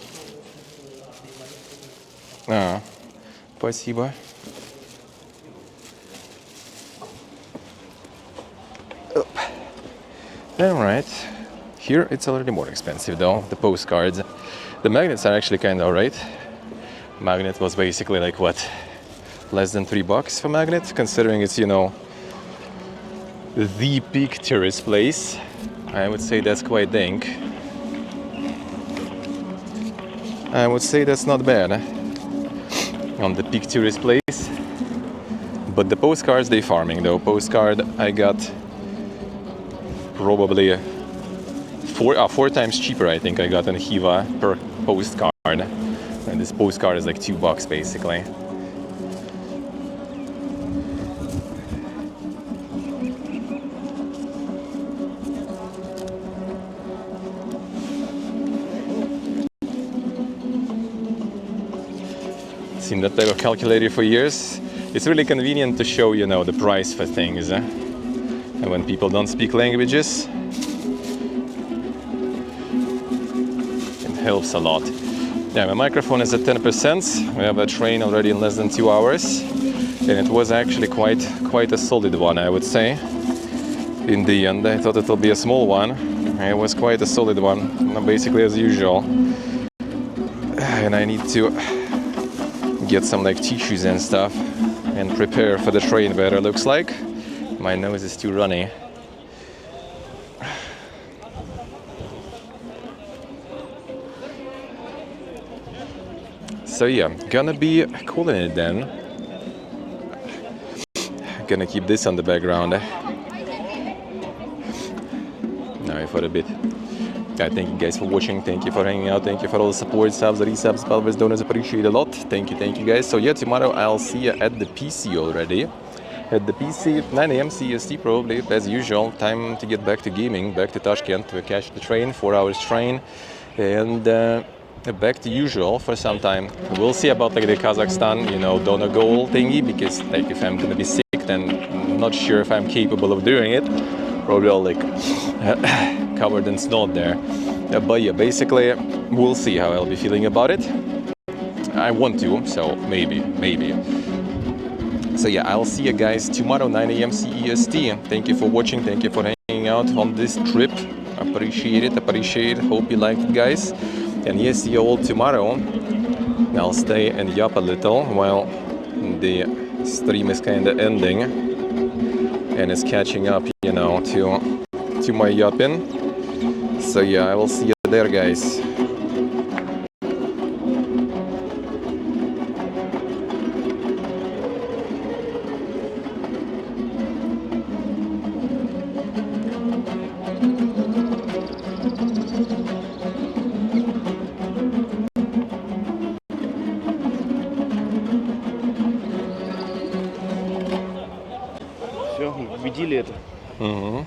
Спасибо. Alright. Here it's already more expensive though, the postcards. The magnets are actually kind of alright. Magnet was basically like what? Less than $3 for magnet, considering it's, you know, the peak tourist place. I would say that's quite dang. I would say that's not bad on the peak tourist place. But the postcards, they farming though. Postcard I got probably four times cheaper, I think I got on Hiva per postcard. And this postcard is like $2 basically. Seen that type of calculator for years. It's really convenient to show, you know, the price for things. And when people don't speak languages, it helps a lot. Yeah, my microphone is at 10%. We have a train already in less than 2 hours. And it was actually quite a solid one, I would say. In the end, I thought it'll be a small one. It was quite a solid one, basically as usual. And I need to get some like tissues and stuff and prepare for the train better, looks like. My nose is too runny. So yeah, gonna be calling it then. Gonna keep this on the background. Now for a bit. Thank you guys for watching, thank you for hanging out, thank you for all the support, subs, resubs, followers, donors, appreciate a lot. Thank you guys. So yeah, tomorrow I'll see you at the PC already. At the PC, 9 AM CST probably, as usual. Time to get back to gaming, back to Tashkent, to catch the train, 4 hours train. And back to usual for some time. We'll see about like the Kazakhstan, you know, donor goal thingy, because like if I'm gonna be sick, then I'm not sure if I'm capable of doing it. Probably all like covered in snow there. But yeah, basically, we'll see how I'll be feeling about it. I want to, so maybe. So yeah, I'll see you guys tomorrow, 9 AM CEST. Thank you for watching, thank you for hanging out on this trip. Appreciate it. Hope you liked it, guys. And yes, see you all tomorrow. I'll stay and yap a little while the stream is kind of ending and it's catching up, you know, to my yapping. So yeah, I will see you there, guys. Все, убедили это. Угу.